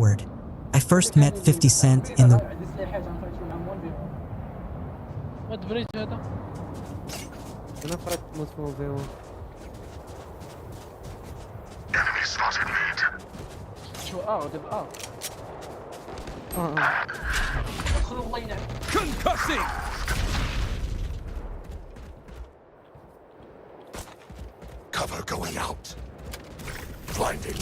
forward. I first met 50 Cent in the ما تبريت هذا انا فرقت موت في Enemy spotted lead. شو دب ادخلوا الله ينعم. Concussing. Cover going out. Blinding.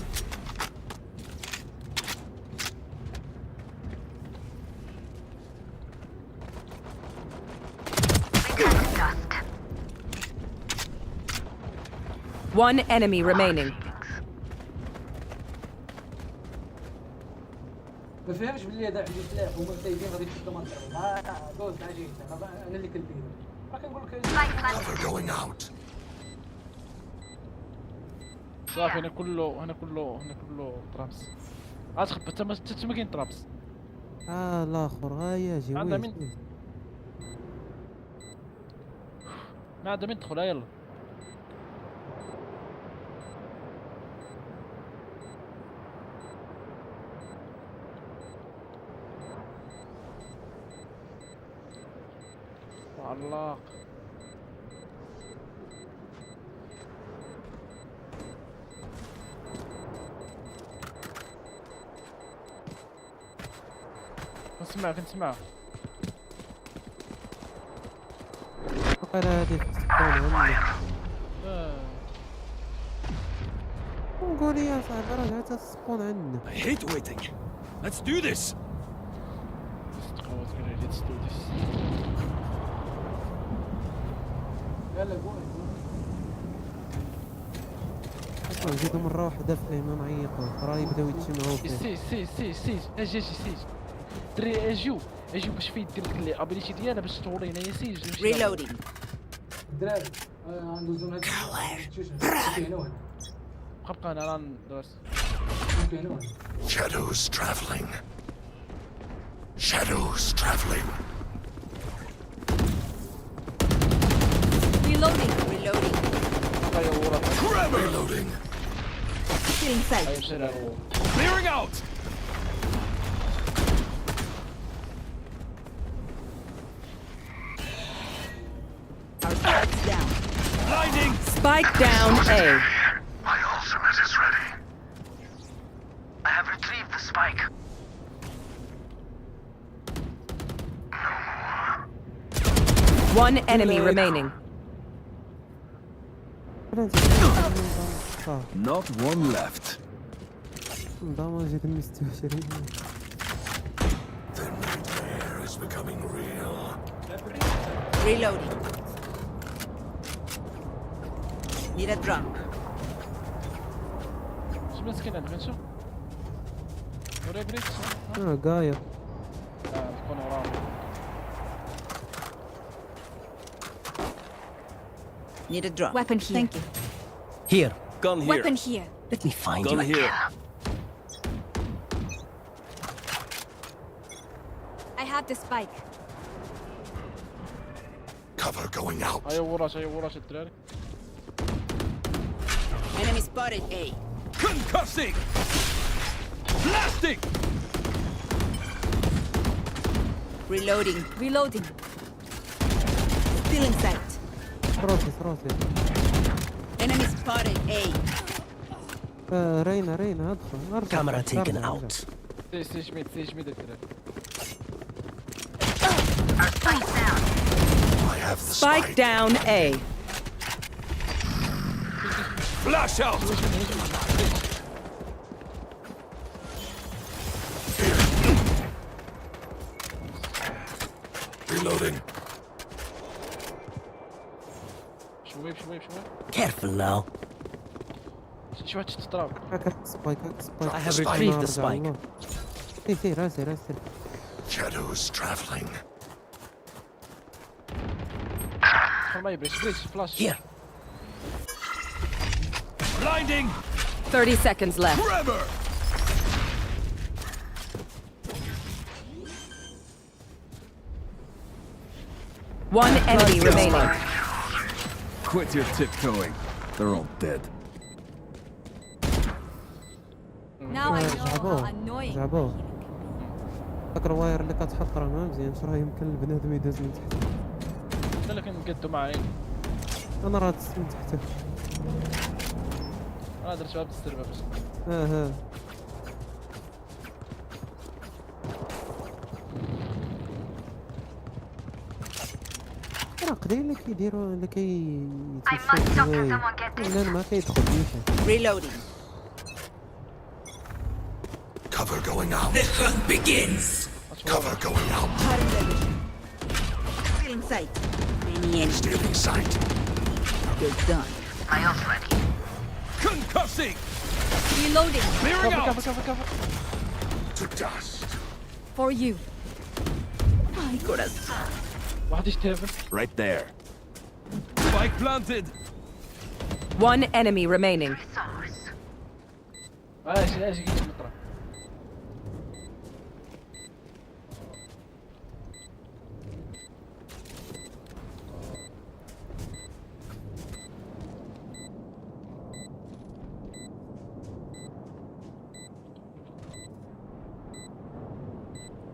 One enemy remaining. ما فهمش باللي هذا عندي سلاح وهما سايبين غادي يشدوا منطقه دوز عجيب انا اللي كنبين راه كنقول لك Cover going out. صافي هنا كله ترابس غتخبى تما كاين ترابس الاخر يا جي عندنا من ما عندنا من دخل يلا الله كنسمع وقال هادي نقول يا صاحبي رجعت السبون عندنا. I hate waiting. Let's do this. يلا قول نزيدو مرة واحدة في ما نعيقو راه يبداو يتجمعو فيه. سي اجي دري اجيو باش فين دير لك الابيليتي ديالها باش توري هنايا سيج Reloading. الدراري ندوزو هاد هنا وهنا بقى انا راه ندرس هنا وهنا Shadows traveling. Shadows traveling. Reloading. Reloading. Killing sight. Clearing out. Our spike's down. Blinding. Spike down A. My ultimate is ready. I have retrieved the spike. One enemy remaining. Not one left. دامج 126. The nightmare is becoming real. Reloading. Need a drop. شو مسكين عندك نشوف ورا بريك قاير. تكون وراه Need a drop. Weapon here. Thank you. Here. Gun here. Weapon here. Let me find Gun you. here. I have the spike. Cover going out. هيا وراش الدراري Enemy spotted A. Concussing. Blasting. Reloading. Still in sight. راسي. Enemy spotted A. رينا ادخل ارجع. Camera taken ارجع. out. سي جميد الدراري I have the Spike down A. Flash out. Reloading. شوي Careful now. شي واحد تضرب هاك سبايك. I have retrieved the spike. سي راسي. Shadows traveling. ما يبريش فلاش Here. Blinding. 30 seconds left. Tremor. One enemy remaining. Quit your tiptoeing. They're all dead. Now I know جعبوه how annoying. جعبوه داك الواير اللي كتحط راه ما مزيان، راه يمكن البنادم يدوز من تحت. قلت لك نقدو معايا. انا راه دزت من تحته. درت باب السربه بس. ها راه قليل اللي كيديروا اللي يتمشوا لا ما كيدخل نيشان. Reloading. Cover going out. The hunt begins. Cover going out. Feeling sight. Many Stealing sight. You're done. My ult ready. Concussing. Reloading. Clearing out. كفر. To dust. For you. My goodness. واحد يشتهفن. Right there. Spike planted. One enemy remaining. اجي قلت المطرة.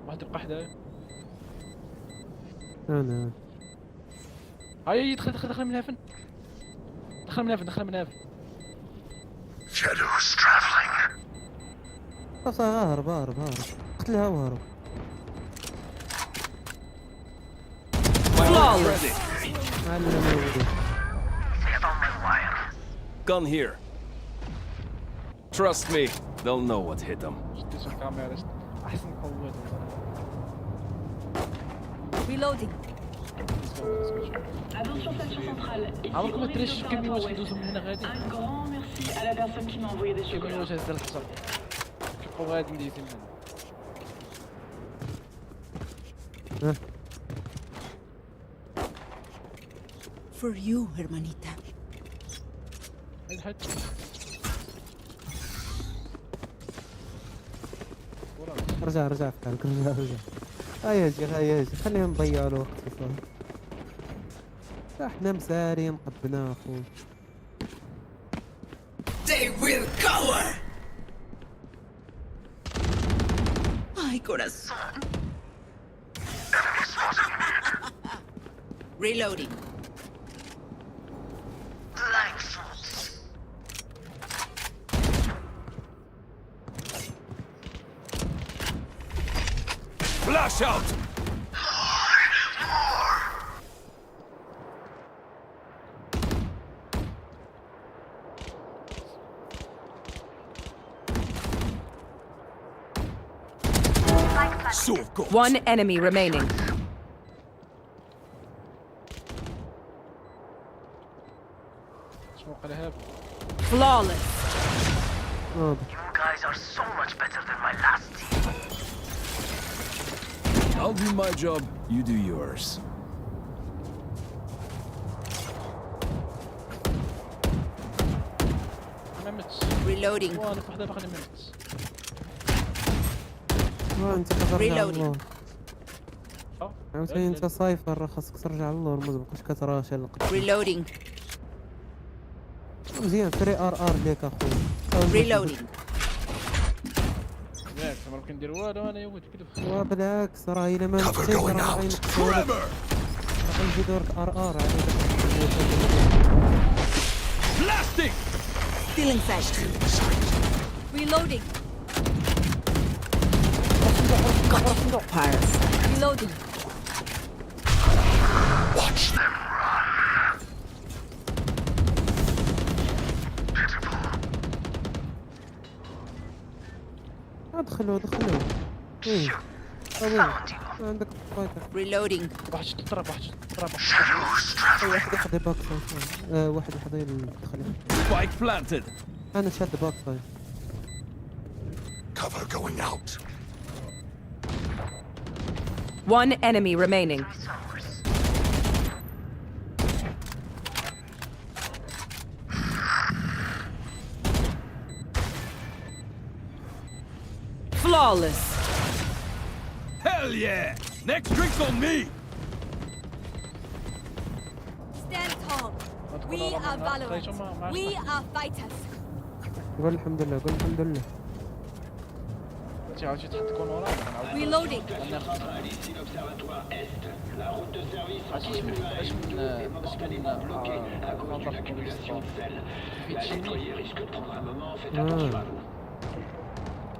واحد يبقى حدايا. انا هاي دخل من هافن. دخل من هافن. Shadows traveling. بس هارب قتلها وهرب. Flawless. علم ولدي. Get on my wire. Gun here. Trust me, they'll know what hit them. شديت الكاميرا احسن قوة. Reloading. Attention station centrale. Ici عمركم ما Aurélie تريش de كمية واش Power ندوزو من هنا غادي. Un grand merci à la personne qui m'a envoyé des كمية chocolats. واش هز الحصر. كيبقاو غادي نديزو من هنا. For you, hermanita. هاي الحد. رجع في حالك رجع. هيا اجي خليهم نضيعوا الوقت احنا مسارين قبنا اخو. They will cover. My corazón. Reloading. Blindfolds. Flash out! So of course. One enemy remaining. شنو قال هذا؟ Flawless. واضح. You guys are so much better than my last team. I'll do my job, you do yours. ما متش. Reloading. وانا في وحده باقي ما متش. انت كترجع Reloading. للور. عاوتاني انت صايفر راه خاصك ترجع للور ما تبقاش كتراشي للقدام. Reloading. مزيان فري ار ليك اخويا. Reloading. ياك ما ممكن ندير والو انا يا ولد كذا. وبالعكس راه الا ما Cover مشيت going راه out. غينقصوا لك. Trevor. راه غيزيدوا لك ار Blasting! Stealing sight. Reloading. Pirates. Reloading. Watch them run. دخلوا ايه طويل عندك فايتر. Reloading. واحد شد الطراب واحد شد الطراب. Shadows traveling. واحد يحضر باك سايد. واحد يحضر الدخل. Spike planted. انا شاد باك سايد. Cover going out. One enemy remaining. Flawless. Hell yeah! Next drink's on me! Stand tall. We are Valorant. We are fighters. قول الحمد لله قول الحمد لله. تعاود تحط تكون ورايا نعاود Reloading. انا عرفتي اش من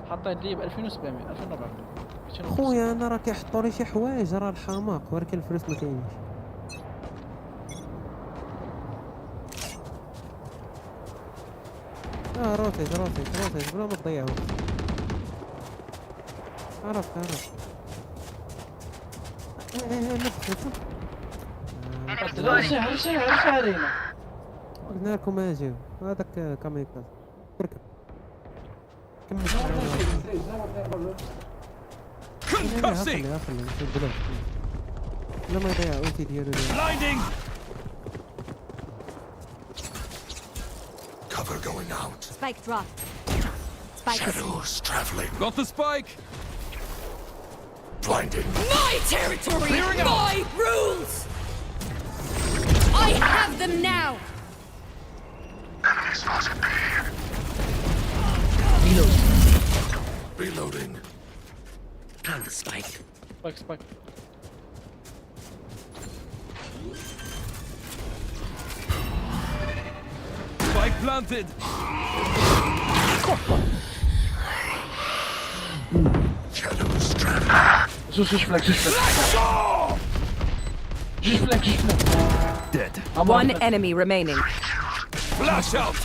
حاطين لي ب 2700 2400 خويا انا راه كيحطوا لي شي حوايج راه الحماق ولكن الفلوس ما كاينش. روتيت بلا ما تضيع وقت. عرفت لا شي علينا قلنا لكم اجيو هذاك كاميكاز بركب كمل Concussing! لا ما يضيع اوتي ديالو. Blinding! Cover going out. Spike drop. Spike. Shadows traveling. Got the spike! Blinding. My territory. Clearing out. My rules. I have them now. Enemy spotted B. Reloading. Plant the spike. سبايك Spike planted! Shadows traveling. جوج فلاك Dead. One enemy remaining. Flash out!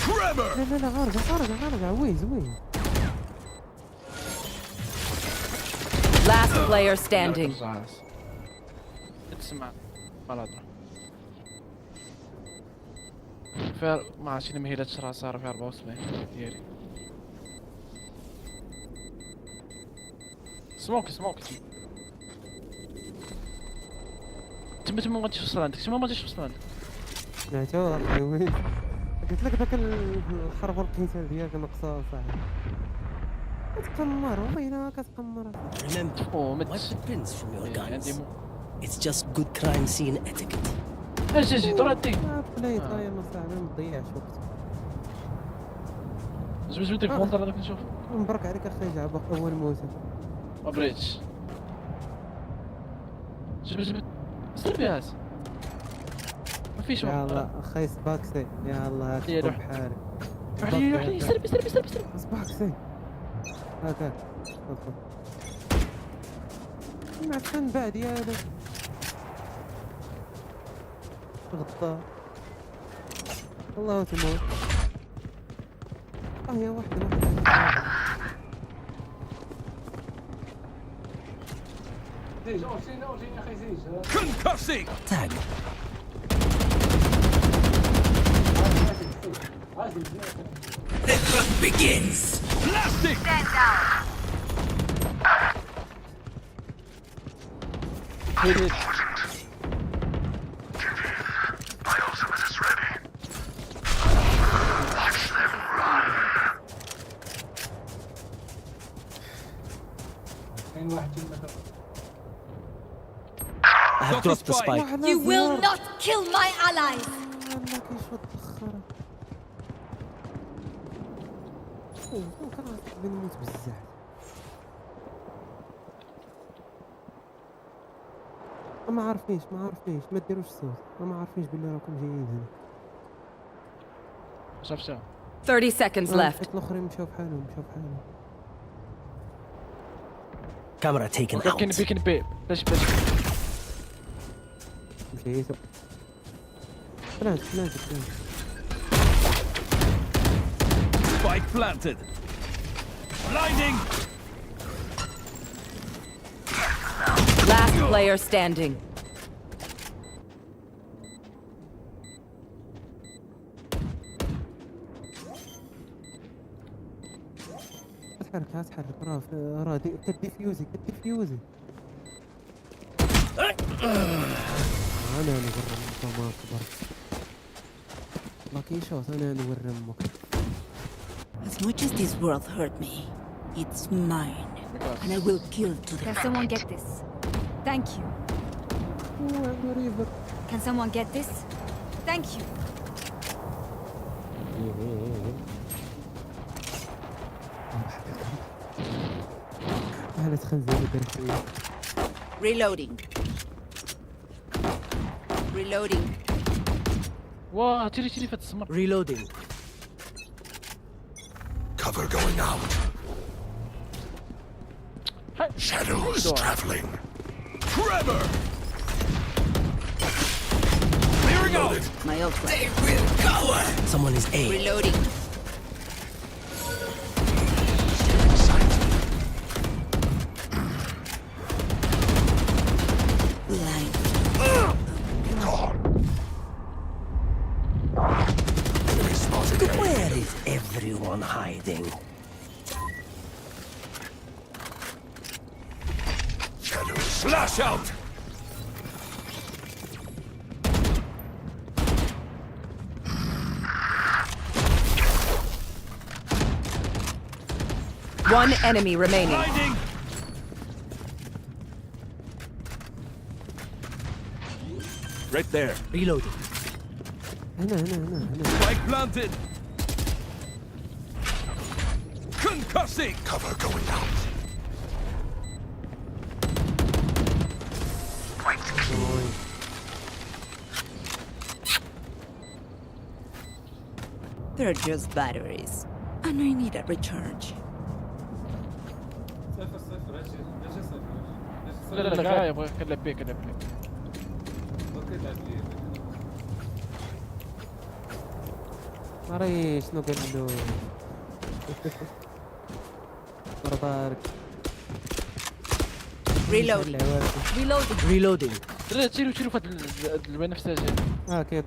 Tremor! لا غارقة ويز. Last player standing. تسمع غلطة فيها ما عرفتش الا مهيلة شرا صار فيها 74 ديالي سموك تما ما غاديش توصل عندك سمعتو ويز. قلت لك داك الحرب والقتال ديالك نقصها صاحبي. كتقمر والله الا كتقمر. Remember, اوه wipe the pins from your عندي guns. مو It's just good crime scene etiquette. اجي دور عندي بلاي طاير صاحبي ما تضيعش وقت. جبت ديك المنظر هذاك نشوف مبروك عليك اخي جعبك اول موسم. ما بريتش جبت سربيات ما فيش يا الله اخي سباكسي يا الله يا هاك روح. بحالي. وحدي سربي سباكسي هاكا تفضل. معفن بعد يا هذا غطاء الله تموت. هي واحدة زيج اوجيني يا اخي زيج. Concussing! Tag. The hunt begins. Blasting! My ultimate is ready. Watch them كاين واحد تما I have dropped the spike. You will not kill my allies. والله كيشوط تخرة. كان بنموت بزاف. ما عارفينش ما ديروش الصوت ما عارفينش بلي راكم جايين هنا. شاف 30 seconds left. الاخرين مشاو بحالهم Camera taken out. كاين بي باش مشيتو. بلانت. Spike planted! Blinding! Last player standing. تحرك راه كديفيوزي انا نورم ما كبر ما كيشوط انا نورم. As much as this world hurt me, it's mine, and I will kill to the Can end. someone get this? Thank you. ريفر Can someone get this? Thank you. انا تخنزير درتي. Reloading. Reloading. واه تيري في السمر. Reloading. Cover going out. Shadows traveling. Trevor! Clearing out! My ultra. Someone is A. Reloading. Blind. Enemy spotted A. Where is everyone hiding? Shadows. Flash out! One enemy remaining. Blinding! Right there. Reloading. هنا. Spike planted. Concussing! Cover going out. Quite clean. They're just batteries. And I need a recharge. لا قاعد يبغى كلب بيك. عري شنو قال له. بربارك. Reloading. Reloading. Reloading. لا تيرو في هاد البنفسجي. كيبدا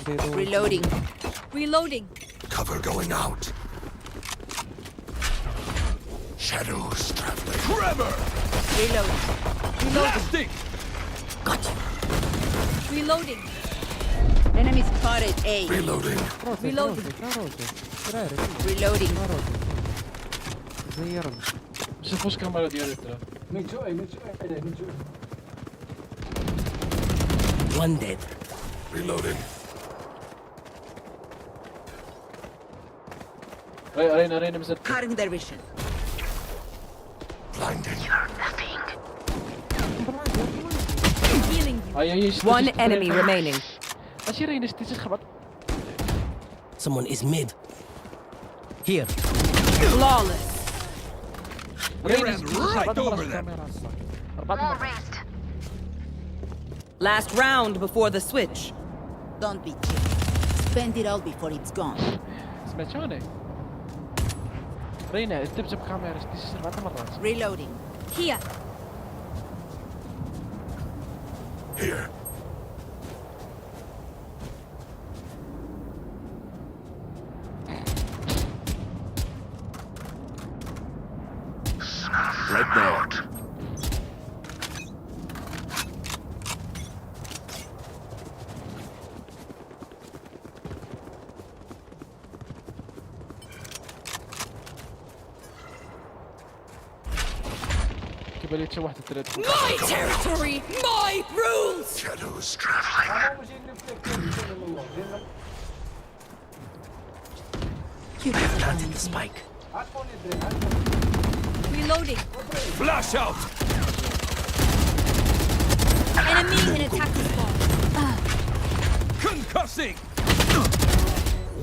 يدور. Reloading. Reloading. Cover going out. Shadows traveling. Trevor! Reloading. Reloading. Blasting! Got you. Reloading. Enemy spotted A. Reloading. Reloading. دراري. Reloading. زيرنا. ما شافوش كاميرا ديالي ترى. من شوي. One dead. Reloading. رينا مازال. Cutting their vision. Blinding. Healing you. اي One enemy remaining. ماشي رينا شتي تخبط. Someone is mid. Here. Flawless. رينا right over them. Last round before the switch. Don't be cheap. Spend it all before it's gone. سمعتوني. رينا دبت بكاميرا شتي 4 مرات. Reloading. Here. Here. Right there. كيبان لي واحد الثلاث. My territory, my rules. Shadows traveling. You I have planted the spike. Reloading. Flash out! Enemy in attack spawn. Concussing!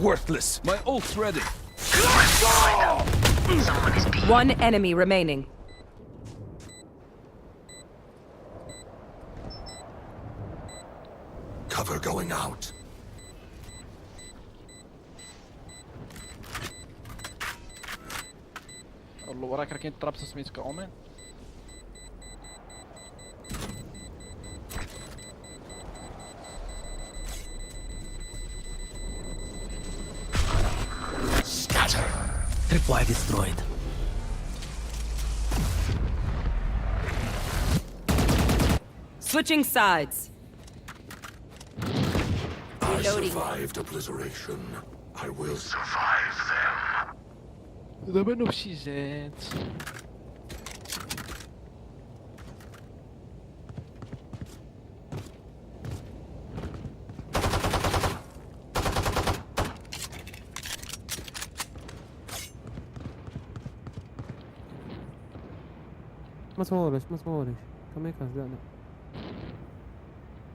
Worthless. My ult's ready. One enemy remaining. Cover going out. والله وراك راه كاين طرابس سميتك اومن. Scatter. Tripwire destroyed. Switching sides. I Reloading. survived obliteration. I will survive them. دابا انه فشي جات. ما تمولش كاميكاز لا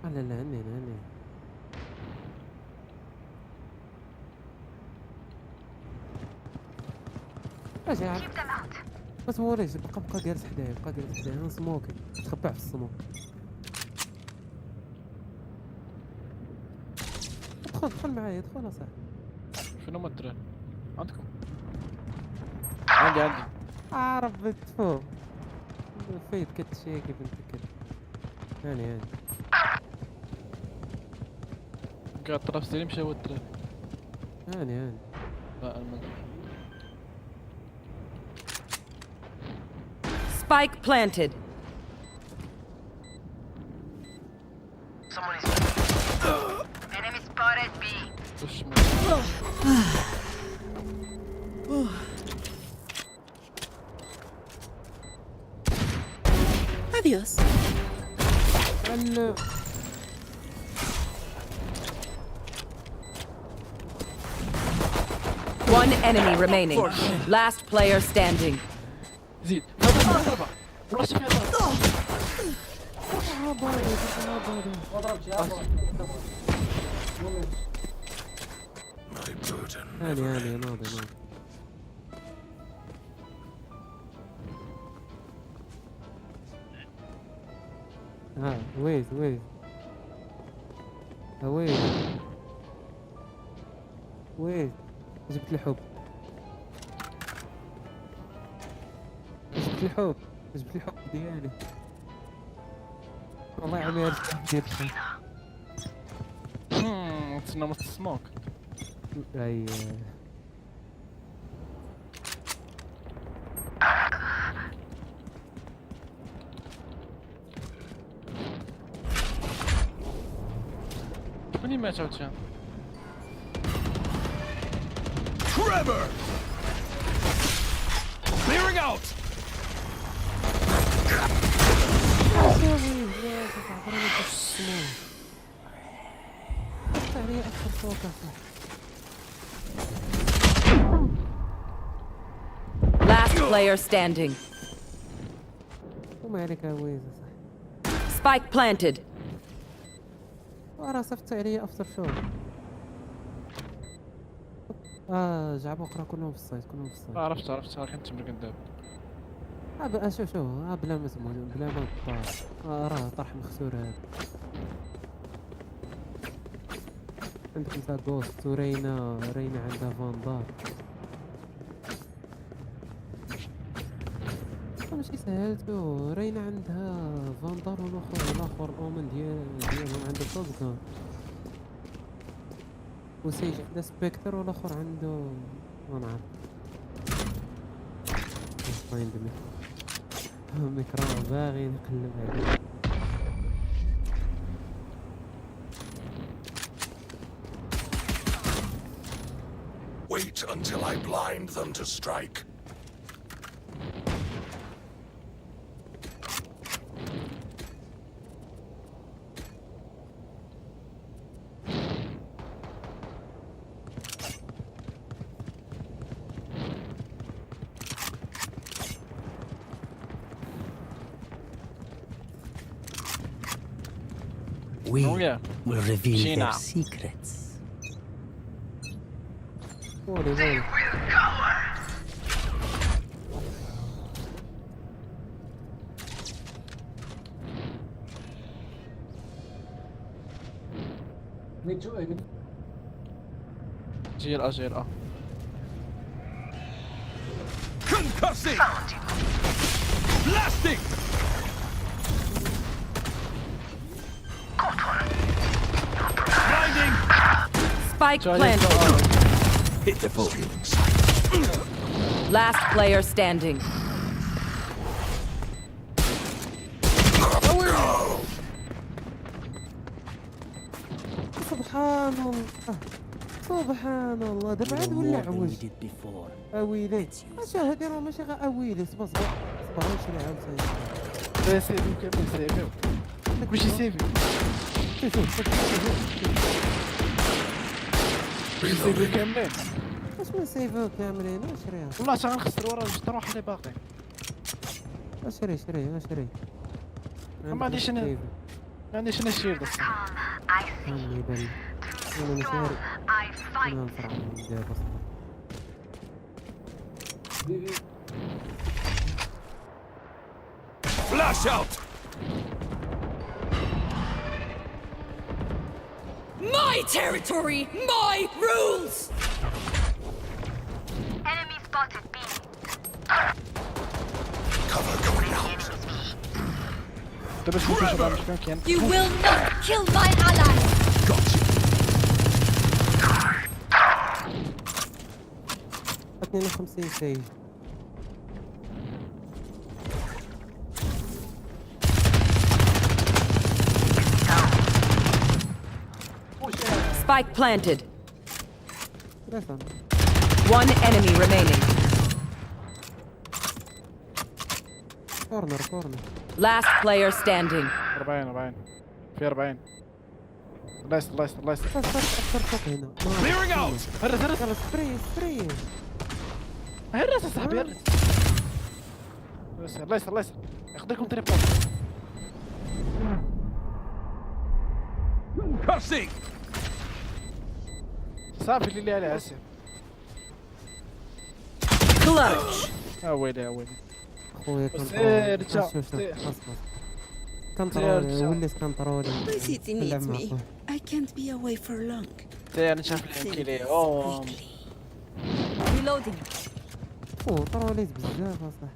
لا لا هني اجي عارف ما تمولش بقى جالس حدايا انا سموكي تخبع في السموك دخل معايا دخل اصاحبي شنو ما الدراري عندكم عندي عارف بتفو فايت كتشيكي بنت كده هاني قاعد طرف سليم مشى هو الدراري هاني لا المد Spike planted. Someone is enemy spotted B. وش Adios. One enemy remaining. Last player standing. زيد ضربة والله شفيها ضربة ما ضربتش يا هاني ماضي ويز جبت الحب ديالي والله عمي ارتاح تسنى مست السموك اي مني ما تعودش Trevor! Clearing out! Last player standing. وما عليك ويز Spike planted. ورا صفت عليا افتر شو جعبوا اقرا كلهم في الصيد عرفت كنت تمرق دابا شوف بلا ما تموت بلا ما تطار راه طرح مخسور هذا عندك انت غوست ورينا عندها فاندار ماشي سهلتو رينا عندها فاندار والاخر اومن ديالهم عنده شوتغان وسيج عنده سبيكتر والاخر عنده ما نعرف فايند ميكرا باغي نقلب عليه Wait until I blind them to strike. We Oh, yeah. will reveal Sheena. their secrets. فولي جيل Concussing! Blasting! Blinding! Spike planted. Pitiful. Last player standing. سبحان الله دابا عاد ولا عوج did before. اويلي اش هادي راه ماشي غير اويلي صبر نشري عاوتاني سيفي كامل سيفي كلشي سيفي سيفي كاملين واش من سيفو كاملين نشريها والله تا غنخسر ورا جوج تروح اللي باقي اشري ما عنديش انا، ما عنديش انا الشيرد اصلا. اللي بان انا مشاري انا نفرح ندير بس بيبي Flash out! My territory, my rules! Enemy spotted B. Cover going out. دابا شوف واش راه مش كاين. You will not kill my ally! Gotcha. 52 سيج Spike planted. ثلاثة One enemy remaining. كورنر Last player standing. 40 في 40. الله يستر أكثر فوق هنا Clearing out. هرس يلا سبري هرس اصاحبي هرس. الله يستر ياخذ لكم تريبول. Cussing. صافي اللي عليه هسه. Clutch. ويلي خويا سير كنترولي وليت كنترولي My city needs me. I can't be away for long. سير نشوف لهم كيلي. Reloading. طروليت بزاف اصاحبي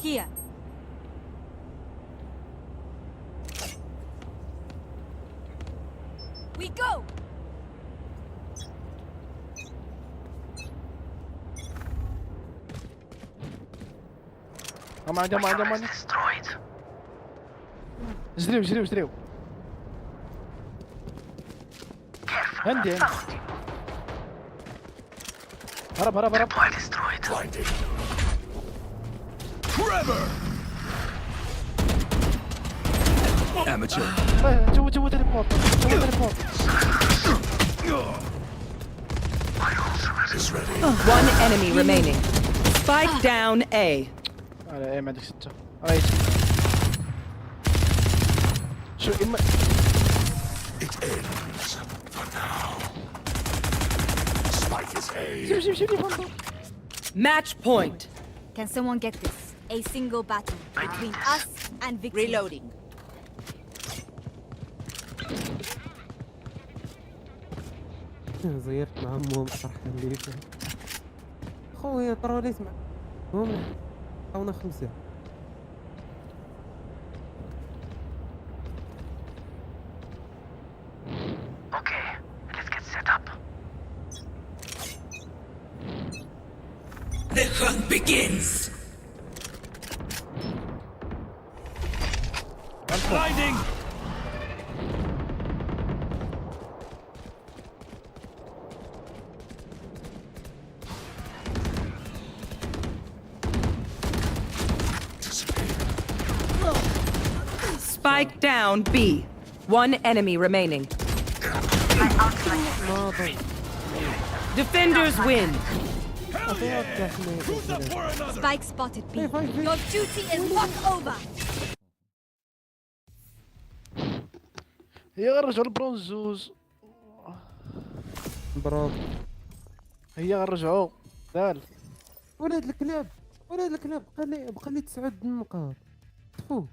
Here. We go! ما عندهم Destroyed. جريو عندي هرب Point destroyed. Blinded. Trevor. Amateur. جوا تليبورت My ultimate is ready. One enemy remaining. Spike down A. على ايه ما عندك 6 رايت شو اما It ends for now. Spike is A. جيب لي فندق. Match point. Can someone get this? A single battle between us and victory. Reloading. زيرت مع امهم صراحة اللي خويا طروليت مع هم عطاونا 5 Okay, let's get set up. The hunt begins. Blinding. Spike down B. One enemy remaining. Defenders win. Hell yeah. Who's up for another? Spike spotted B. Your duty is not over. هي غنرجعو للبرونز زوز. برافو هي غنرجعو دال ولاد الكلاب بقى لي 9 النقاط طفو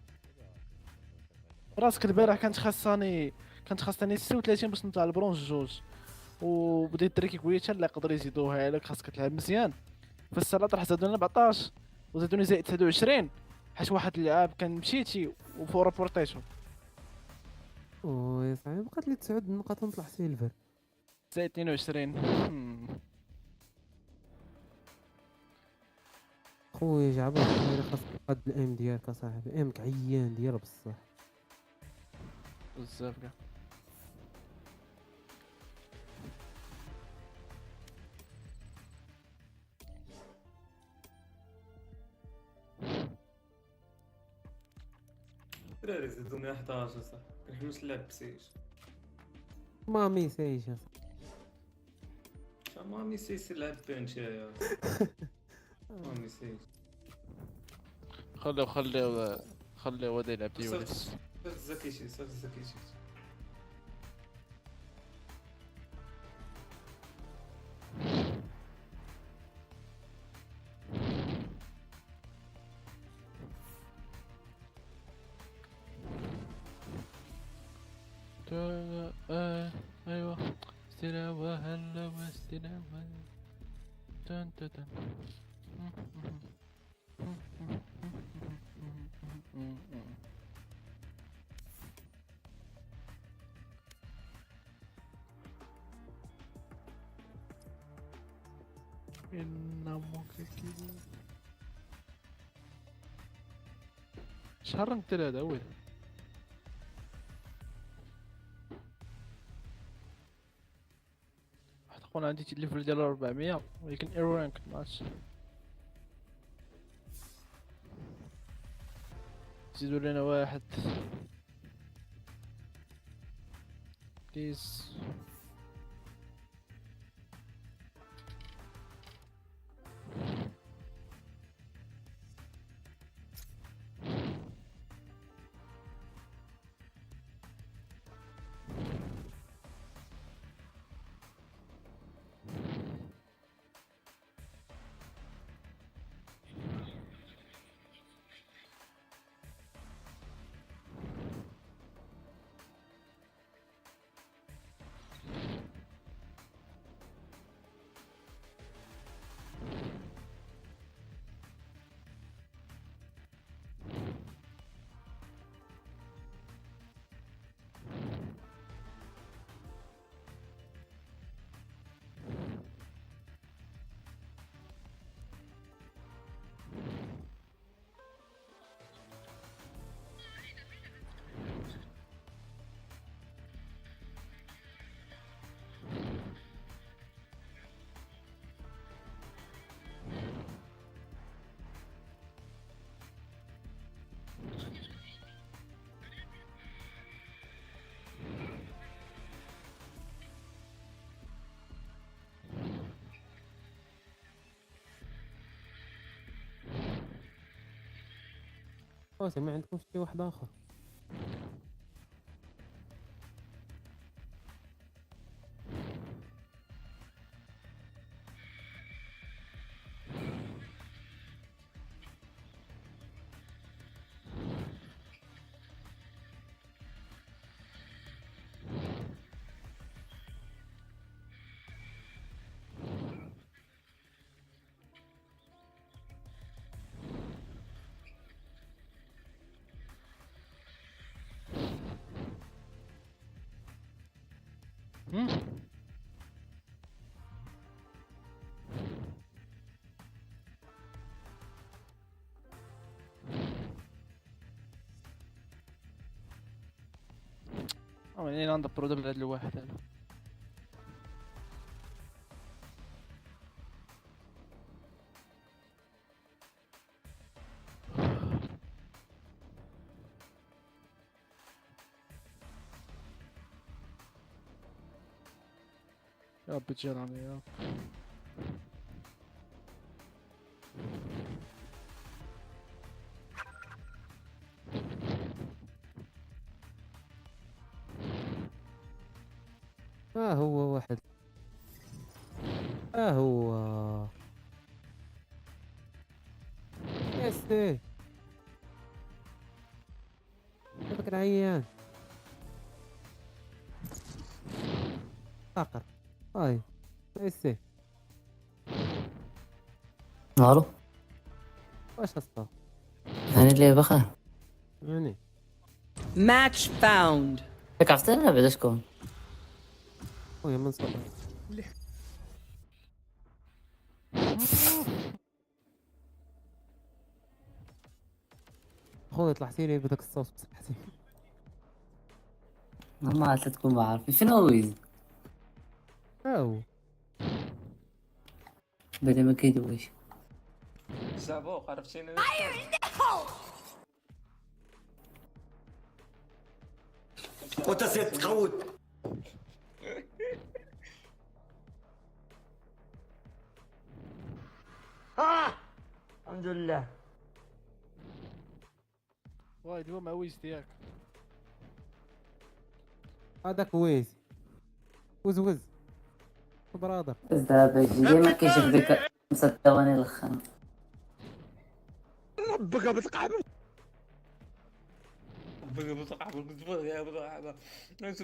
راسك البارح كانت خاصني 36 باش نطلع البرونز جوج وبديت تريكي كويس لا يقدروا يزيدوها لك خاصك تلعب مزيان في الصلاه راح زادوني 14 وزادوني زائد 29 حيت واحد اللعاب كان مشيتي وفورا بورتيشو يا صاحبي بقات لي 9 النقاط ونطلع سيلفر زائد 22 خويا جعبر خاصك تقاد الام ديالك اصاحبي امك عيان ديالها بصح بزاف كاع دراري زيدوني 11 صح كنحوس نلعب بسيج مامي سايش ما ميسيس لعب بنش يا ما ميسيس خليه ودا يلعب ديوليس. صرت ذكي شي ايوه استلوى هلا واستلوى تن تن تن. شهر رانك 3 وين؟ واحد خونا عندي الليفل ديال 400 ولكن اير رانك ماعرفتش. زيدوا لنا واحد بليز. ما عندكم شي واحد اخر؟ يعني ندبرو دابا هاد الواحد هذا. يا ربي تجيراني يا رب. هو واحد هو ياسي دابك العيان فقر هاي ياسي مالو واش اصلا يعني اللي بخير يعني Match found. ياك عرفتي انا بعدا شكون خويا من صوت خويا طلعتي لي بداك الصوت بصحتي. ما عرفت تكون ما عارفين فين هو ويز هو بدا ما كيدويش زابوق عرفتيني وانت سيت تقود الحمد لله. واي ديما مع ويز ديالك. هذاك ويز وز برادر. بس دابا ديما كيجيب ديك 5 ثواني الاخر. ربك بتقعب بتقعب يا بتقعب خليني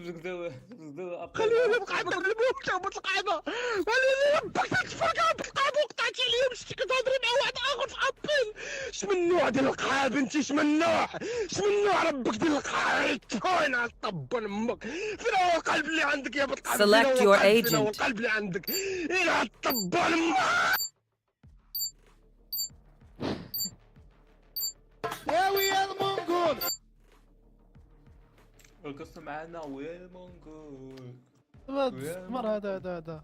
بتقعب نموت بتقعب خليني ربك تتفرقع بتقعب وقطعتي عليهم شتي كتهضري مع واحد اخر في ابل. شمن نوع ديال القعاب انت؟ شمن نوع ربك ديال القعاب؟ وين طبن امك؟ فين هو القلب اللي عندك يا بتقعب؟ Select your فين هو agent. القلب اللي عندك؟ الى طبن امك يا ويا المنقول. القصة معانا ويا المنقول. مر هذا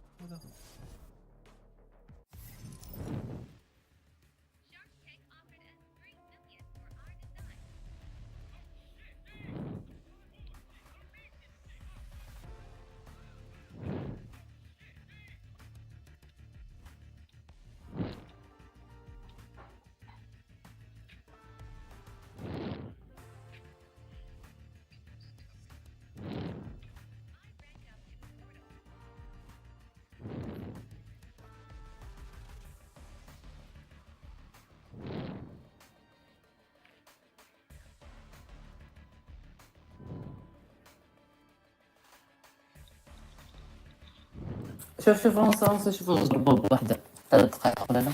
شوف فرنسا شوف ضربوا بواحدة 3 دقائق ولا لا.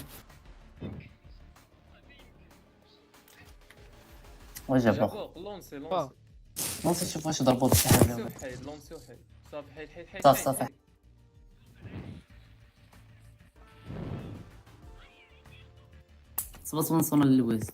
وجابوه لونسي نونسي. شوف واش ضربوا بشي حاجة. لونسي وحيد صافي حيد صافي. صبت نوصلوا للويز.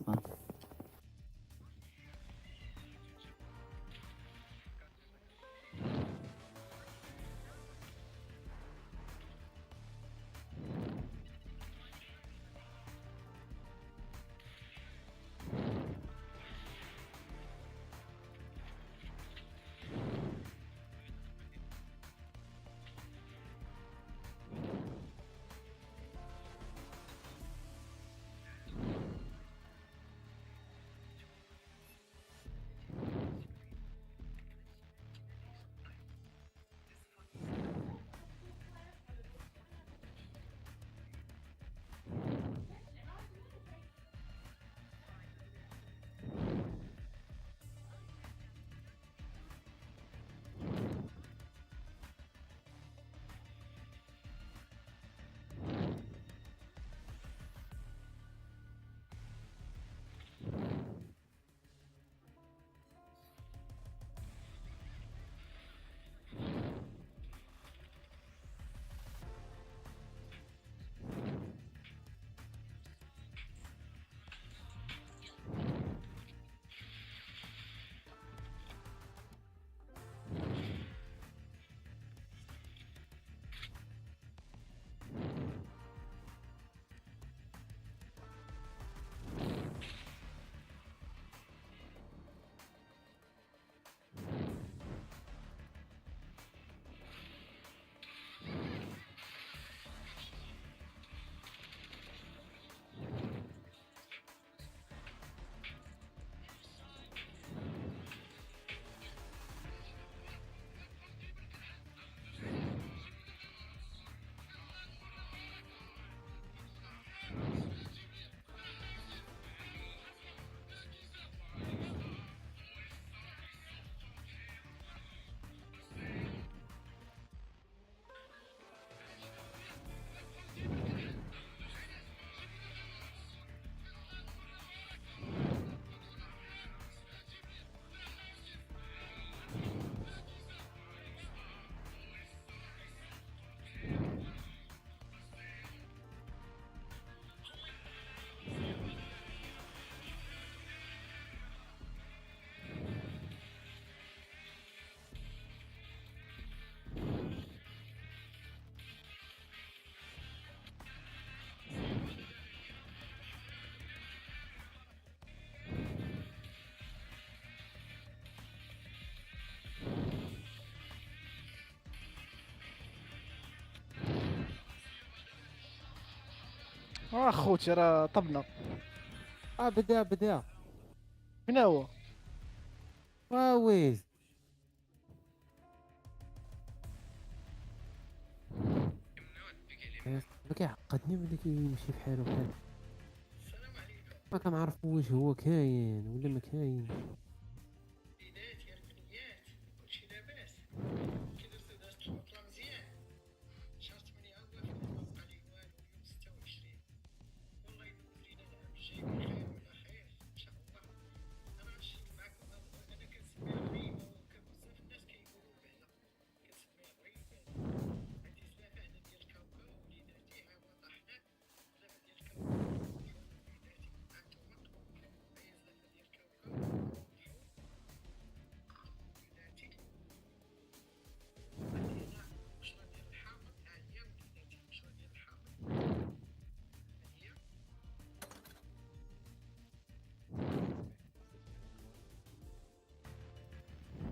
خوتي راه طبنا. بدا فين هو؟ واويز ما كيعقدني ملي كيمشي بحالو بحال ما كنعرف واش هو كاين ولا ما كاين.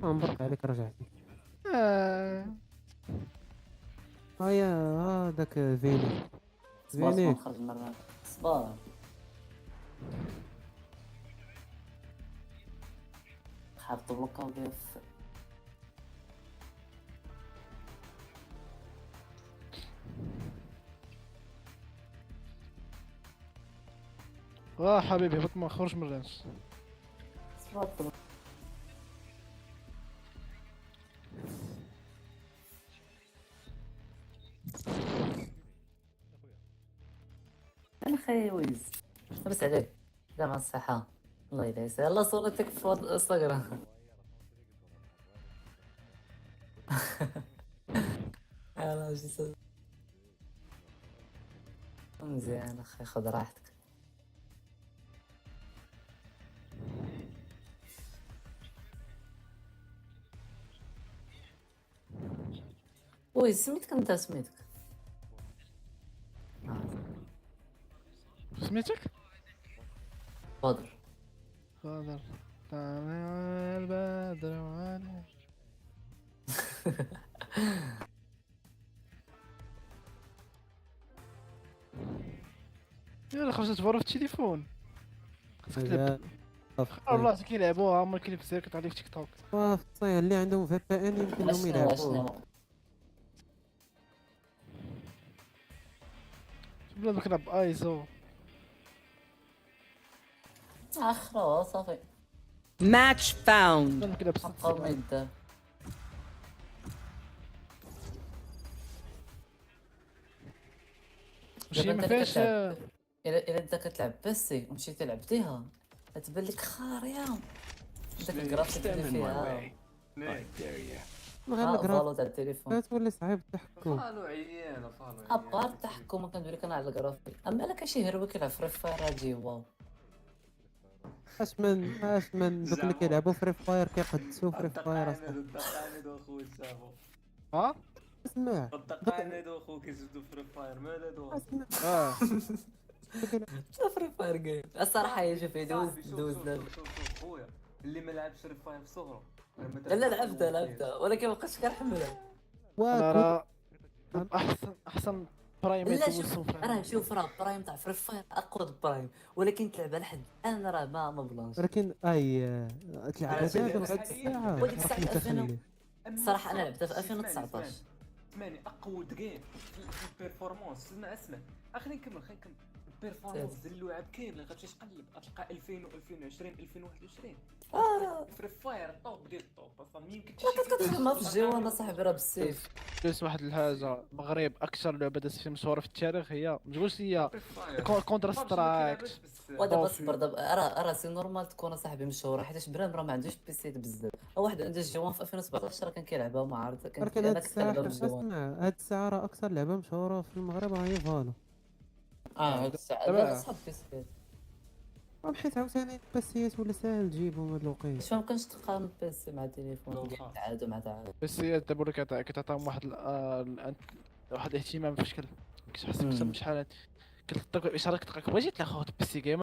نبرق عليك رجعتي. هيا هذاك فيني صباح فيني نخرج مرة صباح حاط بلوكا في حبيبي هبط ما خرج من الرانش. صباح. انا خاي ويز بس عليك لا مع الصحة الله يدعيك يلا صورتك في انستغرام. يلا جي مزيان اخي خذ راحتك. وي سميتك انت سميتك سميتك؟ بدر. خضر طالع البدر وانا يلا خرجت تفرج في التليفون. خاصك تلعب والله كيلعبوها هما كاين في كتعرف في تيك توك. في الصين اللي عندهم في بي ان يمكن لهم يلعبوا. بلا كنلعب ايزو اخر صافي. Match found. بلا كنلعب قوم يدا وشي ما فيهاش. الا انت كتلعب بيسي ومشيتي لعبتيها تبان لك خاريه داك الجرافيك اللي فيها من غير الجرافيك فالو تاع التليفون تولي صعيب التحكم. فالو عيانه فالو ابار التحكم كندوي لك انا على الجرافيك اما الا كشي هروي كيلعب فري فاير غادي واو. اش من دوك اللي كيلعبوا فري فاير كيقدسوا فري فاير اصلا. الدقانيد واخويا شافو ها اسمع الدقانيد واخويا كيزيدوا فري فاير مال هادو فري فاير جيم الصراحه هي شوف دوز خويا اللي ما لعبش فري فاير في صغره لا لعبتها ولكن ما بقيتش كنحملها. انا احسن برايميت لا راه شوف راه برايم تاع فري فاير اقوى برايم ولكن تلعبها لحد الان راه ما بلانش. ولكن تلعبها دابا لغايه الساعه وديك الساعه متخيل. الصراحه انا لعبتها في 2019. اسمعني اقوى جيم في البيرفورمانس اسمع اخلي نكمل البيرفورمانس ديال اللعب كاين اللي غتمشي تقلب غتلقى 2000 و2020 2021 فري فاير طوب ديال الطوب اصلا ما يمكنش كتخدمها في الجو انا صاحبي راه بالسيف. بس واحد الحاجه المغرب اكثر لعبه دازت فيها مشهوره في التاريخ هي متقولش هي كونتر سترايك. ودابا صبر دابا راه سي نورمال تكون صاحبي مشهوره حيت برام راه ما عندوش بيسي بزاف. واحد عنده الجوان في 2017 راه كان كيلعبها وما عارف ولكن هاد الساعه راه اكثر لعبه مشهوره في المغرب هي فالو. هاد الساعه لا صاحب بيسي بحيث عاوتاني الباسيات ولا ساهل تجيبهم هاد الوقيت. واش مامكنش تقارن بيسي مع التليفون تعادوا مع تعادوا. بس هي دابا كتعطيهم واحد الاهتمام في شكل كتحس بشحال كتلقى اشاره كتلقاك بغيتي تاخذ بيسي جيم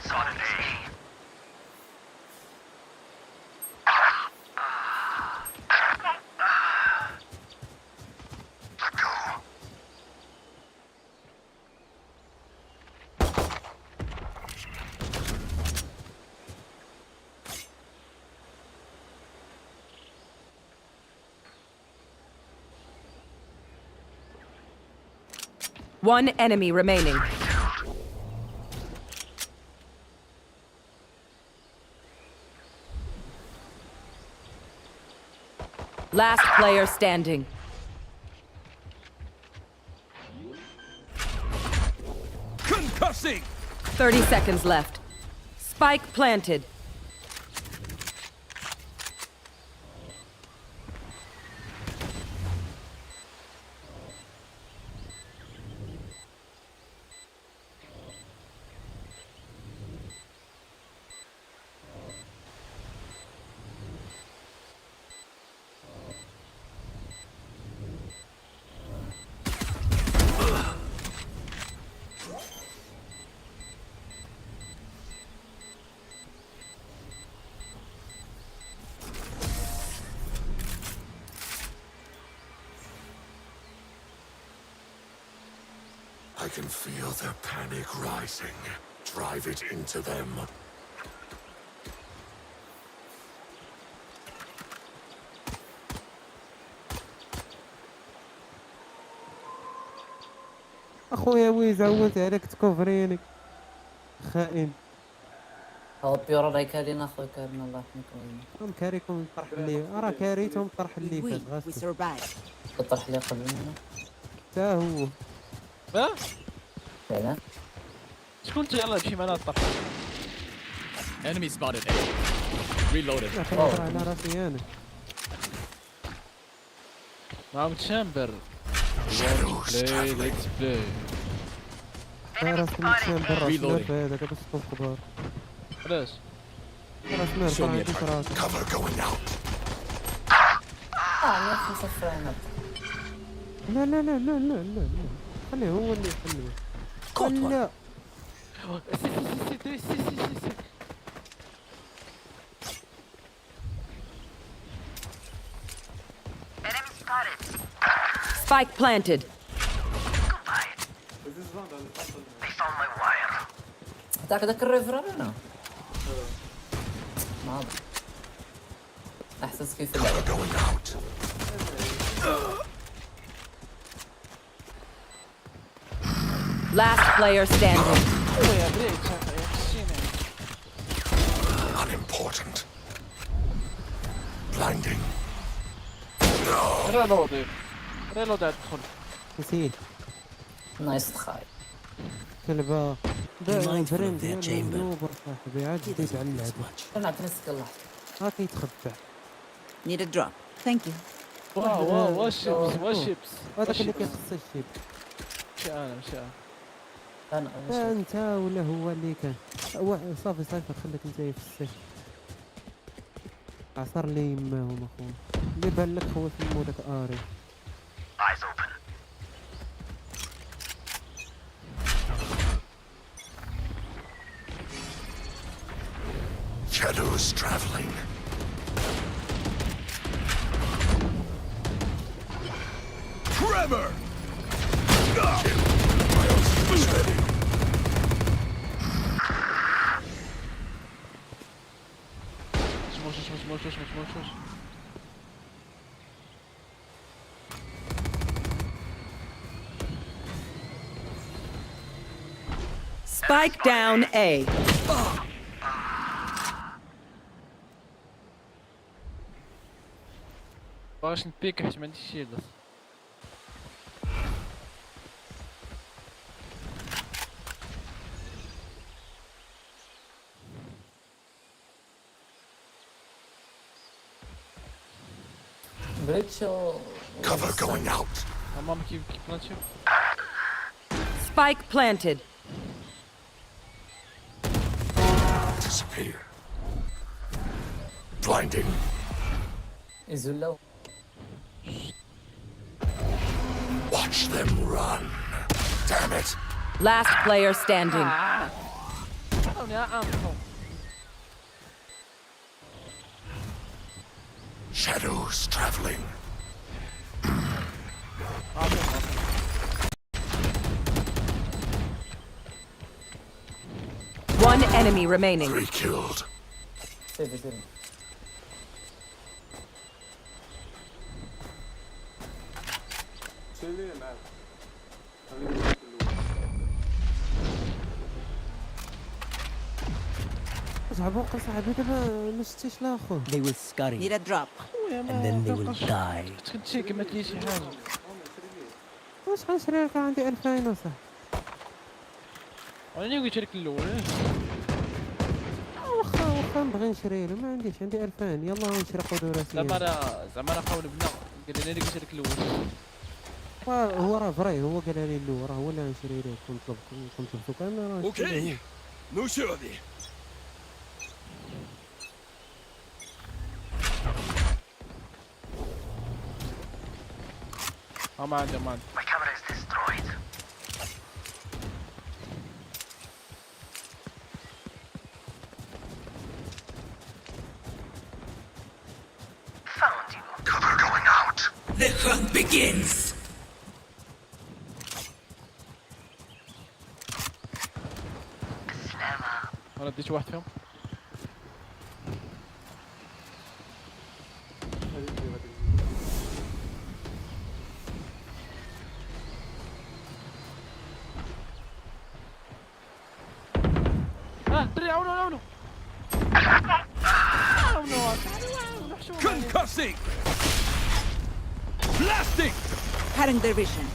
Spotted A. Let go. One enemy remaining. Last player standing. Concussing! 30 seconds left. Spike planted. I can feel their panic rising. Drive it into them. اخويا ويز عودت عليك تكوفريني خائن. هو بيورا راهي كارينا اخويا كارينا الله يحميكم. هم كاريكم الطرح اللي راه كاريتهم الطرح اللي فات غاسل. الطرح اللي قبل منه تا هو فعلا. شكون انت يلاه نمشي معنا الطرف. Enemy spotted A. Reloaded. نهضر على راسي انا. معاهم تشامبر. بلاي ليتس بلاي. راسك متسام برا سمير هذاك باش تكون كبار. علاش؟ راه سمير ما عنديش راسك. Cover going out. ما في صفرين. لا لا لا لا لا لا خليه هو اللي يحلو. لا Enemy spotted. Spike planted. They found my wire. ذاك الريفر انا ما احساس كيف اللعبة. Going out. Last player standing. Unimportant. Blinding. ريلودي ادخل. نسيت. نايس تخاي. كلبه. فريند their ديالو chamber. نوبر صاحبي عاد جديد على اللعبة. انا عطيني سكيل لحظة. ها كيتخبع. Need a drop. Thank you. واو واشيبس هذاك اللي كيخص الشيب. مشي انا انا انت ولا هو اللي كان صافي خليك انت في السيف. عصر لي يماهم اخويا اللي بان لك هو في داك اري. Eyes open. Shadows traveling. Trevor! My ultimate is ready. شوش. Spike down A. باغاش نبيك حيت ما عنديش شيلد. Cover going out. ماما كيف بلانتيو. Spike planted. Disappear. Blinding. يزولوا. Watch them run. Damn it. Last player standing. عاوني عاوني. Shadows traveling. One enemy remaining. 3 killed. سيفي زعبوق صاحبي دابا ما شتيش لاخو. They will scurry. Need a drop. And then they will die. تشيك ما تجيش شي حاجه. واش غنشري لك عندي 2000 وصاحبي. انا قلت لك الاول. واخا نبغي نشري له ما عنديش، عندي 2000 يلا نشري قدورة. زعما انا قاول بنا قال لي قلت لك الاول. هو راه فري، هو قال لي الاول راه هو اللي غنشري له. كنت طلبتو كامل راه Okay. No surely. ما عندي My camera is destroyed. Found you. Cover going out. The hunt begins. انا اديت واحد فيهم. دري عاونوا Concussing. Blasting. Cutting their vision.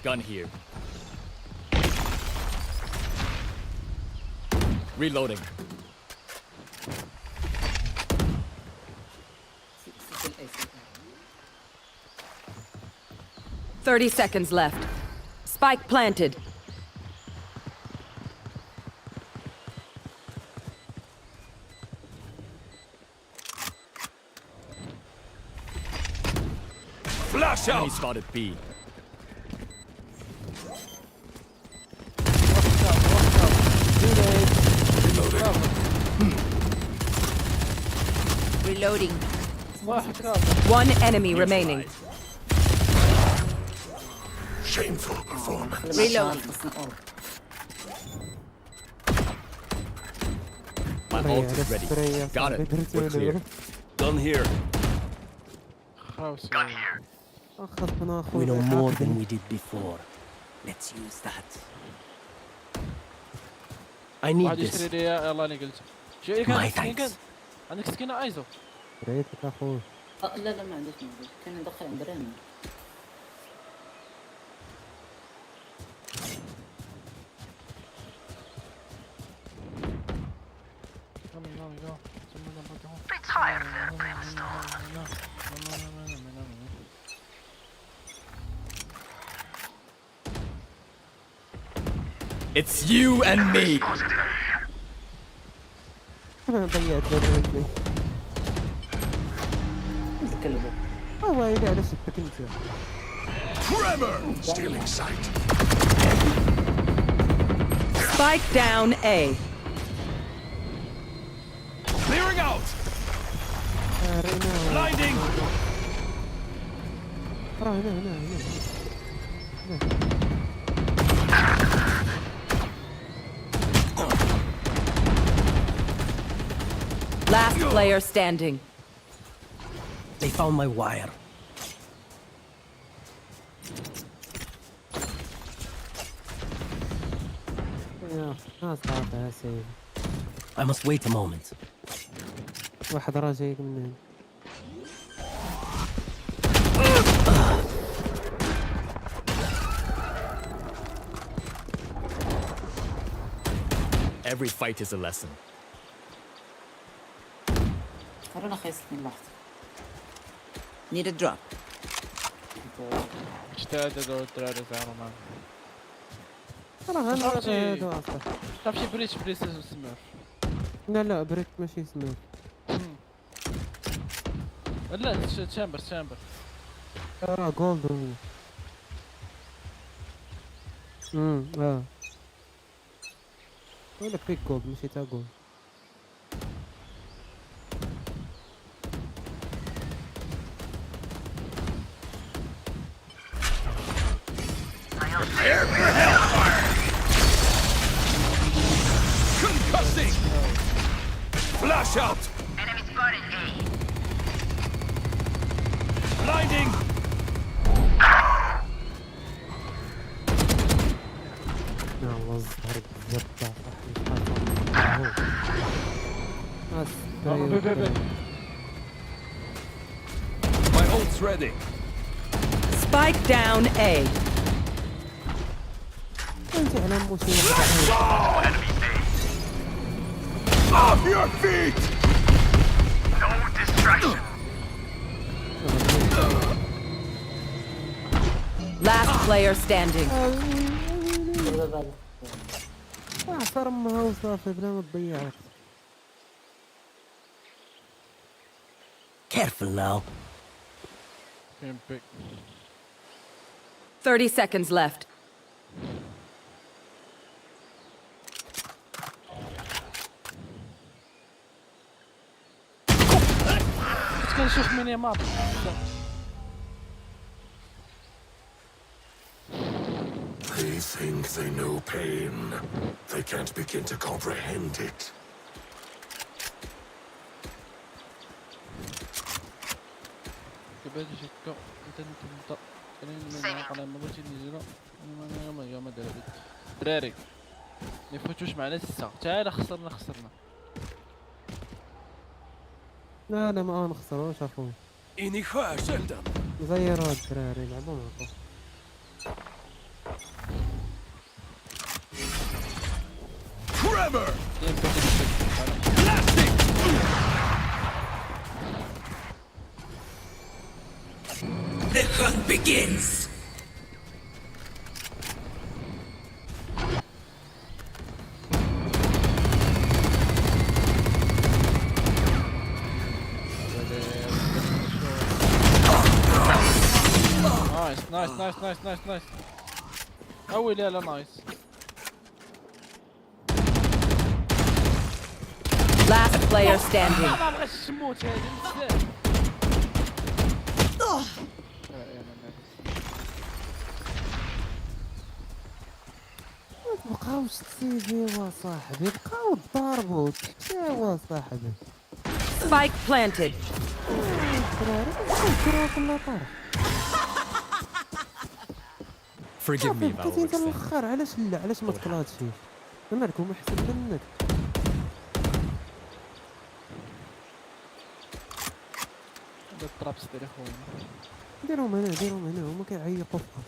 Gun here. Reloading. Thirty seconds left. Spike planted. Flash out. Enemy spotted B. Reloading. One enemy remaining. Shameful performance. Reload. My ult is ready. Got it. We're clear. Gun here. Gun here. We know more than we did before. Let's use that. I need واحد this. يشري لي يلا انا قلت. شو My كان thanks. عندك سكينه ايزو. ريتك اخوي. لا ما عنديش كان ندخل عند رامي. Retire there, brimstone. It's you and me. ضيعت رجلي. كلبه. هو اللي على شبك انت. Tremor. Stealing sight. Spike down A. Clearing out. Blinding. راه هنا. Last player standing. They found my wire. I must wait a moment. واحد راه جايك من هنا. Every fight is a lesson. انا خايف من لحظه. Need a drop. اجتهدوا الدراري زعما ما. راه هادو اصلا. تعرف شي بريتش سماف. لا بريت ماشي سماف. لا تشامبر راه جولد. ولا بيكوب ماشي تا جول. Prepare for hellfire! Concussing! Flash out! Enemy spotted A. Blinding! لا والله الزهر بزاف تاع My ult's ready. Spike down A. انت على موسم Off your feet! No distraction. Last player standing. صار امها وصافي بلا ما تضيع وقت. Careful now. 30 seconds left. كنت كنشوف ميني ماب. They think they know pain. They can't begin to comprehend it. كيفاش هكا تنبدا انا ما بغيتش نجرا ما دار بك الدراري ما يفوتوش معنا الساعه تعال خسرنا لا ما نخسروش اخويا. إني خاشلدم. زيروا هاد الدراري يلعبوا معكم. Trevor! Blasting! The hunt begins. نايس اول لا نايس. Last player standing. ما بغاش تموت هادي بزاف. متبقاوش تسيفيوا صاحبي، بقاو ضاربوا تحتاوا صاحبي. Spike planted. Forgive me, بقيتي انت Valorant. الاخر، علاش لا علاش ما تقلاتش فيه؟ مالكم احسن منك. هذا الطرابس ديال خويا ديرهم هنا هما كيعيقوا فيها.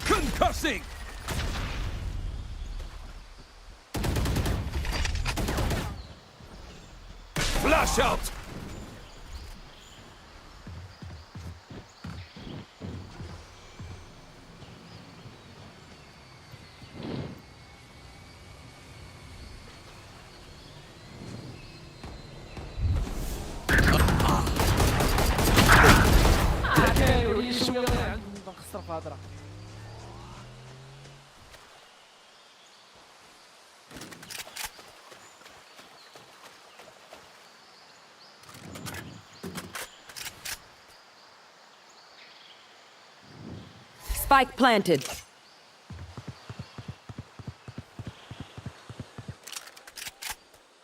Concussing! Flash out! نخسر في هضره. Spike planted.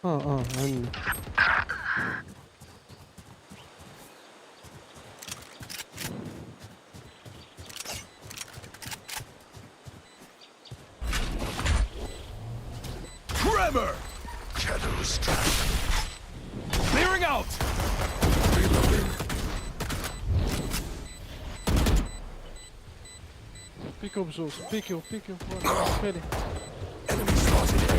عندي. Trevor! Shadows trap. Clearing out! Reloading. بيكو بجوج بيكو فيلي. Enemy spotted A.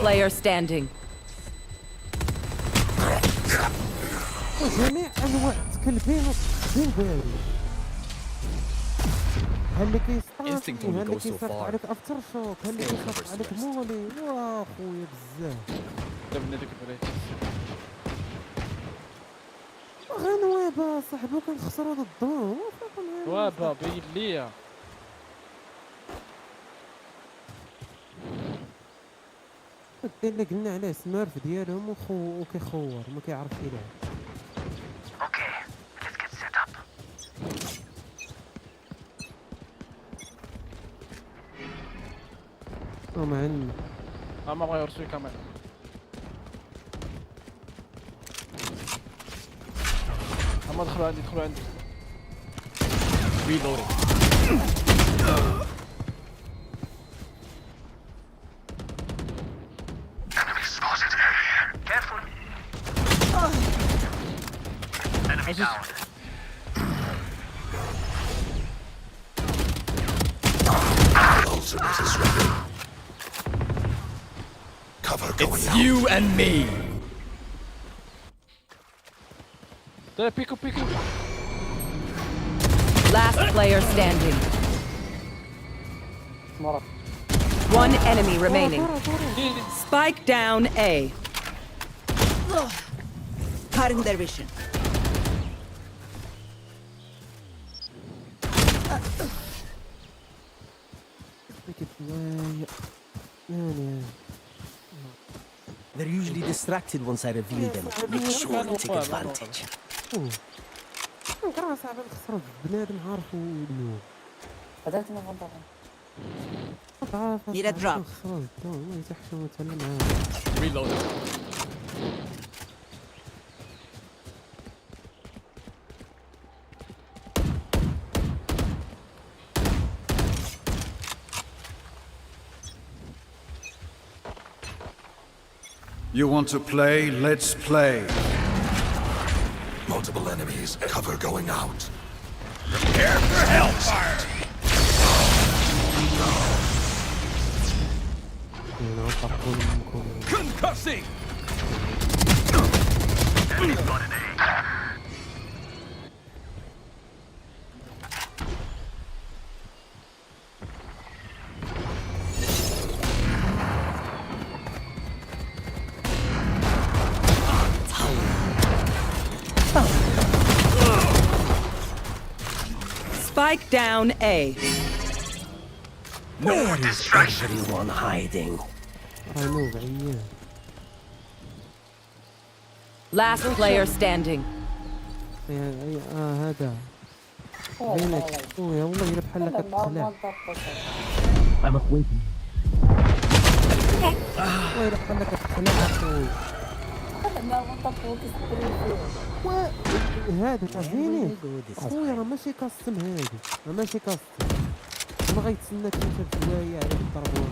player standing. جميع انواع التكلبين والتكلبين بارد. بحال اللي كيسطاش، بحال اللي كيصيفط عليك افتر شوك، بحال اللي كيصيفط عليك مولي. واه خويا بزاف. دابا ديك البريت غنوابه صاحبي كنخسروا ضدهم. وابا بين ليا. الدير اللي قلنا عليه سمارف ديالهم وكيخور ما كيعرفش يلعب. Okay, let's get set up. ما عندنا ما بغا يرسل كمان. اما دخلوا عندي. Reloading. Enemy spotted A. Careful. Enemy down. Ultimate is ready. Cover going It's out. you and me. بيكو. Last player standing. One enemy remaining. Spike down A. Cutting their vision. They're usually distracted once I reveal them. Make sure you take advantage. كرا صعب نخسروا بنادم عارف ونوب. بدأت من غلطة. Need a drop. ما يتحشم وتعلم معاه. Reloading. You want to play? Let's play. Multiple enemies. Cover going out. Prepare for hellfire. Concussing. Enemy spotted A. Spike down A. Where is everyone hiding? نوب عيان. Last player standing. هذا بينك خويا والله الا بحال هكا تخلع. I'm waiting. والله الا بحال هكا تخلع خويا. هذا فهمتيني خويا راه ماشي كاستم هادي، راه ماشي كاستم. ما غيتسناك انت بجوايه على الضرب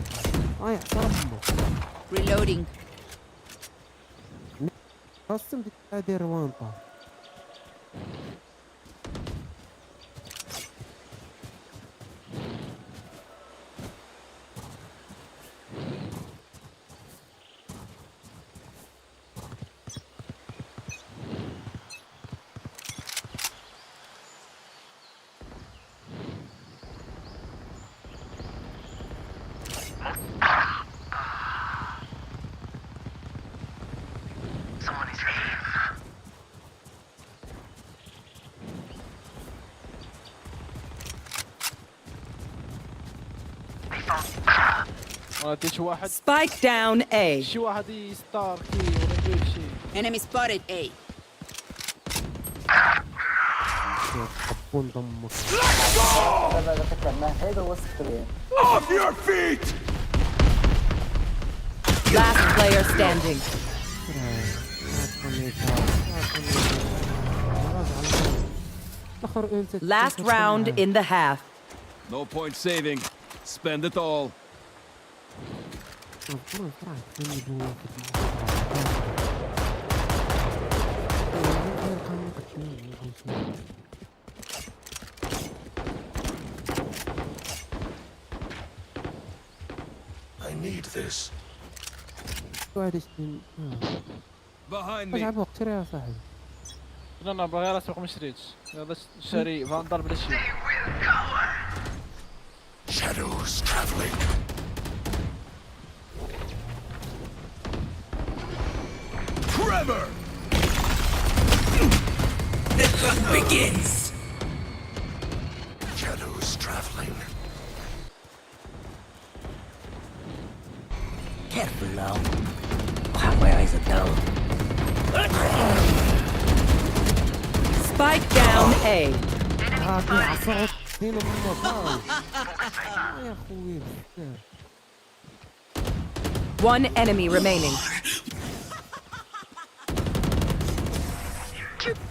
يحترم امك. Reloading. كاستم دير وانطا. Someone is here. They found. اديت واحد. Spike down A. شي واحد يستار كي ولا ندير شي. Enemy spotted A. حبون ضمك. Off your feet! Last player standing. Last round in the half. No point saving. Spend it all. I need this. واحد يشري Behind me. واجعل وقت يا صاحبي. لا باغي غير اسوق ما شريتش هذا شاري فاندر بلا شي. Shadows traveling. Tremor. The hunt begins. Shadows traveling. Careful now. I'll have my eyes down. Spike down A. عاطي عصا ديما من المطار. يا خويا بزاف. One enemy remaining.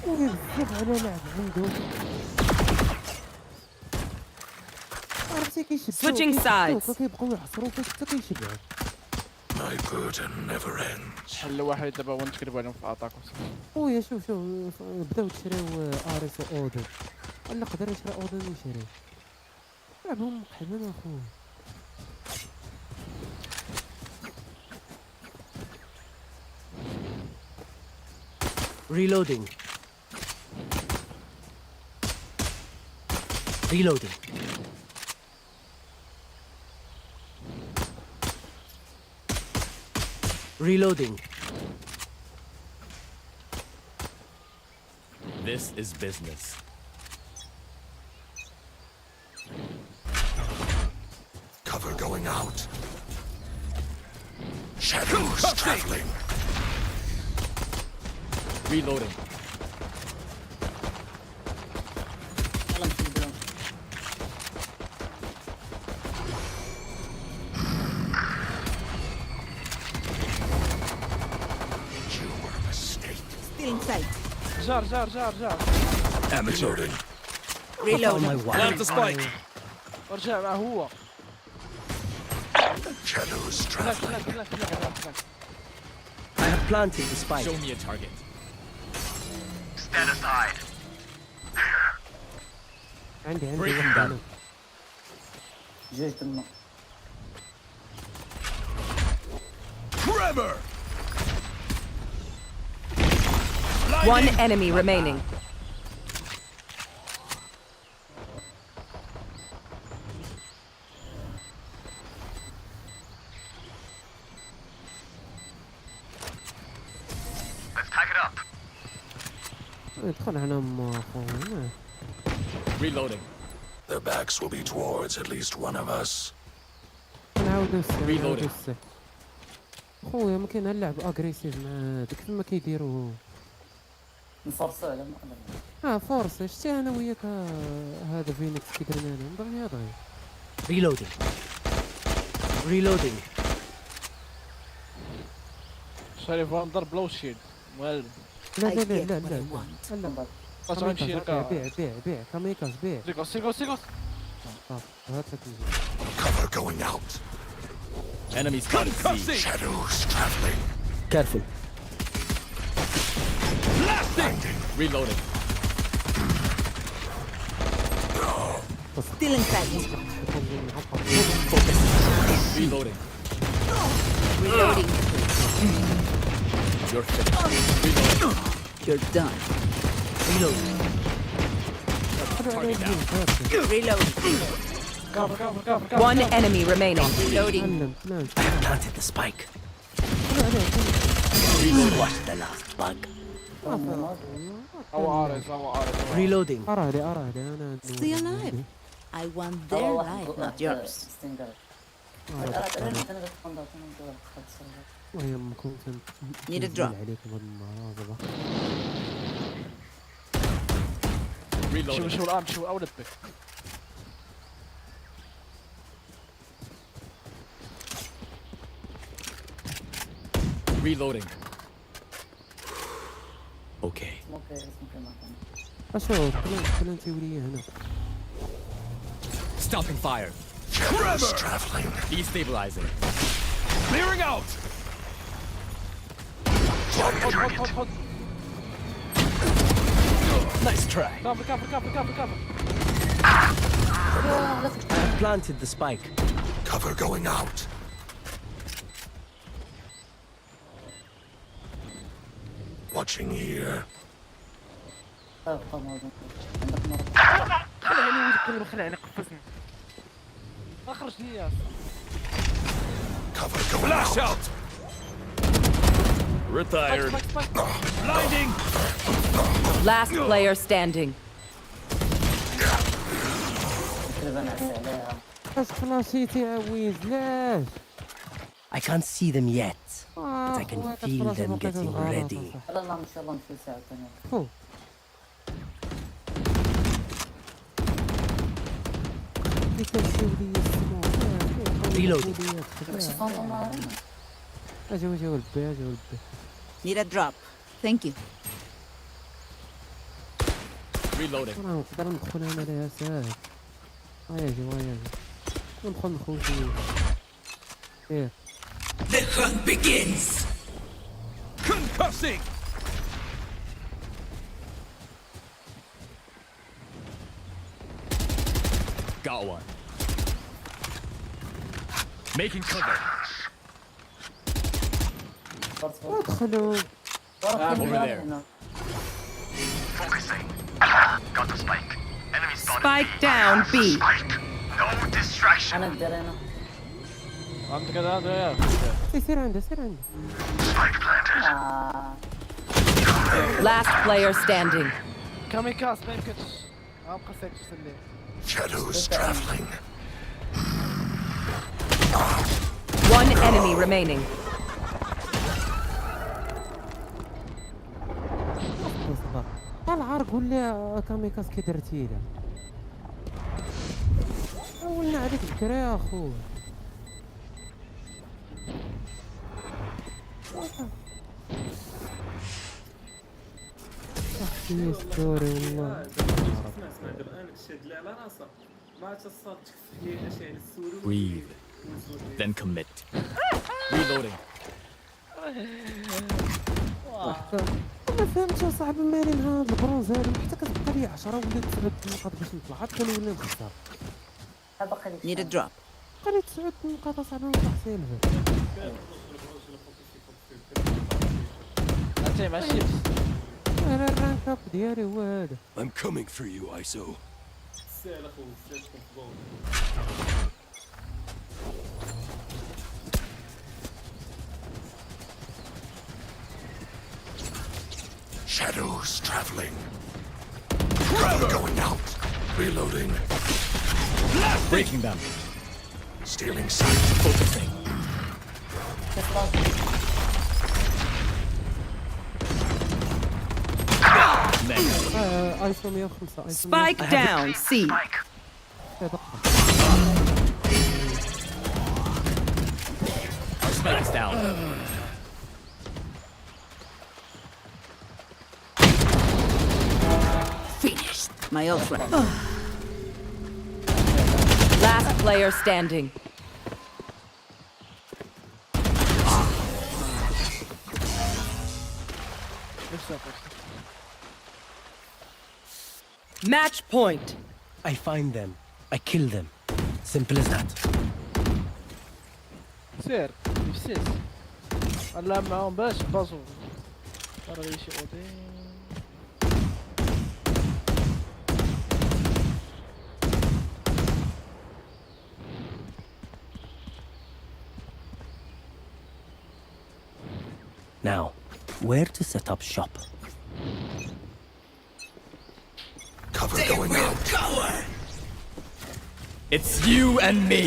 خويا بزاف على لعب عنده. عرفتي كيشبعو Switching sides. كيبقاو يعصرو فاش حتى كيشبعو. My burden never ends. حل واحد دابا هو نتكلبوا عليهم في اتاك. خويا شوف بداو تشريو اريس اودن. اللي قدر يشري اودن يشري. لعبهم مقحمين اخويا. Reloading. Reloading. Reloading. This is business. Cover going out. Shadows traveling. Reloading. You were a mistake. Still in sight. جار. Reloading. Reloading. Plant the spike. ورجع مع هو. Shadows فلاش traveling. I have planted the spike. Show me a target. Stand aside. عندي Break him واحد down. هنا. جاي تما. Tremor. One enemy remaining. Let's pack it up. ادخل على ما اخويا. Reloading. Their backs will be towards at least one of us. نعاودو نعاودو Reloading. خويا ما كاين اللعب اغريسيف مع هذاك كيما كيديروا. نفرصوا على ما فرصه شتي انا وياك هذا فينيكس كي درنا لهم دغيا دغيا. Reloading. Reloading. شاري فاندر بلا شيلد والو. لا لا I لا get لا what لا I want. لا باش غنمشي لك. بيع كاميكاز بيع. سيكوس. هات لك Cover going out. Enemies can't see. Shadows traveling. Careful. Blinding. Reloading. Still in sight. Reloading. Reloading. You're finished. Reloading. You're done. Reloading. Target down. Reloading. One enemy remaining. Reloading. I have planted the spike. What's the last bug? او ارس. Reloading. ارى انا Stay alive. I want their life, not yours. والله يما كنت Need a drop. عليكم هاد المرة. Reloading. شو الان شو او لبك. Reloading. Okay. اشوف بلانتي وليا هنا. Stopping fire. Shadows traveling. Destabilizing. Clearing out. خد. Nice try. كفر. I have planted the spike. Cover going out. Watching here. خلي عيني ويتكلم، خلي عيني قفزني. اخرج لي. Cover going Flash out. out! Retired. Blinding! Last player standing. اش خلاصيتي عويز لاش؟ I can't see them yet, but I can feel them getting ready. لا لا ان شاء الله نمشي ساعه ثانيه. Reloading. اجي ولبي. Need a drop. Thank you. Reloading. نقدر ندخل انا ليها ساهل. يجي ندخل نخوتي. ايه. The hunt begins. Concussing! Got one. Making cover. ادخلوا. Over there. Focusing. Got the spike. Enemy spotted. Spike down B. Spike. No distraction. انا ندير انا. عندك هذا. سير عنده. Spike planted. Last player standing. كاميكاس ما يمكنش. بقى ساكت سلي. Shadows traveling. One enemy remaining. العار قول لي كاميكاس كي درتي له. ولنا عليك بكري يا اخو. ستوري والله. اسمع دابا انا كشاد لي على راسها ما تصاد تكفي لي اشياء السوري. Breathe. Then commit. Reloading. ما فهمتش صاحبي مالي مع هاد البرونز هذا، حتى كتبقى لي 10 ولا 9 نقاط باش نطلع، عاد كنولي نخسر. Need a drop. بقى لي 9 نقاط صاحبي نطلع سيلفر. انت ماشي. انا الرانك اب ديالي هو هذا. I'm coming for you, ISO. سهل اخو سهل تنفضوا. Shadows traveling. Cover going out. Reloading. Breaking them. Stealing sight. Focusing. ايفون 105 Spike down C. Our spike is down. Finished. My ultra. Last player standing. Match point. I find them. I kill them. Simple as that. سير نفسيس. الله معاهم باش بازو. ترى شي اودي. Now, where to set up shop? Cover going out. It's you and me.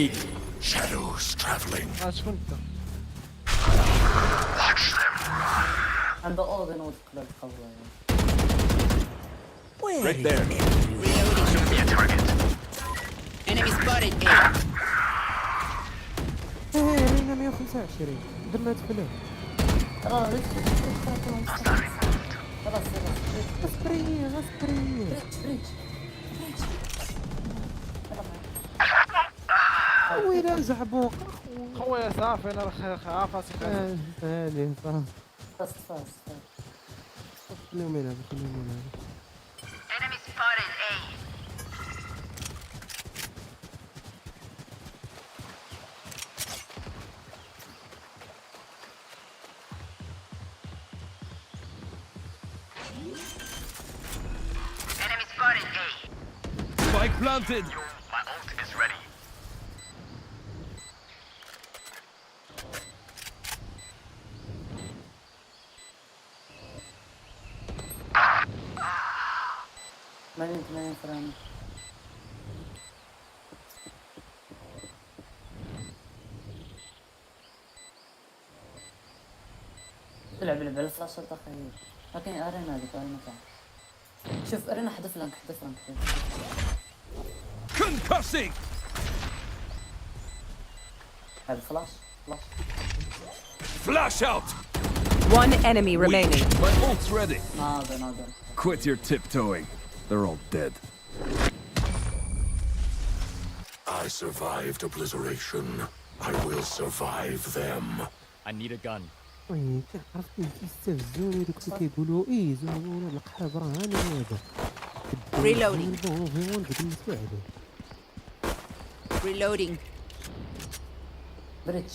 Shadows traveling. شكون انت؟ Watch them. عنده اوضن وتقلب قوي. Right there. Should be a target. Enemy spotted A. رينا 125 درنا تفلاه. خلاص غسبري ويلا زعبوق خويا صافي انا عارف راسي خايف. هاني فاست خليهم يلعبوا Enemy spotted A. Enemy spotted A. Spike planted. My ult is ready. ثمانين فريم. تلعب على الفلاش الدقيق لكن ارينا هذيك المكان. شوف ارينا حدا فلانك Concussing. هذا فلاش. Flash out. One enemy remaining. My ult's ready. ناضل. Quit your tiptoeing. They're all dead. I survived obliteration. I will survive them. I need a gun. عرفتي كيستفزوني دوك اللي كيقولوا زعما القحاب راه انا هذا. Reloading. Reloading. بريتش.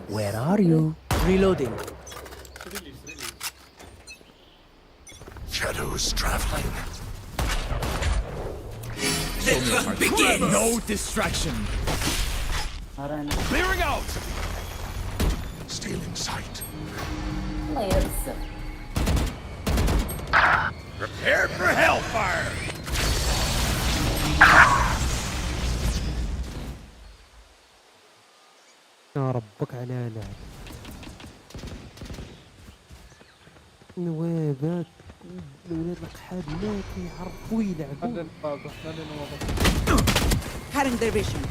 Where are you? Reloading. Shadows traveling. Let us begin. No distraction. Clearing out. Stealing sight. الله يرزق. Prepare for hellfire. يا ربك على لعب نوابات الولاد القحاب ما كيعرفوا يلعبوا. Cutting their vision.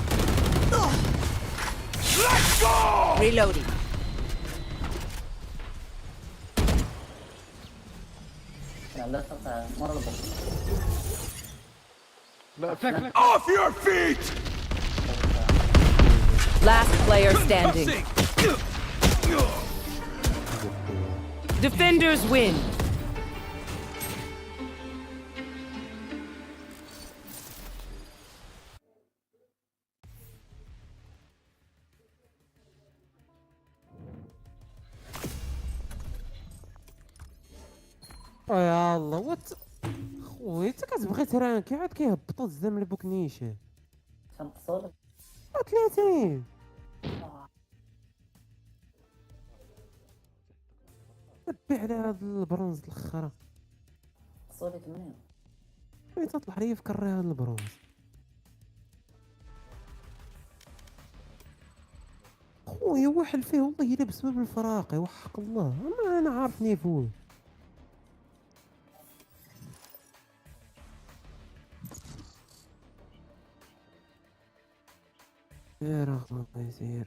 Let's go. Reloading. لا تقطع مرة البطل. لا فلاك. Off your feet. Last player standing. Defenders win. يا الله وات خويا انت كتبغي ترانكي عاد كيهبطوا الزام البوكنيشه. كنقصولك 30 تبي على هاد البرونز الاخرى. قصولك 8. وين تطلع لي في كري هاد البرونز. خويا واحد فيه والله الا بسبب الفراقي وحق الله ما انا عارف نيفوه. يا رغم ما يصير.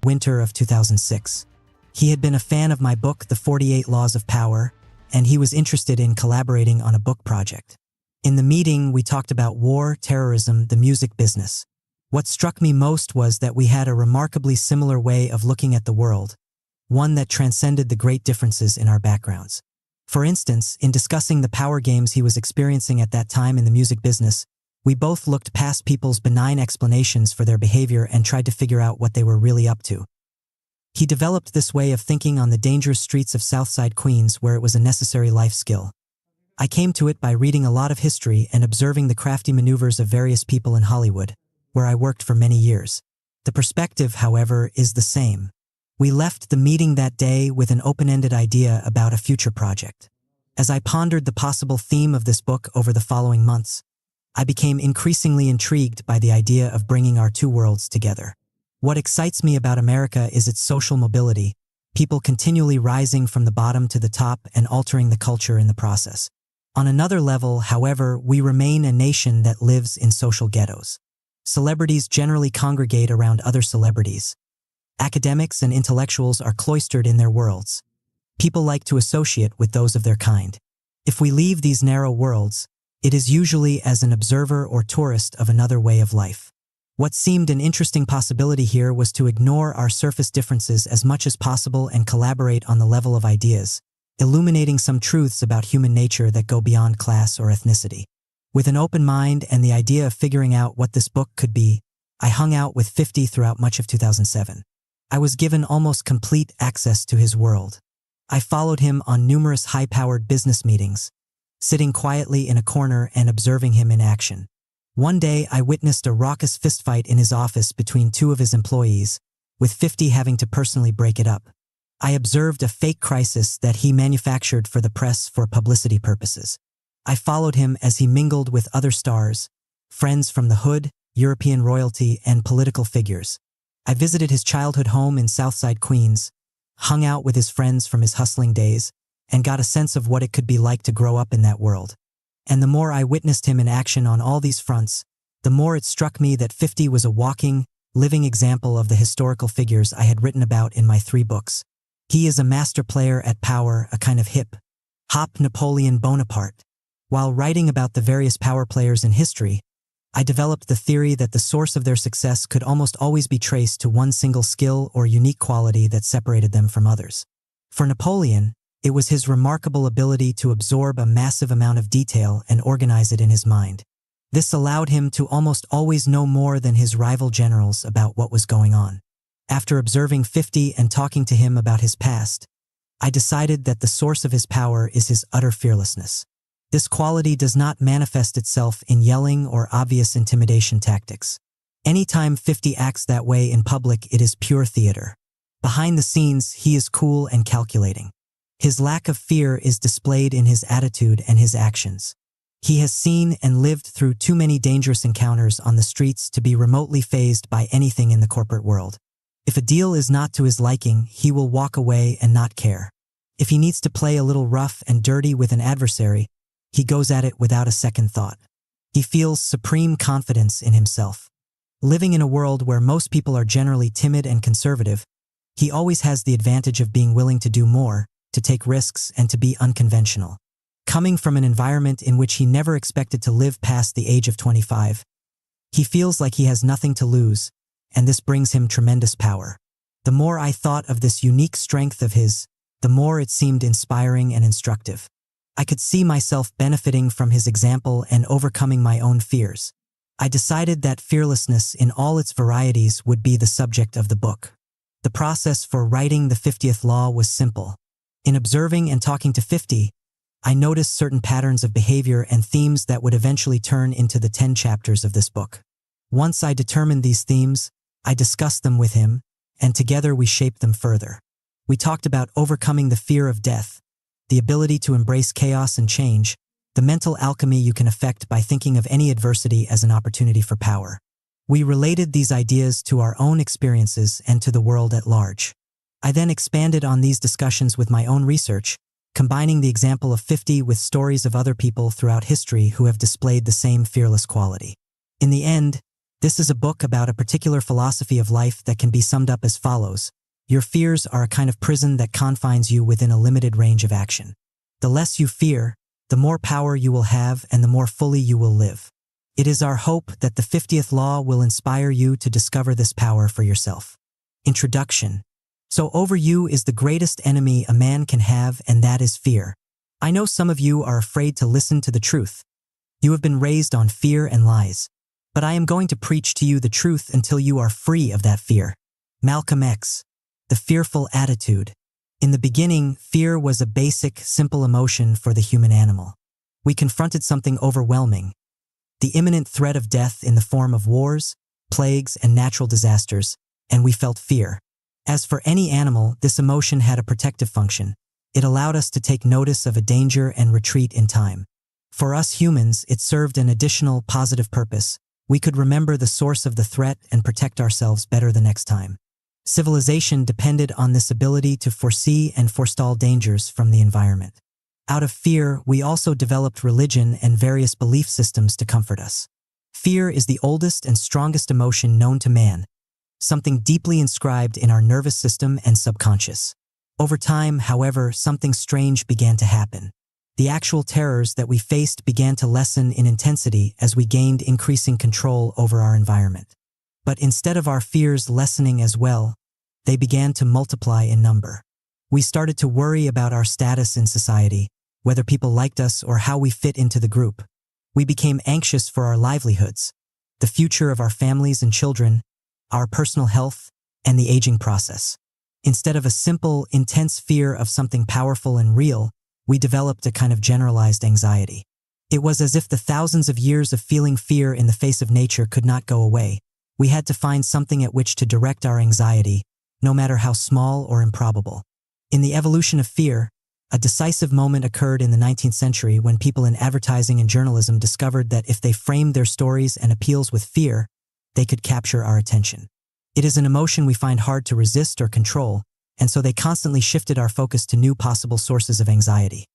Winter of 2006. He had been a fan of my book, The 48 Laws of Power, and he was interested in collaborating on a book project. In the meeting, we talked about war, terrorism, the music business. What struck me most was that we had a remarkably similar way of looking at the world, one that transcended the great differences in our backgrounds. For instance, in discussing the power games he was experiencing at that time in the music business, we both looked past people's benign explanations for their behavior and tried to figure out what they were really up to. He developed this way of thinking on the dangerous streets of Southside Queens where it was a necessary life skill. I came to it by reading a lot of history and observing the crafty maneuvers of various people in Hollywood, where I worked for many years. The perspective, however, is the same. We left the meeting that day with an open-ended idea about a future project. As I pondered the possible theme of this book over the following months, I became increasingly intrigued by the idea of bringing our two worlds together. What excites me about America is its social mobility, people continually rising from the bottom to the top and altering the culture in the process. On another level, however, we remain a nation that lives in social ghettos. Celebrities generally congregate around other celebrities. Academics and intellectuals are cloistered in their worlds. People like to associate with those of their kind. If we leave these narrow worlds, it is usually as an observer or tourist of another way of life. What seemed an interesting possibility here was to ignore our surface differences as much as possible and collaborate on the level of ideas, illuminating some truths about human nature that go beyond class or ethnicity. With an open mind and the idea of figuring out what this book could be, I hung out with 50 throughout much of 2007. I was given almost complete access to his world. I followed him on numerous high-powered business meetings, sitting quietly in a corner and observing him in action. One day, I witnessed a raucous fistfight in his office between two of his employees, with 50 having to personally break it up. I observed a fake crisis that he manufactured for the press for publicity purposes. I followed him as he mingled with other stars, friends from the hood, European royalty, and political figures. I visited his childhood home in Southside Queens, hung out with his friends from his hustling days, and got a sense of what it could be like to grow up in that world. And the more I witnessed him in action on all these fronts, the more it struck me that 50 was a walking, living example of the historical figures I had written about in my 3 books. He is a master player at power, a kind of hip-hop Napoleon Bonaparte. While writing about the various power players in history, I developed the theory that the source of their success could almost always be traced to one single skill or unique quality that separated them from others. For Napoleon, it was his remarkable ability to absorb a massive amount of detail and organize it in his mind. This allowed him to almost always know more than his rival generals about what was going on. After observing 50 and talking to him about his past, I decided that the source of his power is his utter fearlessness. This quality does not manifest itself in yelling or obvious intimidation tactics. Anytime 50 acts that way in public, it is pure theater. Behind the scenes, he is cool and calculating. His lack of fear is displayed in his attitude and his actions. He has seen and lived through too many dangerous encounters on the streets to be remotely fazed by anything in the corporate world. If a deal is not to his liking, he will walk away and not care. If he needs to play a little rough and dirty with an adversary, he goes at it without a second thought. He feels supreme confidence in himself. Living in a world where most people are generally timid and conservative, he always has the advantage of being willing to do more, to take risks, and to be unconventional. Coming from an environment in which he never expected to live past the age of 25, he feels like he has nothing to lose, and this brings him tremendous power. The more I thought of this unique strength of his, the more it seemed inspiring and instructive. I could see myself benefiting from his example and overcoming my own fears. I decided that fearlessness in all its varieties would be the subject of the book. The process for writing the 50th Law was simple. In observing and talking to 50, I noticed certain patterns of behavior and themes that would eventually turn into the 10 chapters of this book. Once I determined these themes, I discussed them with him, and together we shaped them further. We talked about overcoming the fear of death, the ability to embrace chaos and change, the mental alchemy you can effect by thinking of any adversity as an opportunity for power. We related these ideas to our own experiences and to the world at large. I then expanded on these discussions with my own research, combining the example of 50 with stories of other people throughout history who have displayed the same fearless quality. In the end, this is a book about a particular philosophy of life that can be summed up as follows. Your fears are a kind of prison that confines you within a limited range of action. The less you fear, the more power you will have and the more fully you will live. It is our hope that the 50th Law will inspire you to discover this power for yourself. Introduction. So over you is the greatest enemy a man can have, and that is fear. I know some of you are afraid to listen to the truth. You have been raised on fear and lies. But I am going to preach to you the truth until you are free of that fear. Malcolm X. The fearful attitude. In the beginning, fear was a basic, simple emotion for the human animal. We confronted something overwhelming, the imminent threat of death in the form of wars, plagues, and natural disasters, and we felt fear. As for any animal, this emotion had a protective function. It allowed us to take notice of a danger and retreat in time. For us humans, it served an additional positive purpose. We could remember the source of the threat and protect ourselves better the next time. Civilization depended on this ability to foresee and forestall dangers from the environment. Out of fear, we also developed religion and various belief systems to comfort us. Fear is the oldest and strongest emotion known to man, something deeply inscribed in our nervous system and subconscious. Over time, however, something strange began to happen. The actual terrors that we faced began to lessen in intensity as we gained increasing control over our environment. But instead of our fears lessening as well, they began to multiply in number. We started to worry about our status in society, whether people liked us or how we fit into the group. We became anxious for our livelihoods, the future of our families and children, our personal health, and the aging process. Instead of a simple, intense fear of something powerful and real, we developed a kind of generalized anxiety. It was as if the thousands of years of feeling fear in the face of nature could not go away. We had to find something at which to direct our anxiety, no matter how small or improbable. In the evolution of fear, a decisive moment occurred in the 19th century when people in advertising and journalism discovered that if they framed their stories and appeals with fear, they could capture our attention. It is an emotion we find hard to resist or control, and so they constantly shifted our focus to new possible sources of anxiety.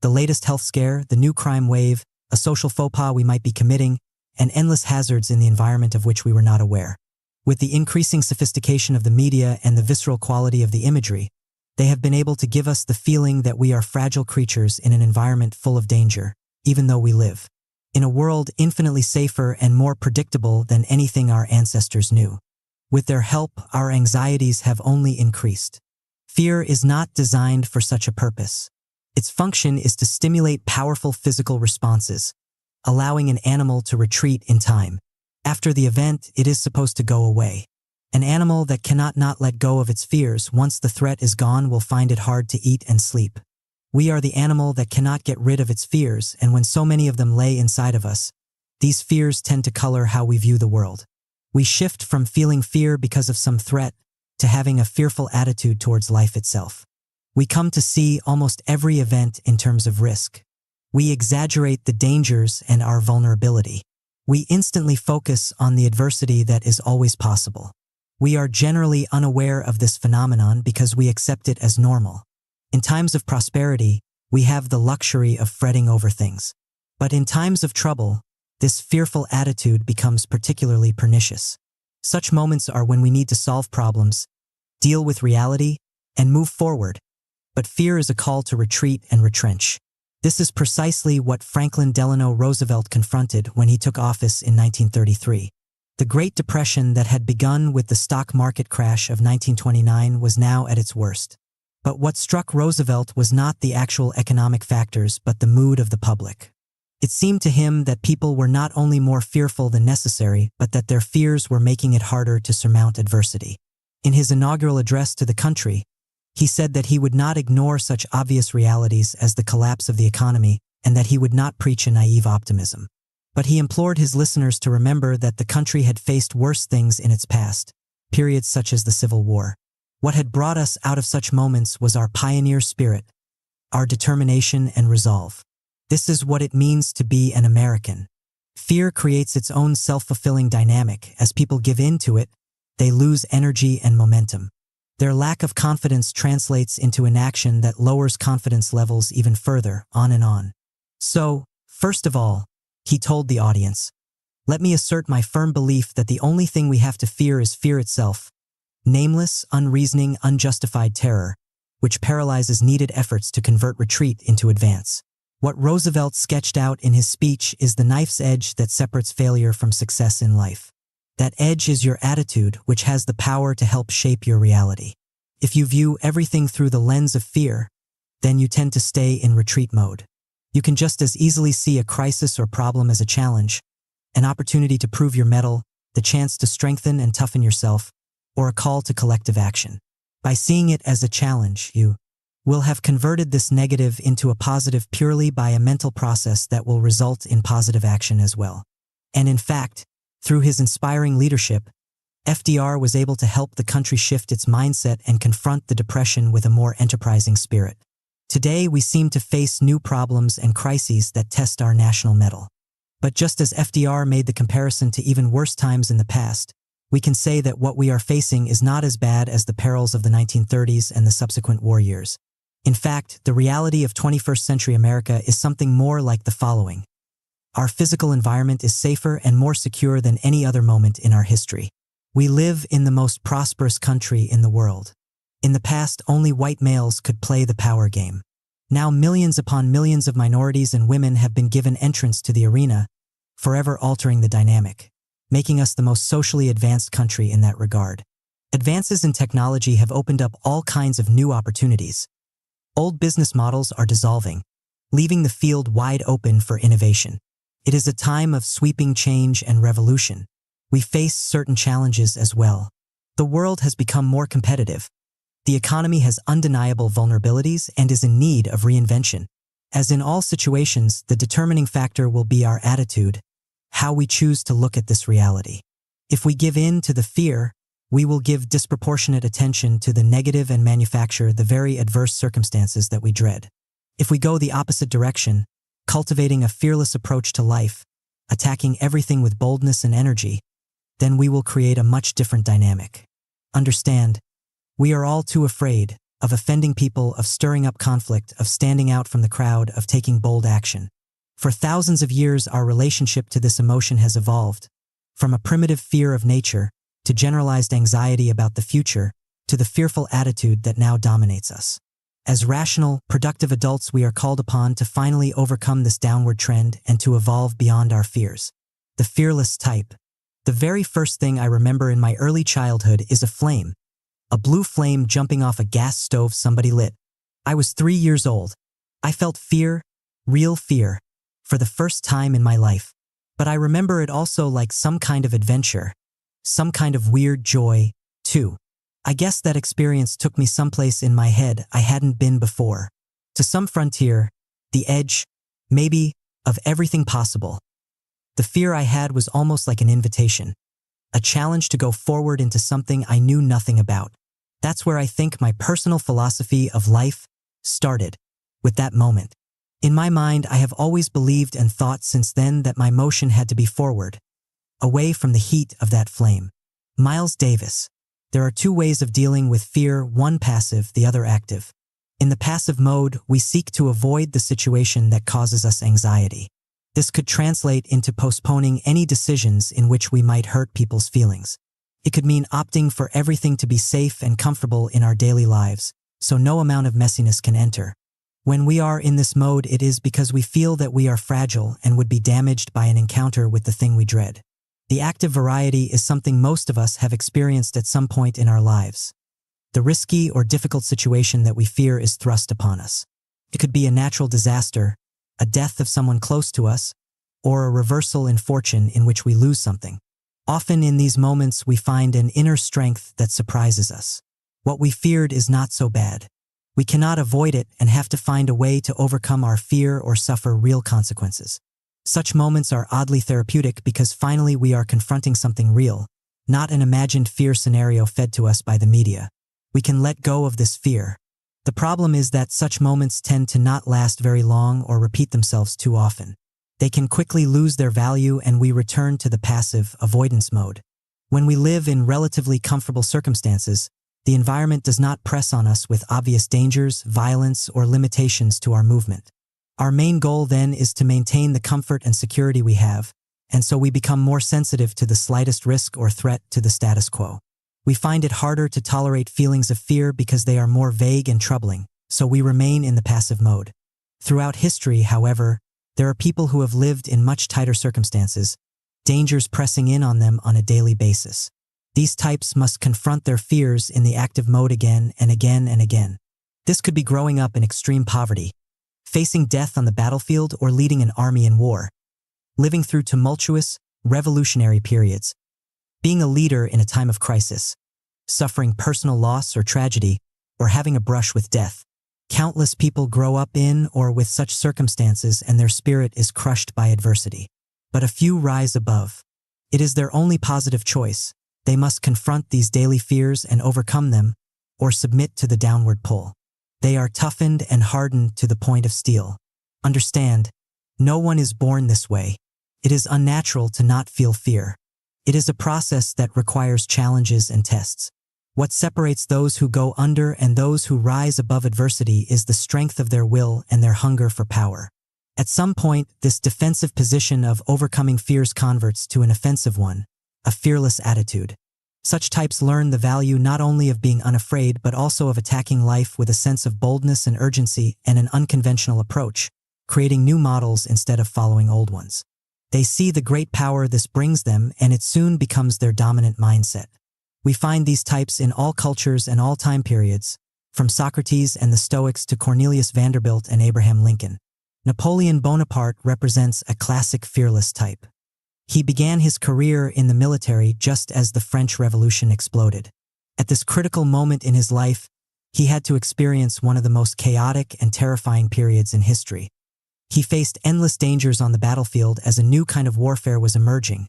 The latest health scare, the new crime wave, a social faux pas we might be committing, and endless hazards in the environment of which we were not aware. With the increasing sophistication of the media and the visceral quality of the imagery, they have been able to give us the feeling that we are fragile creatures in an environment full of danger, even though we live in a world infinitely safer and more predictable than anything our ancestors knew. With their help, our anxieties have only increased. Fear is not designed for such a purpose. Its function is to stimulate powerful physical responses, allowing an animal to retreat in time. After the event, it is supposed to go away. An animal that cannot not let go of its fears once the threat is gone will find it hard to eat and sleep. We are the animal that cannot get rid of its fears, and when so many of them lay inside of us, these fears tend to color how we view the world. We shift from feeling fear because of some threat to having a fearful attitude towards life itself. We come to see almost every event in terms of risk. We exaggerate the dangers and our vulnerability. We instantly focus on the adversity that is always possible. We are generally unaware of this phenomenon because we accept it as normal. In times of prosperity, we have the luxury of fretting over things. But in times of trouble, this fearful attitude becomes particularly pernicious. Such moments are when we need to solve problems, deal with reality, and move forward. But fear is a call to retreat and retrench. This is precisely what Franklin Delano Roosevelt confronted when he took office in 1933. The Great Depression that had begun with the stock market crash of 1929 was now at its worst. But what struck Roosevelt was not the actual economic factors but the mood of the public. It seemed to him that people were not only more fearful than necessary, but that their fears were making it harder to surmount adversity. In his inaugural address to the country, he said that he would not ignore such obvious realities as the collapse of the economy and that he would not preach a naive optimism. But he implored his listeners to remember that the country had faced worse things in its past, periods such as the Civil War. What had brought us out of such moments was our pioneer spirit, our determination and resolve. This is what it means to be an American. Fear creates its own self-fulfilling dynamic. As people give in to it, they lose energy and momentum. Their lack of confidence translates into inaction that lowers confidence levels even further, on and on. So, first of all, he told the audience, "Let me assert my firm belief that the only thing we have to fear is fear itself, nameless, unreasoning, unjustified terror, which paralyzes needed efforts to convert retreat into advance." What Roosevelt sketched out in his speech is the knife's edge that separates failure from success in life. That edge is your attitude, which has the power to help shape your reality. If you view everything through the lens of fear, then you tend to stay in retreat mode. You can just as easily see a crisis or problem as a challenge, an opportunity to prove your mettle, the chance to strengthen and toughen yourself, or a call to collective action. By seeing it as a challenge, you will have converted this negative into a positive purely by a mental process that will result in positive action as well. And in fact, through his inspiring leadership, FDR was able to help the country shift its mindset and confront the Depression with a more enterprising spirit. Today, we seem to face new problems and crises that test our national mettle. But just as FDR made the comparison to even worse times in the past, we can say that what we are facing is not as bad as the perils of the 1930s and the subsequent war years. In fact, the reality of 21st century America is something more like the following. Our physical environment is safer and more secure than any other moment in our history. We live in the most prosperous country in the world. In the past, only white males could play the power game. Now millions upon millions of minorities and women have been given entrance to the arena, forever altering the dynamic, making us the most socially advanced country in that regard. Advances in technology have opened up all kinds of new opportunities. Old business models are dissolving, leaving the field wide open for innovation. It is a time of sweeping change and revolution. We face certain challenges as well. The world has become more competitive. The economy has undeniable vulnerabilities and is in need of reinvention. As in all situations, the determining factor will be our attitude, how we choose to look at this reality. If we give in to the fear, we will give disproportionate attention to the negative and manufacture the very adverse circumstances that we dread. If we go the opposite direction, cultivating a fearless approach to life, attacking everything with boldness and energy, then we will create a much different dynamic. Understand, we are all too afraid of offending people, of stirring up conflict, of standing out from the crowd, of taking bold action. For thousands of years, our relationship to this emotion has evolved, from a primitive fear of nature to generalized anxiety about the future to the fearful attitude that now dominates us. As rational, productive adults, we are called upon to finally overcome this downward trend and to evolve beyond our fears. The fearless type. The very first thing I remember in my early childhood is a flame. A blue flame jumping off a gas stove somebody lit. I was 3 years old. I felt fear, real fear, for the first time in my life. But I remember it also like some kind of adventure, some kind of weird joy, too. I guess that experience took me someplace in my head I hadn't been before. To some frontier, the edge, maybe, of everything possible. The fear I had was almost like an invitation, a challenge to go forward into something I knew nothing about. That's where I think my personal philosophy of life started, with that moment. In my mind, I have always believed and thought since then that my motion had to be forward, away from the heat of that flame. Miles Davis. There are 2 ways of dealing with fear, one passive, the other active. In the passive mode, we seek to avoid the situation that causes us anxiety. This could translate into postponing any decisions in which we might hurt people's feelings. It could mean opting for everything to be safe and comfortable in our daily lives, so no amount of messiness can enter. When we are in this mode, it is because we feel that we are fragile and would be damaged by an encounter with the thing we dread. The active variety is something most of us have experienced at some point in our lives. The risky or difficult situation that we fear is thrust upon us. It could be a natural disaster, a death of someone close to us, or a reversal in fortune in which we lose something. Often in these moments, we find an inner strength that surprises us. What we feared is not so bad. We cannot avoid it and have to find a way to overcome our fear or suffer real consequences. Such moments are oddly therapeutic because finally we are confronting something real, not an imagined fear scenario fed to us by the media. We can let go of this fear. The problem is that such moments tend to not last very long or repeat themselves too often. They can quickly lose their value and we return to the passive avoidance mode. When we live in relatively comfortable circumstances, the environment does not press on us with obvious dangers, violence, or limitations to our movement. Our main goal then is to maintain the comfort and security we have, and so we become more sensitive to the slightest risk or threat to the status quo. We find it harder to tolerate feelings of fear because they are more vague and troubling, so we remain in the passive mode. Throughout history, however, there are people who have lived in much tighter circumstances, dangers pressing in on them on a daily basis. These types must confront their fears in the active mode again and again and again. This could be growing up in extreme poverty, facing death on the battlefield, or leading an army in war, living through tumultuous, revolutionary periods, being a leader in a time of crisis, suffering personal loss or tragedy, or having a brush with death. Countless people grow up in or with such circumstances and their spirit is crushed by adversity. But a few rise above. It is their only positive choice. They must confront these daily fears and overcome them, or submit to the downward pull. They are toughened and hardened to the point of steel. Understand, no one is born this way. It is unnatural to not feel fear. It is a process that requires challenges and tests. What separates those who go under and those who rise above adversity is the strength of their will and their hunger for power. At some point, this defensive position of overcoming fears converts to an offensive one, a fearless attitude. Such types learn the value not only of being unafraid but also of attacking life with a sense of boldness and urgency and an unconventional approach, creating new models instead of following old ones. They see the great power this brings them and it soon becomes their dominant mindset. We find these types in all cultures and all time periods, from Socrates and the Stoics to Cornelius Vanderbilt and Abraham Lincoln. Napoleon Bonaparte represents a classic fearless type. He began his career in the military just as the French Revolution exploded. At this critical moment in his life, he had to experience one of the most chaotic and terrifying periods in history. He faced endless dangers on the battlefield as a new kind of warfare was emerging,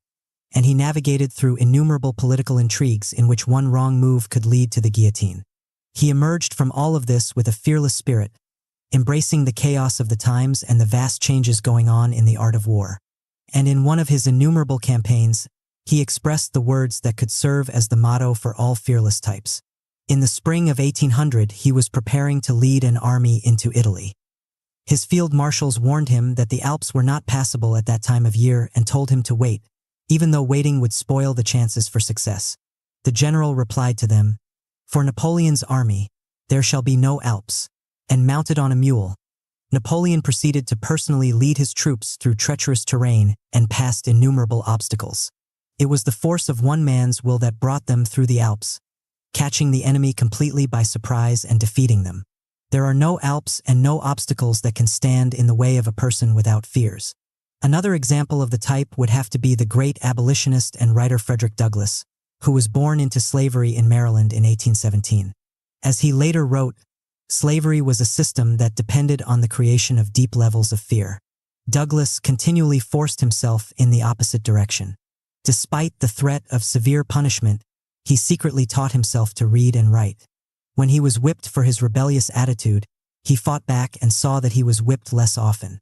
and he navigated through innumerable political intrigues in which one wrong move could lead to the guillotine. He emerged from all of this with a fearless spirit, embracing the chaos of the times and the vast changes going on in the art of war. And in one of his innumerable campaigns, he expressed the words that could serve as the motto for all fearless types. In the spring of 1800, he was preparing to lead an army into Italy. His field marshals warned him that the Alps were not passable at that time of year and told him to wait, even though waiting would spoil the chances for success. The general replied to them, "For Napoleon's army, there shall be no Alps," and mounted on a mule, Napoleon proceeded to personally lead his troops through treacherous terrain and past innumerable obstacles. It was the force of one man's will that brought them through the Alps, catching the enemy completely by surprise and defeating them. There are no Alps and no obstacles that can stand in the way of a person without fears. Another example of the type would have to be the great abolitionist and writer Frederick Douglass, who was born into slavery in Maryland in 1817. As he later wrote, slavery was a system that depended on the creation of deep levels of fear. Douglass continually forced himself in the opposite direction. Despite the threat of severe punishment, he secretly taught himself to read and write. When he was whipped for his rebellious attitude, he fought back and saw that he was whipped less often.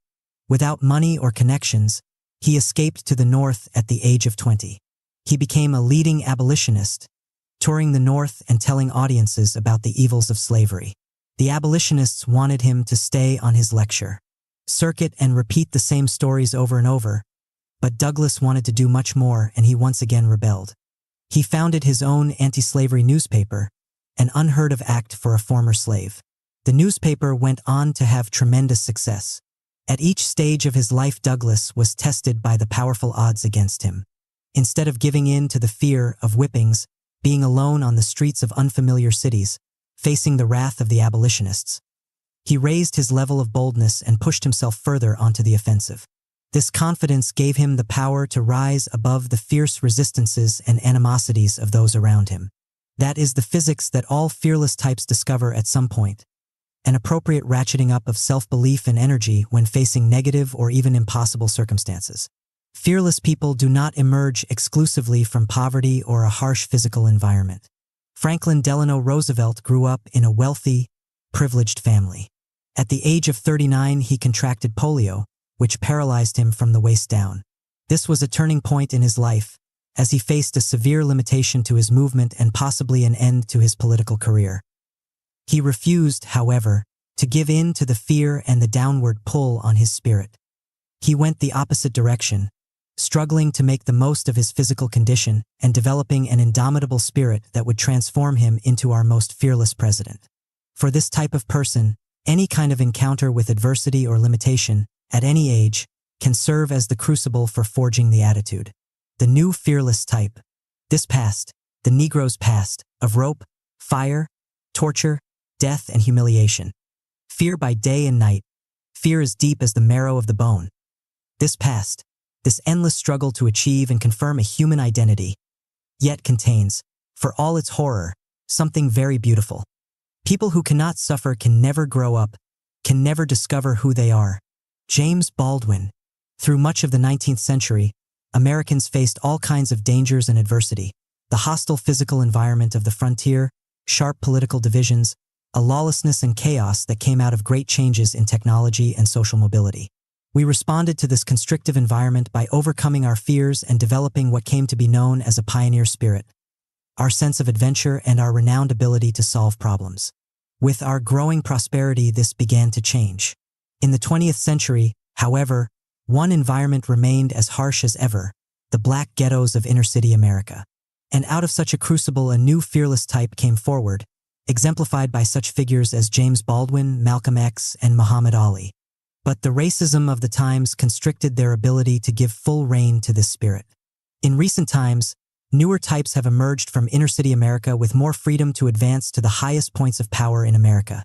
Without money or connections, he escaped to the North at the age of 20. He became a leading abolitionist, touring the North and telling audiences about the evils of slavery. The abolitionists wanted him to stay on his lecture circuit and repeat the same stories over and over, but Douglass wanted to do much more, and he once again rebelled. He founded his own anti-slavery newspaper, an unheard-of act for a former slave. The newspaper went on to have tremendous success. At each stage of his life, Douglass was tested by the powerful odds against him. Instead of giving in to the fear of whippings, being alone on the streets of unfamiliar cities, facing the wrath of the abolitionists, he raised his level of boldness and pushed himself further onto the offensive. This confidence gave him the power to rise above the fierce resistances and animosities of those around him. That is the physics that all fearless types discover at some point, an appropriate ratcheting up of self-belief and energy when facing negative or even impossible circumstances. Fearless people do not emerge exclusively from poverty or a harsh physical environment. Franklin Delano Roosevelt grew up in a wealthy, privileged family. At the age of 39, he contracted polio, which paralyzed him from the waist down. This was a turning point in his life, as he faced a severe limitation to his movement and possibly an end to his political career. He refused, however, to give in to the fear and the downward pull on his spirit. He went the opposite direction, struggling to make the most of his physical condition and developing an indomitable spirit that would transform him into our most fearless president. For this type of person, any kind of encounter with adversity or limitation, at any age, can serve as the crucible for forging the attitude. The new fearless type. This past, the Negro's past, of rope, fire, torture, death, and humiliation. Fear by day and night. Fear as deep as the marrow of the bone. This past, this endless struggle to achieve and confirm a human identity, yet contains, for all its horror, something very beautiful. People who cannot suffer can never grow up, can never discover who they are. James Baldwin. Through much of the 19th century, Americans faced all kinds of dangers and adversity. The hostile physical environment of the frontier, sharp political divisions, a lawlessness and chaos that came out of great changes in technology and social mobility. We responded to this constrictive environment by overcoming our fears and developing what came to be known as a pioneer spirit, our sense of adventure and our renowned ability to solve problems. With our growing prosperity, this began to change. In the 20th century, however, one environment remained as harsh as ever, the black ghettos of inner-city America. And out of such a crucible, a new fearless type came forward, exemplified by such figures as James Baldwin, Malcolm X, and Muhammad Ali. But the racism of the times constricted their ability to give full rein to this spirit. In recent times, newer types have emerged from inner-city America with more freedom to advance to the highest points of power in America,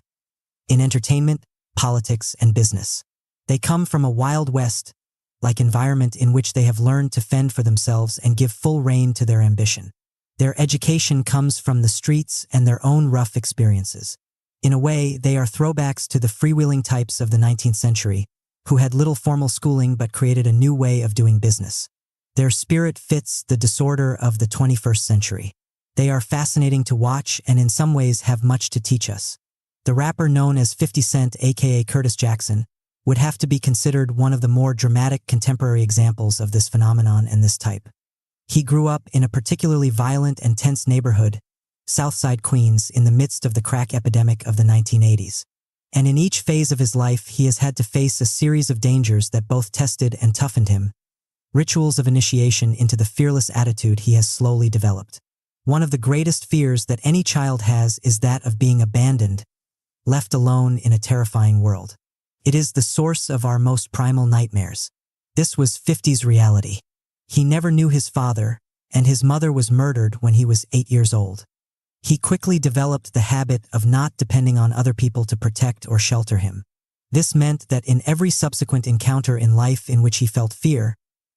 in entertainment, politics, and business. They come from a Wild West-like environment in which they have learned to fend for themselves and give full rein to their ambition. Their education comes from the streets and their own rough experiences. In a way, they are throwbacks to the freewheeling types of the 19th century, who had little formal schooling but created a new way of doing business. Their spirit fits the disorder of the 21st century. They are fascinating to watch and in some ways have much to teach us. The rapper known as 50 Cent, aka Curtis Jackson, would have to be considered one of the more dramatic contemporary examples of this phenomenon and this type. He grew up in a particularly violent and tense neighborhood, Southside Queens, in the midst of the crack epidemic of the 1980s. And in each phase of his life, he has had to face a series of dangers that both tested and toughened him, rituals of initiation into the fearless attitude he has slowly developed. One of the greatest fears that any child has is that of being abandoned, left alone in a terrifying world. It is the source of our most primal nightmares. This was 50's reality. He never knew his father, and his mother was murdered when he was 8 years old. He quickly developed the habit of not depending on other people to protect or shelter him. This meant that in every subsequent encounter in life in which he felt fear,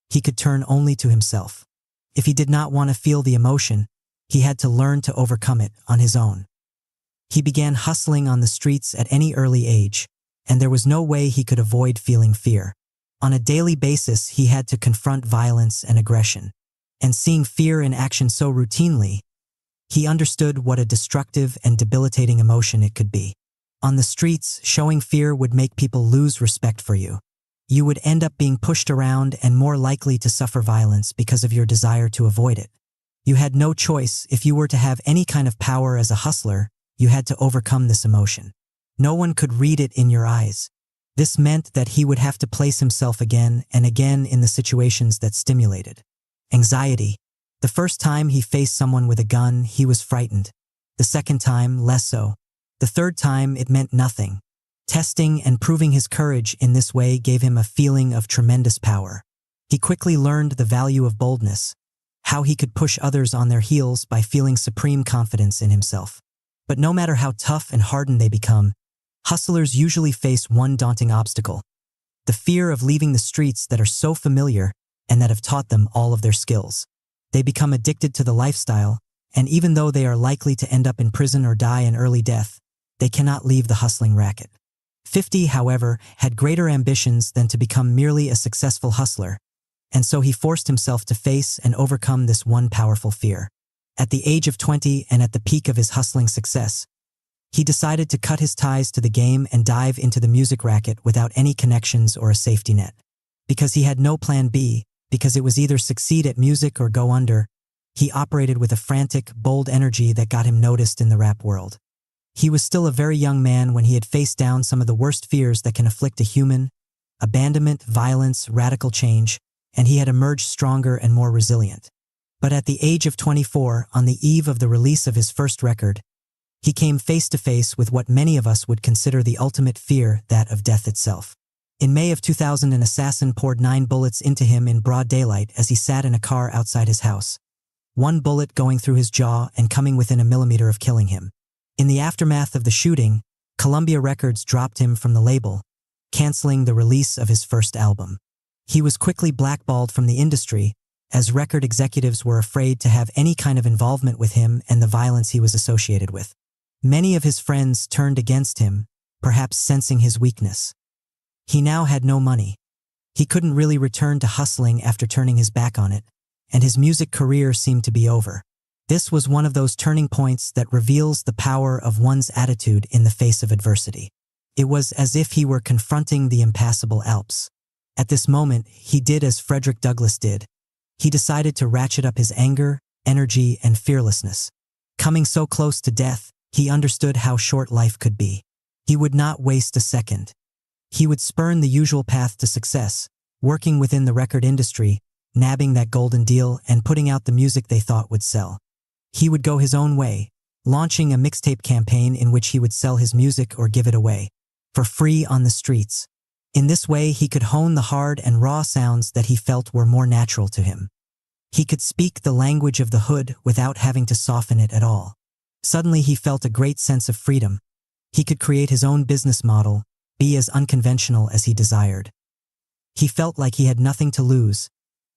he could turn only to himself. If he did not want to feel the emotion, he had to learn to overcome it on his own. He began hustling on the streets at any early age, and there was no way he could avoid feeling fear. On a daily basis, he had to confront violence and aggression. And seeing fear in action so routinely, he understood what a destructive and debilitating emotion it could be. On the streets, showing fear would make people lose respect for you. You would end up being pushed around and more likely to suffer violence because of your desire to avoid it. You had no choice. If you were to have any kind of power as a hustler, you had to overcome this emotion. No one could read it in your eyes. This meant that he would have to place himself again and again in the situations that stimulated anxiety. The first time he faced someone with a gun, he was frightened. The second time, less so. The third time, it meant nothing. Testing and proving his courage in this way gave him a feeling of tremendous power. He quickly learned the value of boldness, how he could push others on their heels by feeling supreme confidence in himself. But no matter how tough and hardened they become, hustlers usually face one daunting obstacle: the fear of leaving the streets that are so familiar and that have taught them all of their skills. They become addicted to the lifestyle, and even though they are likely to end up in prison or die an early death, they cannot leave the hustling racket. 50, however, had greater ambitions than to become merely a successful hustler, and so he forced himself to face and overcome this one powerful fear. At the age of 20 and at the peak of his hustling success, he decided to cut his ties to the game and dive into the music racket without any connections or a safety net. Because he had no plan B, because it was either succeed at music or go under, he operated with a frantic, bold energy that got him noticed in the rap world. He was still a very young man when he had faced down some of the worst fears that can afflict a human: abandonment, violence, radical change, and he had emerged stronger and more resilient. But at the age of 24, on the eve of the release of his first record, he came face to face with what many of us would consider the ultimate fear, that of death itself. In May of 2000, an assassin poured 9 bullets into him in broad daylight as he sat in a car outside his house. One bullet going through his jaw and coming within a millimeter of killing him. In the aftermath of the shooting, Columbia Records dropped him from the label, canceling the release of his first album. He was quickly blackballed from the industry, as record executives were afraid to have any kind of involvement with him and the violence he was associated with. Many of his friends turned against him, perhaps sensing his weakness. He now had no money. He couldn't really return to hustling after turning his back on it, and his music career seemed to be over. This was one of those turning points that reveals the power of one's attitude in the face of adversity. It was as if he were confronting the impassable Alps. At this moment, he did as Frederick Douglass did. He decided to ratchet up his anger, energy, and fearlessness. Coming so close to death, he understood how short life could be. He would not waste a second. He would spurn the usual path to success, working within the record industry, nabbing that golden deal, and putting out the music they thought would sell. He would go his own way, launching a mixtape campaign in which he would sell his music or give it away, for free on the streets. In this way, he could hone the hard and raw sounds that he felt were more natural to him. He could speak the language of the hood without having to soften it at all. Suddenly, he felt a great sense of freedom. He could create his own business model, be as unconventional as he desired. He felt like he had nothing to lose,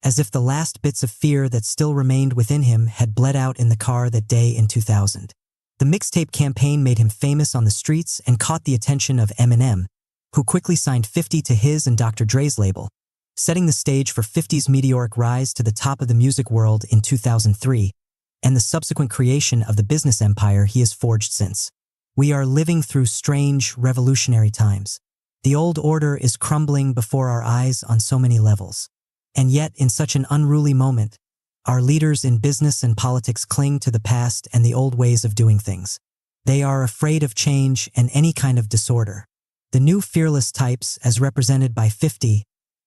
as if the last bits of fear that still remained within him had bled out in the car that day in 2000. The mixtape campaign made him famous on the streets and caught the attention of Eminem, who quickly signed 50 to his and Dr. Dre's label, setting the stage for 50's meteoric rise to the top of the music world in 2003, and the subsequent creation of the business empire he has forged since. We are living through strange, revolutionary times. The old order is crumbling before our eyes on so many levels. And yet, in such an unruly moment, our leaders in business and politics cling to the past and the old ways of doing things. They are afraid of change and any kind of disorder. The new fearless types, as represented by 50,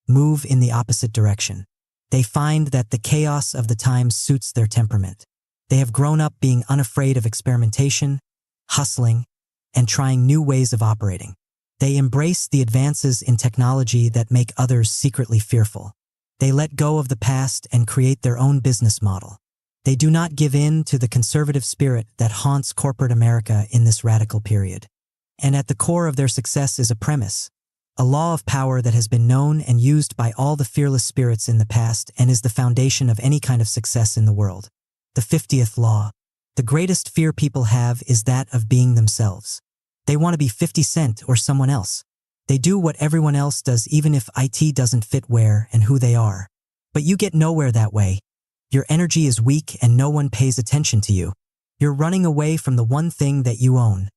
move in the opposite direction. They find that the chaos of the times suits their temperament. They have grown up being unafraid of experimentation, hustling, and trying new ways of operating. They embrace the advances in technology that make others secretly fearful. They let go of the past and create their own business model. They do not give in to the conservative spirit that haunts corporate America in this radical period. And at the core of their success is a premise, a law of power that has been known and used by all the fearless spirits in the past and is the foundation of any kind of success in the world. The 50th law. The greatest fear people have is that of being themselves. They want to be 50 Cent or someone else. They do what everyone else does even if it doesn't fit where and who they are. But you get nowhere that way. Your energy is weak and no one pays attention to you. You're running away from the one thing that you own.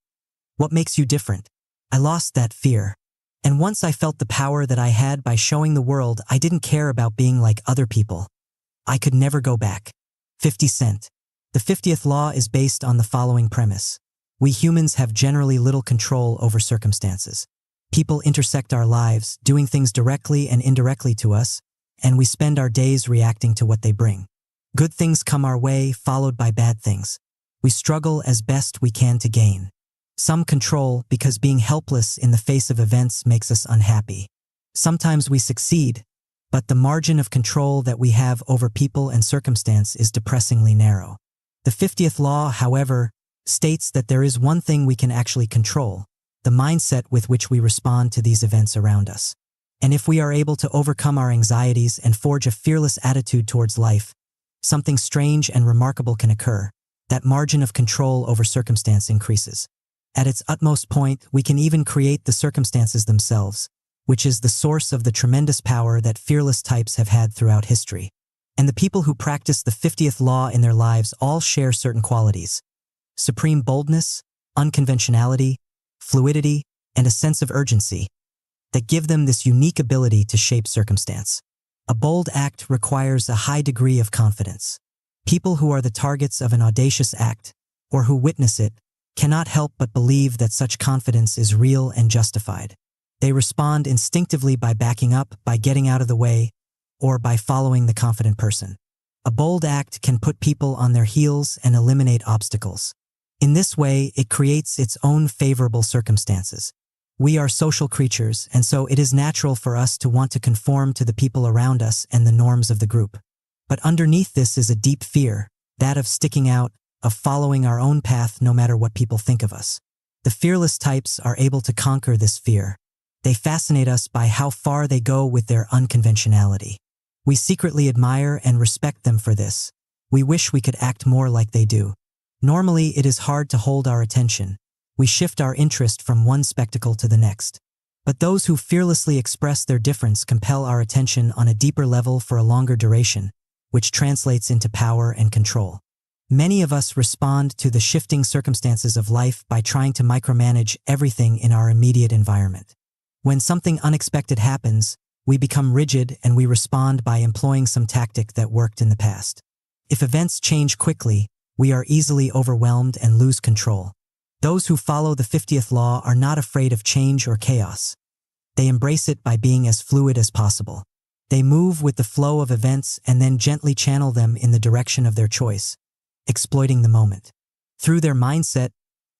What makes you different? I lost that fear. And once I felt the power that I had by showing the world I didn't care about being like other people, I could never go back. 50 Cent. The 50th law is based on the following premise. We humans have generally little control over circumstances. People intersect our lives, doing things directly and indirectly to us, and we spend our days reacting to what they bring. Good things come our way, followed by bad things. We struggle as best we can to gain some control because being helpless in the face of events makes us unhappy. Sometimes we succeed, but the margin of control that we have over people and circumstance is depressingly narrow. The 50th law, however, states that there is one thing we can actually control, the mindset with which we respond to these events around us. And if we are able to overcome our anxieties and forge a fearless attitude towards life, something strange and remarkable can occur. That margin of control over circumstance increases. At its utmost point, we can even create the circumstances themselves, which is the source of the tremendous power that fearless types have had throughout history. And the people who practice the 50th law in their lives all share certain qualities: supreme boldness, unconventionality, fluidity, and a sense of urgency that give them this unique ability to shape circumstance. A bold act requires a high degree of confidence. People who are the targets of an audacious act, or who witness it, cannot help but believe that such confidence is real and justified. They respond instinctively by backing up, by getting out of the way, or by following the confident person. A bold act can put people on their heels and eliminate obstacles. In this way, it creates its own favorable circumstances. We are social creatures, and so it is natural for us to want to conform to the people around us and the norms of the group. But underneath this is a deep fear, that of sticking out, of following our own path no matter what people think of us. The fearless types are able to conquer this fear. They fascinate us by how far they go with their unconventionality. We secretly admire and respect them for this. We wish we could act more like they do. Normally, it is hard to hold our attention. We shift our interest from one spectacle to the next. But those who fearlessly express their difference compel our attention on a deeper level for a longer duration, which translates into power and control. Many of us respond to the shifting circumstances of life by trying to micromanage everything in our immediate environment. When something unexpected happens, we become rigid and we respond by employing some tactic that worked in the past. If events change quickly, we are easily overwhelmed and lose control. Those who follow the 50th law are not afraid of change or chaos. They embrace it by being as fluid as possible. They move with the flow of events and then gently channel them in the direction of their choice, exploiting the moment. Through their mindset,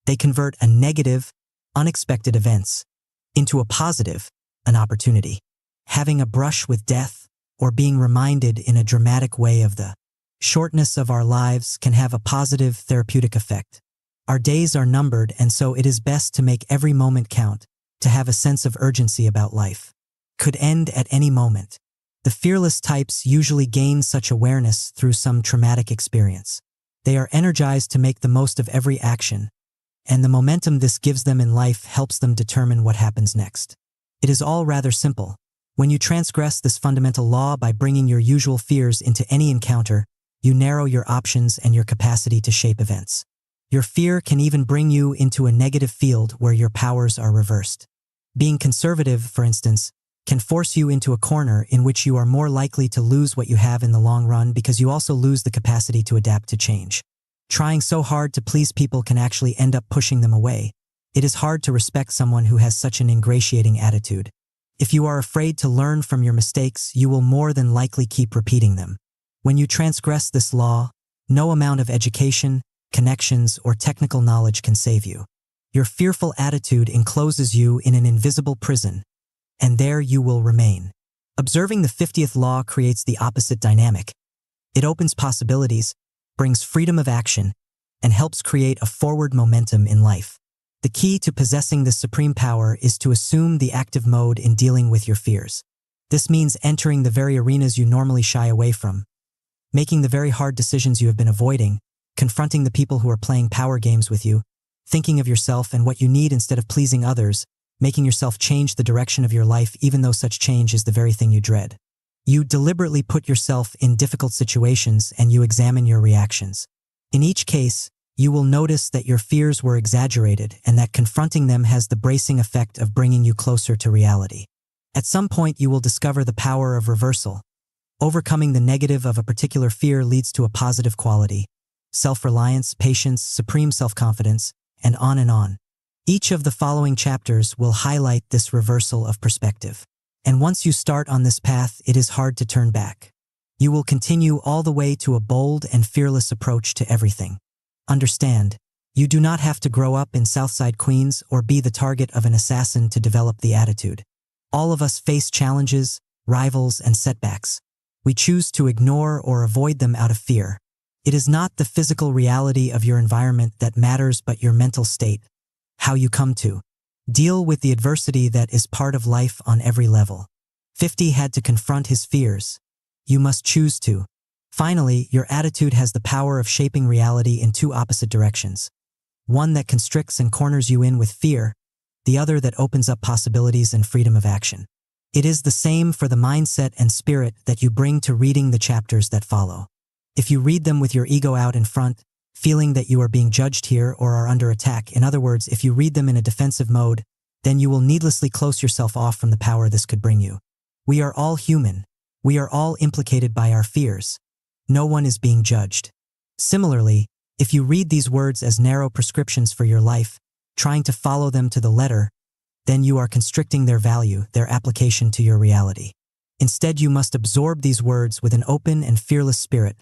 they convert a negative, unexpected events into a positive, an opportunity. Having a brush with death or being reminded in a dramatic way of the shortness of our lives can have a positive therapeutic effect. Our days are numbered, and so it is best to make every moment count, to have a sense of urgency about life, could end at any moment. The fearless types usually gain such awareness through some traumatic experience. They are energized to make the most of every action, and the momentum this gives them in life helps them determine what happens next. It is all rather simple. When you transgress this fundamental law by bringing your usual fears into any encounter, you narrow your options and your capacity to shape events. Your fear can even bring you into a negative field where your powers are reversed. Being conservative, for instance, can force you into a corner in which you are more likely to lose what you have in the long run because you also lose the capacity to adapt to change. Trying so hard to please people can actually end up pushing them away. It is hard to respect someone who has such an ingratiating attitude. If you are afraid to learn from your mistakes, you will more than likely keep repeating them. When you transgress this law, no amount of education, connections, or technical knowledge can save you. Your fearful attitude encloses you in an invisible prison, and there you will remain. Observing the 50th law creates the opposite dynamic. It opens possibilities, brings freedom of action, and helps create a forward momentum in life. The key to possessing this supreme power is to assume the active mode in dealing with your fears. This means entering the very arenas you normally shy away from, making the very hard decisions you have been avoiding, confronting the people who are playing power games with you, thinking of yourself and what you need instead of pleasing others, making yourself change the direction of your life even though such change is the very thing you dread. You deliberately put yourself in difficult situations and you examine your reactions. In each case, you will notice that your fears were exaggerated and that confronting them has the bracing effect of bringing you closer to reality. At some point, you will discover the power of reversal. Overcoming the negative of a particular fear leads to a positive quality: self-reliance, patience, supreme self-confidence, and on and on. Each of the following chapters will highlight this reversal of perspective. And once you start on this path, it is hard to turn back. You will continue all the way to a bold and fearless approach to everything. Understand, you do not have to grow up in Southside Queens or be the target of an assassin to develop the attitude. All of us face challenges, rivals, and setbacks. We choose to ignore or avoid them out of fear. It is not the physical reality of your environment that matters but your mental state, how you come to deal with the adversity that is part of life on every level. 50 had to confront his fears. You must choose to. Finally, your attitude has the power of shaping reality in two opposite directions. One that constricts and corners you in with fear, the other that opens up possibilities and freedom of action. It is the same for the mindset and spirit that you bring to reading the chapters that follow. If you read them with your ego out in front, feeling that you are being judged here or are under attack, in other words, if you read them in a defensive mode, then you will needlessly close yourself off from the power this could bring you. We are all human. We are all implicated by our fears. No one is being judged. Similarly, if you read these words as narrow prescriptions for your life, trying to follow them to the letter, then you are constricting their value, their application to your reality. Instead, you must absorb these words with an open and fearless spirit,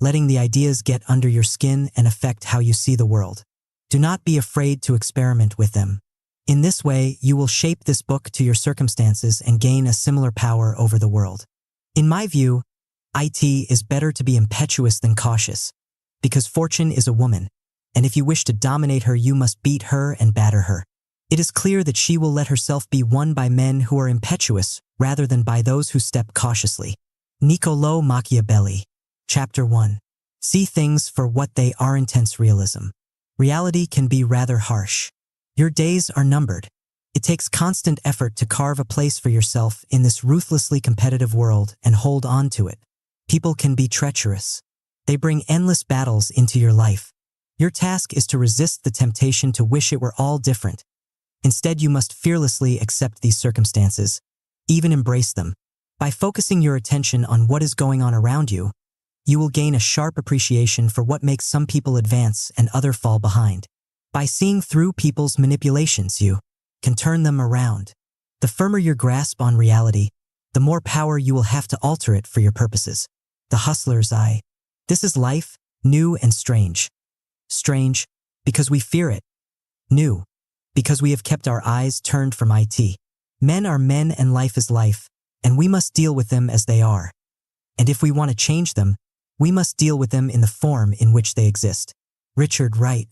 letting the ideas get under your skin and affect how you see the world. Do not be afraid to experiment with them. In this way, you will shape this book to your circumstances and gain a similar power over the world. In my view, it is better to be impetuous than cautious, because fortune is a woman, and if you wish to dominate her, you must beat her and batter her. It is clear that she will let herself be won by men who are impetuous rather than by those who step cautiously. Niccolò Machiavelli. Chapter 1. See things for what they are. Intense realism. Reality can be rather harsh. Your days are numbered. It takes constant effort to carve a place for yourself in this ruthlessly competitive world and hold on to it. People can be treacherous. They bring endless battles into your life. Your task is to resist the temptation to wish it were all different. Instead, you must fearlessly accept these circumstances, even embrace them. By focusing your attention on what is going on around you, you will gain a sharp appreciation for what makes some people advance and others fall behind. By seeing through people's manipulations, you can turn them around. The firmer your grasp on reality, the more power you will have to alter it for your purposes. The hustler's eye. This is life, new and strange. Strange, because we fear it. New, because we have kept our eyes turned from it. Men are men and life is life, and we must deal with them as they are. And if we want to change them, we must deal with them in the form in which they exist. Richard Wright.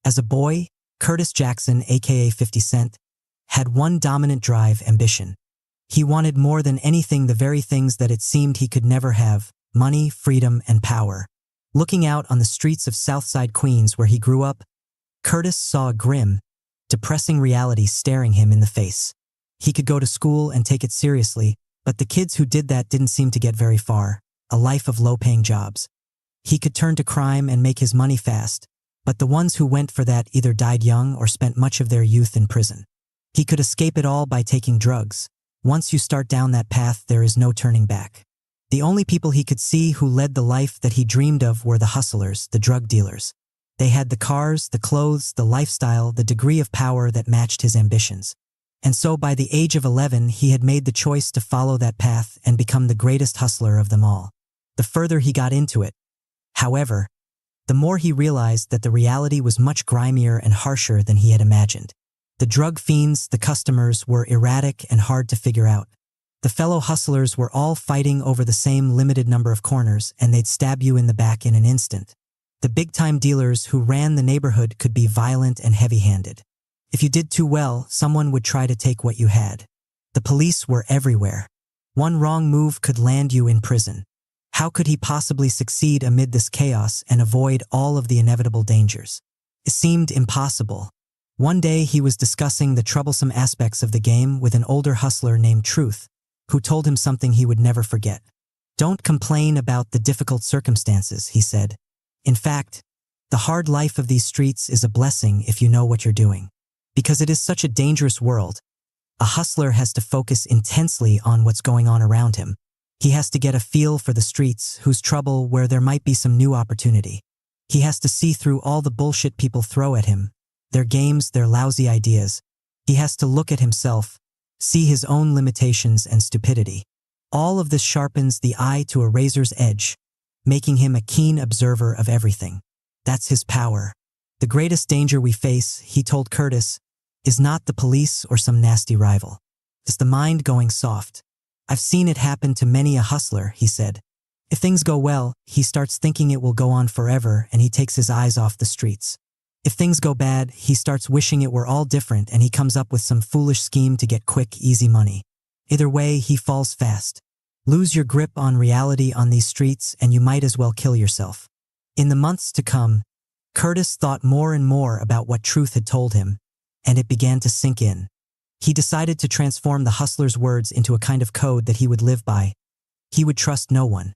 As a boy, Curtis Jackson, aka 50 Cent, had one dominant drive: ambition. He wanted more than anything the very things that it seemed he could never have: money, freedom, and power. Looking out on the streets of Southside Queens where he grew up, Curtis saw a grim, depressing reality staring him in the face. He could go to school and take it seriously, but the kids who did that didn't seem to get very far: a life of low-paying jobs. He could turn to crime and make his money fast, but the ones who went for that either died young or spent much of their youth in prison. He could escape it all by taking drugs. Once you start down that path, there is no turning back. The only people he could see who led the life that he dreamed of were the hustlers, the drug dealers. They had the cars, the clothes, the lifestyle, the degree of power that matched his ambitions. And so by the age of 11, he had made the choice to follow that path and become the greatest hustler of them all. The further he got into it, however, the more he realized that the reality was much grimier and harsher than he had imagined. The drug fiends, the customers, were erratic and hard to figure out. The fellow hustlers were all fighting over the same limited number of corners, and they'd stab you in the back in an instant. The big-time dealers who ran the neighborhood could be violent and heavy-handed. If you did too well, someone would try to take what you had. The police were everywhere. One wrong move could land you in prison. How could he possibly succeed amid this chaos and avoid all of the inevitable dangers? It seemed impossible. One day he was discussing the troublesome aspects of the game with an older hustler named Truth, who told him something he would never forget. "Don't complain about the difficult circumstances," he said. "In fact, the hard life of these streets is a blessing if you know what you're doing. Because it is such a dangerous world, a hustler has to focus intensely on what's going on around him. He has to get a feel for the streets, whose trouble, where there might be some new opportunity. He has to see through all the bullshit people throw at him, their games, their lousy ideas. He has to look at himself, see his own limitations and stupidity. All of this sharpens the eye to a razor's edge, making him a keen observer of everything. That's his power. The greatest danger we face," he told Curtis, "is not the police or some nasty rival. It's the mind going soft. I've seen it happen to many a hustler," he said. "If things go well, he starts thinking it will go on forever and he takes his eyes off the streets. If things go bad, he starts wishing it were all different and he comes up with some foolish scheme to get quick, easy money. Either way, he falls fast. Lose your grip on reality on these streets and you might as well kill yourself." In the months to come, Curtis thought more and more about what Truth had told him, and it began to sink in. He decided to transform the hustler's words into a kind of code that he would live by. He would trust no one.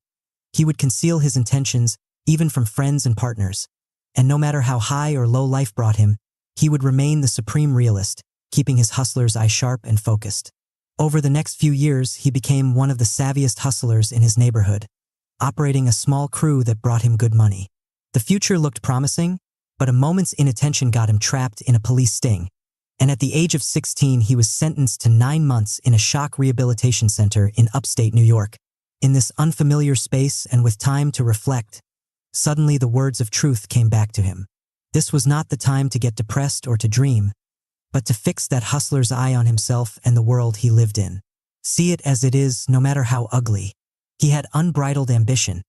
He would conceal his intentions, even from friends and partners. And no matter how high or low life brought him, he would remain the supreme realist, keeping his hustler's eye sharp and focused. Over the next few years, he became one of the savviest hustlers in his neighborhood, operating a small crew that brought him good money. The future looked promising, but a moment's inattention got him trapped in a police sting. And at the age of 16, he was sentenced to 9 months in a shock rehabilitation center in upstate New York. In this unfamiliar space and with time to reflect, suddenly the words of Truth came back to him. This was not the time to get depressed or to dream, but to fix that hustler's eye on himself and the world he lived in. See it as it is, no matter how ugly. He had unbridled ambition.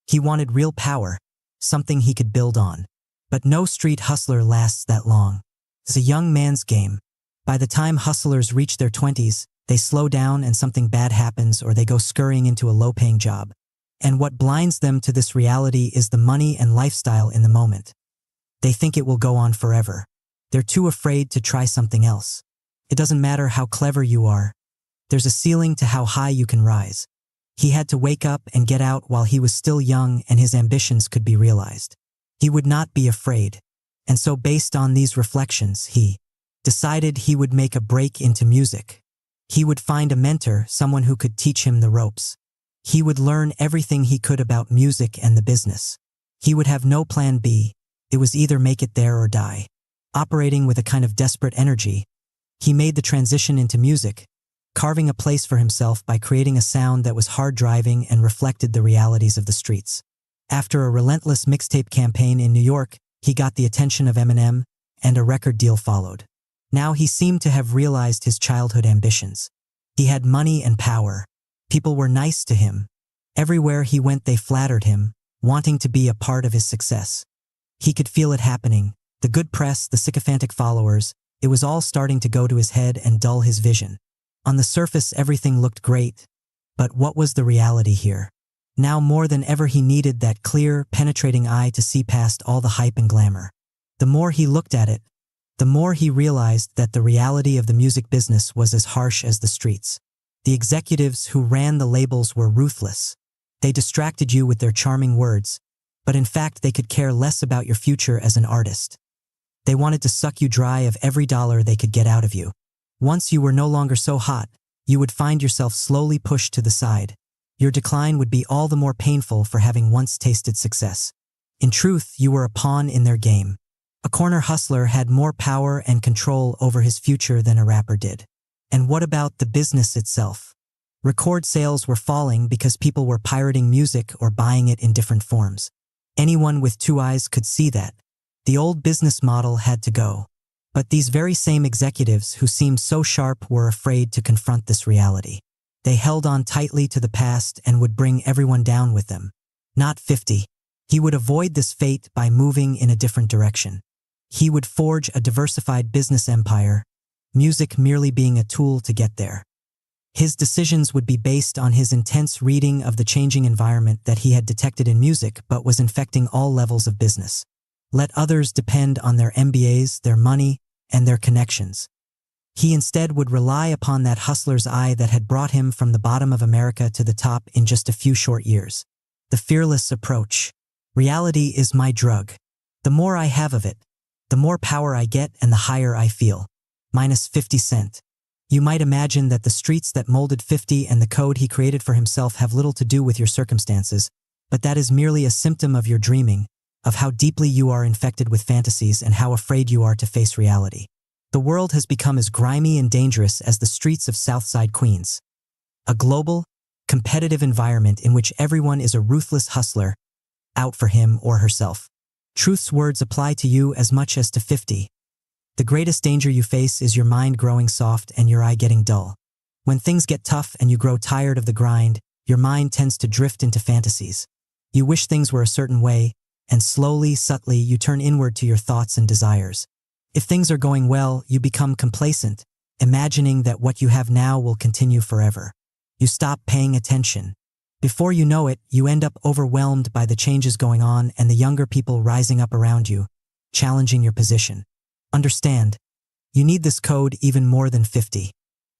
He wanted real power, something he could build on. But no street hustler lasts that long. It's a young man's game. By the time hustlers reach their 20s, they slow down and something bad happens or they go scurrying into a low-paying job. And what blinds them to this reality is the money and lifestyle in the moment. They think it will go on forever. They're too afraid to try something else. It doesn't matter how clever you are. There's a ceiling to how high you can rise. He had to wake up and get out while he was still young and his ambitions could be realized. He would not be afraid. And so based on these reflections, he decided he would make a break into music. He would find a mentor, someone who could teach him the ropes. He would learn everything he could about music and the business. He would have no plan B. It was either make it there or die. Operating with a kind of desperate energy, he made the transition into music, carving a place for himself by creating a sound that was hard-driving and reflected the realities of the streets. After a relentless mixtape campaign in New York, he got the attention of Eminem, and a record deal followed. Now he seemed to have realized his childhood ambitions. He had money and power. People were nice to him. Everywhere he went they flattered him, wanting to be a part of his success. He could feel it happening, the good press, the sycophantic followers, It was all starting to go to his head and dull his vision. On the surface, everything looked great, but what was the reality here? Now more than ever he needed that clear, penetrating eye to see past all the hype and glamour. The more he looked at it, the more he realized that the reality of the music business was as harsh as the streets. The executives who ran the labels were ruthless. They distracted you with their charming words, but in fact they could care less about your future as an artist. They wanted to suck you dry of every dollar they could get out of you. Once you were no longer so hot, you would find yourself slowly pushed to the side. Your decline would be all the more painful for having once tasted success. In truth, you were a pawn in their game. A corner hustler had more power and control over his future than a rapper did. And what about the business itself? Record sales were falling because people were pirating music or buying it in different forms. Anyone with two eyes could see that. The old business model had to go. But these very same executives who seemed so sharp were afraid to confront this reality. They held on tightly to the past and would bring everyone down with them. Not 50. He would avoid this fate by moving in a different direction. He would forge a diversified business empire, music merely being a tool to get there. His decisions would be based on his intense reading of the changing environment that he had detected in music but was infecting all levels of business. Let others depend on their MBAs, their money, and their connections. He instead would rely upon that hustler's eye that had brought him from the bottom of America to the top in just a few short years. The fearless approach. Reality is my drug. The more I have of it, the more power I get and the higher I feel. Minus 50 Cent. You might imagine that the streets that molded 50 and the code he created for himself have little to do with your circumstances, but that is merely a symptom of your dreaming, of how deeply you are infected with fantasies and how afraid you are to face reality. The world has become as grimy and dangerous as the streets of Southside Queens. A global, competitive environment in which everyone is a ruthless hustler, out for him or herself. Truth's words apply to you as much as to 50. The greatest danger you face is your mind growing soft and your eye getting dull. When things get tough and you grow tired of the grind, your mind tends to drift into fantasies. You wish things were a certain way, and slowly, subtly, you turn inward to your thoughts and desires. If things are going well, you become complacent, imagining that what you have now will continue forever. You stop paying attention. Before you know it, you end up overwhelmed by the changes going on and the younger people rising up around you, challenging your position. Understand, you need this code even more than 50.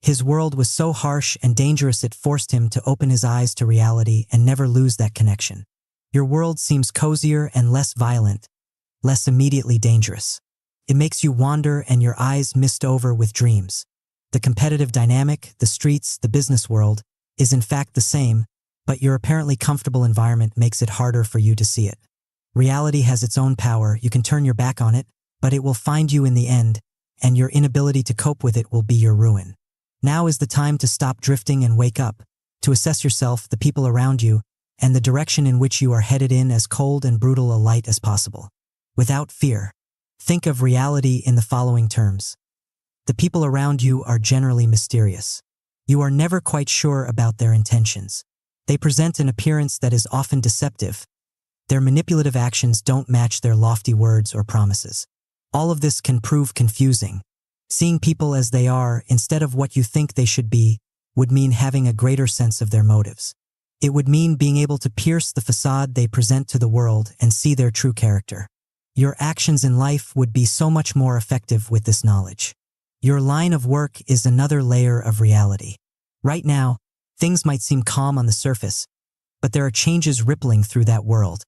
His world was so harsh and dangerous it forced him to open his eyes to reality and never lose that connection. Your world seems cozier and less violent, less immediately dangerous. It makes you wander and your eyes mist over with dreams. The competitive dynamic, the streets, the business world, is in fact the same, but your apparently comfortable environment makes it harder for you to see it. Reality has its own power, you can turn your back on it, but it will find you in the end, and your inability to cope with it will be your ruin. Now is the time to stop drifting and wake up, to assess yourself, the people around you, and the direction in which you are headed in as cold and brutal a light as possible. Without fear. Think of reality in the following terms. The people around you are generally mysterious. You are never quite sure about their intentions. They present an appearance that is often deceptive. Their manipulative actions don't match their lofty words or promises. All of this can prove confusing. Seeing people as they are, instead of what you think they should be, would mean having a greater sense of their motives. It would mean being able to pierce the facade they present to the world and see their true character. Your actions in life would be so much more effective with this knowledge. Your line of work is another layer of reality. Right now, things might seem calm on the surface, but there are changes rippling through that world.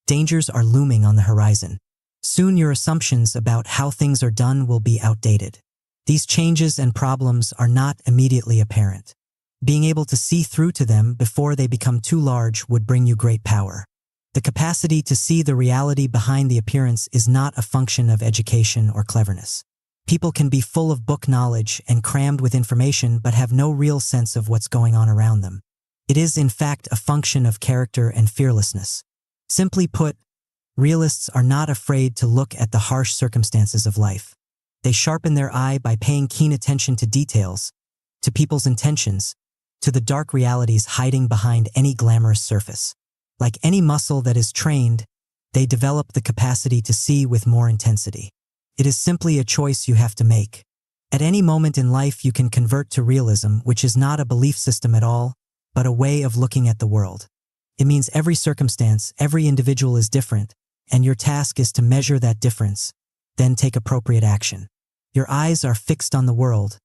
Dangers are looming on the horizon. Soon your assumptions about how things are done will be outdated. These changes and problems are not immediately apparent. Being able to see through to them before they become too large would bring you great power. The capacity to see the reality behind the appearance is not a function of education or cleverness. People can be full of book knowledge and crammed with information but have no real sense of what's going on around them. It is, in fact, a function of character and fearlessness. Simply put, realists are not afraid to look at the harsh circumstances of life. They sharpen their eye by paying keen attention to details, to people's intentions, to the dark realities hiding behind any glamorous surface. Like any muscle that is trained, they develop the capacity to see with more intensity. It is simply a choice you have to make. At any moment in life you can convert to realism, which is not a belief system at all, but a way of looking at the world. It means every circumstance, every individual is different, and your task is to measure that difference, then take appropriate action. Your eyes are fixed on the world,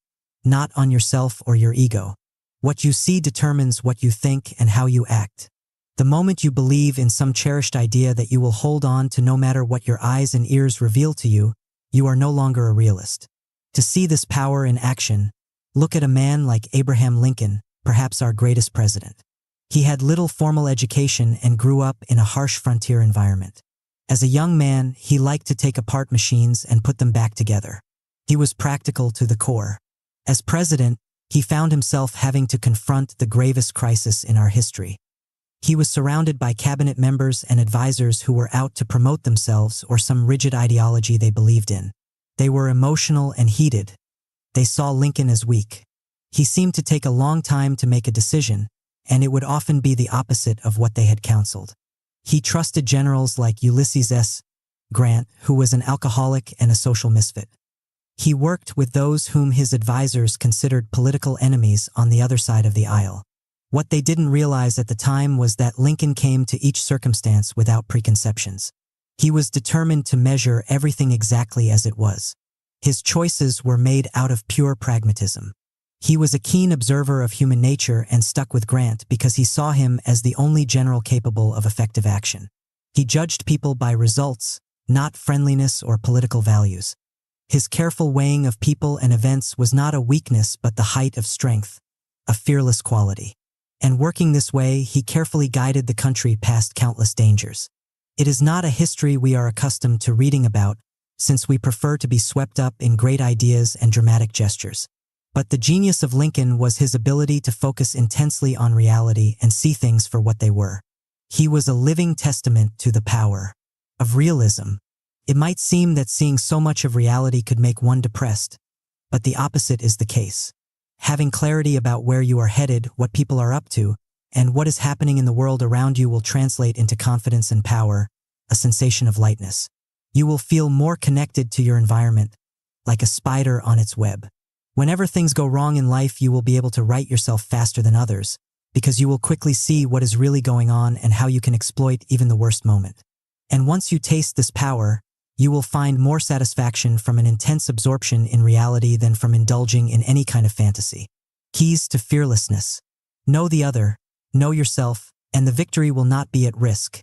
not on yourself or your ego. What you see determines what you think and how you act. The moment you believe in some cherished idea that you will hold on to no matter what your eyes and ears reveal to you, you are no longer a realist. To see this power in action, look at a man like Abraham Lincoln, perhaps our greatest president. He had little formal education and grew up in a harsh frontier environment. As a young man, he liked to take apart machines and put them back together. He was practical to the core. As president, he found himself having to confront the gravest crisis in our history. He was surrounded by cabinet members and advisors who were out to promote themselves or some rigid ideology they believed in. They were emotional and heated. They saw Lincoln as weak. He seemed to take a long time to make a decision, and it would often be the opposite of what they had counseled. He trusted generals like Ulysses S. Grant, who was an alcoholic and a social misfit. He worked with those whom his advisors considered political enemies on the other side of the aisle. What they didn't realize at the time was that Lincoln came to each circumstance without preconceptions. He was determined to measure everything exactly as it was. His choices were made out of pure pragmatism. He was a keen observer of human nature and stuck with Grant because he saw him as the only general capable of effective action. He judged people by results, not friendliness or political values. His careful weighing of people and events was not a weakness but the height of strength, a fearless quality. And working this way, he carefully guided the country past countless dangers. It is not a history we are accustomed to reading about, since we prefer to be swept up in great ideas and dramatic gestures. But the genius of Lincoln was his ability to focus intensely on reality and see things for what they were. He was a living testament to the power of realism. It might seem that seeing so much of reality could make one depressed, but the opposite is the case. Having clarity about where you are headed, what people are up to, and what is happening in the world around you will translate into confidence and power, a sensation of lightness. You will feel more connected to your environment, like a spider on its web. Whenever things go wrong in life, you will be able to right yourself faster than others, because you will quickly see what is really going on and how you can exploit even the worst moment. And once you taste this power, you will find more satisfaction from an intense absorption in reality than from indulging in any kind of fantasy. Keys to fearlessness. Know the other, know yourself, and the victory will not be at risk.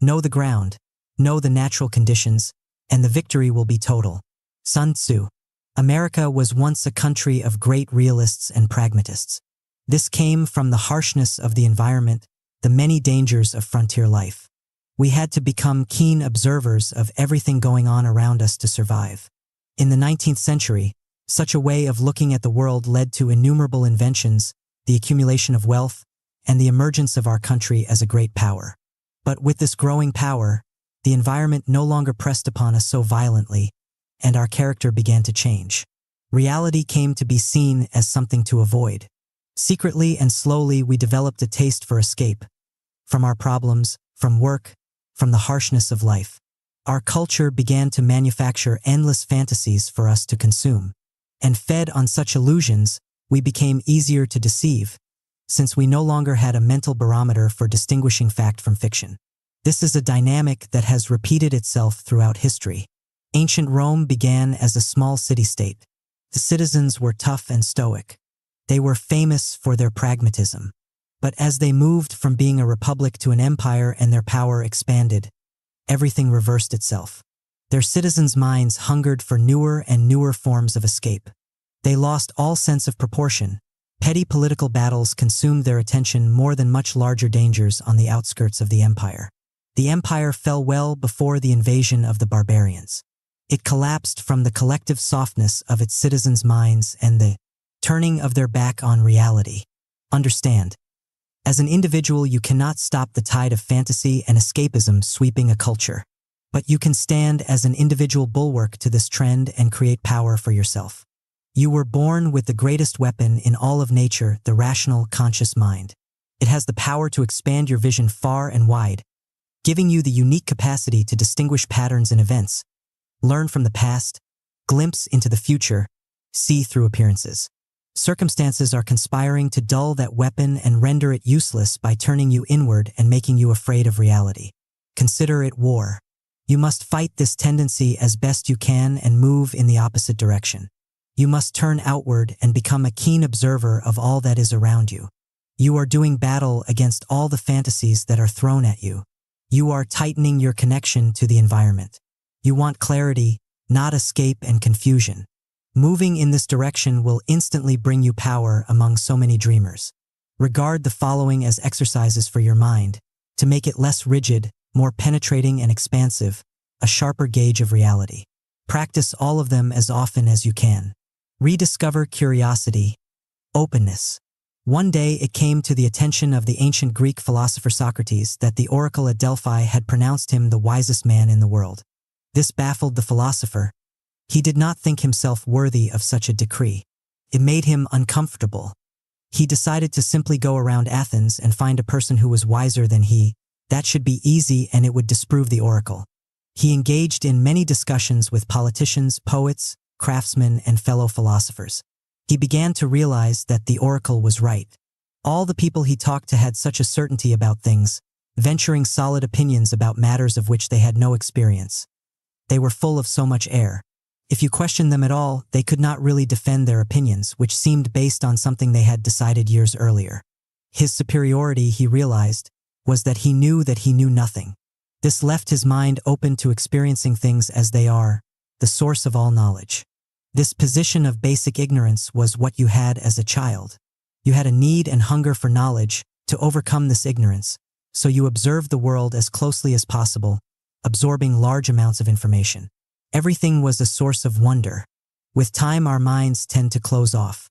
Know the ground, know the natural conditions, and the victory will be total. Sun Tzu. America was once a country of great realists and pragmatists. This came from the harshness of the environment, the many dangers of frontier life. We had to become keen observers of everything going on around us to survive. In the 19th century, such a way of looking at the world led to innumerable inventions, the accumulation of wealth, and the emergence of our country as a great power. But with this growing power, the environment no longer pressed upon us so violently, and our character began to change. Reality came to be seen as something to avoid. Secretly and slowly we developed a taste for escape. From our problems, from work, from the harshness of life. Our culture began to manufacture endless fantasies for us to consume. And fed on such illusions, we became easier to deceive, since we no longer had a mental barometer for distinguishing fact from fiction. This is a dynamic that has repeated itself throughout history. Ancient Rome began as a small city-state. The citizens were tough and stoic. They were famous for their pragmatism. But as they moved from being a republic to an empire and their power expanded, everything reversed itself. Their citizens' minds hungered for newer and newer forms of escape. They lost all sense of proportion. Petty political battles consumed their attention more than much larger dangers on the outskirts of the empire. The empire fell well before the invasion of the barbarians. It collapsed from the collective softness of its citizens' minds and the turning of their back on reality. Understand. As an individual, you cannot stop the tide of fantasy and escapism sweeping a culture. But you can stand as an individual bulwark to this trend and create power for yourself. You were born with the greatest weapon in all of nature, the rational, conscious mind. It has the power to expand your vision far and wide, giving you the unique capacity to distinguish patterns in events, learn from the past, glimpse into the future, see through appearances. Circumstances are conspiring to dull that weapon and render it useless by turning you inward and making you afraid of reality. Consider it war. You must fight this tendency as best you can and move in the opposite direction. You must turn outward and become a keen observer of all that is around you. You are doing battle against all the fantasies that are thrown at you. You are tightening your connection to the environment. You want clarity, not escape and confusion. Moving in this direction will instantly bring you power among so many dreamers. Regard the following as exercises for your mind, to make it less rigid, more penetrating and expansive, a sharper gauge of reality. Practice all of them as often as you can. Rediscover curiosity, openness. One day it came to the attention of the ancient Greek philosopher Socrates that the oracle at Delphi had pronounced him the wisest man in the world. This baffled the philosopher. He did not think himself worthy of such a decree. It made him uncomfortable. He decided to simply go around Athens and find a person who was wiser than he. That should be easy and it would disprove the oracle. He engaged in many discussions with politicians, poets, craftsmen, and fellow philosophers. He began to realize that the oracle was right. All the people he talked to had such a certainty about things, venturing solid opinions about matters of which they had no experience. They were full of so much air. If you questioned them at all, they could not really defend their opinions, which seemed based on something they had decided years earlier. His superiority, he realized, was that he knew nothing. This left his mind open to experiencing things as they are, the source of all knowledge. This position of basic ignorance was what you had as a child. You had a need and hunger for knowledge to overcome this ignorance, so you observed the world as closely as possible, absorbing large amounts of information. Everything was a source of wonder. With time, our minds tend to close off.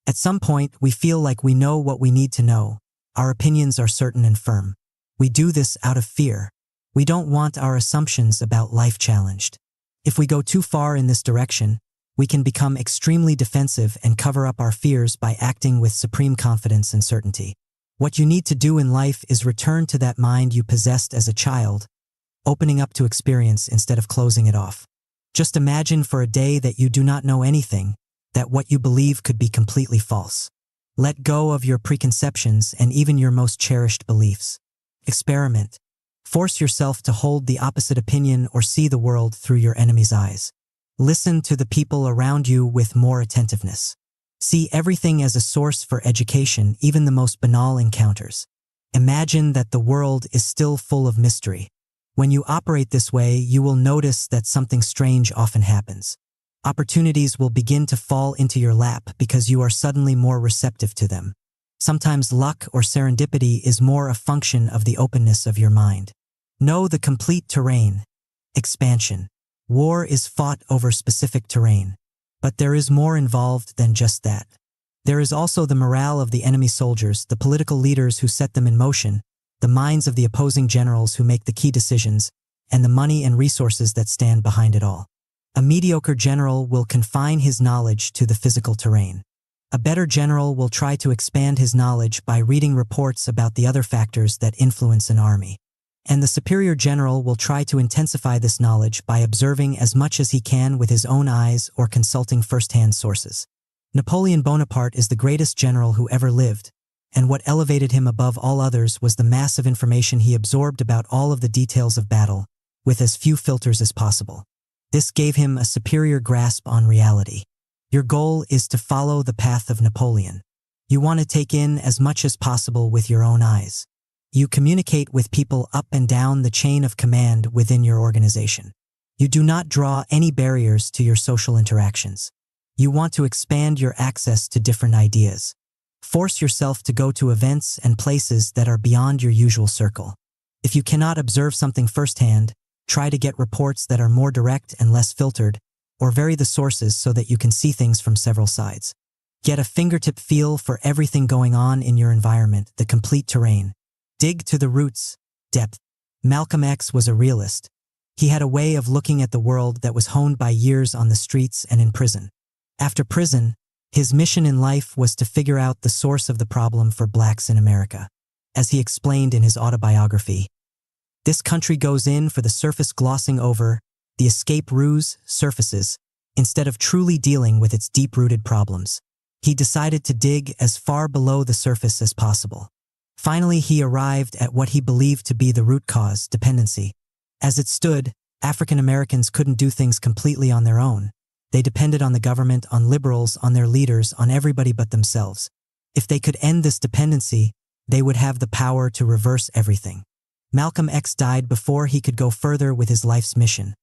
At some point, we feel like we know what we need to know. Our opinions are certain and firm. We do this out of fear. We don't want our assumptions about life challenged. If we go too far in this direction, we can become extremely defensive and cover up our fears by acting with supreme confidence and certainty. What you need to do in life is return to that mind you possessed as a child, opening up to experience instead of closing it off. Just imagine for a day that you do not know anything, that what you believe could be completely false. Let go of your preconceptions and even your most cherished beliefs. Experiment. Force yourself to hold the opposite opinion or see the world through your enemy's eyes. Listen to the people around you with more attentiveness. See everything as a source for education, even the most banal encounters. Imagine that the world is still full of mystery. When you operate this way, you will notice that something strange often happens. Opportunities will begin to fall into your lap because you are suddenly more receptive to them. Sometimes luck or serendipity is more a function of the openness of your mind. Know the complete terrain. Expansion. War is fought over specific terrain. But there is more involved than just that. There is also the morale of the enemy soldiers, the political leaders who set them in motion, the minds of the opposing generals who make the key decisions, and the money and resources that stand behind it all. A mediocre general will confine his knowledge to the physical terrain. A better general will try to expand his knowledge by reading reports about the other factors that influence an army. And the superior general will try to intensify this knowledge by observing as much as he can with his own eyes or consulting first-hand sources. Napoleon Bonaparte is the greatest general who ever lived, and what elevated him above all others was the mass of information he absorbed about all of the details of battle, with as few filters as possible. This gave him a superior grasp on reality. Your goal is to follow the path of Napoleon. You want to take in as much as possible with your own eyes. You communicate with people up and down the chain of command within your organization. You do not draw any barriers to your social interactions. You want to expand your access to different ideas. Force yourself to go to events and places that are beyond your usual circle. If you cannot observe something firsthand, try to get reports that are more direct and less filtered, or vary the sources so that you can see things from several sides. Get a fingertip feel for everything going on in your environment, the complete terrain. Dig to the roots, depth. Malcolm X was a realist. He had a way of looking at the world that was honed by years on the streets and in prison. After prison, his mission in life was to figure out the source of the problem for blacks in America. As he explained in his autobiography, "This country goes in for the surface glossing over the escape ruse surfaces, instead of truly dealing with its deep-rooted problems. He decided to dig as far below the surface as possible. Finally, he arrived at what he believed to be the root cause, dependency. As it stood, African Americans couldn't do things completely on their own. They depended on the government, on liberals, on their leaders, on everybody but themselves. If they could end this dependency, they would have the power to reverse everything. Malcolm X died before he could go further with his life's mission,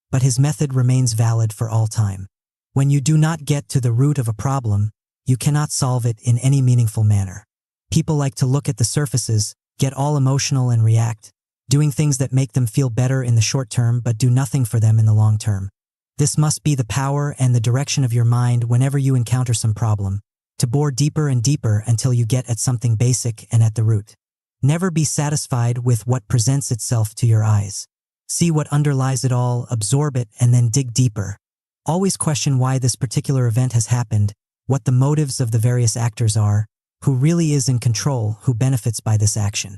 but his method remains valid for all time. When you do not get to the root of a problem, you cannot solve it in any meaningful manner. People like to look at the surfaces, get all emotional and react, doing things that make them feel better in the short term but do nothing for them in the long term. This must be the power and the direction of your mind whenever you encounter some problem, to bore deeper and deeper until you get at something basic and at the root. Never be satisfied with what presents itself to your eyes. See what underlies it all, absorb it, and then dig deeper. Always question why this particular event has happened, what the motives of the various actors are, who really is in control, who benefits by this action.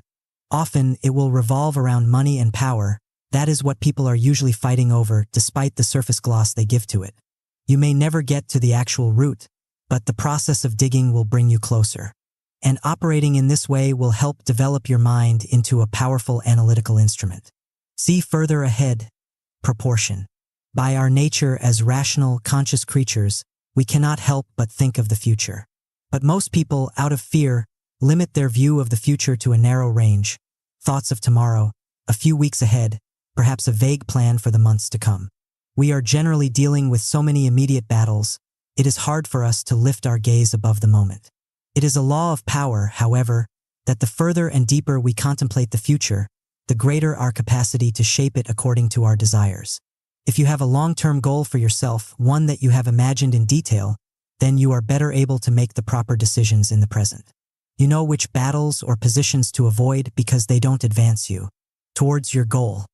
Often, it will revolve around money and power. That is what people are usually fighting over, despite the surface gloss they give to it. You may never get to the actual root, but the process of digging will bring you closer. And operating in this way will help develop your mind into a powerful analytical instrument. See further ahead. Proportion. By our nature as rational, conscious creatures, we cannot help but think of the future. But most people, out of fear, limit their view of the future to a narrow range, thoughts of tomorrow, a few weeks ahead, perhaps a vague plan for the months to come. We are generally dealing with so many immediate battles, it is hard for us to lift our gaze above the moment. It is a law of power, however, that the further and deeper we contemplate the future, the greater our capacity to shape it according to our desires. If you have a long-term goal for yourself, one that you have imagined in detail, then you are better able to make the proper decisions in the present. You know which battles or positions to avoid because they don't advance you towards your goal.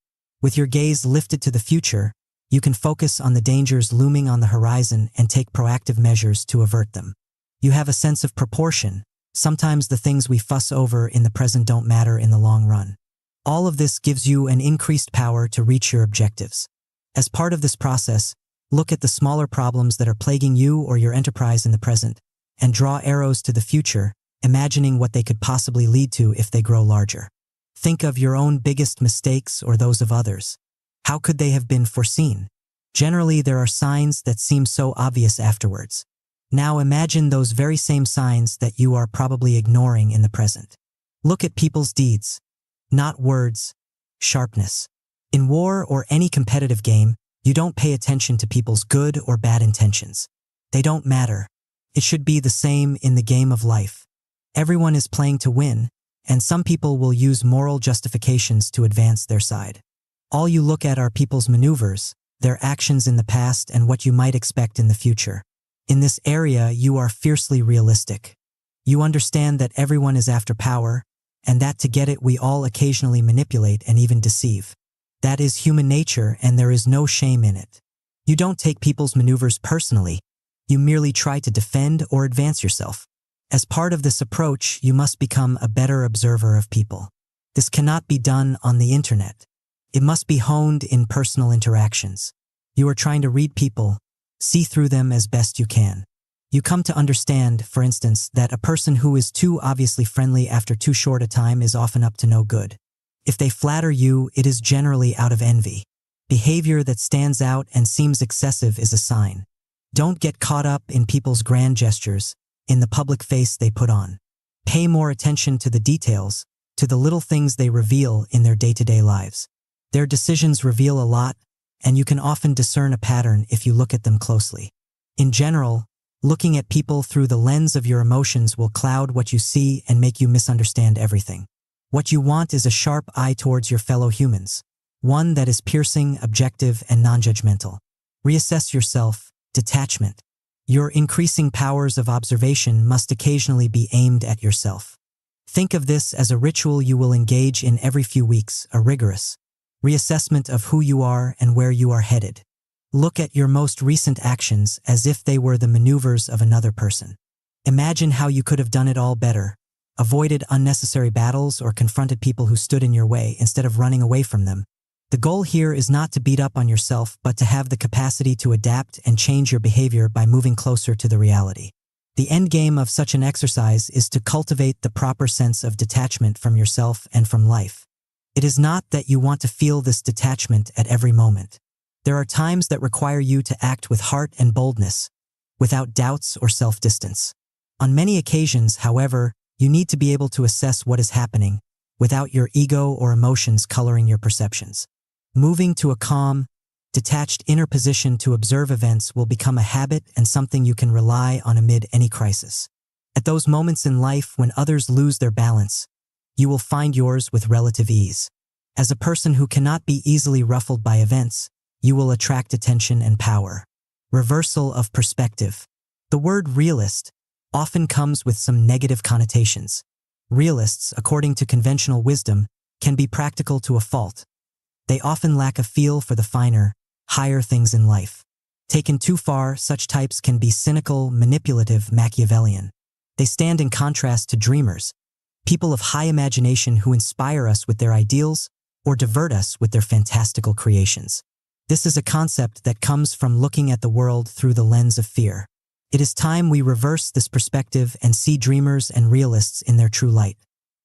With your gaze lifted to the future, you can focus on the dangers looming on the horizon and take proactive measures to avert them. You have a sense of proportion. Sometimes the things we fuss over in the present don't matter in the long run. All of this gives you an increased power to reach your objectives. As part of this process, look at the smaller problems that are plaguing you or your enterprise in the present, and draw arrows to the future, imagining what they could possibly lead to if they grow larger. Think of your own biggest mistakes or those of others. How could they have been foreseen? Generally, there are signs that seem so obvious afterwards. Now imagine those very same signs that you are probably ignoring in the present. Look at people's deeds, not words, sharpness. In war or any competitive game, you don't pay attention to people's good or bad intentions. They don't matter. It should be the same in the game of life. Everyone is playing to win, and some people will use moral justifications to advance their side. All you look at are people's maneuvers, their actions in the past, and what you might expect in the future. In this area, you are fiercely realistic. You understand that everyone is after power, and that to get it we all occasionally manipulate and even deceive. That is human nature, and there is no shame in it. You don't take people's maneuvers personally. You merely try to defend or advance yourself. As part of this approach, you must become a better observer of people. This cannot be done on the internet. It must be honed in personal interactions. You are trying to read people, see through them as best you can. You come to understand, for instance, that a person who is too obviously friendly after too short a time is often up to no good. If they flatter you, it is generally out of envy. Behavior that stands out and seems excessive is a sign. Don't get caught up in people's grand gestures, in the public face they put on. Pay more attention to the details, to the little things they reveal in their day-to-day lives. Their decisions reveal a lot, and you can often discern a pattern if you look at them closely. In general, looking at people through the lens of your emotions will cloud what you see and make you misunderstand everything. What you want is a sharp eye towards your fellow humans, one that is piercing, objective, and non-judgmental. Reassess yourself. Detachment. Your increasing powers of observation must occasionally be aimed at yourself. Think of this as a ritual you will engage in every few weeks, a rigorous reassessment of who you are and where you are headed. Look at your most recent actions as if they were the maneuvers of another person. Imagine how you could have done it all better, avoided unnecessary battles, or confronted people who stood in your way instead of running away from them. The goal here is not to beat up on yourself, but to have the capacity to adapt and change your behavior by moving closer to the reality. The end game of such an exercise is to cultivate the proper sense of detachment from yourself and from life. It is not that you want to feel this detachment at every moment. There are times that require you to act with heart and boldness, without doubts or self-distance. On many occasions, however, you need to be able to assess what is happening, without your ego or emotions coloring your perceptions. Moving to a calm, detached inner position to observe events will become a habit and something you can rely on amid any crisis. At those moments in life when others lose their balance, you will find yours with relative ease. As a person who cannot be easily ruffled by events, you will attract attention and power. Reversal of perspective. The word realist often comes with some negative connotations. Realists, according to conventional wisdom, can be practical to a fault. They often lack a feel for the finer, higher things in life. Taken too far, such types can be cynical, manipulative, Machiavellian. They stand in contrast to dreamers, people of high imagination who inspire us with their ideals or divert us with their fantastical creations. This is a concept that comes from looking at the world through the lens of fear. It is time we reverse this perspective and see dreamers and realists in their true light.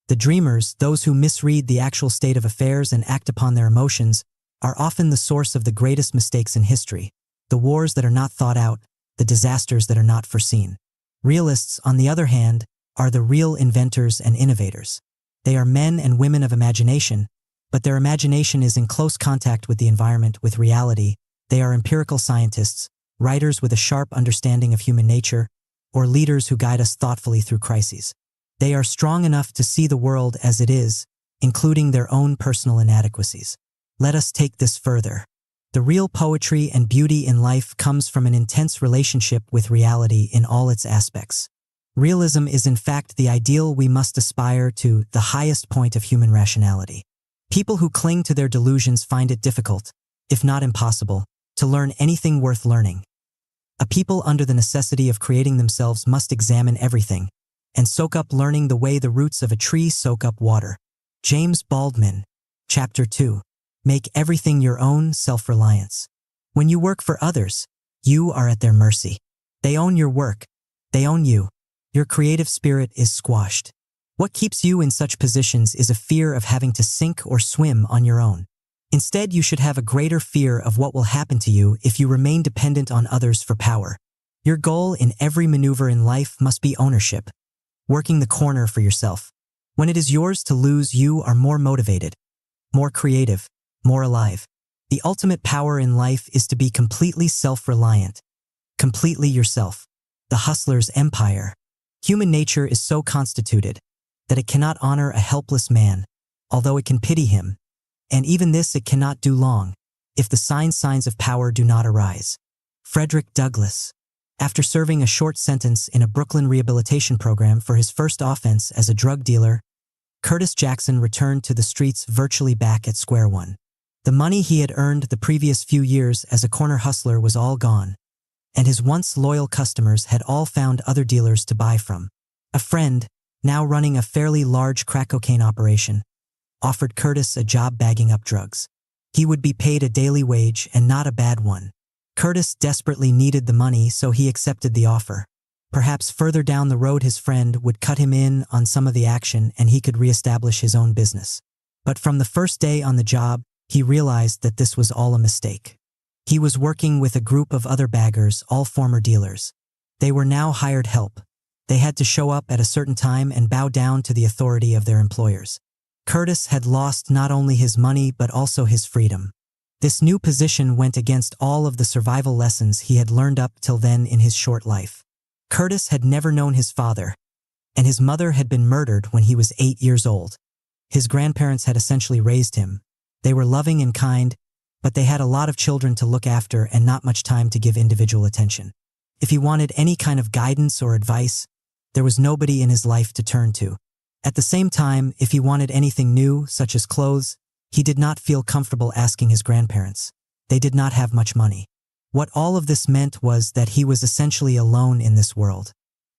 The dreamers, those who misread the actual state of affairs and act upon their emotions, are often the source of the greatest mistakes in history, the wars that are not thought out, the disasters that are not foreseen. Realists, on the other hand, are the real inventors and innovators. They are men and women of imagination, but their imagination is in close contact with the environment, with reality. They are empirical scientists, writers with a sharp understanding of human nature, or leaders who guide us thoughtfully through crises. They are strong enough to see the world as it is, including their own personal inadequacies. Let us take this further. The real poetry and beauty in life comes from an intense relationship with reality in all its aspects. Realism is in fact the ideal we must aspire to, the highest point of human rationality. People who cling to their delusions find it difficult, if not impossible, to learn anything worth learning. A people under the necessity of creating themselves must examine everything, and soak up learning the way the roots of a tree soak up water. James Baldwin, Chapter 2. Make everything your own, self-reliance. When you work for others, you are at their mercy. They own your work. They own you. Your creative spirit is squashed. What keeps you in such positions is a fear of having to sink or swim on your own. Instead, you should have a greater fear of what will happen to you if you remain dependent on others for power. Your goal in every maneuver in life must be ownership, working the corner for yourself. When it is yours to lose, you are more motivated, more creative, more alive. The ultimate power in life is to be completely self-reliant, completely yourself. The hustler's empire. Human nature is so constituted that it cannot honor a helpless man, although it can pity him, and even this it cannot do long, if the signs of power do not arise. Frederick Douglass. After serving a short sentence in a Brooklyn rehabilitation program for his first offense as a drug dealer, Curtis Jackson returned to the streets virtually back at square one. The money he had earned the previous few years as a corner hustler was all gone, and his once loyal customers had all found other dealers to buy from. A friend, now running a fairly large crack cocaine operation, offered Curtis a job bagging up drugs. He would be paid a daily wage, and not a bad one. Curtis desperately needed the money, so he accepted the offer. Perhaps further down the road his friend would cut him in on some of the action and he could reestablish his own business. But from the first day on the job, he realized that this was all a mistake. He was working with a group of other baggers, all former dealers. They were now hired help. They had to show up at a certain time and bow down to the authority of their employers. Curtis had lost not only his money but also his freedom. This new position went against all of the survival lessons he had learned up till then in his short life. Curtis had never known his father, and his mother had been murdered when he was 8 years old. His grandparents had essentially raised him. They were loving and kind, but they had a lot of children to look after and not much time to give individual attention. If he wanted any kind of guidance or advice, there was nobody in his life to turn to. At the same time, if he wanted anything new, such as clothes, he did not feel comfortable asking his grandparents. They did not have much money. What all of this meant was that he was essentially alone in this world.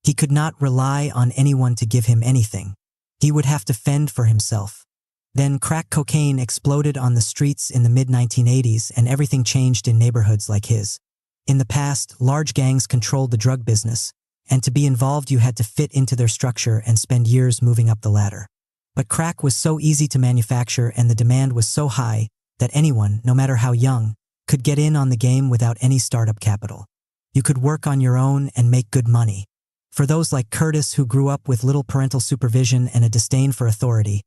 He could not rely on anyone to give him anything. He would have to fend for himself. Then crack cocaine exploded on the streets in the mid-1980s and everything changed in neighborhoods like his. In the past, large gangs controlled the drug business, and to be involved you had to fit into their structure and spend years moving up the ladder. But crack was so easy to manufacture and the demand was so high that anyone, no matter how young, could get in on the game without any startup capital. You could work on your own and make good money. For those like Curtis who grew up with little parental supervision and a disdain for authority,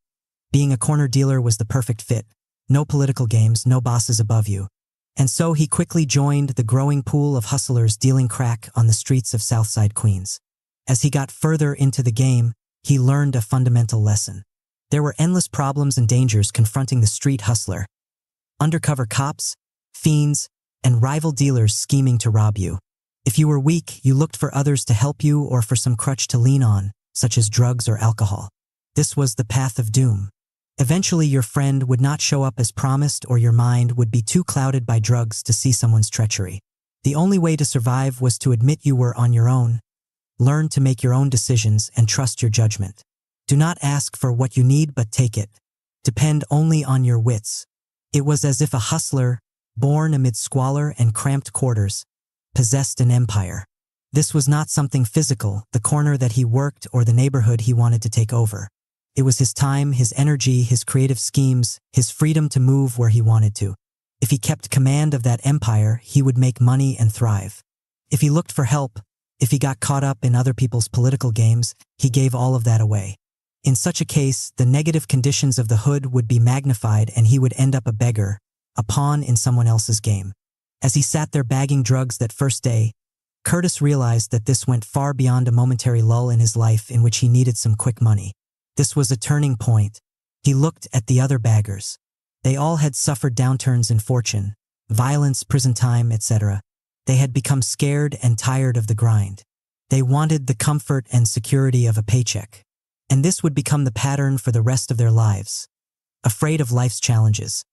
being a corner dealer was the perfect fit. No political games, no bosses above you. And so he quickly joined the growing pool of hustlers dealing crack on the streets of Southside Queens. As he got further into the game, he learned a fundamental lesson. There were endless problems and dangers confronting the street hustler. Undercover cops, fiends, and rival dealers scheming to rob you. If you were weak, you looked for others to help you or for some crutch to lean on, such as drugs or alcohol. This was the path of doom. Eventually, your friend would not show up as promised or your mind would be too clouded by drugs to see someone's treachery. The only way to survive was to admit you were on your own, learn to make your own decisions, and trust your judgment. Do not ask for what you need but take it. Depend only on your wits. It was as if a hustler, born amid squalor and cramped quarters, possessed an empire. This was not something physical, the corner that he worked or the neighborhood he wanted to take over. It was his time, his energy, his creative schemes, his freedom to move where he wanted to. If he kept command of that empire, he would make money and thrive. If he looked for help, if he got caught up in other people's political games, he gave all of that away. In such a case, the negative conditions of the hood would be magnified and he would end up a beggar, a pawn in someone else's game. As he sat there bagging drugs that first day, Curtis realized that this went far beyond a momentary lull in his life in which he needed some quick money. This was a turning point. He looked at the other baggers. They all had suffered downturns in fortune, violence, prison time, etc. They had become scared and tired of the grind. They wanted the comfort and security of a paycheck. And this would become the pattern for the rest of their lives. Afraid of life's challenges,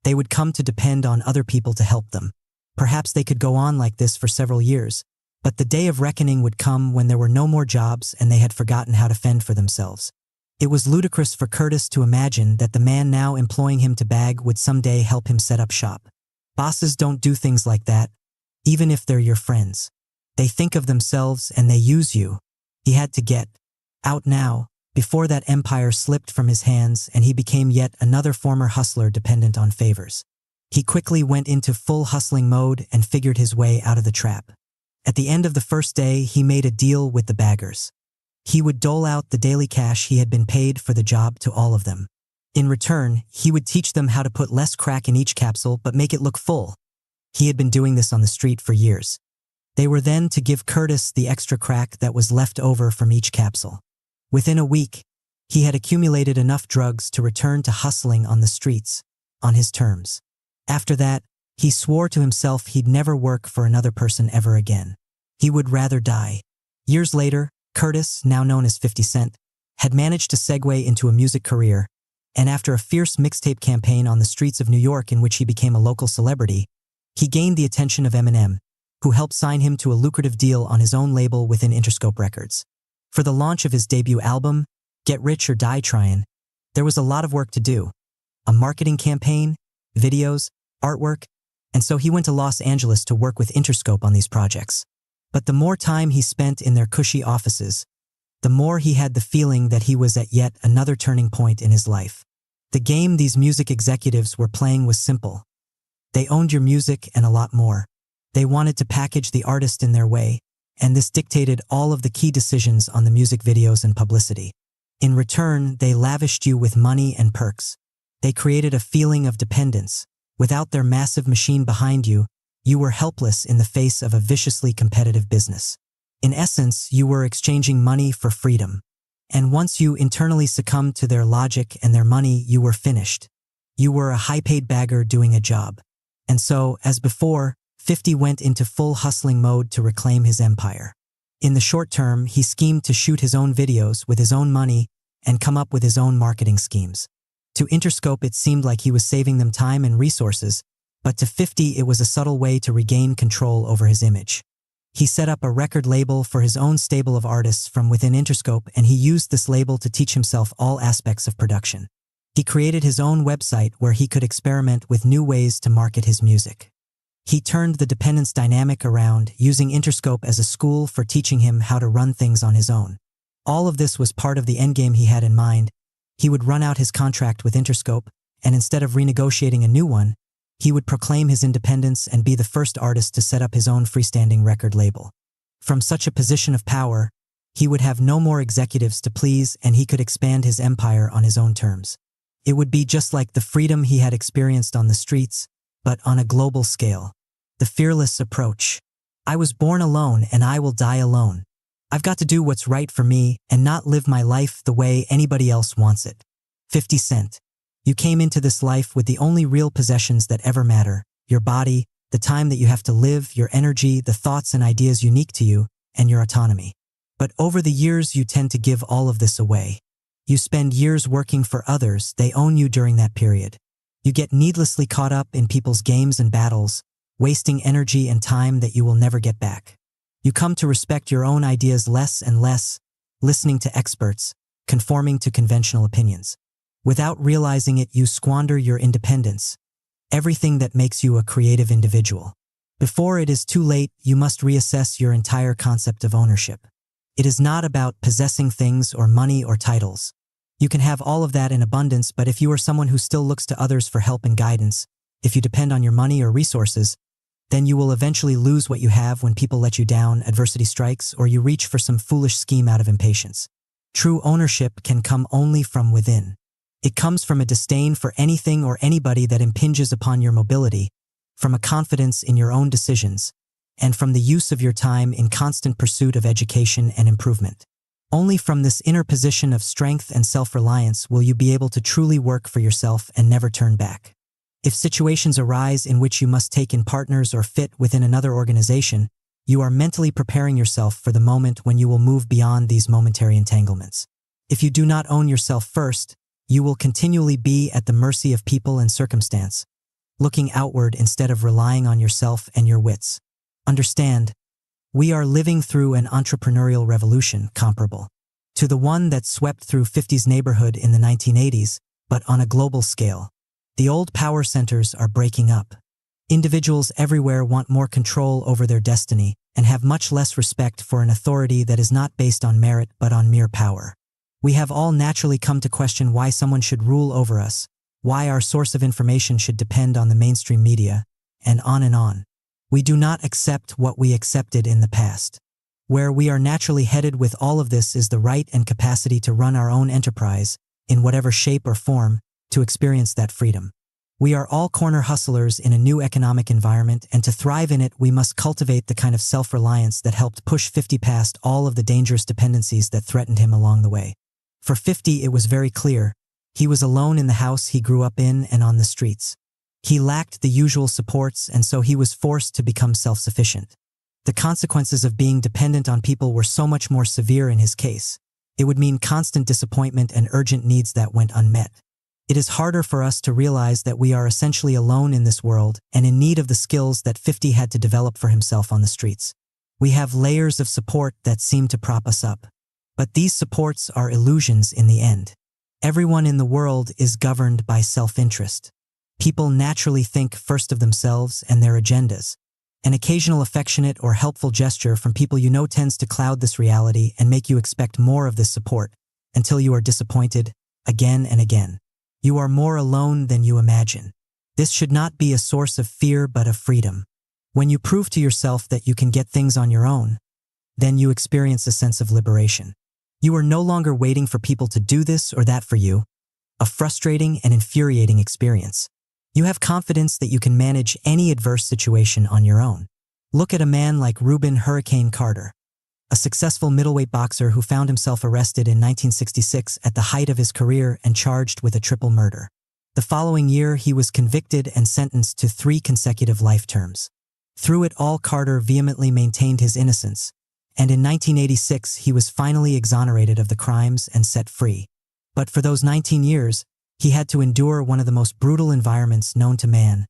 they would come to depend on other people to help them. Perhaps they could go on like this for several years, but the day of reckoning would come when there were no more jobs and they had forgotten how to fend for themselves. It was ludicrous for Curtis to imagine that the man now employing him to bag would someday help him set up shop. Bosses don't do things like that, even if they're your friends. They think of themselves and they use you. He had to get out now, before that empire slipped from his hands and he became yet another former hustler dependent on favors. He quickly went into full hustling mode and figured his way out of the trap. At the end of the first day, he made a deal with the baggers. He would dole out the daily cash he had been paid for the job to all of them. In return, he would teach them how to put less crack in each capsule but make it look full. He had been doing this on the street for years. They were then to give Curtis the extra crack that was left over from each capsule. Within a week, he had accumulated enough drugs to return to hustling on the streets, on his terms. After that, he swore to himself he'd never work for another person ever again. He would rather die. Years later, Curtis, now known as 50 Cent, had managed to segue into a music career, and after a fierce mixtape campaign on the streets of New York in which he became a local celebrity, he gained the attention of Eminem, who helped sign him to a lucrative deal on his own label within Interscope Records. For the launch of his debut album, Get Rich or Die Tryin', there was a lot of work to do. A marketing campaign, videos, artwork, and so he went to Los Angeles to work with Interscope on these projects. But the more time he spent in their cushy offices, the more he had the feeling that he was at yet another turning point in his life. The game these music executives were playing was simple. They owned your music and a lot more. They wanted to package the artist in their way, and this dictated all of the key decisions on the music videos and publicity. In return, they lavished you with money and perks. They created a feeling of dependence. Without their massive machine behind you, you were helpless in the face of a viciously competitive business. In essence, you were exchanging money for freedom. And once you internally succumbed to their logic and their money, you were finished. You were a high-paid bagger doing a job. And so, as before, 50 went into full hustling mode to reclaim his empire. In the short term, he schemed to shoot his own videos with his own money and come up with his own marketing schemes. To Interscope, it seemed like he was saving them time and resources, but to 50, it was a subtle way to regain control over his image. He set up a record label for his own stable of artists from within Interscope, and he used this label to teach himself all aspects of production. He created his own website where he could experiment with new ways to market his music. He turned the dependence dynamic around, using Interscope as a school for teaching him how to run things on his own. All of this was part of the endgame he had in mind. He would run out his contract with Interscope, and instead of renegotiating a new one, he would proclaim his independence and be the first artist to set up his own freestanding record label. From such a position of power, he would have no more executives to please, and he could expand his empire on his own terms. It would be just like the freedom he had experienced on the streets, but on a global scale. The fearless approach. I was born alone and I will die alone. I've got to do what's right for me and not live my life the way anybody else wants it. 50 Cent. You came into this life with the only real possessions that ever matter: your body, the time that you have to live, your energy, the thoughts and ideas unique to you, and your autonomy. But over the years you tend to give all of this away. You spend years working for others, they own you during that period. You get needlessly caught up in people's games and battles, wasting energy and time that you will never get back. You come to respect your own ideas less and less, listening to experts, conforming to conventional opinions. Without realizing it, you squander your independence, everything that makes you a creative individual. Before it is too late, you must reassess your entire concept of ownership. It is not about possessing things or money or titles. You can have all of that in abundance, but if you are someone who still looks to others for help and guidance, if you depend on your money or resources, then you will eventually lose what you have when people let you down, adversity strikes, or you reach for some foolish scheme out of impatience. True ownership can come only from within. It comes from a disdain for anything or anybody that impinges upon your mobility, from a confidence in your own decisions, and from the use of your time in constant pursuit of education and improvement. Only from this inner position of strength and self-reliance will you be able to truly work for yourself and never turn back. If situations arise in which you must take in partners or fit within another organization, you are mentally preparing yourself for the moment when you will move beyond these momentary entanglements. If you do not own yourself first, you will continually be at the mercy of people and circumstance, looking outward instead of relying on yourself and your wits. Understand, we are living through an entrepreneurial revolution comparable to the one that swept through 50's neighborhood in the 1980s, but on a global scale. The old power centers are breaking up. Individuals everywhere want more control over their destiny and have much less respect for an authority that is not based on merit but on mere power. We have all naturally come to question why someone should rule over us, why our source of information should depend on the mainstream media, and on and on. We do not accept what we accepted in the past. Where we are naturally headed with all of this is the right and capacity to run our own enterprise, in whatever shape or form, to experience that freedom. We are all corner hustlers in a new economic environment, and to thrive in it we must cultivate the kind of self-reliance that helped push 50 past all of the dangerous dependencies that threatened him along the way. For 50, it was very clear. He was alone in the house he grew up in and on the streets. He lacked the usual supports, and so he was forced to become self-sufficient. The consequences of being dependent on people were so much more severe in his case. It would mean constant disappointment and urgent needs that went unmet. It is harder for us to realize that we are essentially alone in this world and in need of the skills that 50 had to develop for himself on the streets. We have layers of support that seem to prop us up. But these supports are illusions in the end. Everyone in the world is governed by self-interest. People naturally think first of themselves and their agendas. An occasional affectionate or helpful gesture from people you know tends to cloud this reality and make you expect more of this support, until you are disappointed, again and again. You are more alone than you imagine. This should not be a source of fear but of freedom. When you prove to yourself that you can get things on your own, then you experience a sense of liberation. You are no longer waiting for people to do this or that for you, a frustrating and infuriating experience. You have confidence that you can manage any adverse situation on your own. Look at a man like Reuben "Hurricane" Carter, a successful middleweight boxer who found himself arrested in 1966 at the height of his career and charged with a triple murder. The following year, he was convicted and sentenced to 3 consecutive life terms. Through it all, Carter vehemently maintained his innocence, and in 1986 he was finally exonerated of the crimes and set free. But for those 19 years, he had to endure one of the most brutal environments known to man,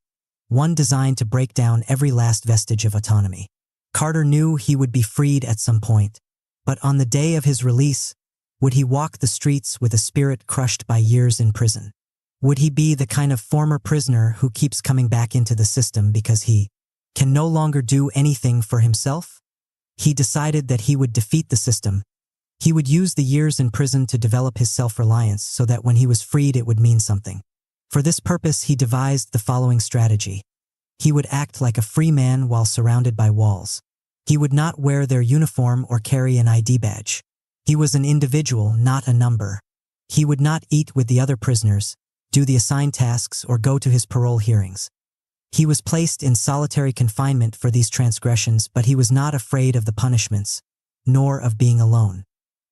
one designed to break down every last vestige of autonomy. Carter knew he would be freed at some point, but on the day of his release, would he walk the streets with a spirit crushed by years in prison? Would he be the kind of former prisoner who keeps coming back into the system because he can no longer do anything for himself? He decided that he would defeat the system. He would use the years in prison to develop his self-reliance so that when he was freed it would mean something. For this purpose, he devised the following strategy. He would act like a free man while surrounded by walls. He would not wear their uniform or carry an ID badge. He was an individual, not a number. He would not eat with the other prisoners, do the assigned tasks, or go to his parole hearings. He was placed in solitary confinement for these transgressions, but he was not afraid of the punishments, nor of being alone.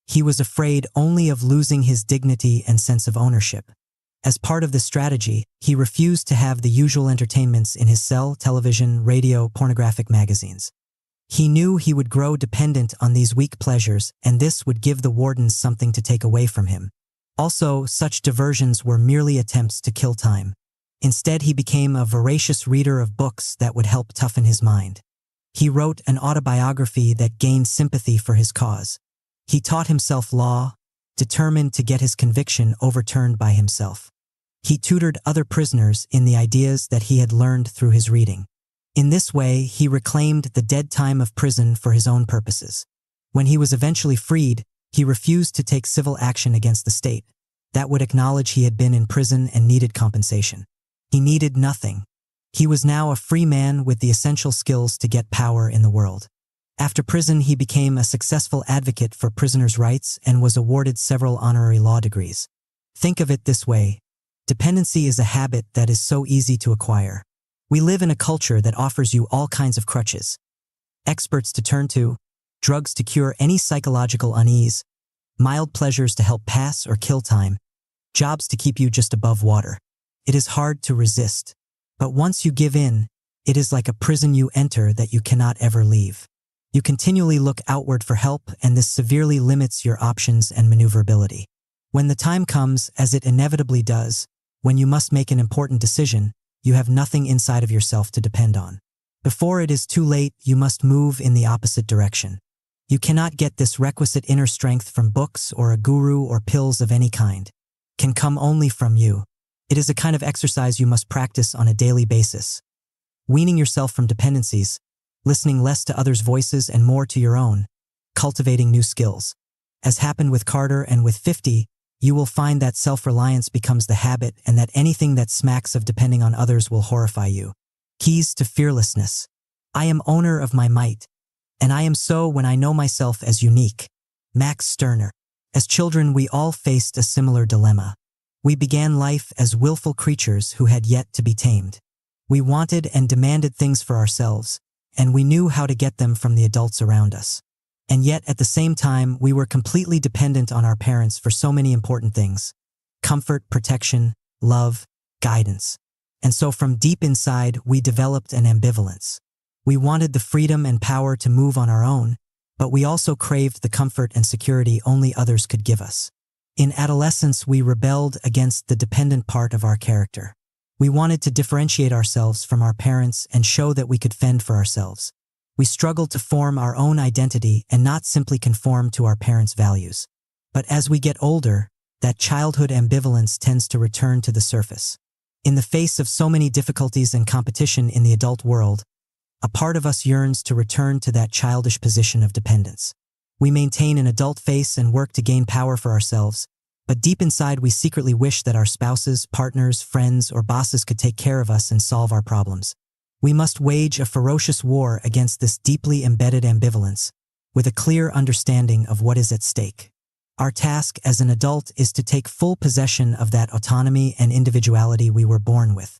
He was afraid only of losing his dignity and sense of ownership. As part of this strategy, he refused to have the usual entertainments in his cell, television, radio, pornographic magazines. He knew he would grow dependent on these weak pleasures, and this would give the wardens something to take away from him. Also, such diversions were merely attempts to kill time. Instead, he became a voracious reader of books that would help toughen his mind. He wrote an autobiography that gained sympathy for his cause. He taught himself law, determined to get his conviction overturned by himself. He tutored other prisoners in the ideas that he had learned through his reading. In this way, he reclaimed the dead time of prison for his own purposes. When he was eventually freed, he refused to take civil action against the state. That would acknowledge he had been in prison and needed compensation. He needed nothing. He was now a free man with the essential skills to get power in the world. After prison, he became a successful advocate for prisoners' rights and was awarded several honorary law degrees. Think of it this way. Dependency is a habit that is so easy to acquire. We live in a culture that offers you all kinds of crutches. Experts to turn to, drugs to cure any psychological unease, mild pleasures to help pass or kill time, jobs to keep you just above water. It is hard to resist. But once you give in, it is like a prison you enter that you cannot ever leave. You continually look outward for help, and this severely limits your options and maneuverability. When the time comes, as it inevitably does, when you must make an important decision, you have nothing inside of yourself to depend on. Before it is too late, you must move in the opposite direction. You cannot get this requisite inner strength from books or a guru or pills of any kind. It can come only from you. It is a kind of exercise you must practice on a daily basis. Weaning yourself from dependencies, listening less to others' voices and more to your own, cultivating new skills. As happened with Carter and with 50, you will find that self-reliance becomes the habit and that anything that smacks of depending on others will horrify you. Keys to fearlessness. I am owner of my might, and I am so when I know myself as unique. Max Stirner. As children, we all faced a similar dilemma. We began life as willful creatures who had yet to be tamed. We wanted and demanded things for ourselves, and we knew how to get them from the adults around us. And yet, at the same time, we were completely dependent on our parents for so many important things: comfort, protection, love, guidance. And so from deep inside, we developed an ambivalence. We wanted the freedom and power to move on our own, but we also craved the comfort and security only others could give us. In adolescence, we rebelled against the dependent part of our character. We wanted to differentiate ourselves from our parents and show that we could fend for ourselves. We struggled to form our own identity and not simply conform to our parents' values. But as we get older, that childhood ambivalence tends to return to the surface. In the face of so many difficulties and competition in the adult world, a part of us yearns to return to that childish position of dependence. We maintain an adult face and work to gain power for ourselves, but deep inside we secretly wish that our spouses, partners, friends, or bosses could take care of us and solve our problems. We must wage a ferocious war against this deeply embedded ambivalence, with a clear understanding of what is at stake. Our task as an adult is to take full possession of that autonomy and individuality we were born with.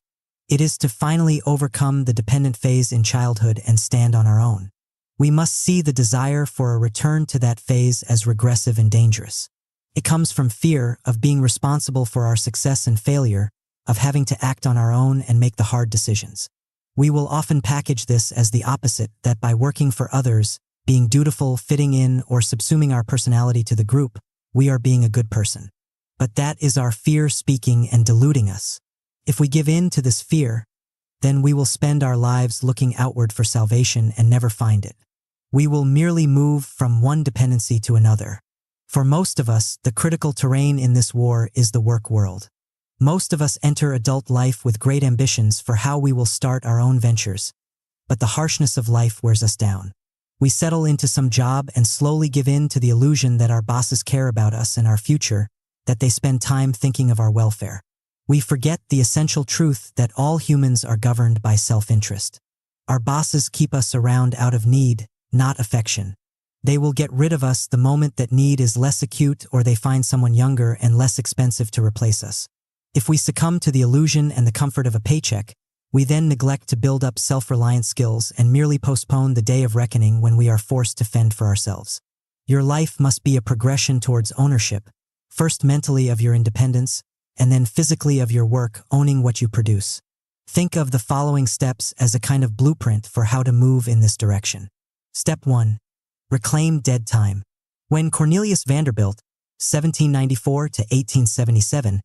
It is to finally overcome the dependent phase in childhood and stand on our own. We must see the desire for a return to that phase as regressive and dangerous. It comes from fear of being responsible for our success and failure, of having to act on our own and make the hard decisions. We will often package this as the opposite, that by working for others, being dutiful, fitting in, or subsuming our personality to the group, we are being a good person. But that is our fear speaking and deluding us. If we give in to this fear, then we will spend our lives looking outward for salvation and never find it. We will merely move from one dependency to another. For most of us, the critical terrain in this war is the work world. Most of us enter adult life with great ambitions for how we will start our own ventures, but the harshness of life wears us down. We settle into some job and slowly give in to the illusion that our bosses care about us and our future, that they spend time thinking of our welfare. We forget the essential truth that all humans are governed by self-interest. Our bosses keep us around out of need, not affection. They will get rid of us the moment that need is less acute or they find someone younger and less expensive to replace us. If we succumb to the illusion and the comfort of a paycheck, we then neglect to build up self-reliant skills and merely postpone the day of reckoning when we are forced to fend for ourselves. Your life must be a progression towards ownership, first mentally of your independence, and then physically of your work owning what you produce. Think of the following steps as a kind of blueprint for how to move in this direction. Step 1. Reclaim dead time. When Cornelius Vanderbilt, 1794 to 1877,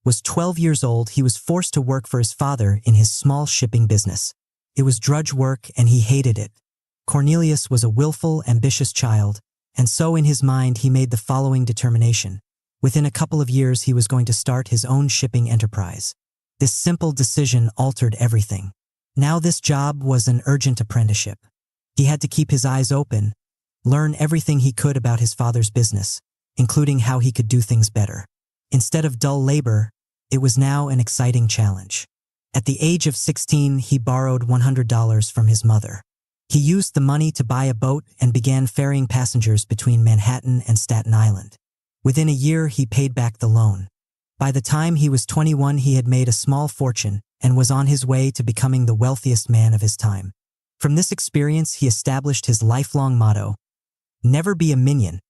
was 12 years old, he was forced to work for his father in his small shipping business. It was drudge work and he hated it. Cornelius was a willful, ambitious child, and so in his mind he made the following determination. Within a couple of years he was going to start his own shipping enterprise. This simple decision altered everything. Now this job was an urgent apprenticeship. He had to keep his eyes open, learn everything he could about his father's business, including how he could do things better. Instead of dull labor, it was now an exciting challenge. At the age of 16, he borrowed $100 from his mother. He used the money to buy a boat and began ferrying passengers between Manhattan and Staten Island. Within a year, he paid back the loan. By the time he was 21, he had made a small fortune and was on his way to becoming the wealthiest man of his time. From this experience, he established his lifelong motto: never be a minion,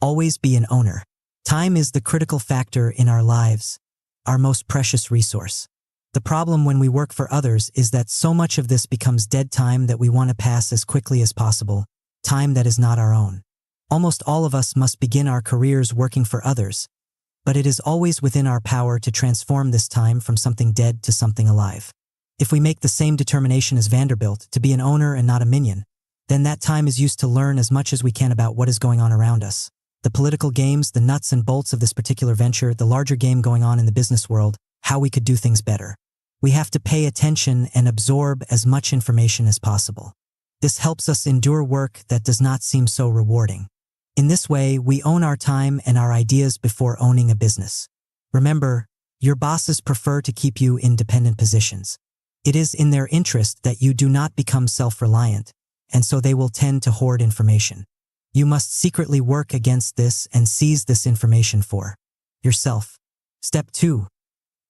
always be an owner. Time is the critical factor in our lives, our most precious resource. The problem when we work for others is that so much of this becomes dead time that we want to pass as quickly as possible, time that is not our own. Almost all of us must begin our careers working for others, but it is always within our power to transform this time from something dead to something alive. If we make the same determination as Vanderbilt to be an owner and not a minion, then that time is used to learn as much as we can about what is going on around us. The political games, the nuts and bolts of this particular venture, the larger game going on in the business world, how we could do things better. We have to pay attention and absorb as much information as possible. This helps us endure work that does not seem so rewarding. In this way, we own our time and our ideas before owning a business. Remember, your bosses prefer to keep you in dependent positions. It is in their interest that you do not become self-reliant, and so they will tend to hoard information. You must secretly work against this and seize this information for yourself. Step 2.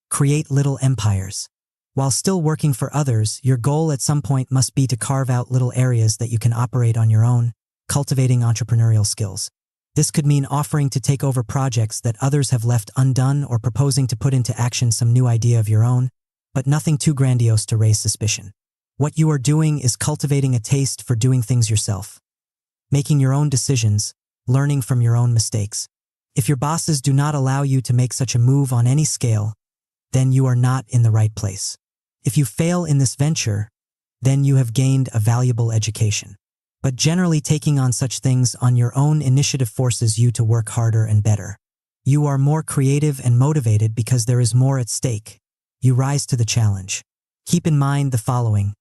Create little empires. While still working for others, your goal at some point must be to carve out little areas that you can operate on your own, cultivating entrepreneurial skills. This could mean offering to take over projects that others have left undone or proposing to put into action some new idea of your own, but nothing too grandiose to raise suspicion. What you are doing is cultivating a taste for doing things yourself, making your own decisions, learning from your own mistakes. If your bosses do not allow you to make such a move on any scale, then you are not in the right place. If you fail in this venture, then you have gained a valuable education. But generally taking on such things on your own initiative forces you to work harder and better. You are more creative and motivated because there is more at stake. You rise to the challenge. Keep in mind the following.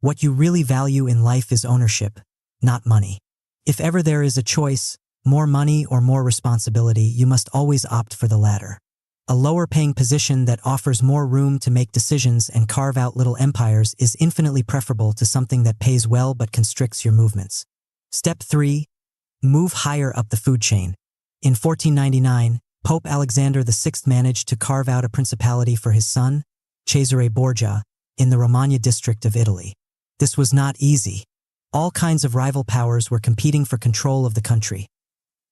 What you really value in life is ownership, not money. If ever there is a choice, more money or more responsibility, you must always opt for the latter. A lower-paying position that offers more room to make decisions and carve out little empires is infinitely preferable to something that pays well but constricts your movements. Step 3. Move higher up the food chain. In 1499, Pope Alexander VI managed to carve out a principality for his son, Cesare Borgia, in the Romagna district of Italy. This was not easy. All kinds of rival powers were competing for control of the country.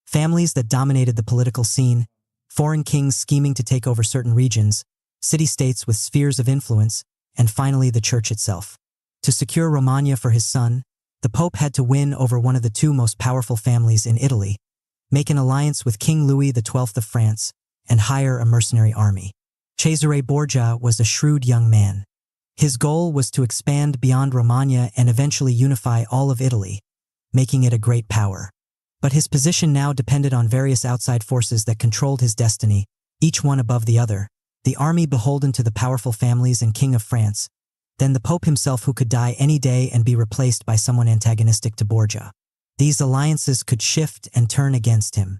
Families that dominated the political scene, foreign kings scheming to take over certain regions, city-states with spheres of influence, and finally the church itself. To secure Romagna for his son, the Pope had to win over one of the two most powerful families in Italy, make an alliance with King Louis XII of France, and hire a mercenary army. Cesare Borgia was a shrewd young man. His goal was to expand beyond Romagna and eventually unify all of Italy, making it a great power. But his position now depended on various outside forces that controlled his destiny, each one above the other. the army beholden to the powerful families and king of France, then the Pope himself who could die any day and be replaced by someone antagonistic to Borgia. These alliances could shift and turn against him.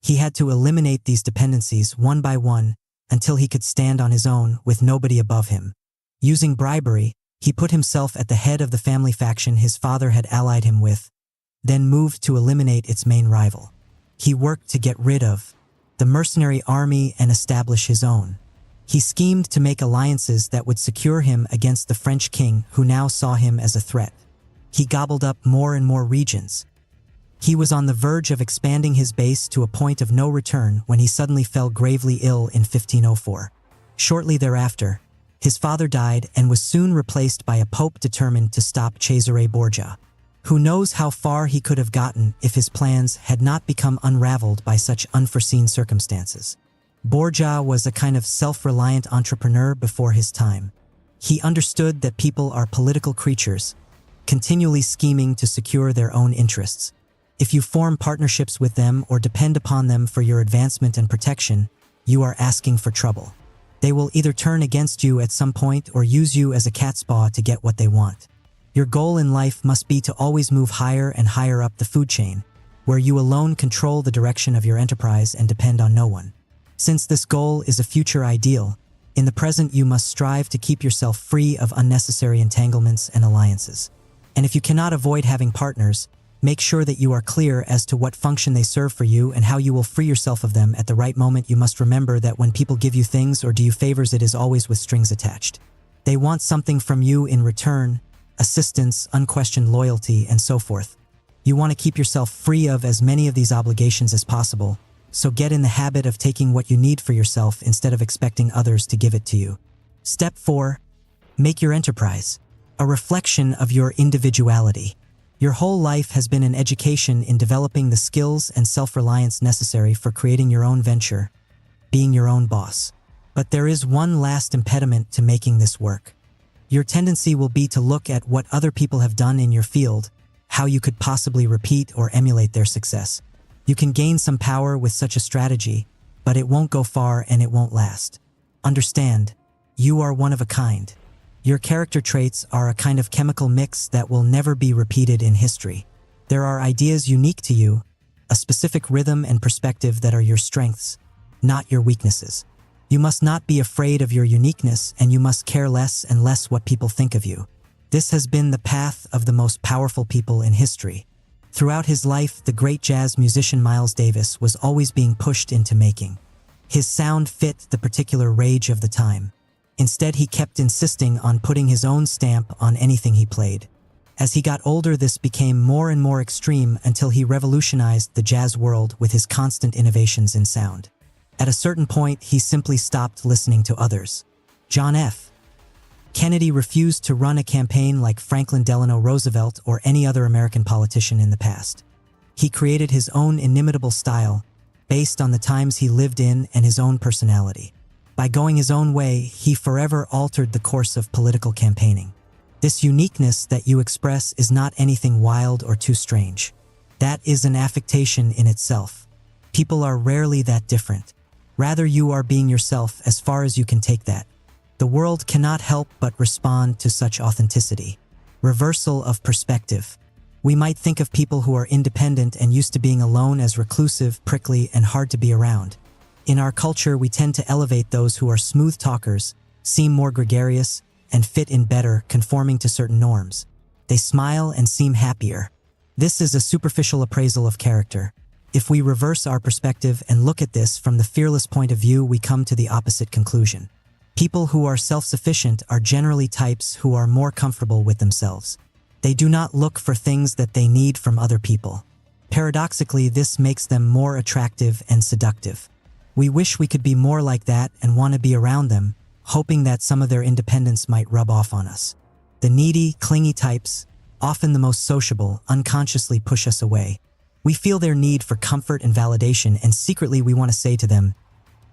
He had to eliminate these dependencies one by one until he could stand on his own with nobody above him. Using bribery, he put himself at the head of the family faction his father had allied him with, then moved to eliminate its main rival. He worked to get rid of the mercenary army and establish his own. He schemed to make alliances that would secure him against the French king who now saw him as a threat. He gobbled up more and more regions. He was on the verge of expanding his base to a point of no return when he suddenly fell gravely ill in 1504. Shortly thereafter, his father died and was soon replaced by a pope determined to stop Cesare Borgia. Who knows how far he could have gotten if his plans had not become unraveled by such unforeseen circumstances. Borgia was a kind of self-reliant entrepreneur before his time. He understood that people are political creatures, continually scheming to secure their own interests. If you form partnerships with them or depend upon them for your advancement and protection, you are asking for trouble. They will either turn against you at some point or use you as a cat's paw to get what they want. Your goal in life must be to always move higher and higher up the food chain, where you alone control the direction of your enterprise and depend on no one. Since this goal is a future ideal, in the present you must strive to keep yourself free of unnecessary entanglements and alliances. And if you cannot avoid having partners, make sure that you are clear as to what function they serve for you and how you will free yourself of them at the right moment. You must remember that when people give you things or do you favors, it is always with strings attached. They want something from you in return, assistance, unquestioned loyalty, and so forth. You want to keep yourself free of as many of these obligations as possible, so get in the habit of taking what you need for yourself instead of expecting others to give it to you. Step 4. Make your enterprise a reflection of your individuality. Your whole life has been an education in developing the skills and self-reliance necessary for creating your own venture, being your own boss. But there is one last impediment to making this work. Your tendency will be to look at what other people have done in your field, how you could possibly repeat or emulate their success. You can gain some power with such a strategy, but it won't go far and it won't last. Understand, you are one of a kind. Your character traits are a kind of chemical mix that will never be repeated in history. There are ideas unique to you, a specific rhythm and perspective that are your strengths, not your weaknesses. You must not be afraid of your uniqueness, and you must care less and less what people think of you. This has been the path of the most powerful people in history. Throughout his life, the great jazz musician Miles Davis was always being pushed into making his sound fit the particular rage of the time. Instead, he kept insisting on putting his own stamp on anything he played. As he got older, this became more and more extreme until he revolutionized the jazz world with his constant innovations in sound. At a certain point, he simply stopped listening to others. John F. Kennedy refused to run a campaign like Franklin Delano Roosevelt or any other American politician in the past. He created his own inimitable style, based on the times he lived in and his own personality. By going his own way, he forever altered the course of political campaigning. This uniqueness that you express is not anything wild or too strange. That is an affectation in itself. People are rarely that different. Rather, you are being yourself as far as you can take that. The world cannot help but respond to such authenticity. Reversal of perspective. We might think of people who are independent and used to being alone as reclusive, prickly, and hard to be around. In our culture, we tend to elevate those who are smooth talkers, seem more gregarious, and fit in better, conforming to certain norms. They smile and seem happier. This is a superficial appraisal of character. If we reverse our perspective and look at this from the fearless point of view, we come to the opposite conclusion. People who are self-sufficient are generally types who are more comfortable with themselves. They do not look for things that they need from other people. Paradoxically, this makes them more attractive and seductive. We wish we could be more like that and want to be around them, hoping that some of their independence might rub off on us. The needy, clingy types, often the most sociable, unconsciously push us away. We feel their need for comfort and validation, and secretly we want to say to them,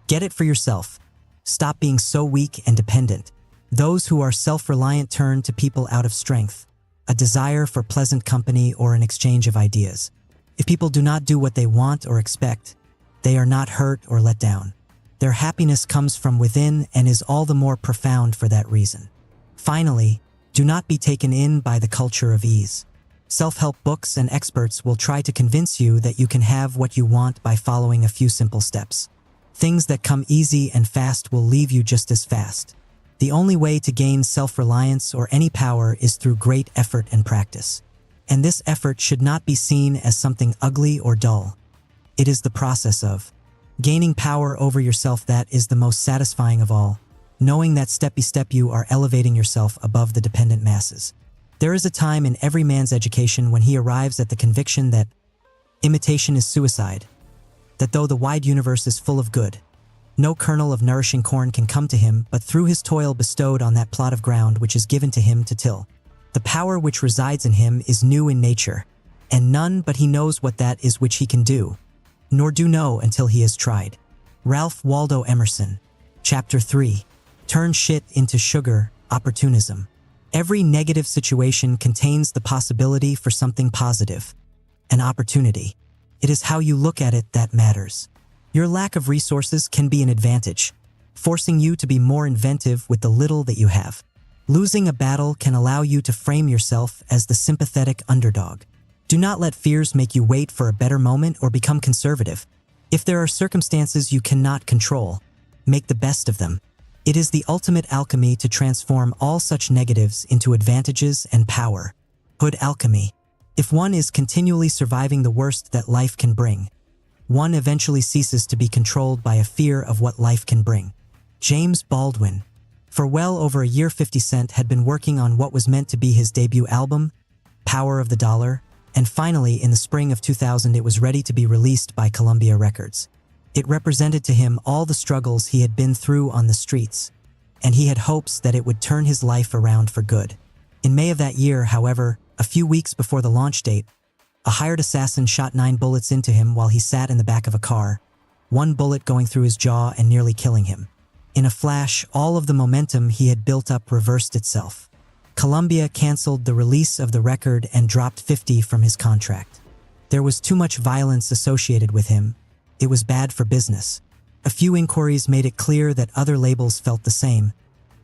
"Get it for yourself. Stop being so weak and dependent." Those who are self-reliant turn to people out of strength, a desire for pleasant company or an exchange of ideas. If people do not do what they want or expect, they are not hurt or let down. Their happiness comes from within and is all the more profound for that reason. Finally, do not be taken in by the culture of ease. Self-help books and experts will try to convince you that you can have what you want by following a few simple steps. Things that come easy and fast will leave you just as fast. The only way to gain self-reliance or any power is through great effort and practice. And this effort should not be seen as something ugly or dull. It is the process of gaining power over yourself that is the most satisfying of all, knowing that step by step you are elevating yourself above the dependent masses. There is a time in every man's education when he arrives at the conviction that imitation is suicide, that though the wide universe is full of good, no kernel of nourishing corn can come to him but through his toil bestowed on that plot of ground which is given to him to till. The power which resides in him is new in nature, and none but he knows what that is which he can do, nor do know until he has tried. Ralph Waldo Emerson. Chapter 3. Turn shit into sugar, opportunism. Every negative situation contains the possibility for something positive, an opportunity. It is how you look at it that matters. Your lack of resources can be an advantage, forcing you to be more inventive with the little that you have. Losing a battle can allow you to frame yourself as the sympathetic underdog. Do not let fears make you wait for a better moment or become conservative. If there are circumstances you cannot control, make the best of them. It is the ultimate alchemy to transform all such negatives into advantages and power. Hood alchemy. If one is continually surviving the worst that life can bring, one eventually ceases to be controlled by a fear of what life can bring. James Baldwin. For well over a year 50 Cent had been working on what was meant to be his debut album, Power of the Dollar, and finally in the spring of 2000 it was ready to be released by Columbia Records. It represented to him all the struggles he had been through on the streets, and he had hopes that it would turn his life around for good. In May of that year, however, a few weeks before the launch date, a hired assassin shot 9 bullets into him while he sat in the back of a car, one bullet going through his jaw and nearly killing him. In a flash, all of the momentum he had built up reversed itself. Columbia canceled the release of the record and dropped 50 from his contract. There was too much violence associated with him. It was bad for business. A few inquiries made it clear that other labels felt the same.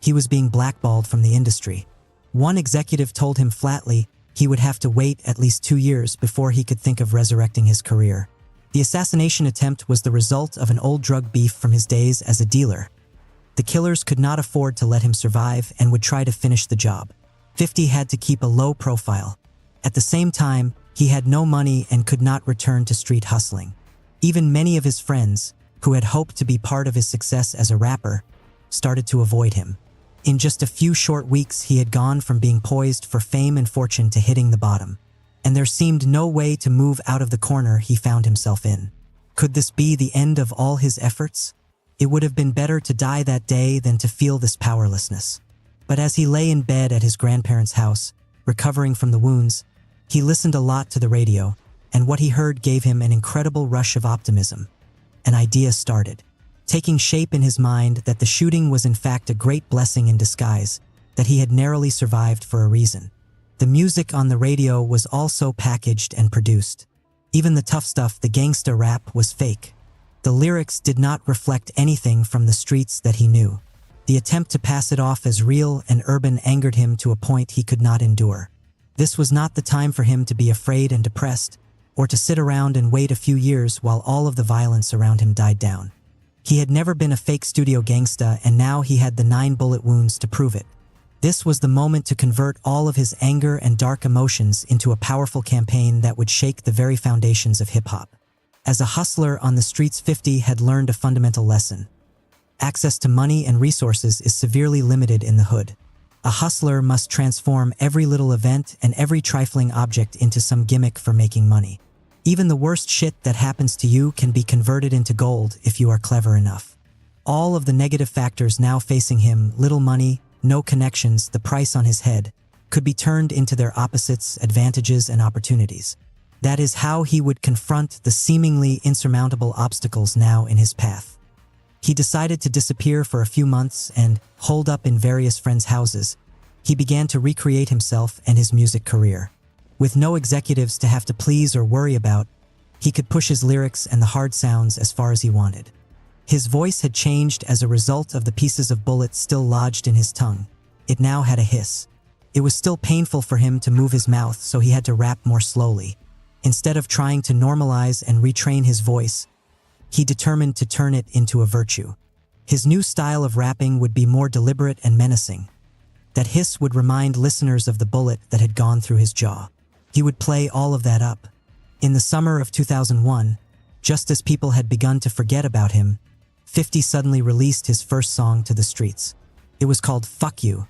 He was being blackballed from the industry. One executive told him flatly he would have to wait at least 2 years before he could think of resurrecting his career. The assassination attempt was the result of an old drug beef from his days as a dealer. The killers could not afford to let him survive and would try to finish the job. 50 had to keep a low profile. At the same time, he had no money and could not return to street hustling. Even many of his friends, who had hoped to be part of his success as a rapper, started to avoid him. In just a few short weeks, he had gone from being poised for fame and fortune to hitting the bottom, and there seemed no way to move out of the corner he found himself in. Could this be the end of all his efforts? It would have been better to die that day than to feel this powerlessness. But as he lay in bed at his grandparents' house, recovering from the wounds, he listened a lot to the radio, and what he heard gave him an incredible rush of optimism. An idea started, taking shape in his mind that the shooting was in fact a great blessing in disguise, that he had narrowly survived for a reason. The music on the radio was also packaged and produced. Even the tough stuff, the gangsta rap, was fake. The lyrics did not reflect anything from the streets that he knew. The attempt to pass it off as real and urban angered him to a point he could not endure. This was not the time for him to be afraid and depressed, or to sit around and wait a few years while all of the violence around him died down. He had never been a fake studio gangsta, and now he had the 9 bullet wounds to prove it. This was the moment to convert all of his anger and dark emotions into a powerful campaign that would shake the very foundations of hip-hop. As a hustler on the streets, 50 had learned a fundamental lesson. Access to money and resources is severely limited in the hood. A hustler must transform every little event and every trifling object into some gimmick for making money. Even the worst shit that happens to you can be converted into gold if you are clever enough. All of the negative factors now facing him, little money, no connections, the price on his head, could be turned into their opposites, advantages, and opportunities. That is how he would confront the seemingly insurmountable obstacles now in his path. He decided to disappear for a few months and, holed up in various friends' houses, he began to recreate himself and his music career. With no executives to have to please or worry about, he could push his lyrics and the hard sounds as far as he wanted. His voice had changed as a result of the pieces of bullets still lodged in his tongue. It now had a hiss. It was still painful for him to move his mouth, so he had to rap more slowly. Instead of trying to normalize and retrain his voice, he determined to turn it into a virtue. His new style of rapping would be more deliberate and menacing. That hiss would remind listeners of the bullet that had gone through his jaw. He would play all of that up. In the summer of 2001, just as people had begun to forget about him, 50 suddenly released his first song to the streets. It was called Fuck You,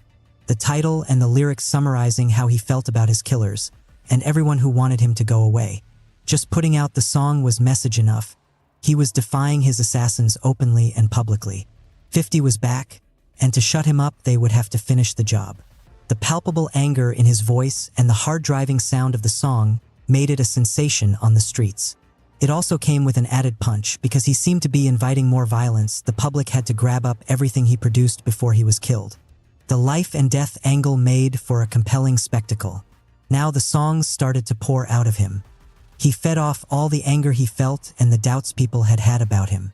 the title and the lyrics summarizing how he felt about his killers and everyone who wanted him to go away. Just putting out the song was message enough. He was defying his assassins openly and publicly. 50 was back, and to shut him up they would have to finish the job. The palpable anger in his voice and the hard-driving sound of the song made it a sensation on the streets. It also came with an added punch. Because he seemed to be inviting more violence, the public had to grab up everything he produced before he was killed. The life and death angle made for a compelling spectacle. Now the songs started to pour out of him. He fed off all the anger he felt and the doubts people had had about him.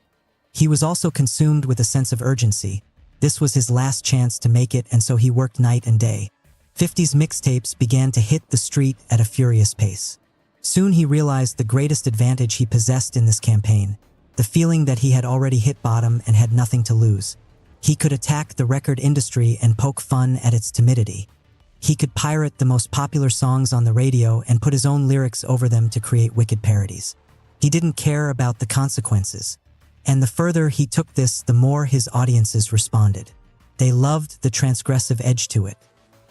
He was also consumed with a sense of urgency. This was his last chance to make it, and so he worked night and day. 50's mixtapes began to hit the street at a furious pace. Soon he realized the greatest advantage he possessed in this campaign, the feeling that he had already hit bottom and had nothing to lose. He could attack the record industry and poke fun at its timidity. He could pirate the most popular songs on the radio and put his own lyrics over them to create wicked parodies. He didn't care about the consequences. And the further he took this, the more his audiences responded. They loved the transgressive edge to it.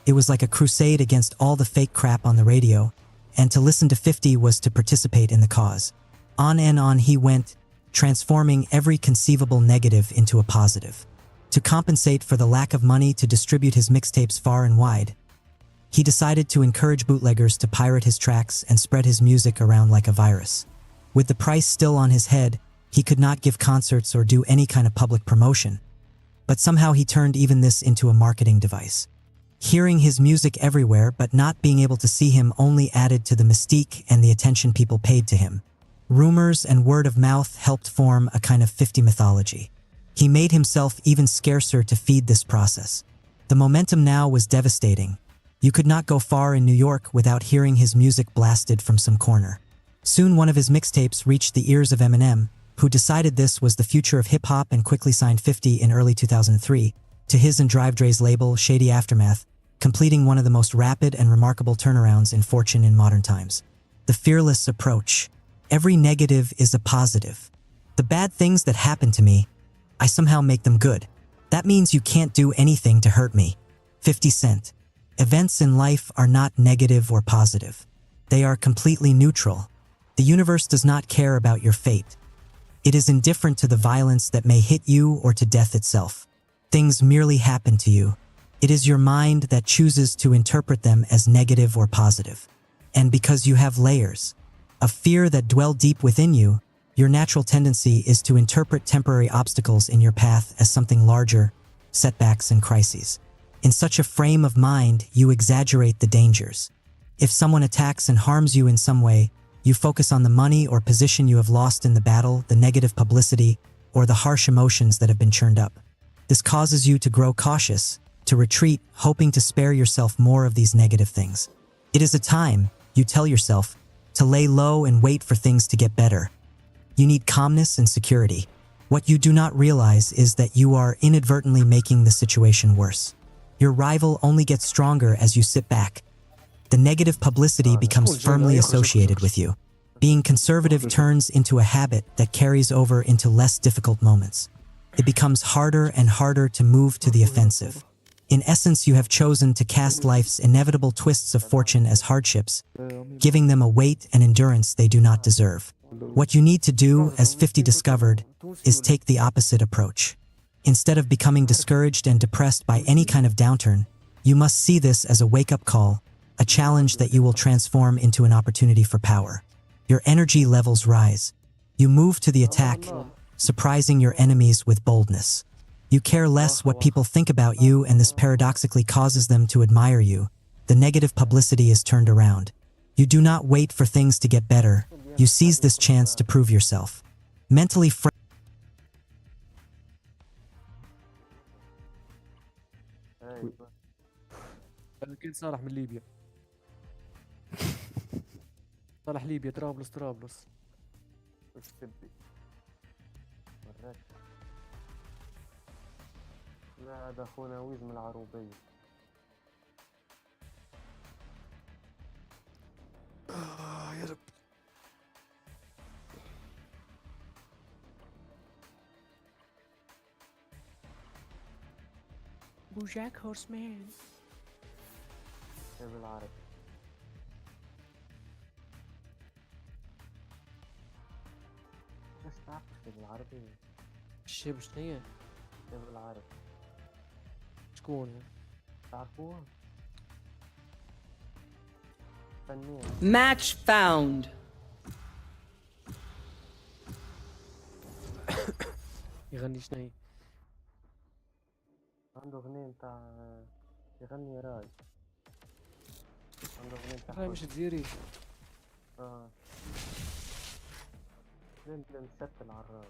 It was like a crusade against all the fake crap on the radio, and to listen to 50 was to participate in the cause. On and on he went, transforming every conceivable negative into a positive. To compensate for the lack of money to distribute his mixtapes far and wide, he decided to encourage bootleggers to pirate his tracks and spread his music around like a virus. With the price still on his head, he could not give concerts or do any kind of public promotion. But somehow he turned even this into a marketing device. Hearing his music everywhere but not being able to see him only added to the mystique and the attention people paid to him. Rumors and word of mouth helped form a kind of 50 mythology. He made himself even scarcer to feed this process. The momentum now was devastating. You could not go far in New York without hearing his music blasted from some corner. Soon one of his mixtapes reached the ears of Eminem, who decided this was the future of hip-hop and quickly signed 50 in early 2003 to his and Drive Dre's label, Shady Aftermath, completing one of the most rapid and remarkable turnarounds in fortune in modern times. The fearless approach. Every negative is a positive. The bad things that happen to me, I somehow make them good. That means you can't do anything to hurt me. 50 Cent. Events in life are not negative or positive. They are completely neutral. The universe does not care about your fate. It is indifferent to the violence that may hit you or to death itself. Things merely happen to you. It is your mind that chooses to interpret them as negative or positive. And because you have layers of fear that dwell deep within you, your natural tendency is to interpret temporary obstacles in your path as something larger, setbacks and crises. In such a frame of mind, you exaggerate the dangers. If someone attacks and harms you in some way, you focus on the money or position you have lost in the battle, the negative publicity, or the harsh emotions that have been churned up. This causes you to grow cautious, to retreat, hoping to spare yourself more of these negative things. It is a time, you tell yourself, to lay low and wait for things to get better. You need calmness and security. What you do not realize is that you are inadvertently making the situation worse. Your rival only gets stronger as you sit back. The negative publicity becomes firmly associated with you. Being conservative turns into a habit that carries over into less difficult moments. It becomes harder and harder to move to the offensive. In essence, you have chosen to cast life's inevitable twists of fortune as hardships, giving them a weight and endurance they do not deserve. What you need to do, as 50 discovered, is take the opposite approach. Instead of becoming discouraged and depressed by any kind of downturn, you must see this as a wake-up call, a challenge that you will transform into an opportunity for power. Your energy levels rise. You move to the attack, surprising your enemies with boldness. You care less what people think about you, and this paradoxically causes them to admire you. The negative publicity is turned around. You do not wait for things to get better. You seize this chance to prove yourself. Mentally كاين صالح من ليبيا. صالح ليبيا طرابلس. السبي وراك. لا هذا خونا ويز من العروبية. يا رب. بوجاك هورسمان. بالعربي. بس تعرف بالعربي. الشيب شنيا؟ بالعربي. شكون؟ تعرفوه؟ فنان. Match found. يغني شنيا؟ عنده أغنية متاع يغني راي. عنده أغنية متاع راي مش جزيري. لين مستل على الراي.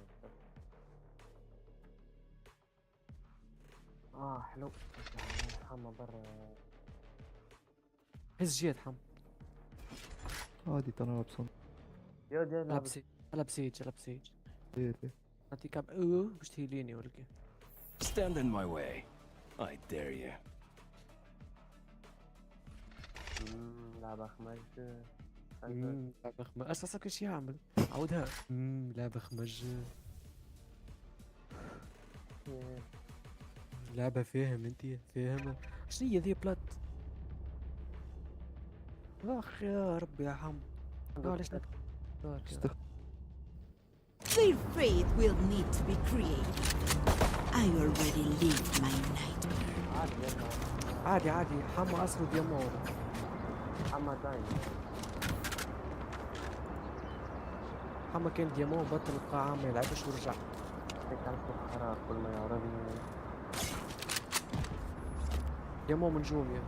حلو. حما برا. هز جيت حم. عادي ترى بصم. يا دي لبسيج. ايه اعطيك باش تهيليني ولا كيف؟ Stand in my way. I dare you. لعبة خمج. لعبة خمج. اساسا كل شي يعمل. عودها. لعبة خمج. لعبة فاهم انتي فاهمة. شنو هي ذي بلات؟ اخ يا ربي يا حم. ليش Their faith will need to be created. I already lived my nightmare. عادي حما اصله ديامور. حما دايما. حما كان ديامور بطل القاعة ما يلعبش ورجع. هيك عرفت خراب كل ما يعرضني. ديامور من جوميا.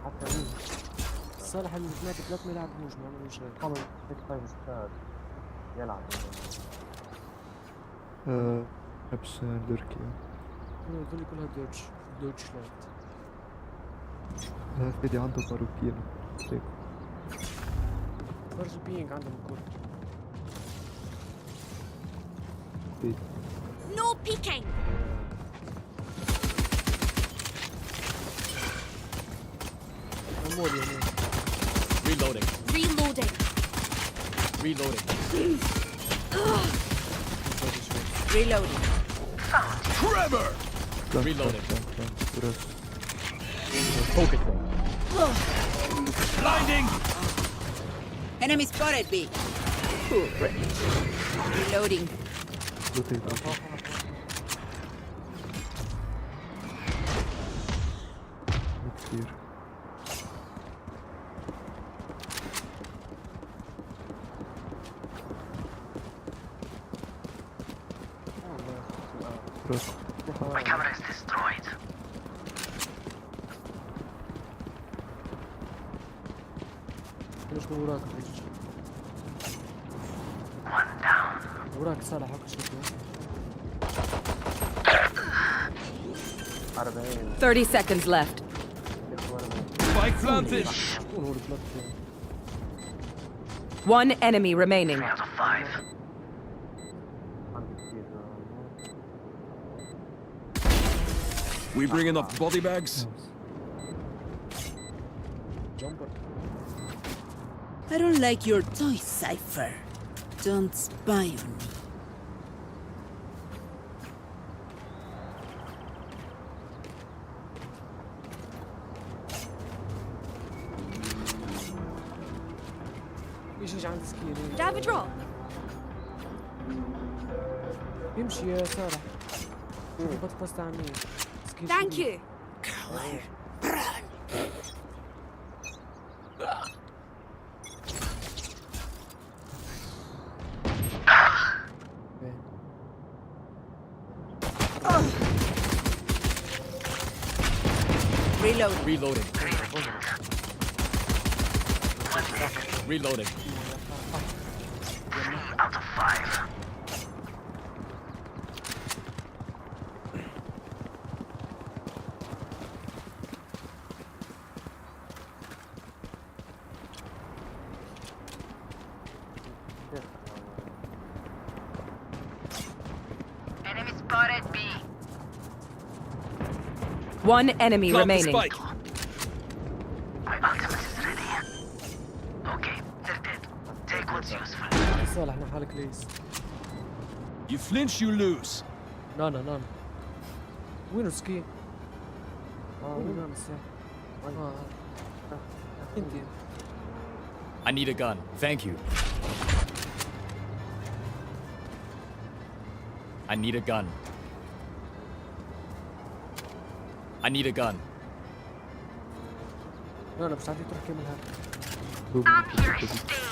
حتى مين؟ صالح المجموعة 3 ما يلعبوش ما عملوش هيك. حمل بيك 5 ستار يلعب. لبس تركيا. هذول كلها دوتشلاند. فيدي عنده باروكين. هيك. برضو بينج عندهم الكل. No peeking. Reloading. Reloading. Trevor! Reloading. Focusing. Blinding! Enemy spotted B. Reloading. كتير. My camera is destroyed. One down. وراك صالح حق شكله. 30 seconds left. Spike planted. One enemy remaining. 3 out of 5. We bring enough body bags? I don't like your toy, Cypher. Don't spy on me. يجي عند سكيني. Do I have a drop? يمشي يا صالح. بس عني. Thank you. Reloading. Reloading. Reloading. 3 out of 5. Spotted B. One enemy Plant the remaining. spike. My ultimate is ready. Okay, they're dead. Take what's useful. صالح انا حالك ليس. You flinch, you lose. نانا وينو سكين؟ وين نانا الساعة؟ انتي I need a gun. Thank you. I need a gun. I need a gun. نانا بس عادي تروح كمل هذا. I'm here to stay.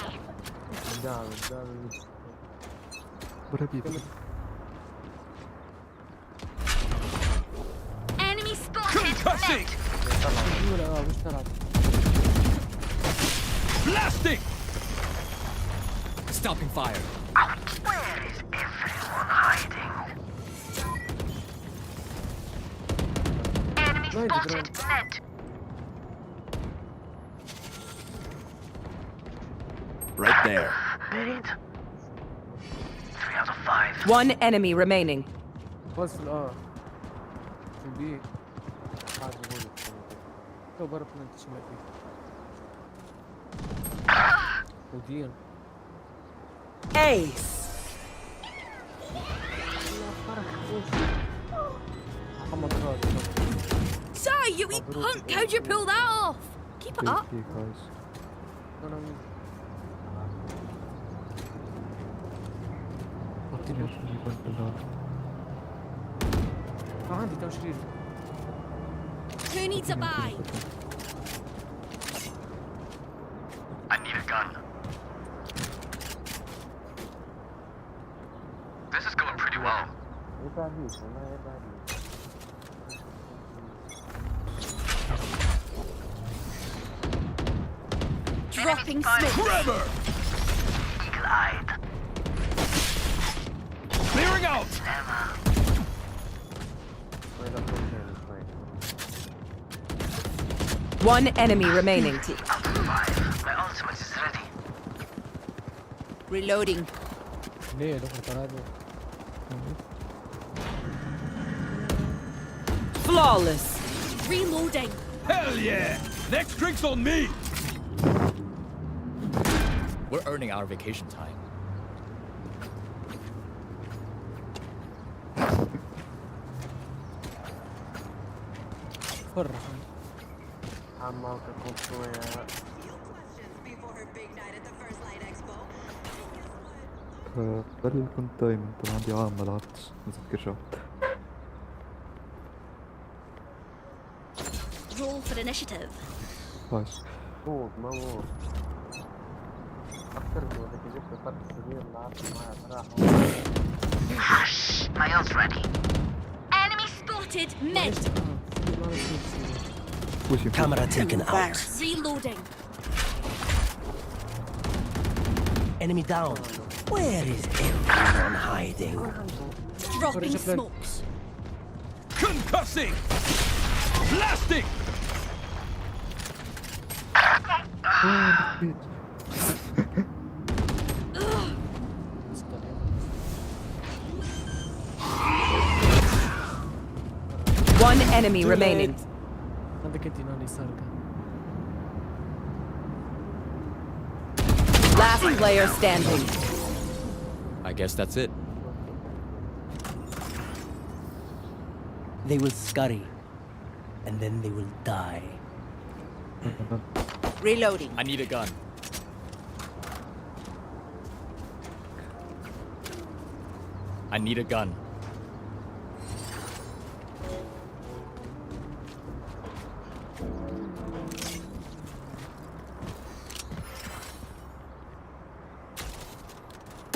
Enemy spotted. Concussing! وش تلعب؟ Blasting! Stopping fire. Where is everyone hiding? Enemy spotted. Net. Right there. Buried. 3 out of 5. One enemy remaining. بس في في البي حاجة بقولك تو برا بلانت شمال فيه ودين Ace. محمد خالد So, you wee punk, how'd you pull that off? Keep it up. انا مين عندي تمشرير Who needs a buy? I need a gun. This is going pretty well. Dropping smoke. Trevor! Eagle-eyed. Clearing out! One enemy remaining. Out of 5. My ultimate is ready. Reloading. ليه دخل هذا Flawless. Reloading. Hell yeah! Next drink's on me! We're earning our vacation time. فرح عمالك تكون شوية قليل كنت دايما كان عندي عام ما لعبتش ما تذكرش Roll for initiative. باش موت أكثر من هذاك جبت فرق صغير لعبت معاه صراحة Hush. My ult's ready. Enemy spotted. Mid. Camera taken out. Reloading. Enemy down. Where is everyone hiding? Dropping smokes. Concussing! Blasting! One enemy remaining. عندك انت ناني سارقة Last player standing. I guess that's it. They will scurry, and then they will die. Reloading. I need a gun. I need a gun.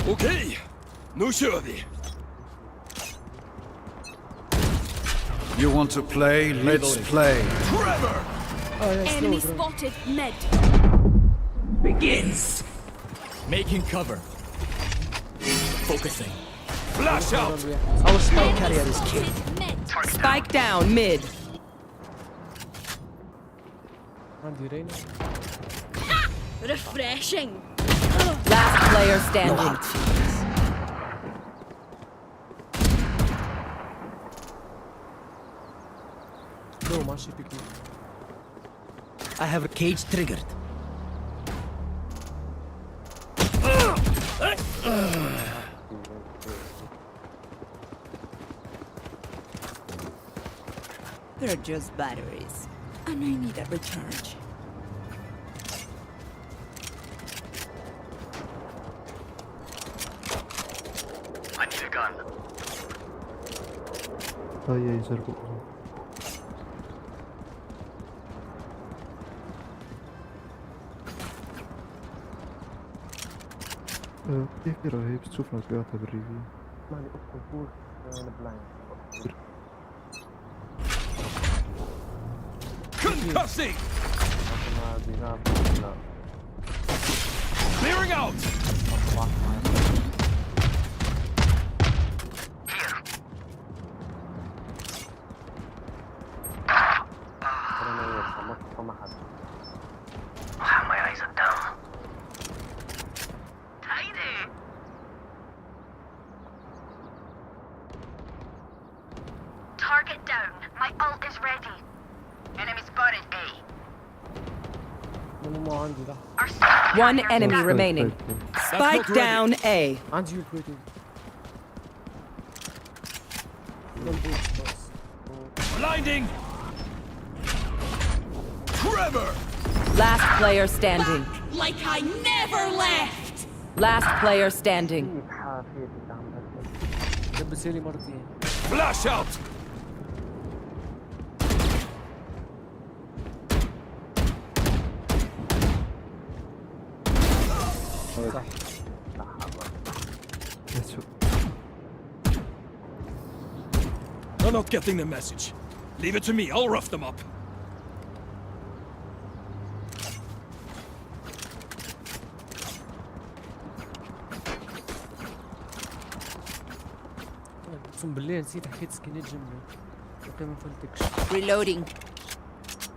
Okay, no shorty. You want to play? Let's play. Trevor! Enemy spotted. Mid. Begins. Making cover. Focusing. Flash out. Our spike carrier is killed. Spike down mid. عندي رينا Refreshing. Last player No standing. hard feelings. ماشي بيكنيك. I have a cage triggered. They're just batteries, and I need a recharge. I need a gun. هاي يجربوا. كيف هي بتشوفنا طلعتها بالريفيو. ماني أكتبوش أنا بلايند. Concussing! Clearing out! My eyes are down. Tidy. Target down. My ult is ready. Enemy spotted A. One enemy remaining. Spike down A. عندي الكويتي. Blinding! Trevor! Last player standing. Like I never left! Last player standing. لبس لي مرتين. Flash out! They're not getting the message. Leave it to me, I'll rough them up. اقسم بالله نسيت حكيت سكينات جمله. انت ما فهمتكش. Reloading.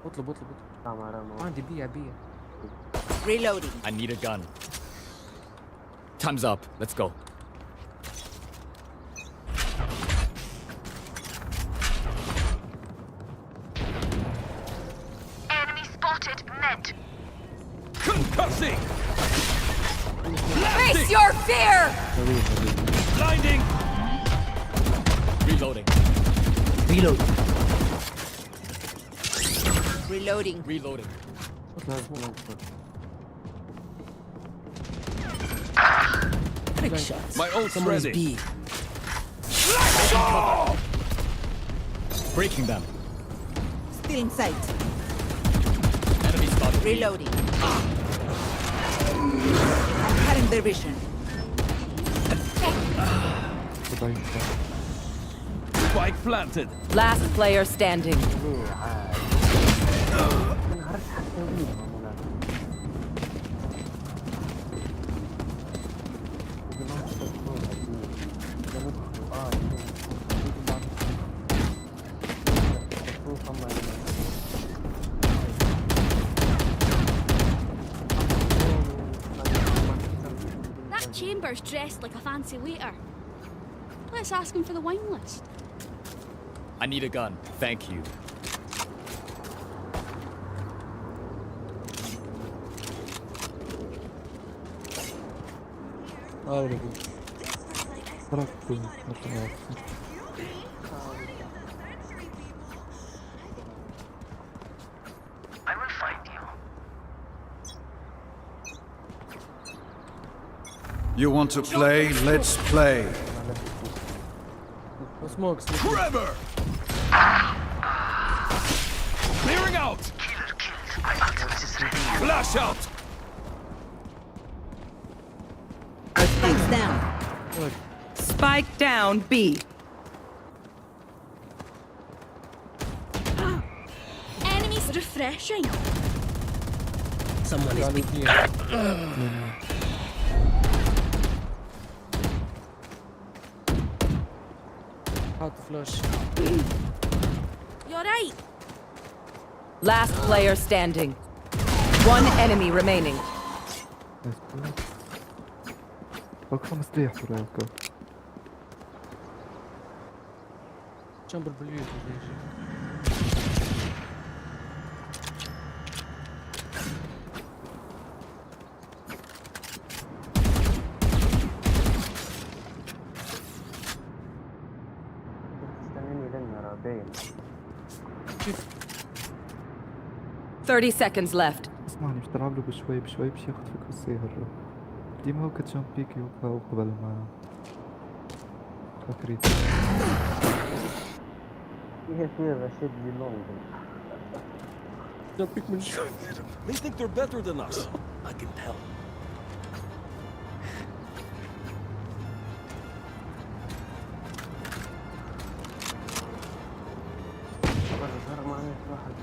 اطلب. عندي بيع. Reloading. I need a gun. Time's up. Let's go. Enemy spotted mid. Concussing! Face your fear! Blinding! Reloading. Reloading. Reloading. Trick shots. My ult's Someone is ready. B. Breaking them. Still in sight. Enemy spotted. Reloading. Cutting their vision. Spike planted. Last player standing. That chamber's dressed like a fancy waiter. Let's ask him for the wine list. I need a gun. Thank you. I will find you. You want to play? Let's play. Smokes. Trevor! Clearing out! Killed. My ultimate is ready. Flash out! Spikes down. Spike down B. Enemies refreshing. Someone is B. حاط فلاش. You're right. Last player standing. One enemy remaining. باك 5 دقايق في العلاقة. جنب البليوت. 30 seconds left. اسمعني باش تلعب له بشوي بشوي باش ياخد فيك الساهر. ديما هو كتجمب بيكي وكاو قبل ما كريت. فيه رشيد لي لونج. جمب بيك من شوي. They think they're better than us. I can tell. ظهر معايا واحد.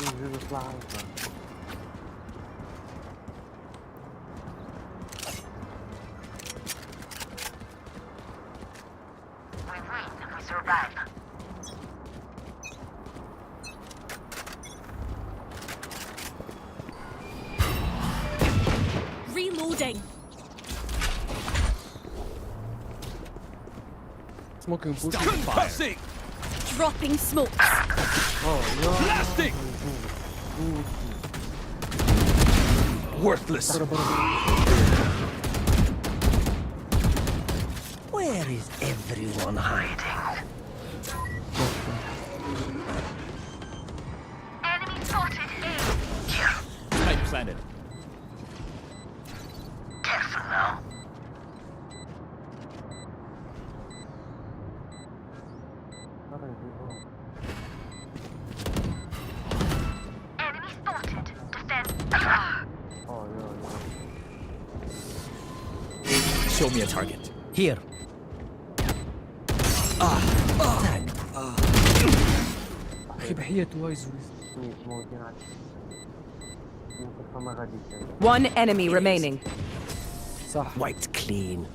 نزيد يطلع عنك. We survive. Reloading. Smoking push. Concussing! Dropping smokes. Blasting! Worthless. Where is everyone hiding? Enemy spotted A. Spike planted. Careful now. Enemy spotted. Defend. Show me a target. Here. أخي بحياته وايز One enemy remaining. صح. Wiped clean.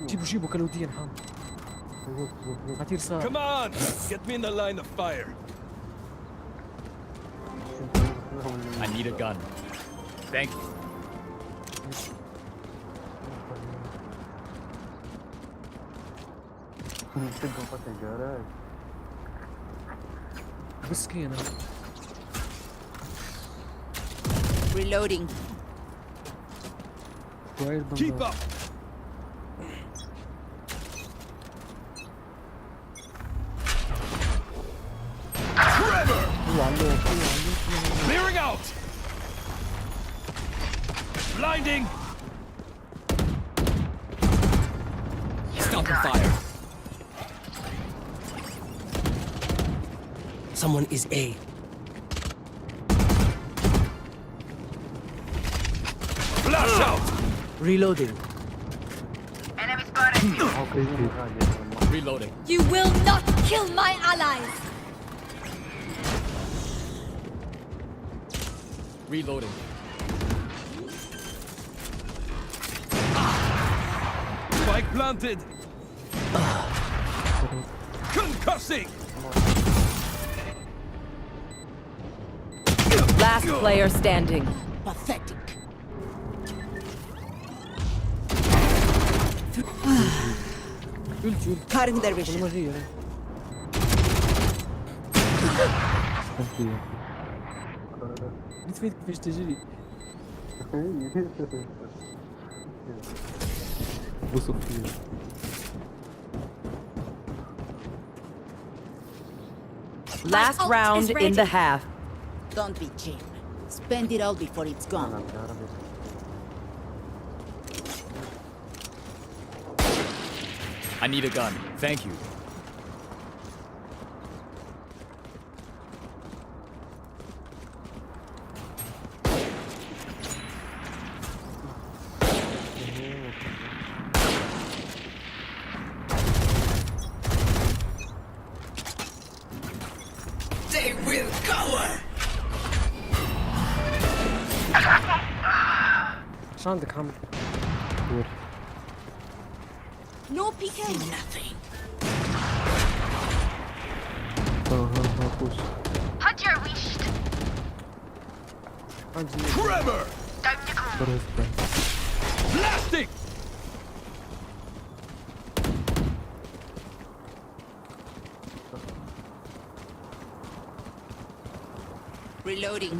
جيبوا كالوديا نحن. عطير صار. Come on! Get me in the line of fire. I need a gun. Thank you. مسكينة. Reloading. Keep up! Trevor! Clearing out! Blinding! Stop the fire. Someone is A. Flash out! Reloading. Enemy spotted. Reloading. You will not kill my allies. Reloading. Spike planted! Concussing! Last player standing. Pathetic. Cutting their vision. نتفيد كيفاش تجري. بوسوا فيه. Last ult round is in ready. the half. Don't be cheap. Spend it all before it's gone. I need a gun. Thank you. They will cower. ايش عندك حمد؟ No peeking. Nothing. بوش. Hunter wished. Trevor! Time to go. برهز Blasting! Reloading.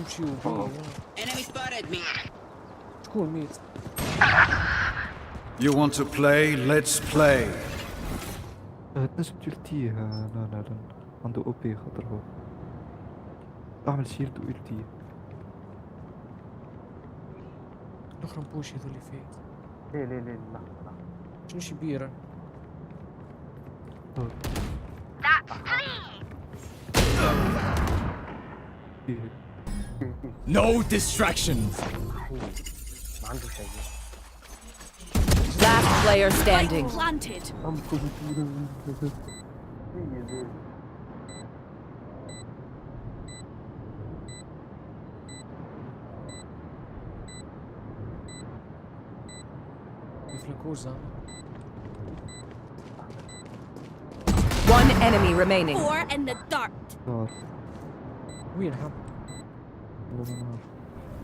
Enemy spotted me. شكون ميت؟ You want to play? Let's play. تنجم تلتيه. لا لا لا، عنده او بي خاطر هو اعمل شيلد والتيه. الاخر نبوش هذول اللي فيه. ليه ليه ليه لا لا. شنو شي بيرة؟ No distractions. ما عنده شيء. Last player standing. Planted. يفلكوزا. One enemy remaining. 4 in the dirt. وين حم؟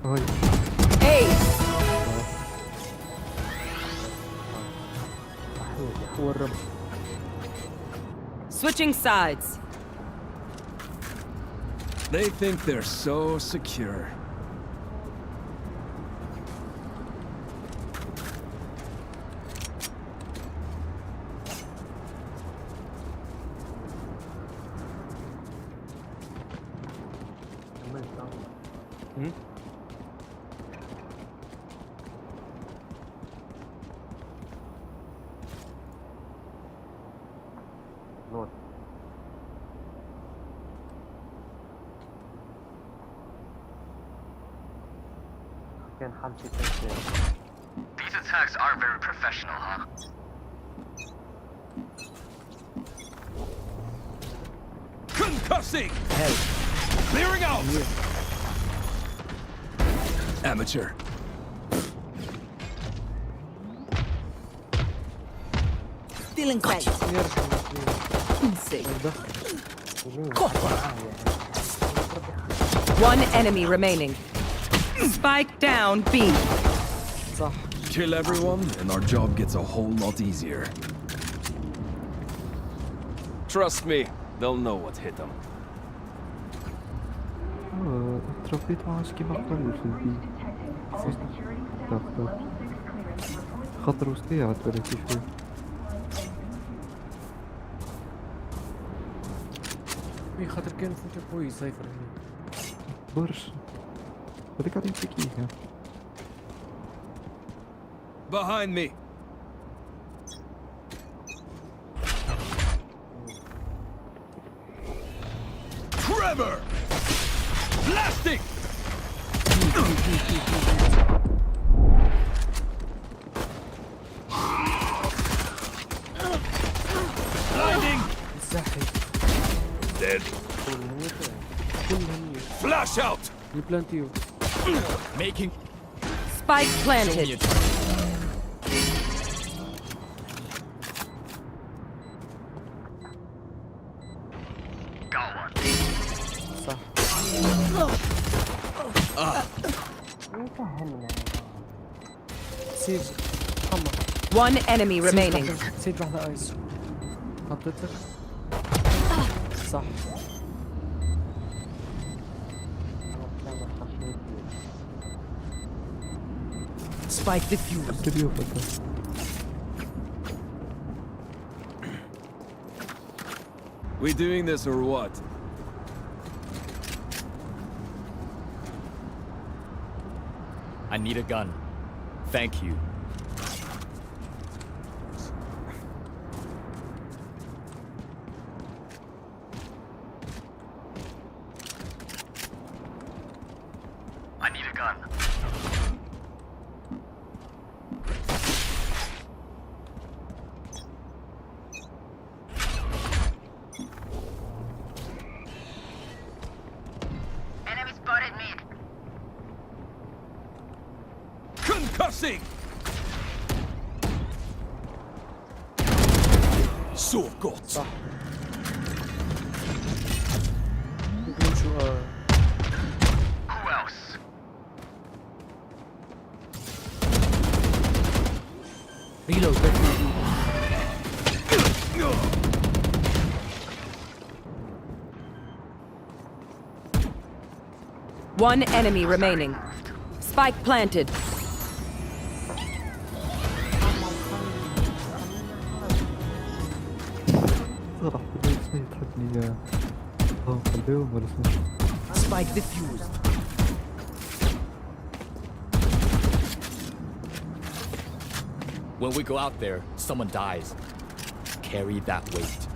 هاي Ace. هو الرب. Switching sides. They think they're so secure. نور. كان حالتي كان These attacks are very professional, huh? Concussing! Help! Clearing out! Amateur. Still in sight. One enemy remaining. Spike down B. Kill everyone, and our job gets a whole lot easier. Trust me, they'll know what hit them. تربيت معاش كيما قبل في البي. خاطر وسطيعة تبارك فيه. خاطر كان فوت قوي صيفر هنا. برشا. هذيك قاعدين تكيه. Behind me. Trevor! Blasting! Blinding! Dead. Flash out! يبلانتيو. Making. Spike planted. سيج محمد. One enemy remaining. سيج واحدة ايس. حطيتك. صح. Spike defused. We doing this or what? I need a gun. Thank you. I need a gun. Enemy spotted mid. Concussing! So got. Who else? Reload. One enemy remaining. Spike planted. صراحة بالله تحبني اليوم ولا شنو؟ Spike defused. When we go out there, someone dies. Carry that weight.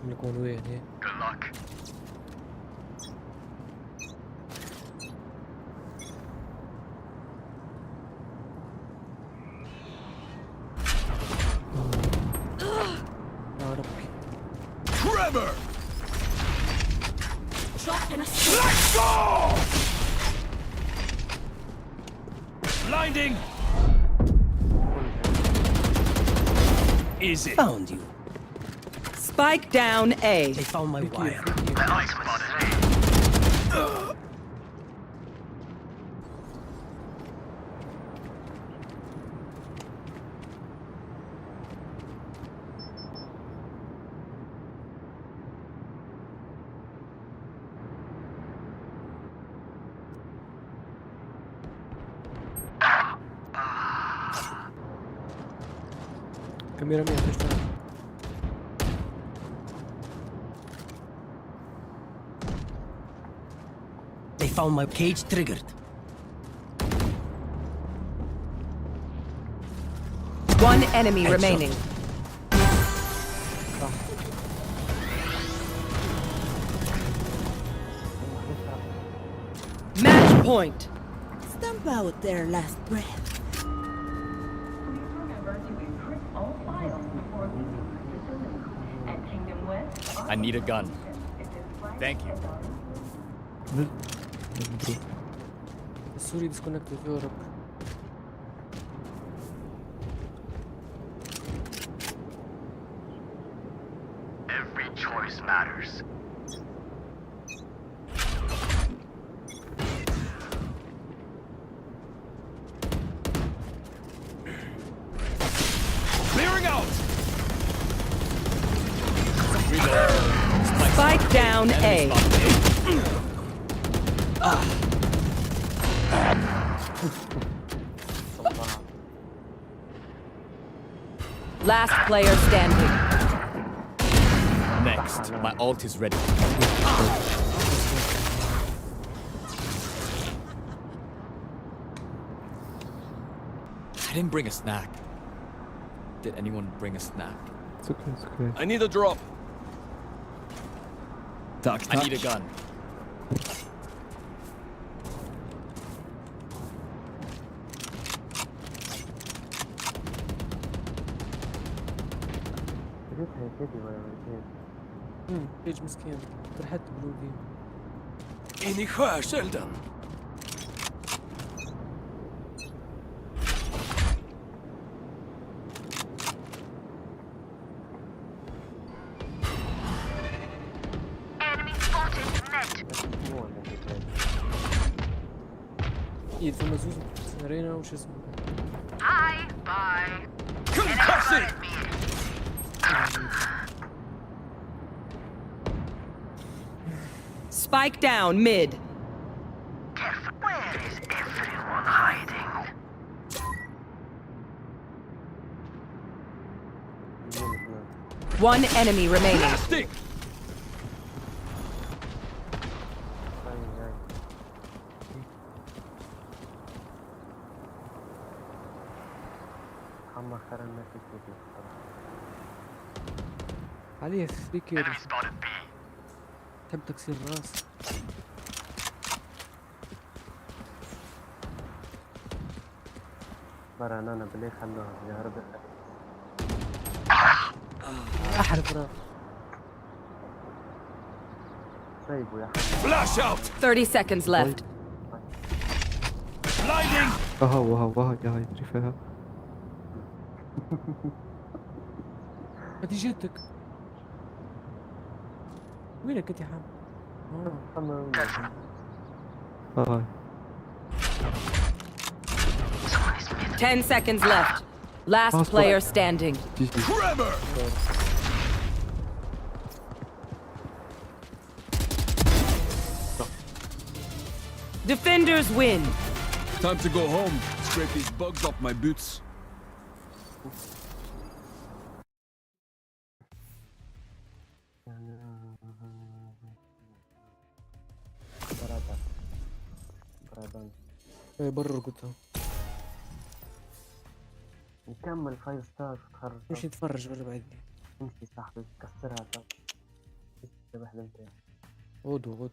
نكونوا يعني Good luck. يا ربي Trevor! Shot in a Let's go! Blinding! Easy. Found you. Spike down A. They found my wire. My ultimate is ready. كاميرا 100 تشتغل. They found my cage triggered. One enemy Headshot. remaining. Match point. Stamp out their last breath. I need a gun. Thank you. السوري disconnected Europe. Every choice matters. Clearing out! Spike down A. Last player standing. Next, my ult is ready. I didn't bring a snack. Did anyone bring a snack? It's okay, it's okay. I need a drop. I need a gun. ريتها كذي ولا مرتين. بيج مسكين فرحت بلو جيم. In i skärselden. Enemy spotted. Net. مو ولا مرتين. إيه ثم زوز سنارينا وش اسمه. Hi. Bye. Concussing! Spike down mid. Careful. Where is everyone hiding? One enemy remaining. Blasting! هم خير الناس كذي. عليه سبيكر Enemy spotted B. تحب تكسير الراس. برا انا بلي خلوها جهرب. احرف راس. طيب ويا Flash out! 30 seconds left. Blinding! وها يا هاي تدري فيها. هذه جدك. وينك انت يا حامد؟ هاي 10 seconds left. Last player standing. Trevor! Defenders win. Time to go home. Scrape these bugs off my boots. ايه برر قلتها. نكمل 5 ستار تخرج. مش نتفرج ولا بعدني. امشي صاحبي كسرها طب. واحدة نتاعي. غدوة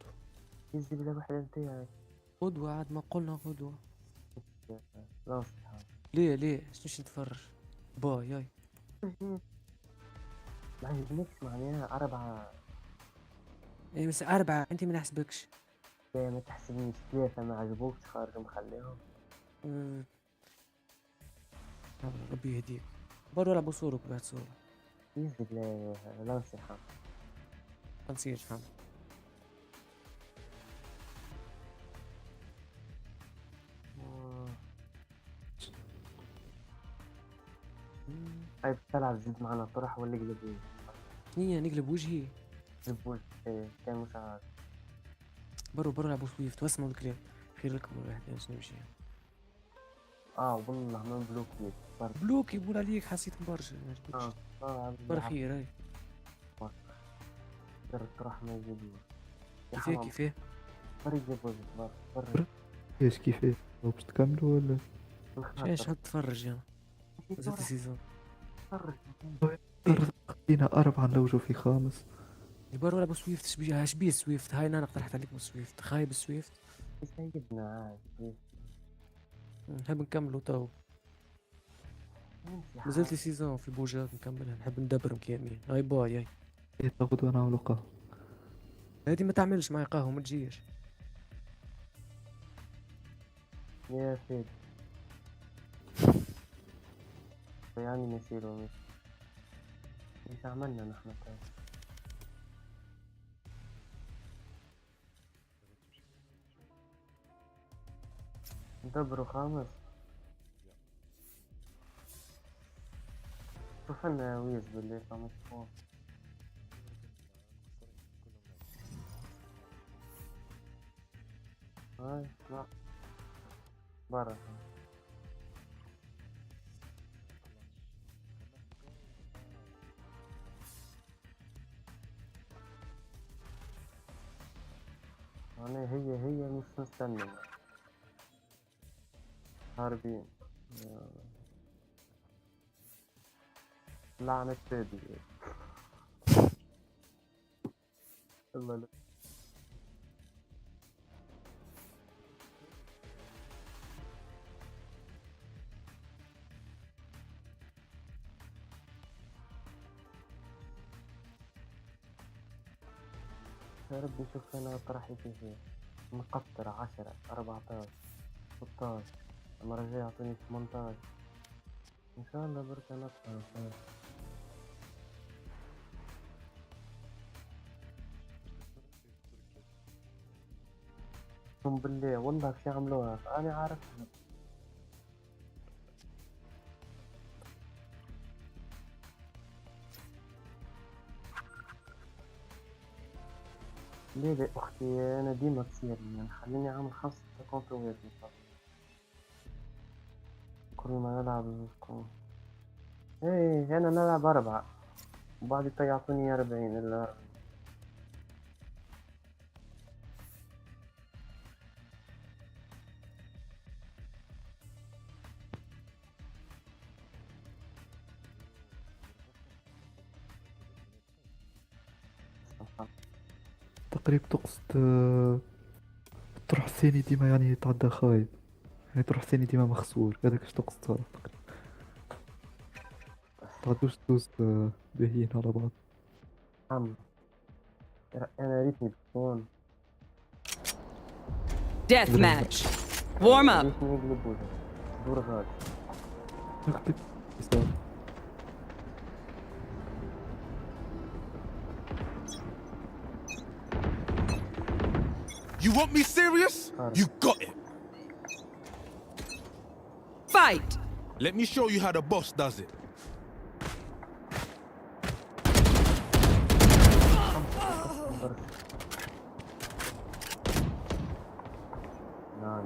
يزي بلا واحدة نتاعي. غدوة عاد ما قلنا غدوة. لا ليه مش نتفرج. باي ياي. ما عجبنيش معناها 4. ايه بس 4 انت ما نحسبكش. لا ما تحسبنيش 3 ما عجبوكش خارج مخليهم. ربي يهديك. برا لعبوا صورك بعد صورة. يزي لا نصيحة. نصير شحال. هاي بتلعب زيد معنا طرح ولا قلب وجهي؟ نية نقلب وجهي. قلب وجهي كان مساعد. برا لعبوا سويفت واسمعوا الكلام. خير لكم الواحد نمشي. والله ما بلوكي. بلوكي بقول عليك حسيت برشا برا خير هاي. الطرح ما يجيبوش. كيفاه؟ برا يجيبوش برا. ايش كيفاه؟ باش تكملوا ولا؟ ايش هتتفرج يا زدت السيزون. خلينا 4 نلوجوا في 5. برا ولا بسويفت شبيه سويفت. هاي انا اقترحت عليك بسويفت. خايب السويفت. يسيبنا عادي. نحب نكملوا تو. نزلت السيزون في بوجات نكملها. نحب ندبر مكاملين. هاي باي هاي. تاخذ وانا اعمل قهوة. هادي ما تعملش معي قهوة ما تجيش. يا سيدي يعني نسيرو مش عملنا نحن تاني. دبروا 5. شوف لنا ويز بالليل 5 فوق. هاي لا برا. أنا هي مش مستني هاربين. لعنة تادي. الله لا. يا ربي شوف انا طرحي فيه مقطر 10 14 16 المرة الجاية يعطوني 18 ان شاء الله بركة نطلع ان شاء الله. اقسم بالله والله في عملوها انا عارف. ليه اختي انا ديما تصير يعني خليني اعمل 5 كونتروات كل ما نلعب كون. ايه انا نلعب 4 وبعد يعطوني 40 الا تقريبا تقصد الطرح الثاني ديما يعني يتعدى خايب. يعني الطرح الثاني ديما مخسور. هذاك اش تقصد صراحة تقريبا. تعدوش دوز باهيين على بعض. انا ريتني بتكون Death match. Warm up. ريتني يقلبوا دور غاد. نقلب يسار. You want me serious? You got it. Fight. Let me show you how the boss does it. لا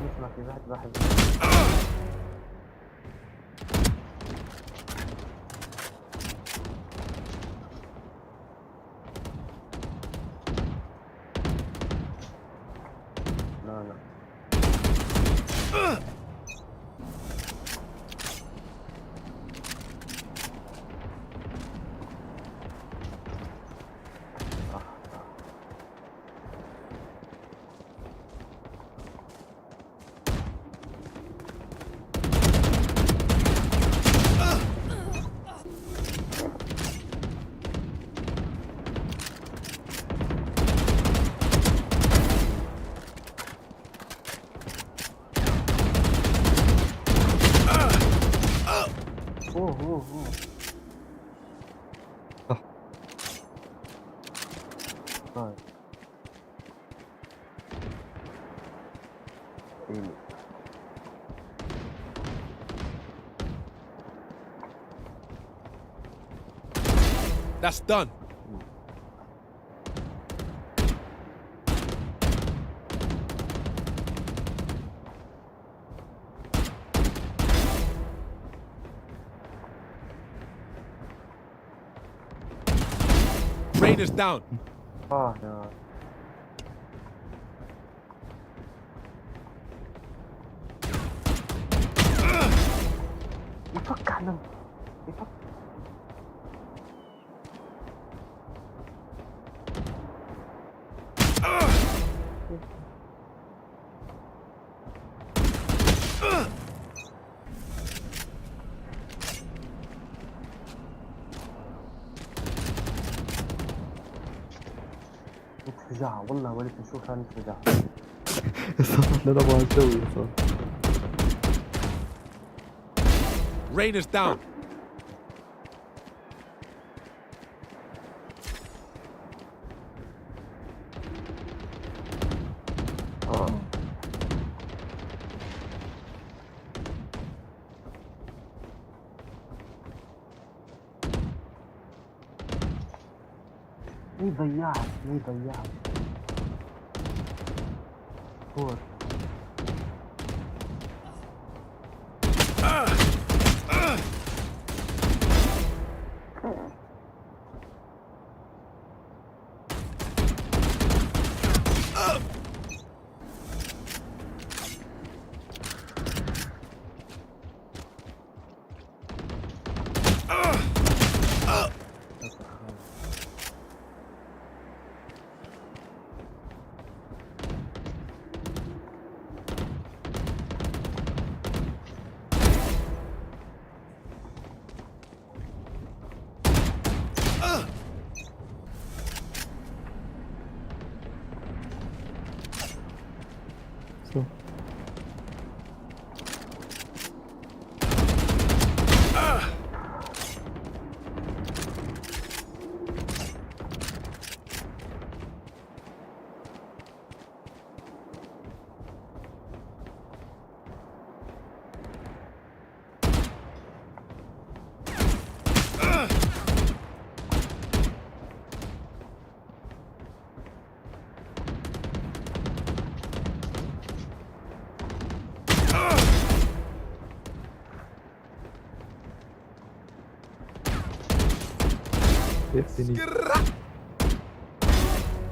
نسمع في واحد لا That's done. Raiders down. يا يفك علم يفك نتفجع والله وليت نشوفها نتفجع. صح لا ما نسوي صح. Raiders down. مي ضيعت فور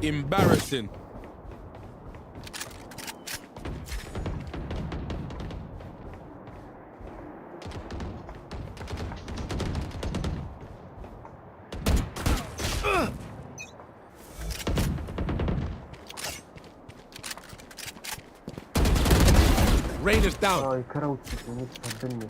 Embarrassing. Rain is down. كراوتي تهبلني.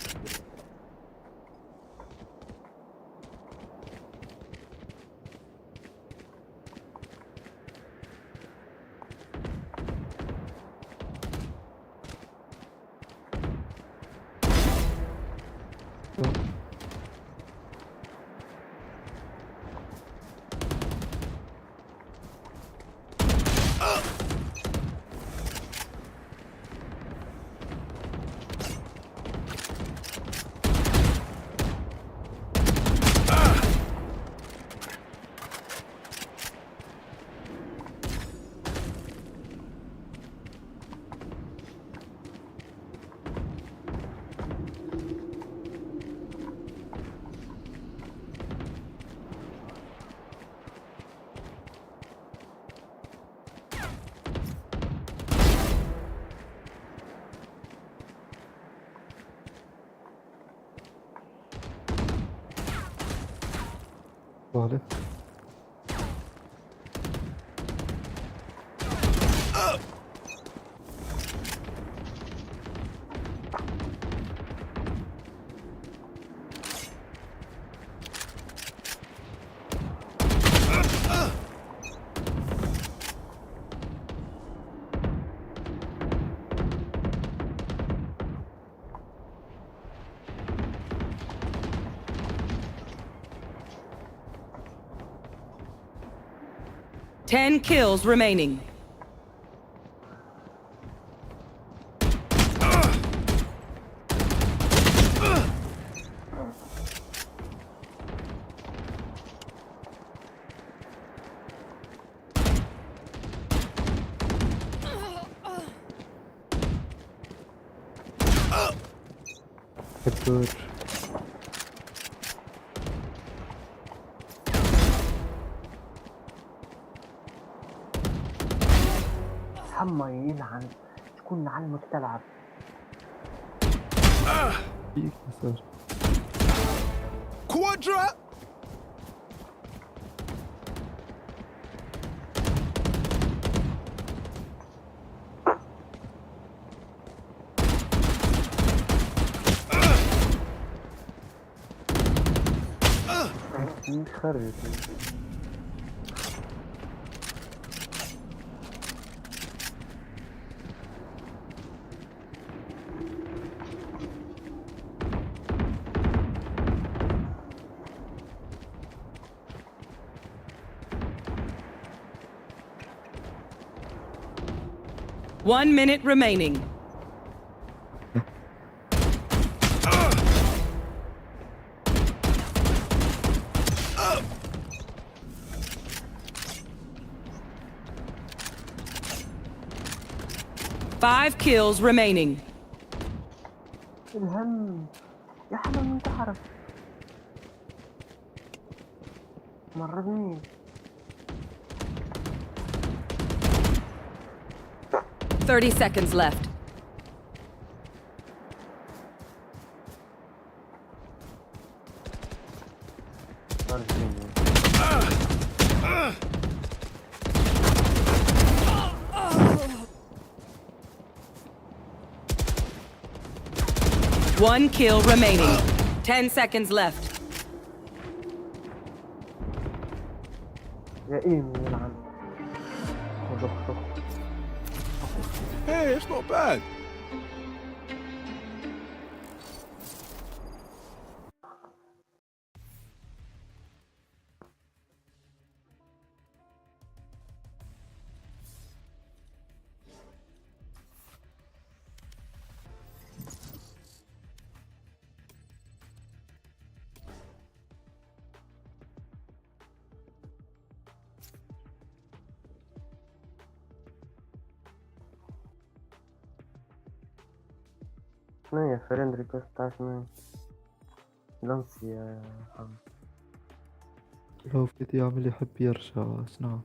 Vale. Ten kills remaining. كبر. حما يلعن شكون علمك تلعب. فيك مسار. Quadra. خرج. One minute remaining. Five kills remaining. الهم يا حمام انت عارف مرضني. 30 seconds left. One kill remaining. 10 seconds left. يا ايمي يلعن. Hey, it's not bad. شنو هي فريند ريكوست تاع شنو لانسي يا حمد. لو في يعمل يحب يرجع شنو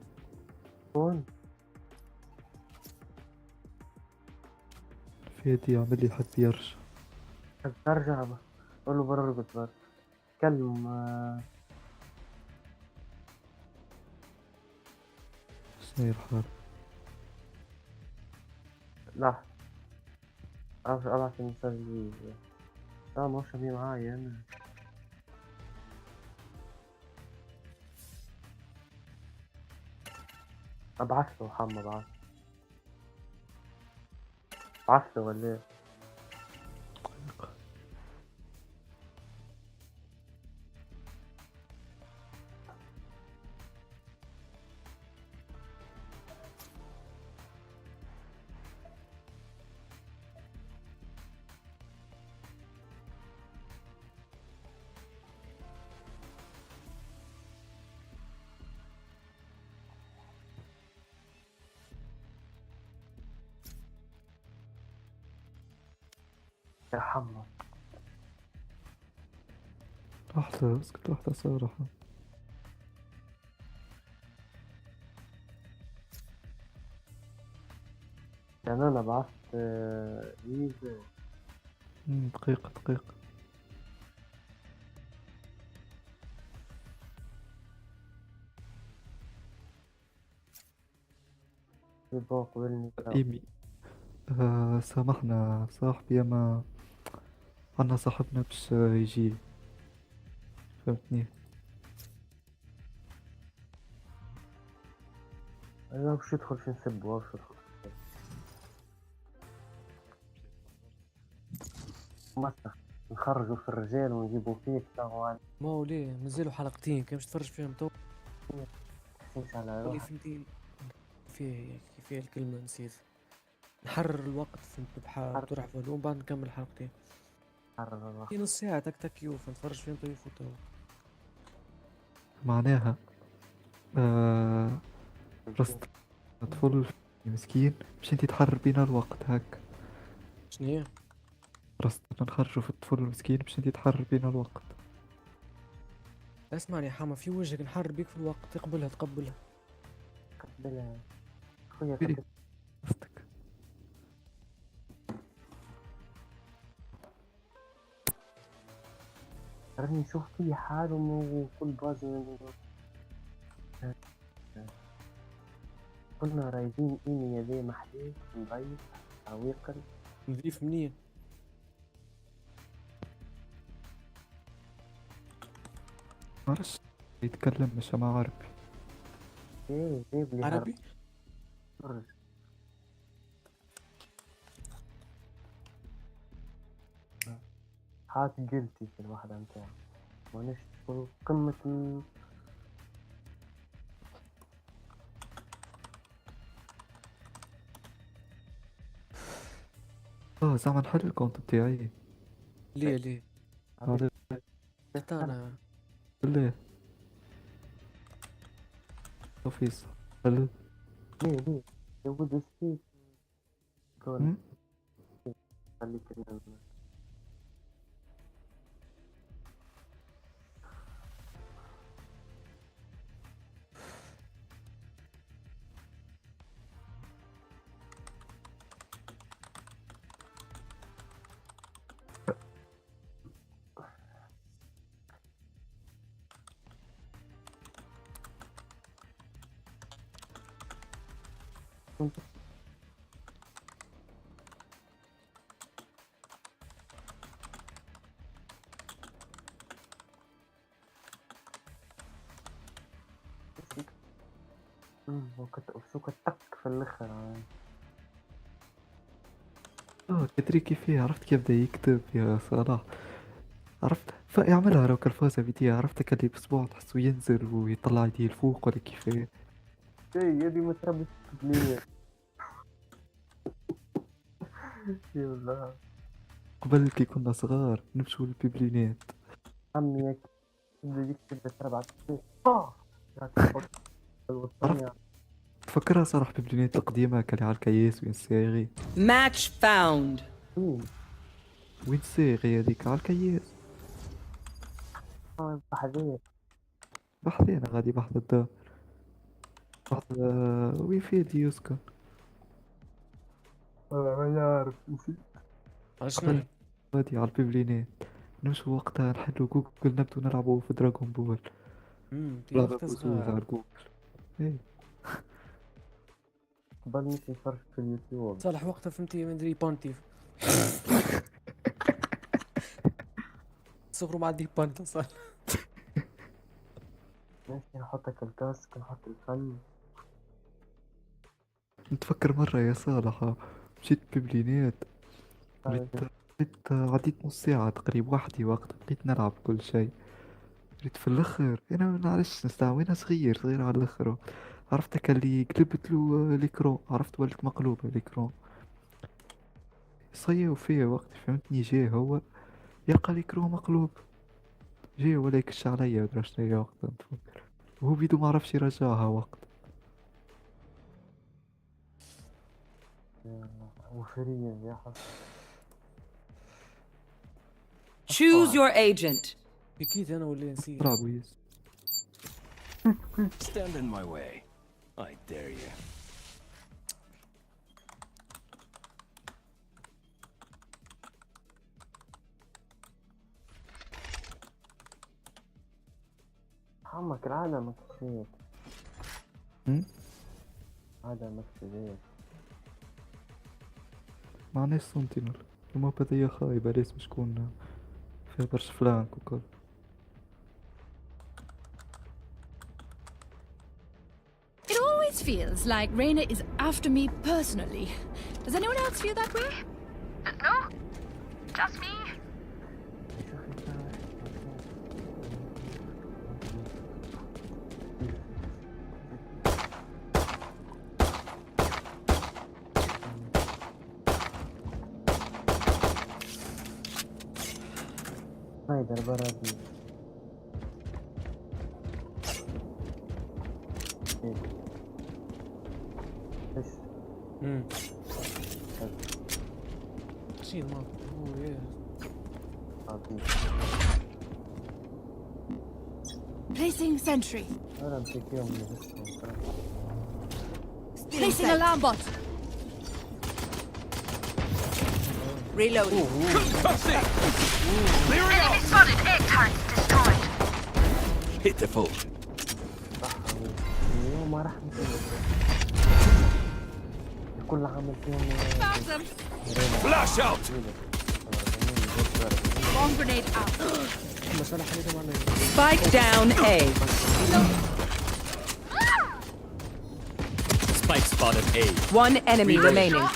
وين في يعمل يحب يرجع. حب ترجع بقى قولوا برا رقص بس كلم شنو الحال؟ لا ابعث المساج لي. لا مش بي معايا انا. ابعث له محمد، ابعث له ولا إيه؟ يا محمد لحظة اسكت، لحظة صراحة. يعني انا بعثت ميزة. دقيقة دقيقة. يبقى قبلني إيمي، سامحنا صاحبي، أما عنا صاحبنا باش يجي، فهمتني. انا وش يدخل في نسب وش يدخل مسخ نخرجوا في الرجال ونجيبوا فيك تاهو. ما هو ليه نزلوا حلقتين كان باش تفرج فيهم تو. تحسيش على اللي روحك. فهمتي كيف الكلمة نسيت. نحرر الوقت فهمت بطرح فولوم بعد نكمل حلقتين. حرر الوقت في نص ساعة تك تك يوف نتفرج فيهم تو يفوتوا. معناها رست طفل مسكين باش انتي تحرر بينا الوقت هاك. شنيا؟ رست نخرجوا في الطفل المسكين باش انتي تحرر بينا الوقت. اسمعني يا حما، في وجهك نحرر بيك في الوقت، تقبلها قبلها خويا قصدك راني نشوف في حالهم وكل باز كنا رايدين إيمي يدي محلي نضيف عويقل نضيف منين؟ معرفش يتكلم مش ما عارف. ايه جيب لي عربي؟ فرج. حاط جلتي في الوحدة متاعي مانيش في قمة زعما نحل الكونت بتاعي. ليه؟ هذا انا ليه اوفيس حل. ليه يا ولد سكيت كون خليك ريال. وشو كتك في الاخر. كتري كيف عرفت كيف بدا يكتب يا صلاح. عرفت يعملها روك الفازة بدي، عرفت كان باسبوع تحسه ينزل ويطلع يديه لفوق ولا كيف. ايه يدي ما تربش ليه والله. قبل كي كنا صغار نمشوا للبيبلينات. عمي بده يكتب 7 سنين. عرفت تفكرها صراحة بيبلينات القديمة كان على الكياس وين الصاغي. Match found. وين الصاغي هذيك على الكياس. بحذينا غادي بحذا الدار بحذا وين في دي يسكن. ما يعرف نسيت. عشنا غادي على البيبلينات نمشوا وقتها نحلوا جوجل نبدو نلعبوا في دراغون بول. لعبة بوزوز على جوجل. ايه قبل نمشي نفرج في اليوتيوب. صالح وقتها فهمتي مدري بونتي صفروا مع ديبان تصل. ماشي نحطك الكاس نحط الفن. نتفكر مرة يا صالح مشيت ببلينات، عديت نص ساعة تقريبا وحدي، وقت بقيت نلعب كل شيء. ريت في الاخر انا ما نعرفش نستوعب، انا صغير على الاخر. عرفتك اللي قلبت له ليكرون، عرفت ولد مقلوب ليكرون صيوا فيه وقت فهمتني. جاي هو يلقى ليكرون مقلوب، جاي ولا يكش عليا درجة هي وقت نتفكر، وهو بيدو ما عرفش يرجعها وقت. وفريا يا حسن. Choose your agent. اكيد انا ولا نسيت. برافو يس. Stand in my way. I dare you. عمك العادة ما كفيت. عادة ما كفيت. معناش سنتينل وما بداية خايبة، لازم شكون فيها برشا فلانك وكل. It always feels like Raina is after me personally. Does anyone else feel that way? No, just me. سنايدر برا دي. ايش؟ شيل ما هو يا Placing sentry. انا امسك يوم من Placing alarm bot. Reloading. Enemy spotted. Egg turrets destroyed. Pitiful. اليوم ما راح نسوي كل عمل فيهم. Flash out. Bomb grenade out. Spike down A. Spike spotted A. One enemy remaining.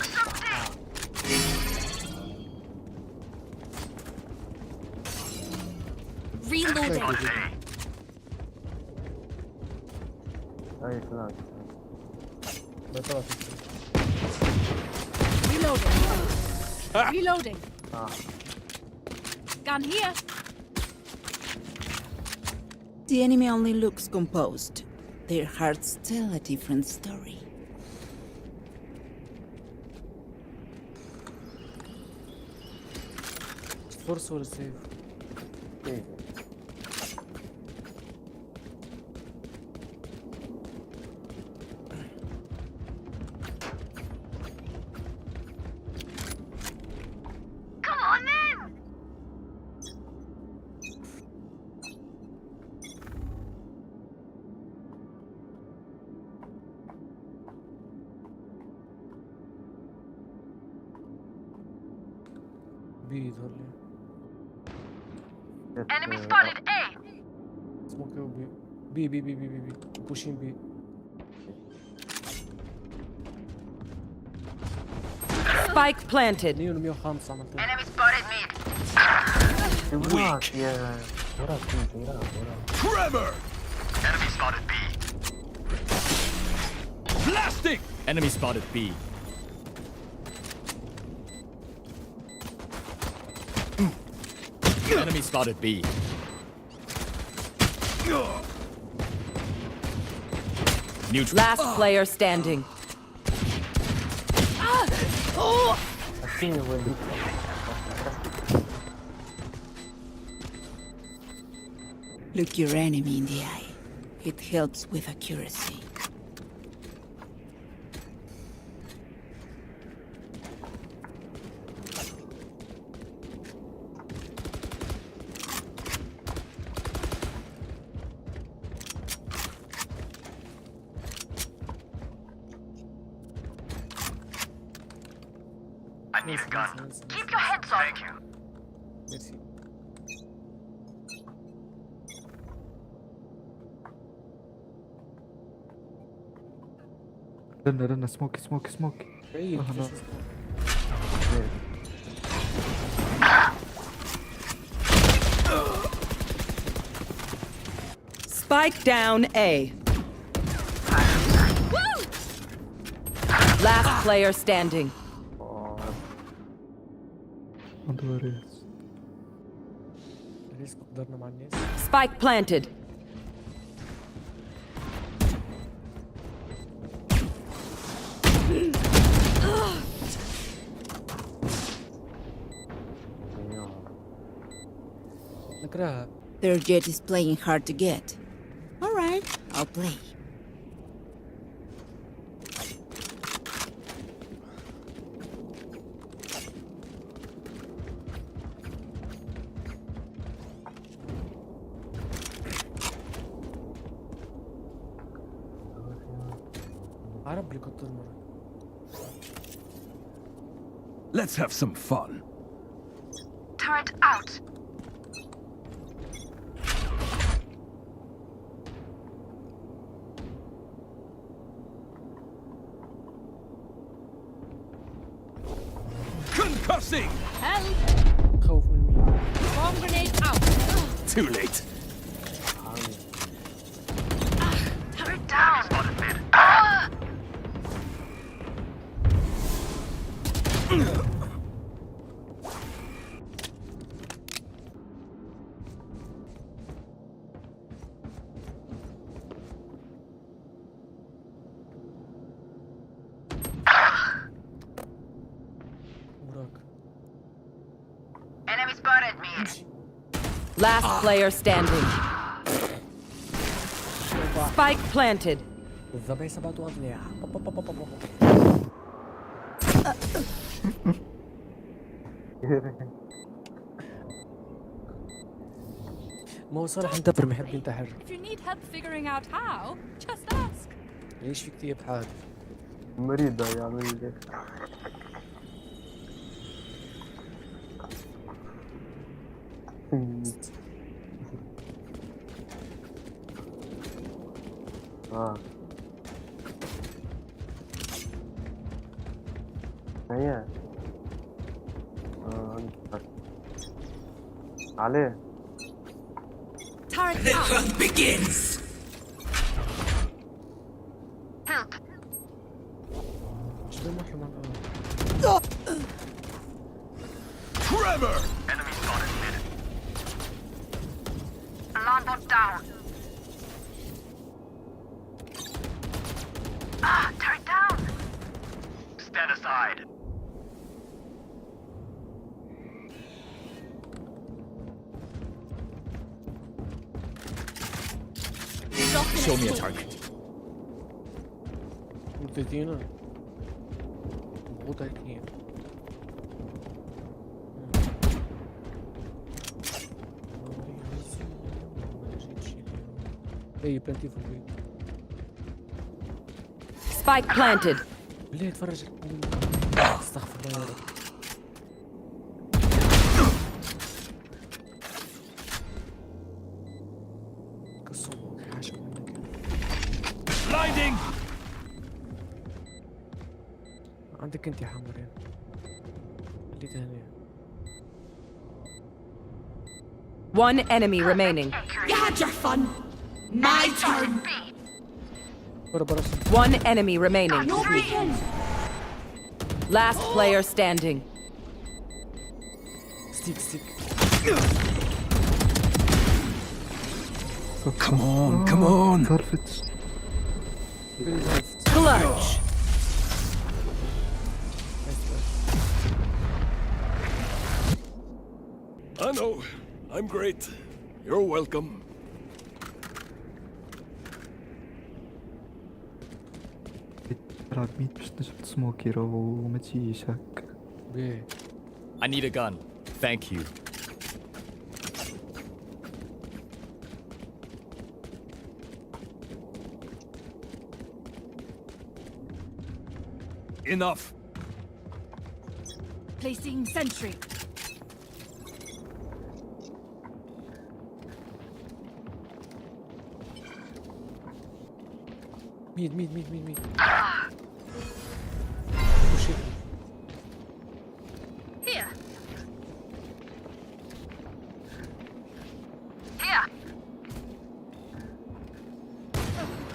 Reloading. اي فلان. Reloading. Reloading. Gun here. The enemy only looks composed. Their hearts tell a different story. فرصة ولا سيف؟ Come on then. بي يظهر لي. Enemy spotted A. سموكي بي بي بي بي بي بي بوشين بي. Spike planted. نيون 105 عملت. Enemy spotted mid. وراك يا وراك وراك. Trevor. Enemy spotted B. Blasting! Enemy spotted B. Enemy spotted B. Neutral. Last player standing. Look your enemy in the eye. It helps with accuracy. need a gun. Keep your heads up. Thank you. ميرسي. لنا سموكي بعيد أنا- Spike down A. Last player standing. عنده ريس. ليش قدرنا مع الناس. Spike planted. نكرهها. Their jet is playing hard to get. All right, I'll play. عرب اللي كنت المرة. Let's have some fun. Turret out. Concussing! Help! خوف من مين؟ Bomb grenade out! Too late. Turret down. Spotted mid. وراك. Enemy spotted me. Last player standing. Spike planted. الذبح 7 أضلاع. ما هو صالح انتبر محب ينتحر. If you need help figuring out how, just ask. ليش في كتير بحال. مريضة يعمل لي. هيا عليه. Turret out! begins. Help. شنو محمد؟ Trevor! Enemy spotted mid. Alarm bot down. Turret down. Stand aside. Show me a target. مدتينا. ضغوط هيك. اي بلانتي في البيت. Spike planted. بالله اتفرج. استغفر الله يا رب. كسوك حاشا منك. Blinding! عندك انت يا حمرين. خليتها هنا. One enemy remaining. You had your fun. My turn. برا One enemy remaining. No peeking. Last player standing. ستيك. Come on. صرفت. Clutch. I know. I'm great. You're welcome. راه ميت باش نجبد سموكي راهو ما تجيش هاك. بيه. I need a gun. Thank you. Enough. Placing sentry. ميد Here. Here.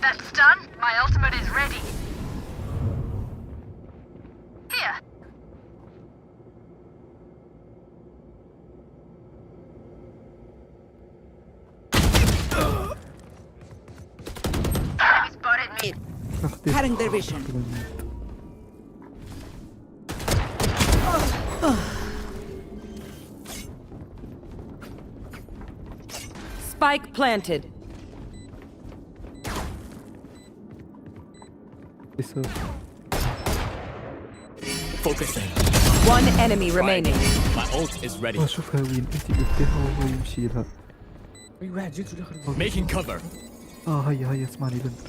That's done. My ultimate is ready. Here. Enemy spotted me. Cutting their vision. Spike planted. Focusing. One enemy remaining. My ult is ready. شوفها وين انت قلتيها وهو يمشي لها. اي واحد جات ولا خرج. Making cover. هيا اسمعني بنت.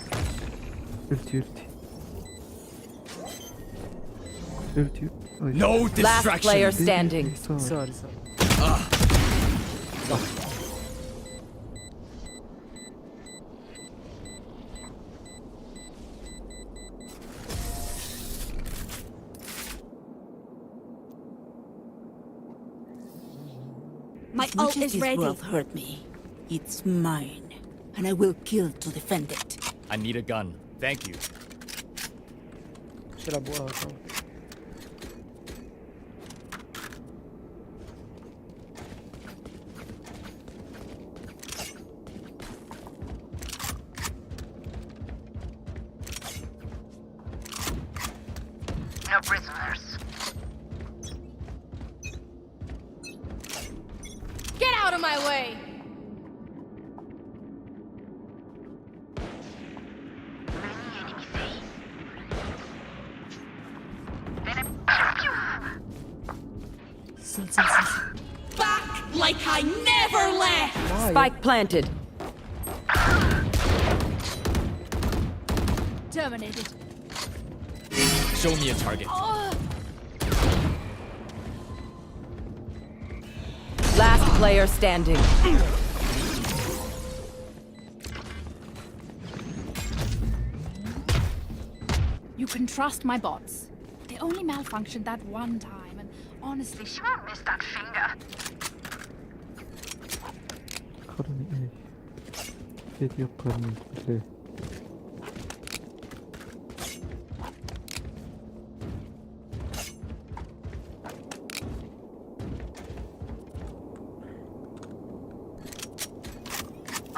قلتي. No Last distraction. player standing. سوري. My ult is ready. This world hurt me. It's mine, and I will kill to defend it. I need a gun. Thank you. No prisoners. Get out of my way! Back like I never left! Spike planted. Terminated. Show me a target. Last player standing. You can trust my bots. They only malfunctioned that one time, and honestly, She won't miss that finger. خلوني ايه. كيف يقرني ليه.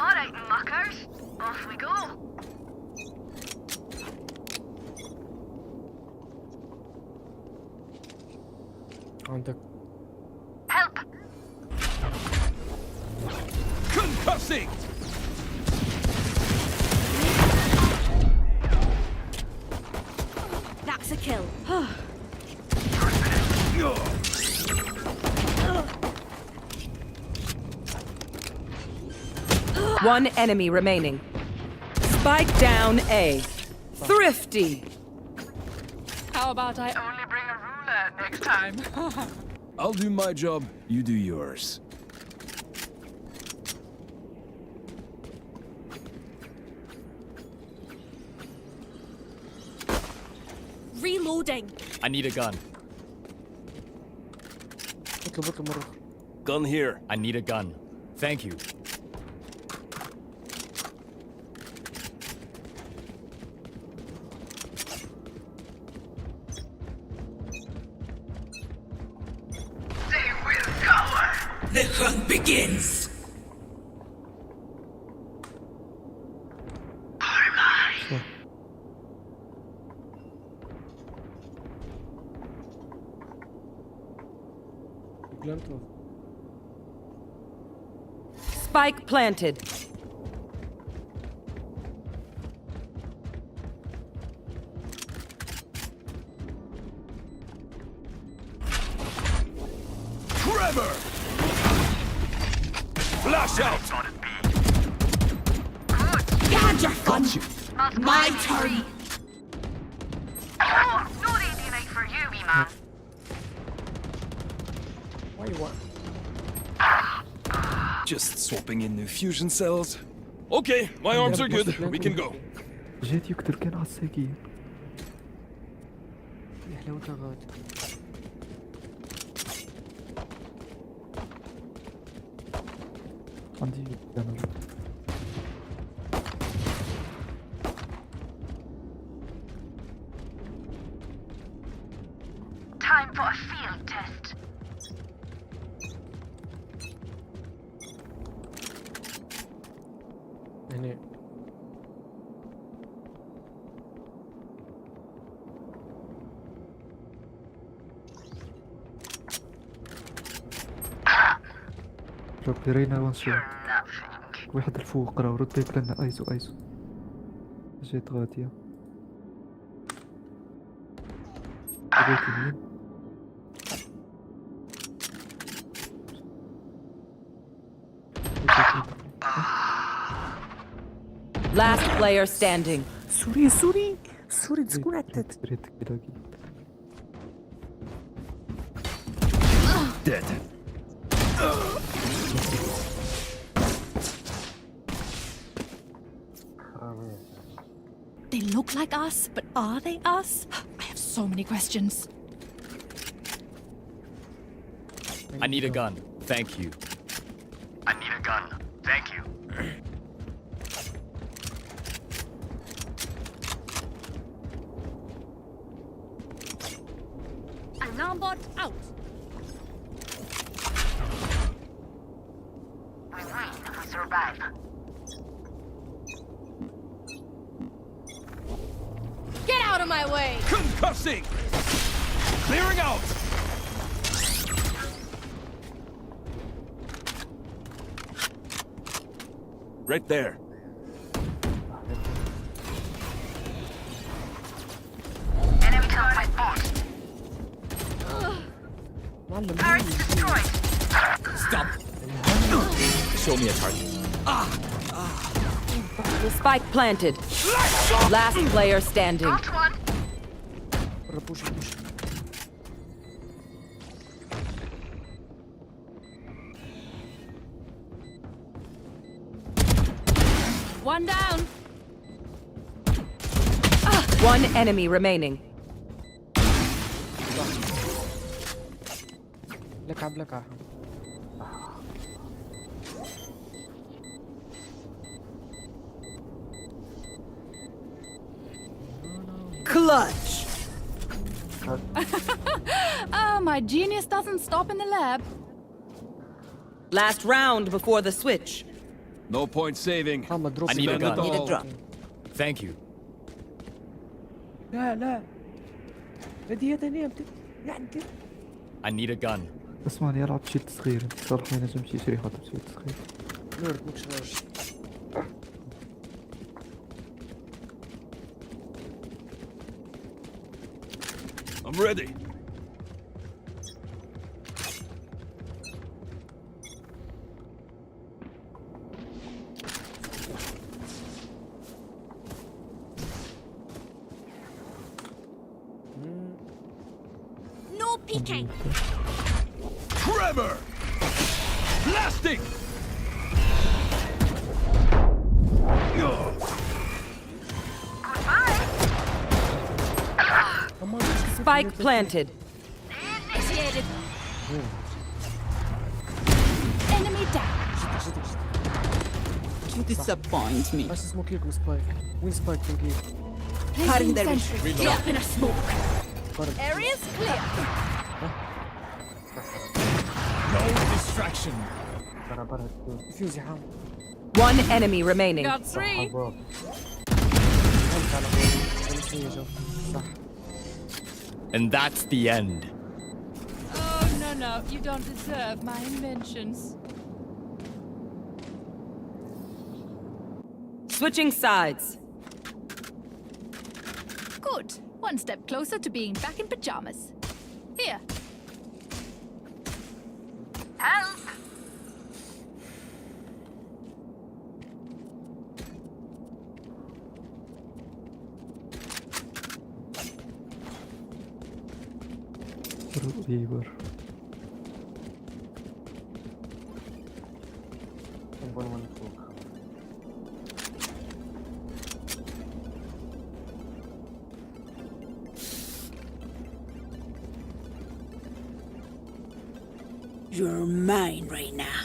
Alright, muckers. Off we go. عندك. Help! Concussing! that's a kill. One enemy remaining. Spike down A. Thrifty. How about I Only bring a ruler next time. I'll do my job, you do yours. reloading? I need a gun. اطلب مرة. Gun here. I need a gun. Thank you. They will cower. The hunt begins. Spike planted. Trevor! Flash out! You had your fun. My turn. Oh, no radianite for you, wee man. Just swapping in new fusion cells. Okay, my arms are good. We can go. جيت يقتل كان عالساقين. يا حلاوتها غادي. عندي أنا. Time for a field test. هنا. ربي رينا وان شوت. واحد الفوق راه رد بيك لنا ايزو ايزو. جيت غادية. جيت يمين. Last player standing. سوري سوري سوري disconnected. Dead. They look like us, but are they us? I have so many questions. I need a gun. Thank you. I need a gun. Thank you. Alarm bot out. We win if we survive. Get out of my way! Concussing! Clearing out! Right there. Enemy target spot. Turret destroyed. Stop. Show me a target. Spike planted. Last player standing. Got one. push push. One down. One enemy remaining. لك Clutch. My genius doesn't stop in the lab. Last round before the switch. No point saving. I need a gun. Need a drop. Thank you. لا بدي ثانية عندي. I need a gun. اسمعني العب شيلد صغير. انت صراحة ما ينجمش يشري حتى بشيلد صغير. نورد ماكش غاش. I'm ready. No peeking. Tremor! Blasting! Spike planted. Initiated. Enemy down. You disappoint me. اش سموك لكم سبايك. وين سبايك تنقيل؟ Cutting their Sentry. Drop in a smoke. Area's clear. No distraction. فيوزي حام. One enemy remaining. Got three. صح. And that's the end. Oh, no. You don't deserve my inventions. Switching sides. Good. One step closer to being back in pajamas. Here. Help! ريبر. نبون من فوق. You're mine right now.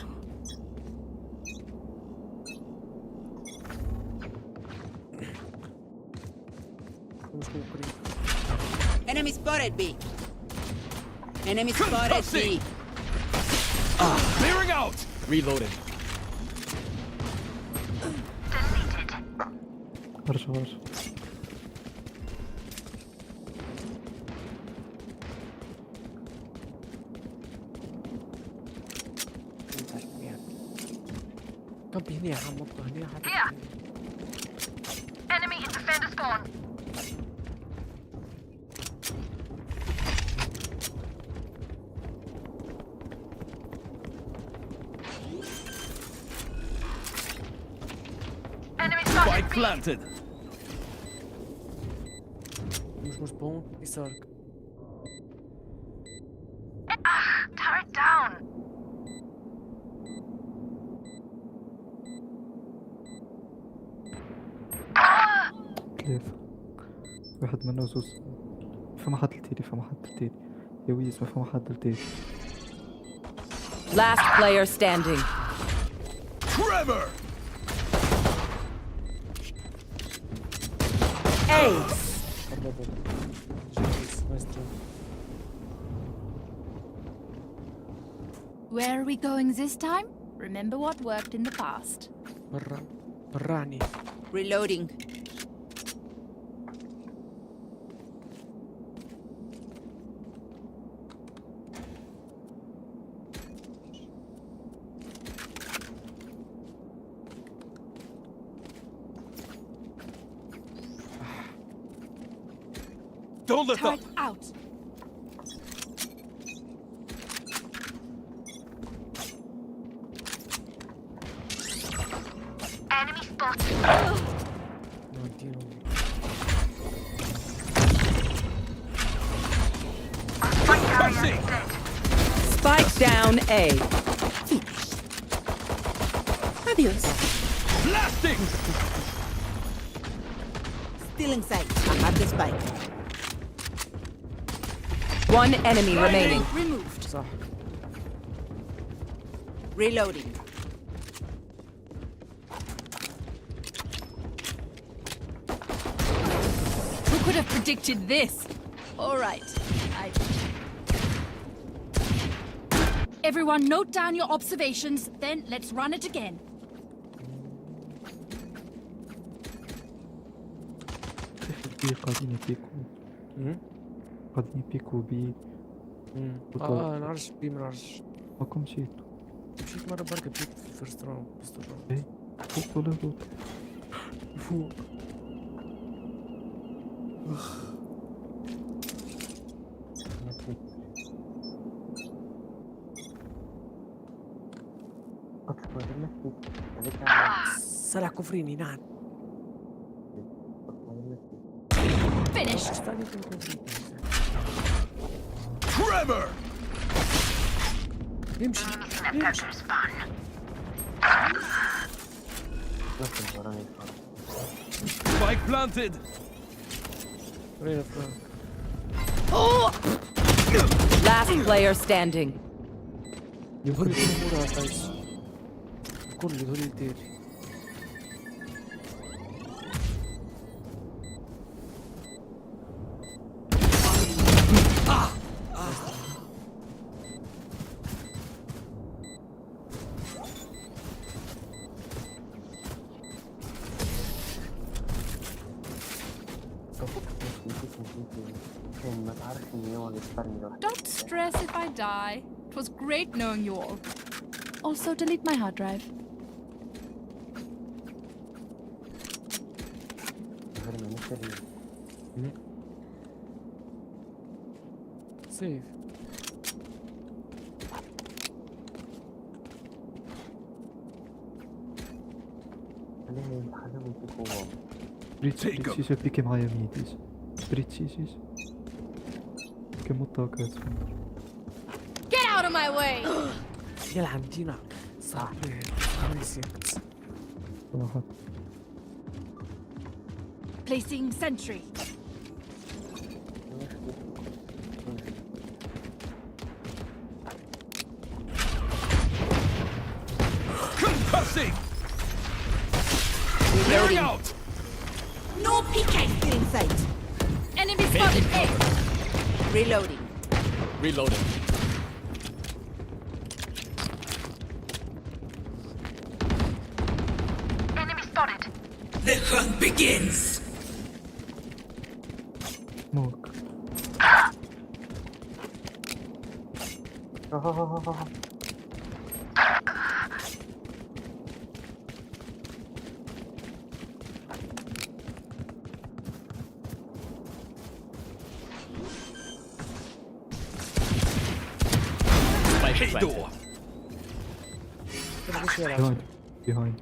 Enemy spotted B. Enemy spotted B. Clearing out! Reloading. ارجع ارجع. كمبي هنا حمطه هنا حتى. Enemy in defender spawn. Enemy Spike spotted. planted. مش بون يسارك. Turret down. ثلاثة. واحد منه زوز. فما حد التالي فما حد التالي. يا ويز ما فما حد التالي. Last player standing. Trevor! Ace. Where are we going this time? Remember what worked in the past. برعني. Reloading. Don't let Turret them. out. Enemy spotted. Spike down A. Adios. Blasting! Still inside. I have the spike. One enemy remaining. Removed. صح. Reloading. Who could have predicted this? All right. Everyone note down your observations, then let's run it again. بي قاعدين يبيكو. قاعدين يبيكو بي. نعرفش بي ما نعرفش. ماكم مشيتو. مشيت مرة بركة مشيت في الفيرست راوند بس ايه فوق ولا فوق؟ فوق. سلع كفريني نعم. Finished. Trevor! يمشي. Spike planted. Oh! Last player standing. يدخل الجمهور على الفايز. الكل يدخل يدير. Don't stress if I die. It was great knowing you all. Also, delete my hard drive. سيف. بريتشي شبيكي معايا ميديش. بريتشي كم الطاقات. Get out of my way! يلعن دينا صح. Placing sentry. Concussing! Reloading. Out! No PK still in sight. Enemy spotted A. Reloading. Reloading. Enemy spotted. The hunt begins. Smoke. Spike planted. door. Behind.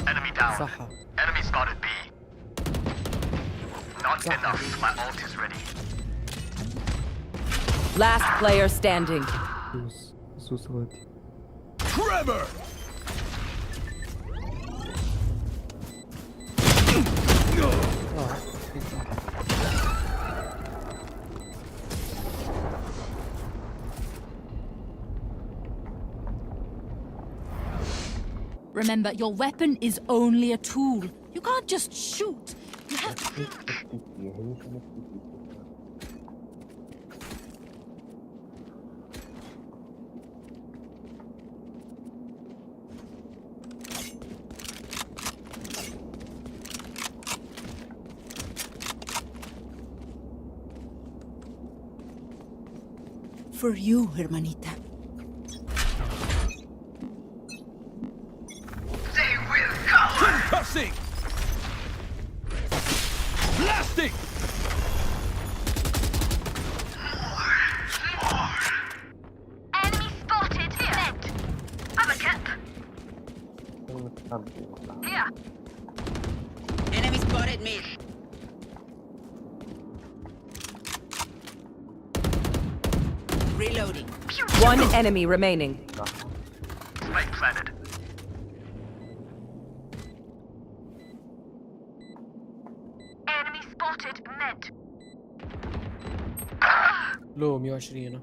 Enemy down. صحة. Enemy spotted B. Not enough. My ult is ready. Last player standing. زوز غادي. Trevor! Remember, your weapon is only a tool. You can't just shoot. You have to... For you, hermanita. They will come. Concussing! Blasting! Enemy spotted here. Dead. I'm a cap. Here. Enemy spotted me. Reloading. One enemy remaining. Spike planted. Enemy spotted mid. لو 120.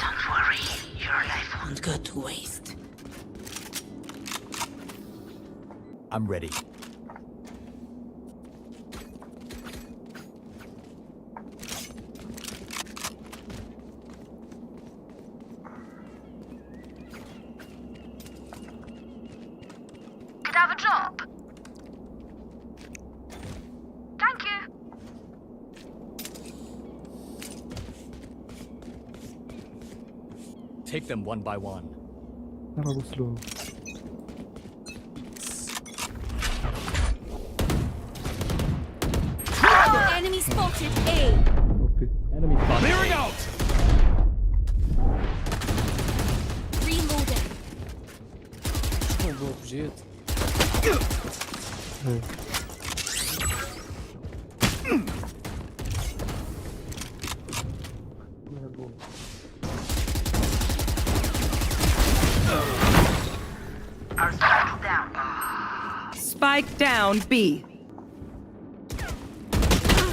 Don't worry, your life won't go to waste. I'm ready. Could have a drop. Thank you. Take them one by one. نلعبوا سلو. Enemy spotted A. اوبي. Clearing out! Reloading. شكون جيت. إيه. Our spike down. Spike down B.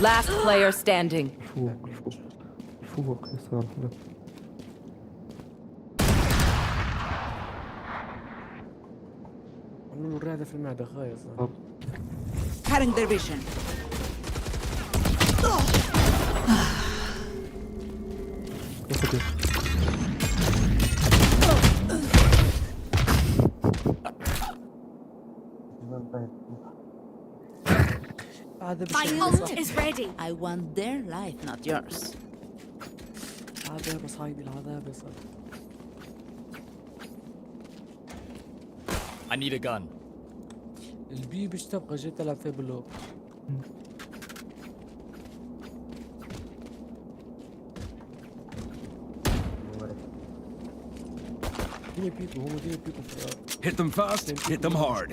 Last player standing. فوق يسار لا. نوري هذا في المعدة خايس. Cutting their vision. My ult is ready. I want their life, not yours. عذاب صايدي العذاب صار. I need a gun. البي باش تبقى جيت تلعب فيه باللو. دي بيكو هو دي بيكو في Hit them fast, hit them hard.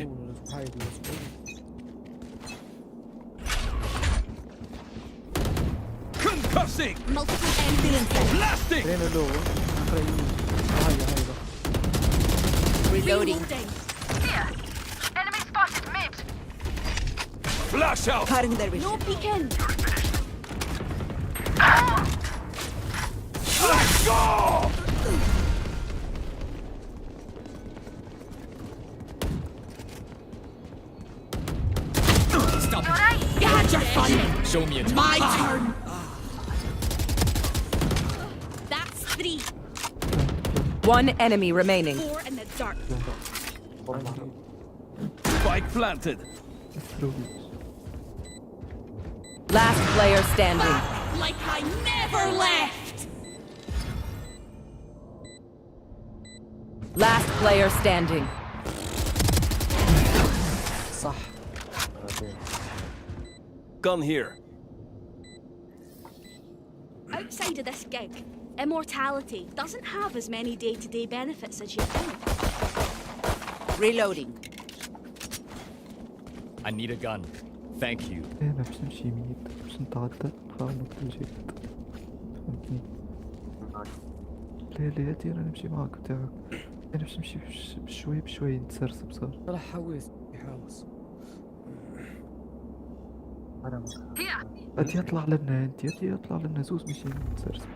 Concussing! Multiple enemies. Blasting! Reloading. Here. Enemy spotted mid. Flash out! Cutting their vision. No peeking. Let's go! Stop. You had your fun. Show me a time. My turn. That's 3. One enemy remaining. 4 in the dark. Spike planted. Last player standing. Like I never left. Last player standing. صح. Gun here. Outside of this gig, immortality doesn't have as many day-to-day benefits as you think. Reloading. I need a gun. Thank you. انا باش نمشي ميت باش نتعدى نخرج الجهد فهمتني. لا هادي انا نمشي معاك بتاعك. انا باش نمشي بشوي بشوي نتسرسب صار. راه حواس يحاوس. انت يطلع لنا انت يطلع لنا زوز ماشي نتسرسب.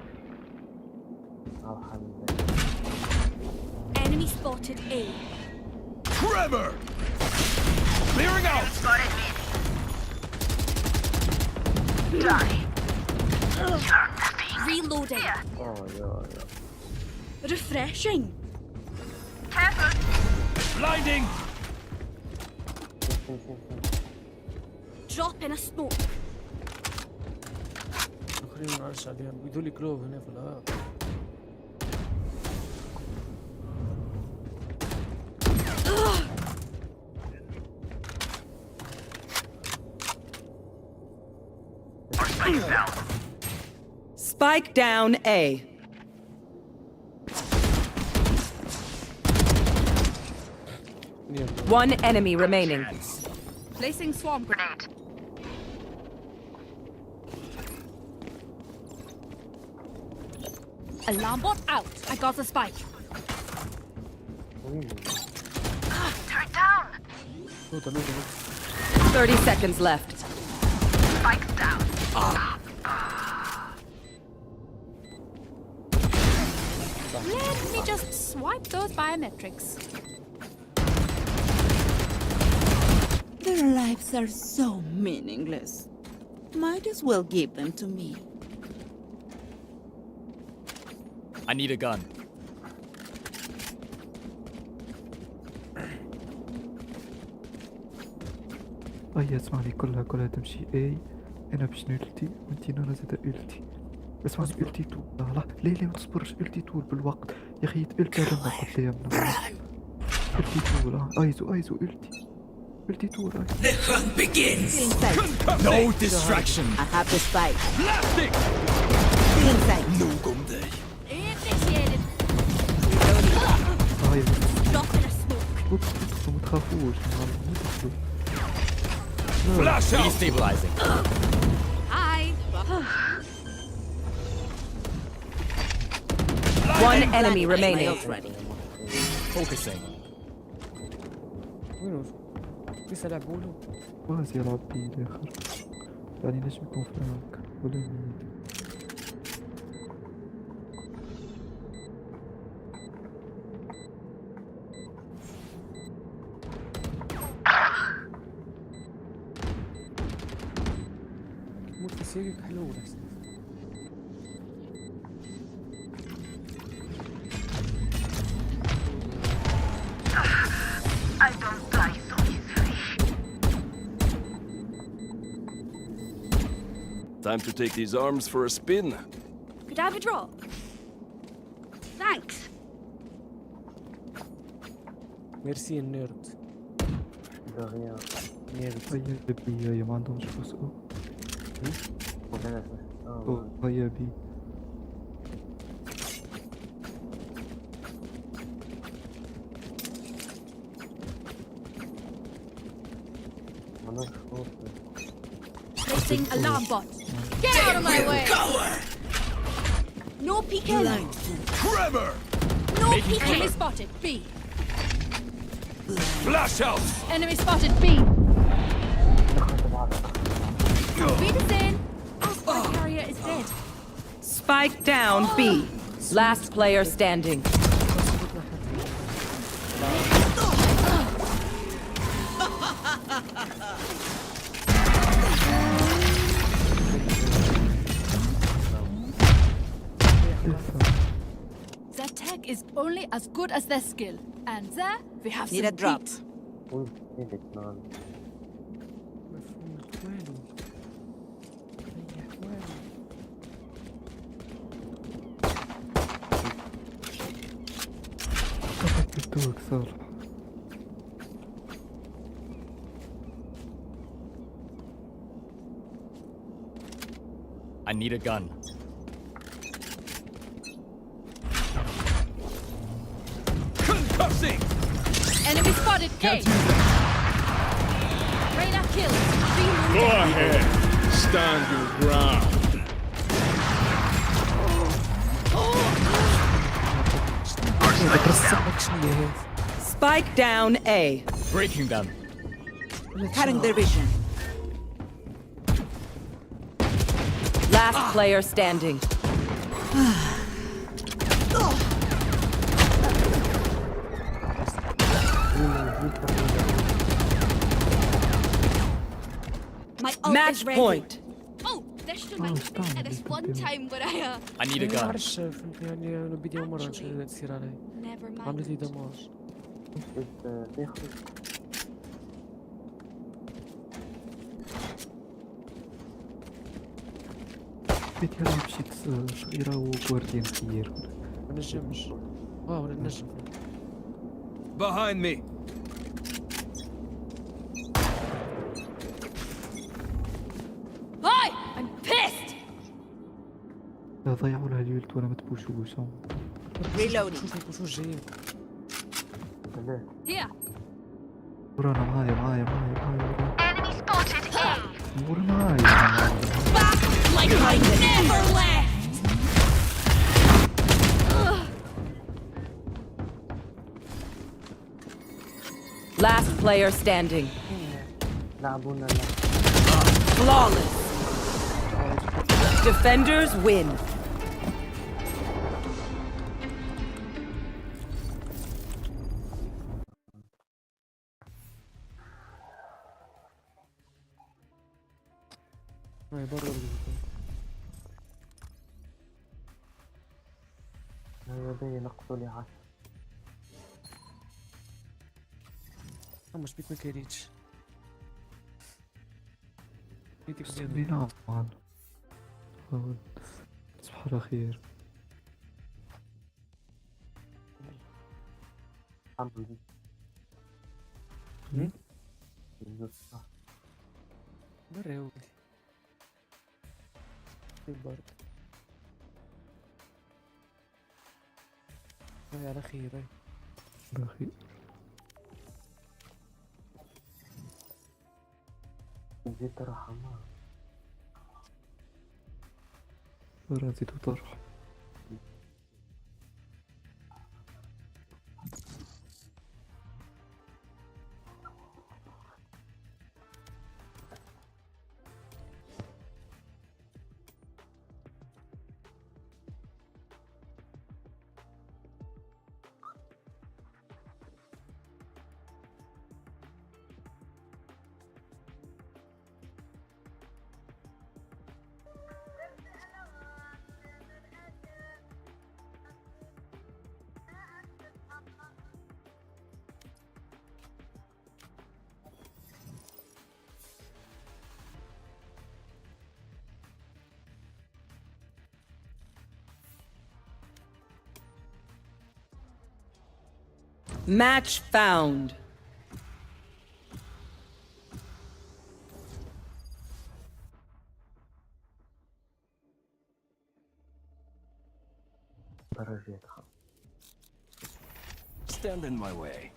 Enemy spotted A. Trevor! Clearing out! Spotted mid. Die. You're nothing. Reloading. Refreshing. Careful. Blinding! Drop in a smoke. اخرين ما نعرفش عليهم بيدوا لي كلوف هنا في الهار. Spike down A. One enemy remaining. Placing swarm grenade. Alarm bot out. I got the spike. Turret down. 30 seconds left. Spikes down. Let me just swipe those biometrics. Their lives are so meaningless. Might as well give them to me. I need a gun. اسمعني كلها تمشي اي انا باش نلتي وانتي انا زاد التي. اسمعني التي تو لا ما تصبرش التي تو بالوقت يا اخي التي لما قلت لي التي تو ايزو التي تو The hunt begins. No distraction. I have the spike. Blasting! Still inside. No gumde. Initiated. Drop in a smoke. ما تخافوش Flash out! Destabilizing. Hi. One enemy remaining. Focusing. وينو؟ لسه لعبوا له؟ واز يلعب بي الاخر يعني نجم يكون فرانك ولا مين. موت في سيرك حلو احسن. I don't die so easily. Time to take these arms for a spin. Could I have a drop? Thanks. ميرسي النيرد. هيا بي هيا ما عندهمش فلوس هيا بي. Placing alarm bot. Get out of my way! No peeking! Trevor! No peeking! Enemy spotted. B. Flash out! Enemy spotted. B. Beat is in. Our spike carrier is dead. Spike down B. Last player standing. Their tech is only as good as their skill. And there we have Need some a drop. heat. قلتوك صالح. I need a gun. Concussing! Enemy spotted. A. Reyna killed. Go ahead. Stand your ground. Spike down A. Breaking them. Cutting their vision. Last player standing. My ult Match is ready. point. Oh, there's too many at this one time, but I need a gun. يعني انا بدي اول مره تصير علي never mind. عملت لي دمار بيت يلا مشيت صغيرة وجوارديان كبير. ما نجمش ولا نجم. Behind me! Hi, I'm pissed. لا ضيعوا لها اليولد وانا متبوشوش. Reloading. شو جايين Here. ورانا معايا Enemy spotted A. ورا معايا. Back like I never left. Last player standing. لعبونا Flawless. Defenders win. هاي برا يدي نقصوا لي 10. مش بيت ما كاريتش بيتي بزيادة بينا عمان. تصبح على خير. الحمد مم؟ لله. برا يا ولدي في البرد. هاي على خير هاي على خير. جيت رحمة براتي تطرح. Match found. Stand in my way.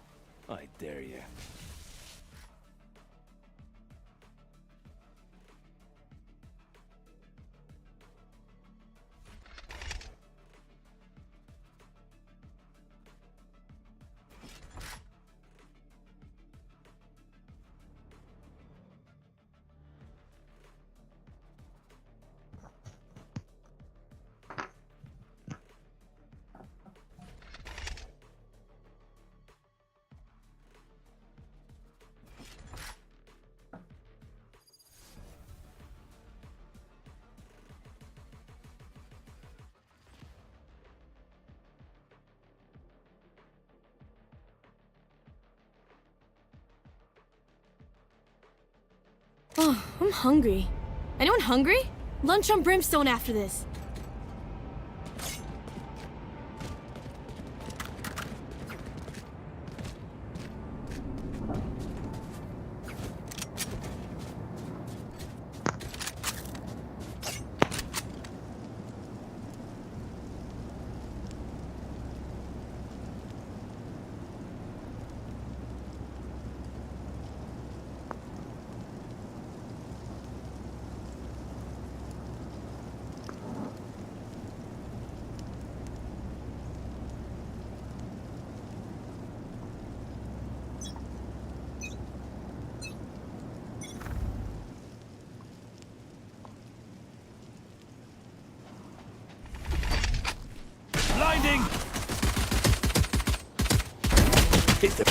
I dare you. Oh, I'm hungry. Anyone hungry? Lunch on Brimstone after this. Blinding! Hit them.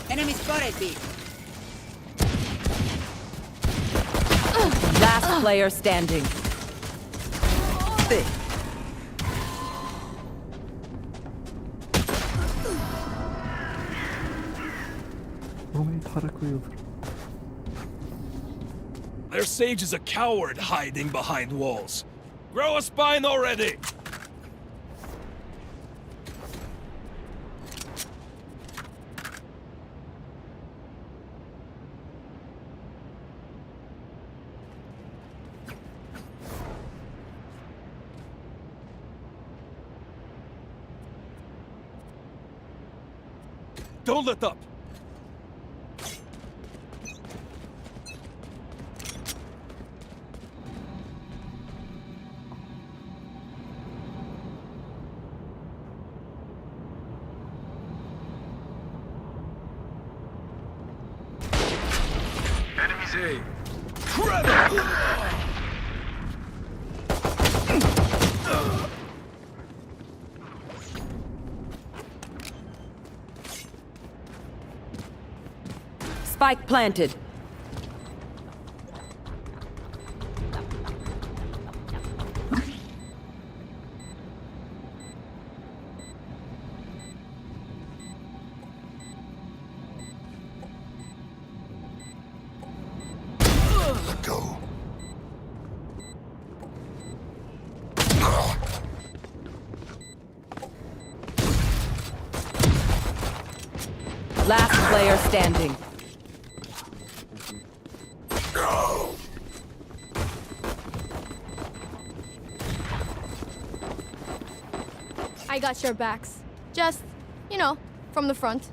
Enemy spotted B. Last player standing. هم يتحركوا ويضربوا. Their sage is a coward hiding behind walls. Grow a spine already! Don't let up! Enemies A. Spike planted. Go. Last player standing. I got your backs. Just, you know, from the front.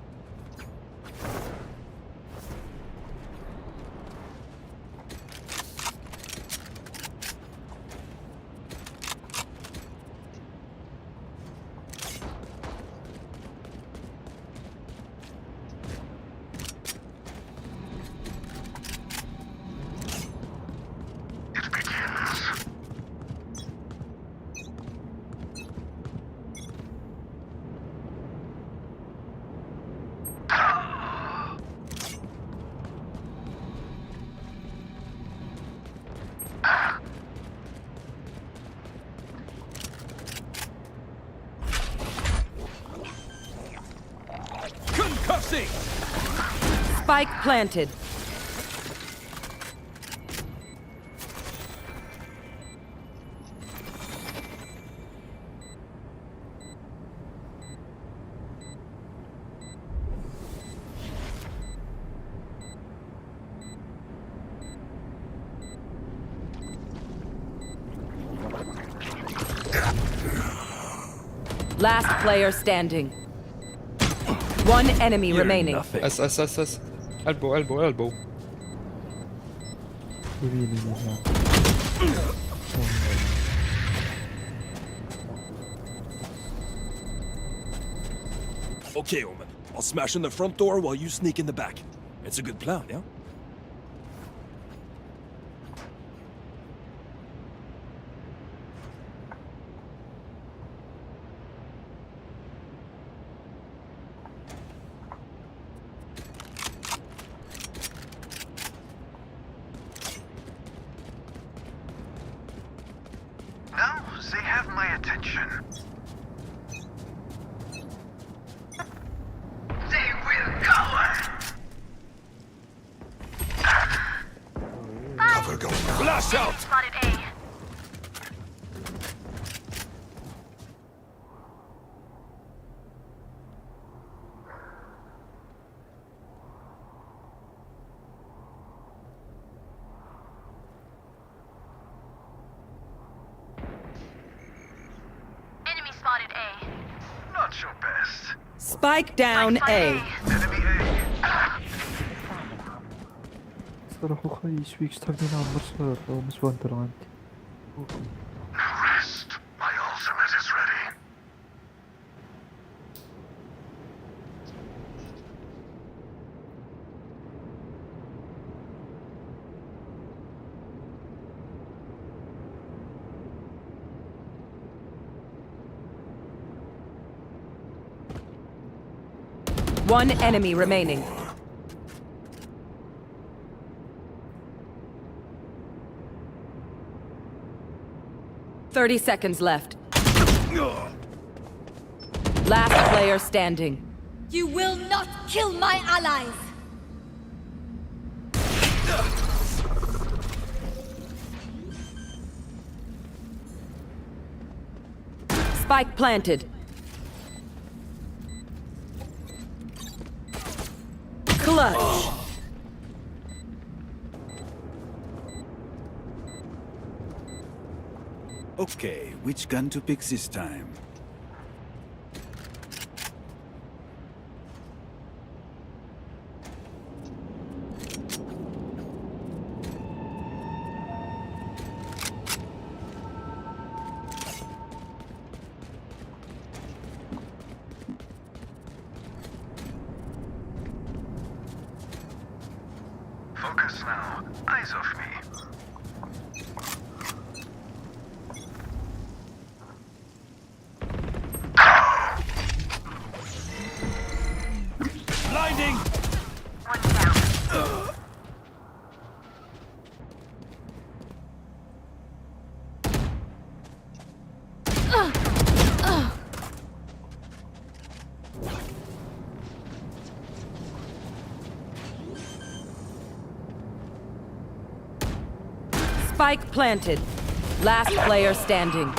Concussing! Spike planted. Last player standing. One enemy You're remaining. nothing. S. Elbow. Okay, Omen. I'll smash in the front door while you sneak in the back. It's a good plan, yeah? Now they have my attention. They will cower. Cover going out. Flash out! Spotted A. Enemy spotted A. Not your best. Spike down A. Enemy A. صراحة أخي شويك تحبني نعمر شهر أو مش وندر عندي. Now rest. My ultimate is ready. One enemy remaining. Thirty seconds left. Last player standing. You will not kill my allies! Spike planted. Clutch. Okay, which gun to pick this time? Focus now. Eyes off me. Blinding! One down. Spike planted. Last player standing.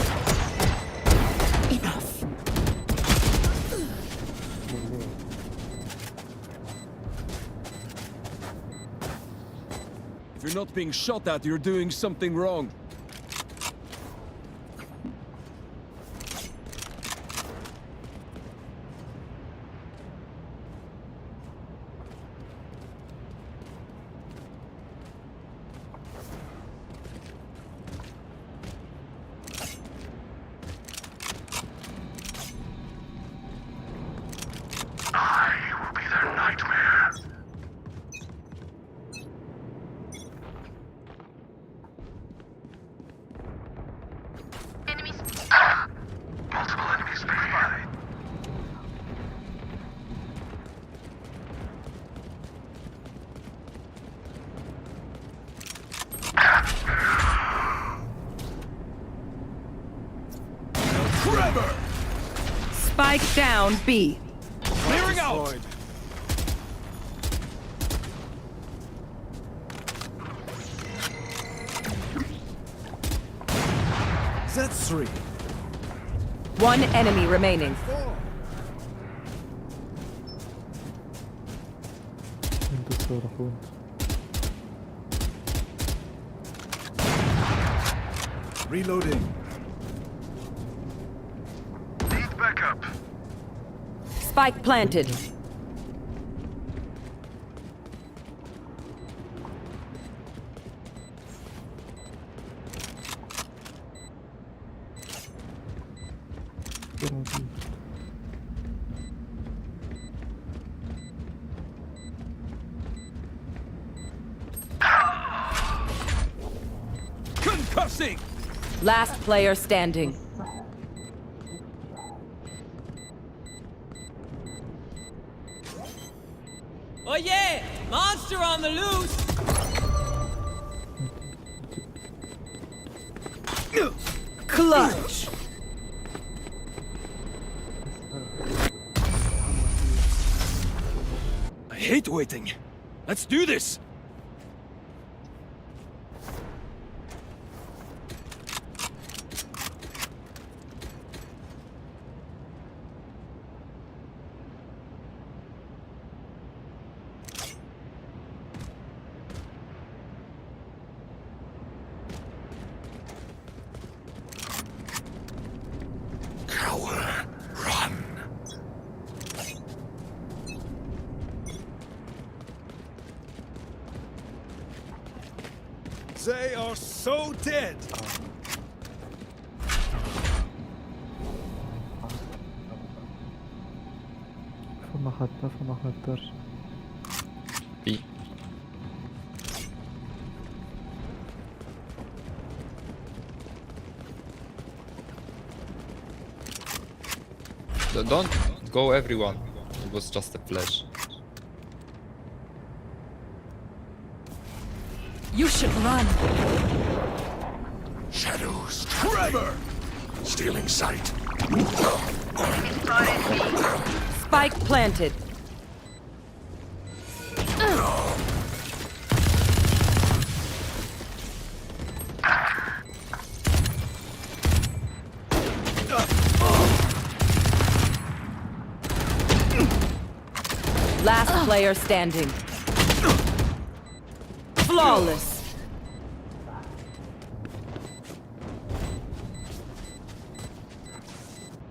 enough. If you're not being shot at, you're doing something wrong. I will be their nightmare. Enemies. Multiple enemies nearby. Trevor! Spike down B. Clearing out! That's three. One enemy remaining. أنتوا تصرخون. Reloading. Need backup. Spike planted. Concussing! Last player standing. Oh yeah! Monster on the loose! Clutch. I hate waiting. Let's do this. Coward, run. They are so dead. فما حدا B. Don't go everyone. It was just a flash. You should run. Shadows. Trevor! Stealing sight. Spike planted. Last player standing. Flawless.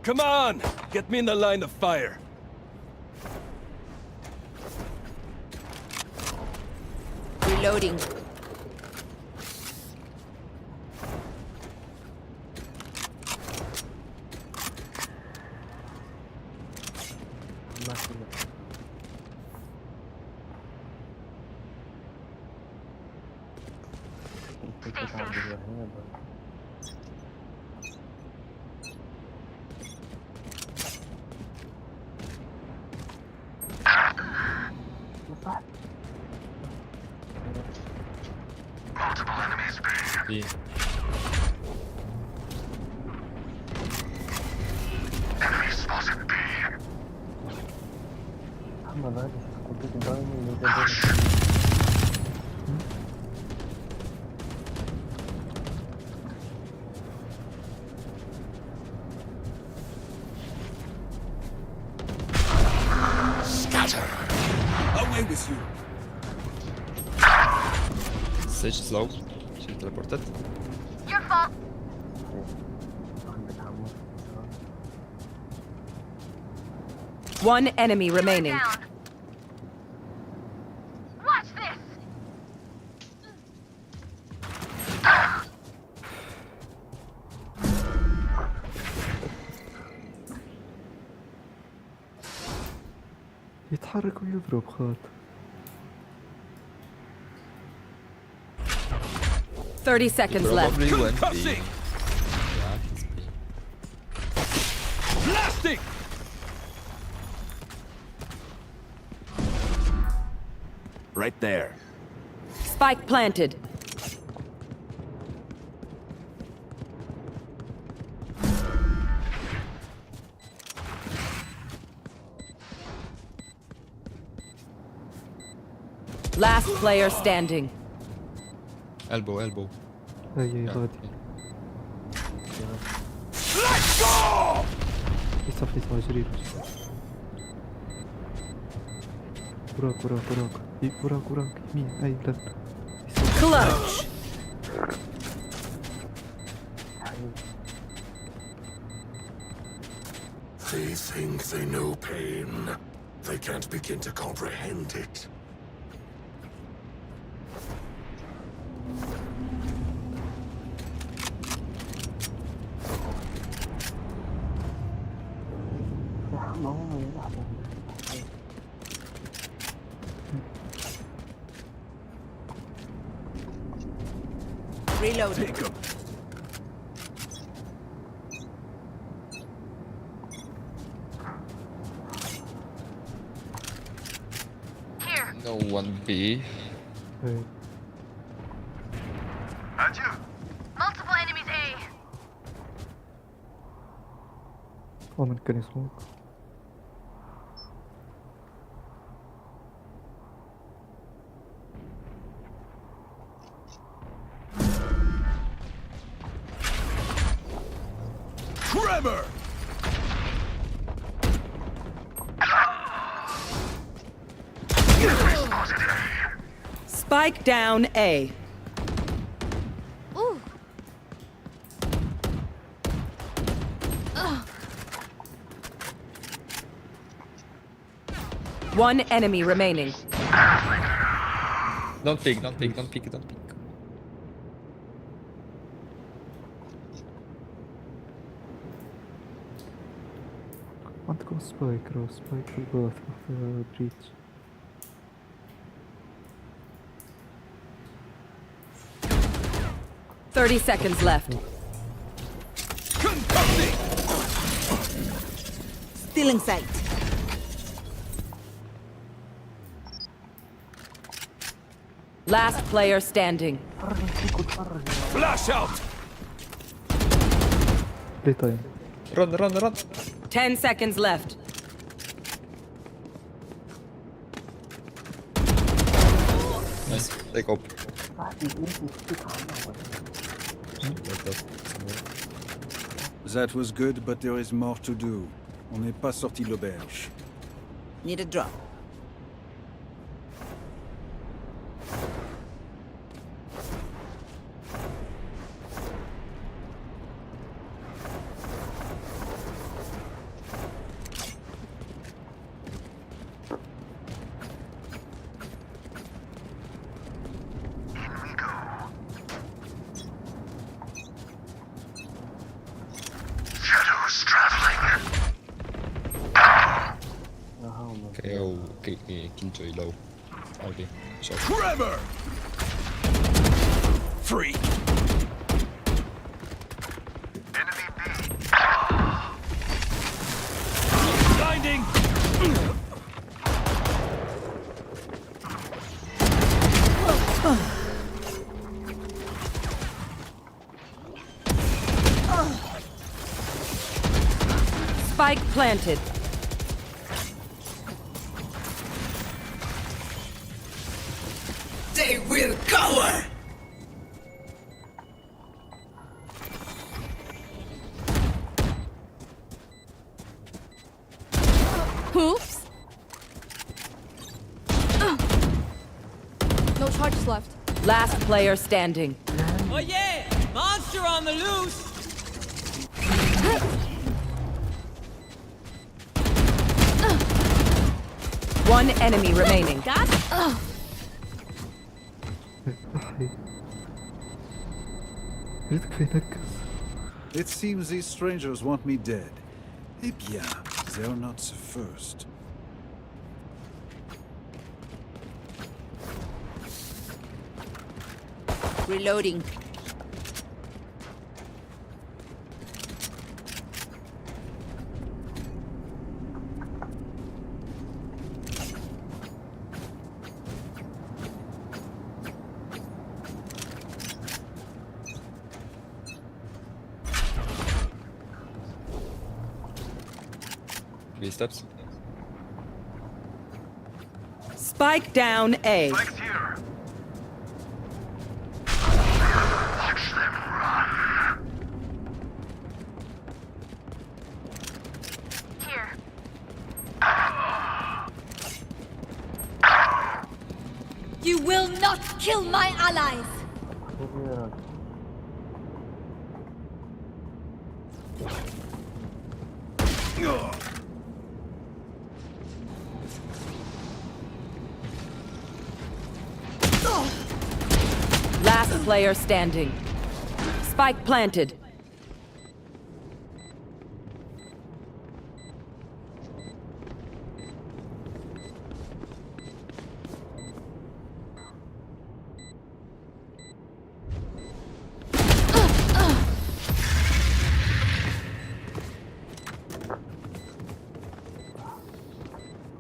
Come on! Get me in the line of fire. Reloading. Multiple enemies B. B. Enemy spotted B. محمد هذه قدرتي دائما Scatter. Away with you. Sage is low. She teleported. Your fault. One enemy remaining. Watch this. يتحرك ويضرب خاط. 30 seconds left. Probably went B. Concussing. Yeah, he's B. Blasting! Right there. Spike planted. Last player standing. Elbow, elbow. هاي غادي. Let's go! يصفي جري. وراك وراك وراك. وراك وراك. يمين هاي لا. Clutch. They think they know pain. They can't begin to comprehend it. Reload. Take 'em. Here. No one B. Adieu. Multiple enemies A. ومن كان يسموك. Tremor! Spike down A. Ooh. One enemy remaining. Don't peek, don't peek, don't peek, don't peek. عندكم سبايك رو سبايك في الباث في بريتش. Thirty seconds left. Still in sight. Last player standing. Flash out! Play time. Run, run, run! 10 seconds left. Nice, take up. That was good, but there is more to do. On n'est pas sorti de l'auberge. Need a drop. KO, Killjoy low. Okay, shot. Tremor! Free! Enemy B. Blinding! Spike planted. They will cower! Oops. No charges left. Last player standing. Oh yeah! Monster on the loose! One enemy remaining. Got? It seems these strangers want me dead. Eh bien, they're not the first. Reloading. Three steps. Spike down A. Spike's here. Watch them run. Here. You will not kill my allies! Last player standing. Spike planted.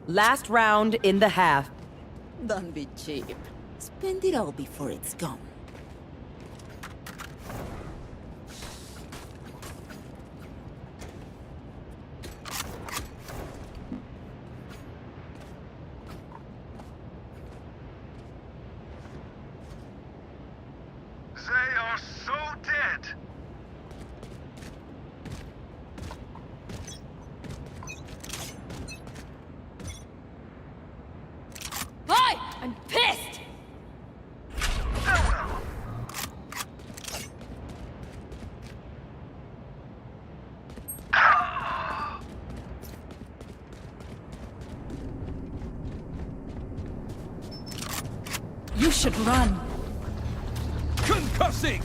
Last round in the half. Don't be cheap. Spend it all before it's gone. should run. Concussing!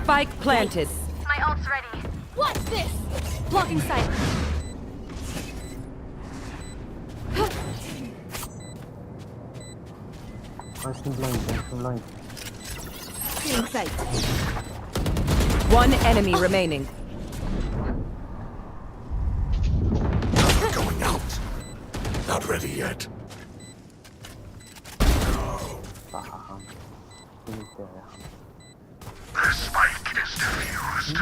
Spike planted. My ult's ready. Watch this! Blocking sight. I'm blind. Feeling sight. One enemy remaining. Going out. Not ready yet. The spike is defused.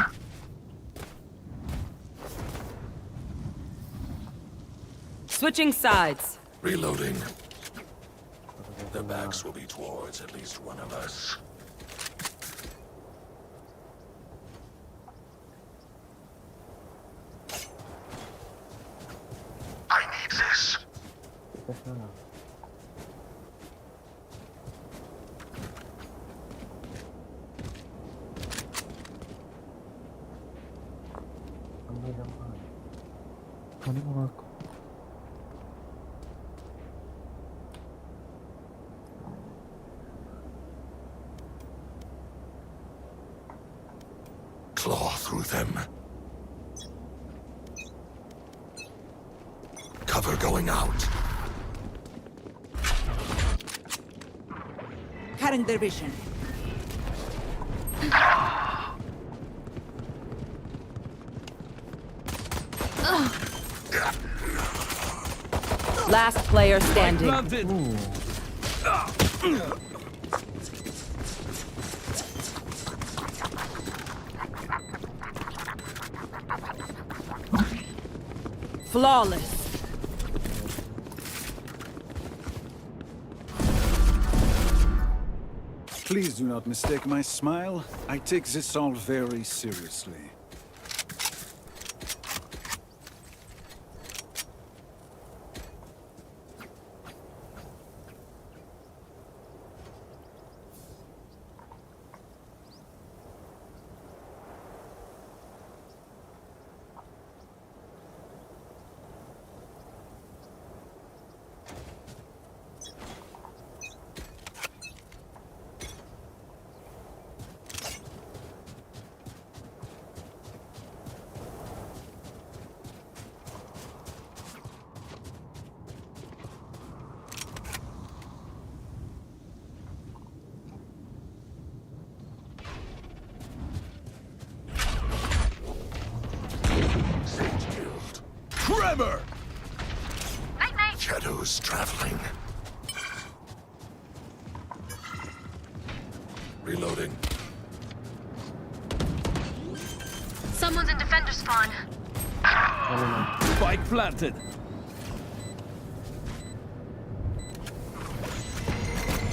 Switching sides. Reloading. The backs will be towards at least one of us. I need this. ماني معاكم. Claw through them. Cover going out. Cutting their vision. Last player standing. Flawless. Please do not mistake my smile. I take this all very seriously. Tremor! Night-night. Shadows traveling. Reloading. Someone's in defender spawn. Spike planted.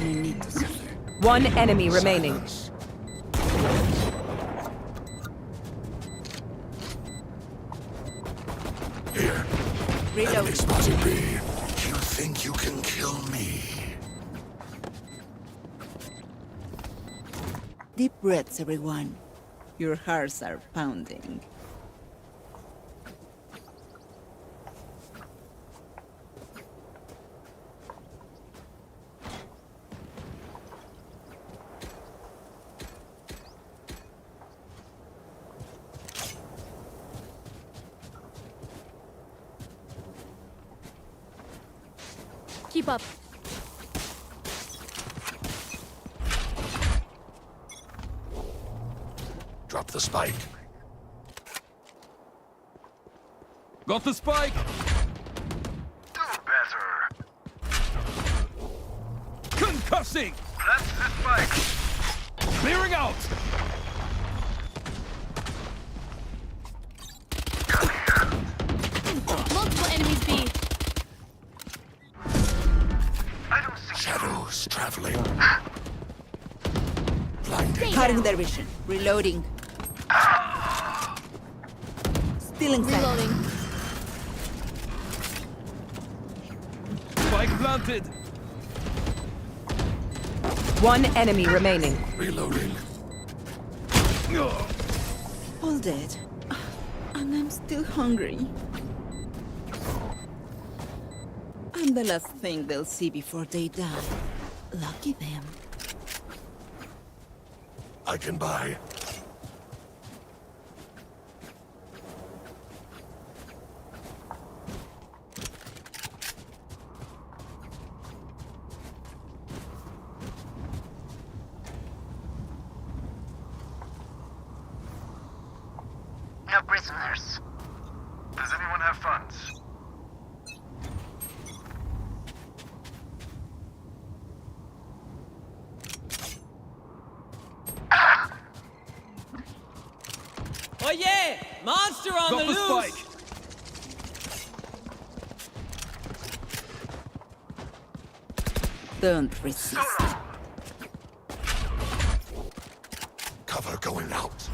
You need to suffer. One enemy remaining. Here. Reload. Enemy spotted B. You think you can kill me? Deep breaths, everyone. Your hearts are pounding. Keep up. Drop the spike. Got the spike. Do better. Concussing. That's the spike. Clearing out. Multiple enemies B. Shadows traveling. Blinding. Cutting their vision. Reloading. Still inside. Reloading. Spike planted. One enemy remaining. Reloading. All dead. And I'm still hungry. I'm the last thing they'll see before they die. Lucky them. I can buy. No prisoners. Does anyone have funds? Oh yeah! Monster on Drop the the loose! spike! Don't resist. Cover going out.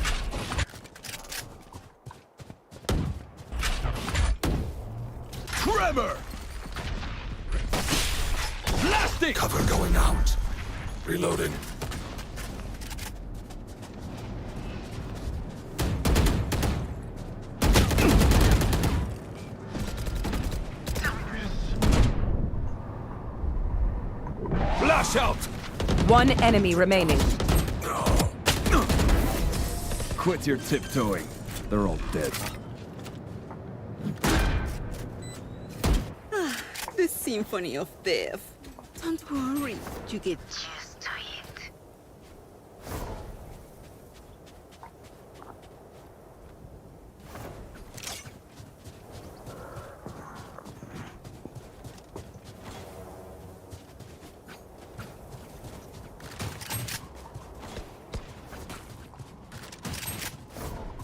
Tremor! Blasting! Cover going out. Reloading. Flash out! One enemy remaining. Quit your tiptoeing. They're all dead. The symphony of death. Don't worry, you get used to it.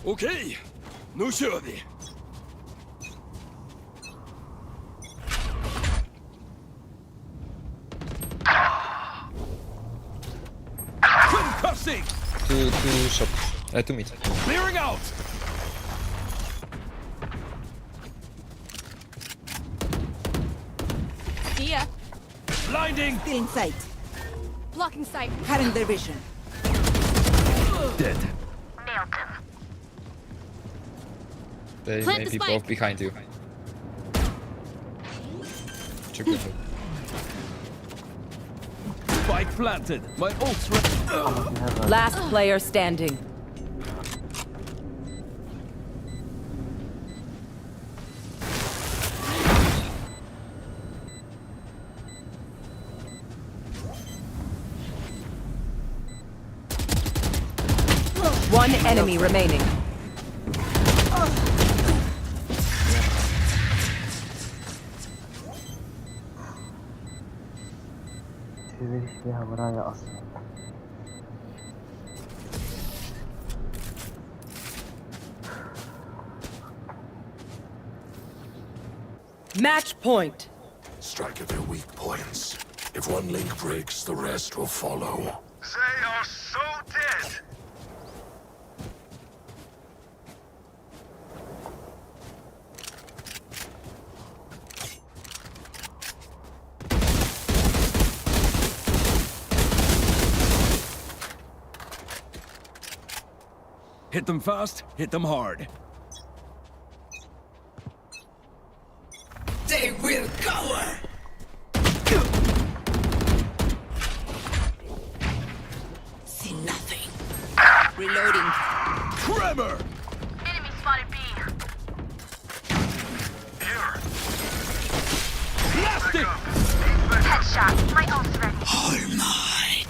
Okej, nu kör vi! Concussing! To shop. To meet. Clearing out! See ya. Blinding! Still in sight. Blocking sight. Cutting their vision. Dead. Nailed them. They Plant may the be spike. both behind you. Check it out. Spike planted. My ult's ready. Last player standing. One enemy remaining. تدري فيها مرايا أصلا. Match point. Strike at their weak points. If one link breaks, the rest will follow. They are so dead! Hit them fast, hit them hard. They will cover! See nothing. Reloading. Tremor! Enemy spotted B. Here! Blasting! Headshot. My ult's ready. All mine.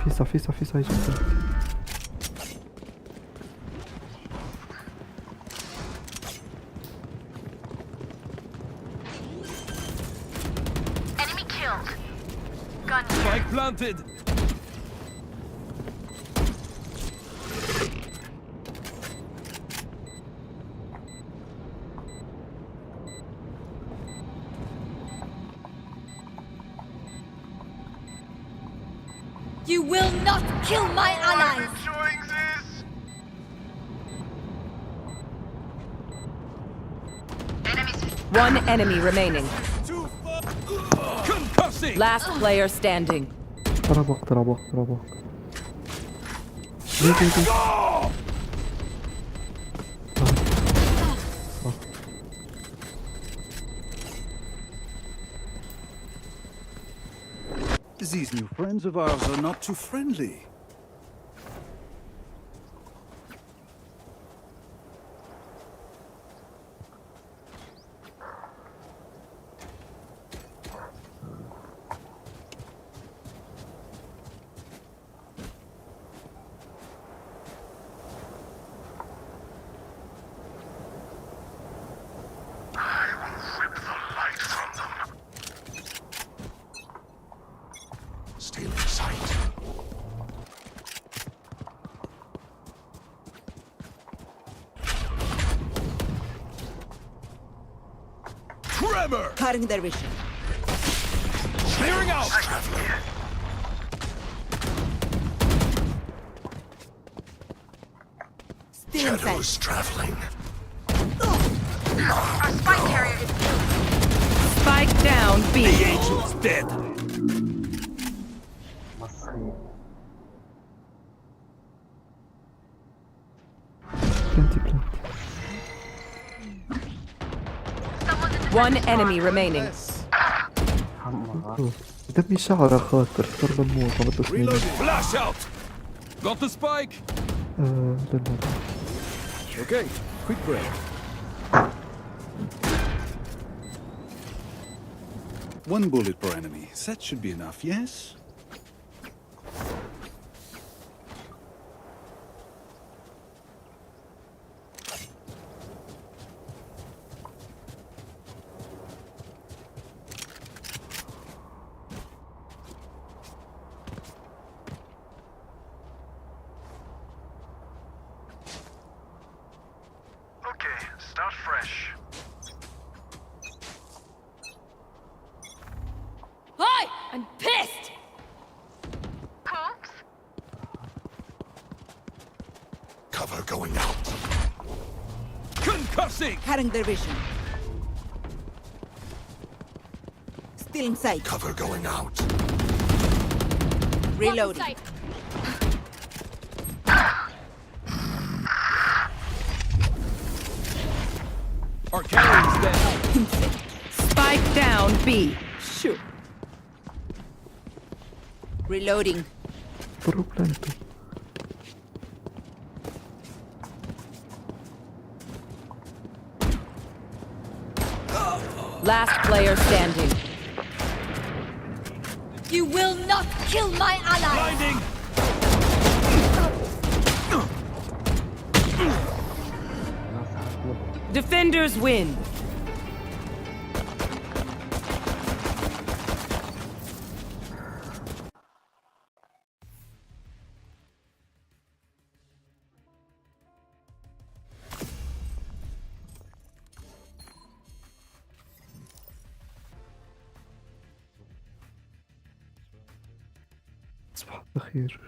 Isso. Fissa, isso. Enemy killed. Gun here. Spike planted! You will not kill my allies! Enjoying this? One enemy remaining. Concussing! Last player standing. اضربك These new friends of ours are not too friendly. Stealing sight. Tremor! Cutting their vision. Clearing out! Still inside. Shadows traveling. Our spike carrier is killed. Spike down B. The agent's dead. One enemy remaining. دمي شعره خاطر اختار لموت ما بدوش مني. Flash out! Got the spike? لا. Okay, quick break. One bullet per enemy. That should be enough, yes? Okay, start fresh. Hi! I'm pissed! Coops? Cover going out. Concussing! Cutting their vision. Still inside. Cover going out. Reloading. Sight. Our carrier's dead. Spike down B. Sure. Reloading. برو بلانتو. Last player standing. You will not kill my ally! Blinding! Defenders win. صباح الخير.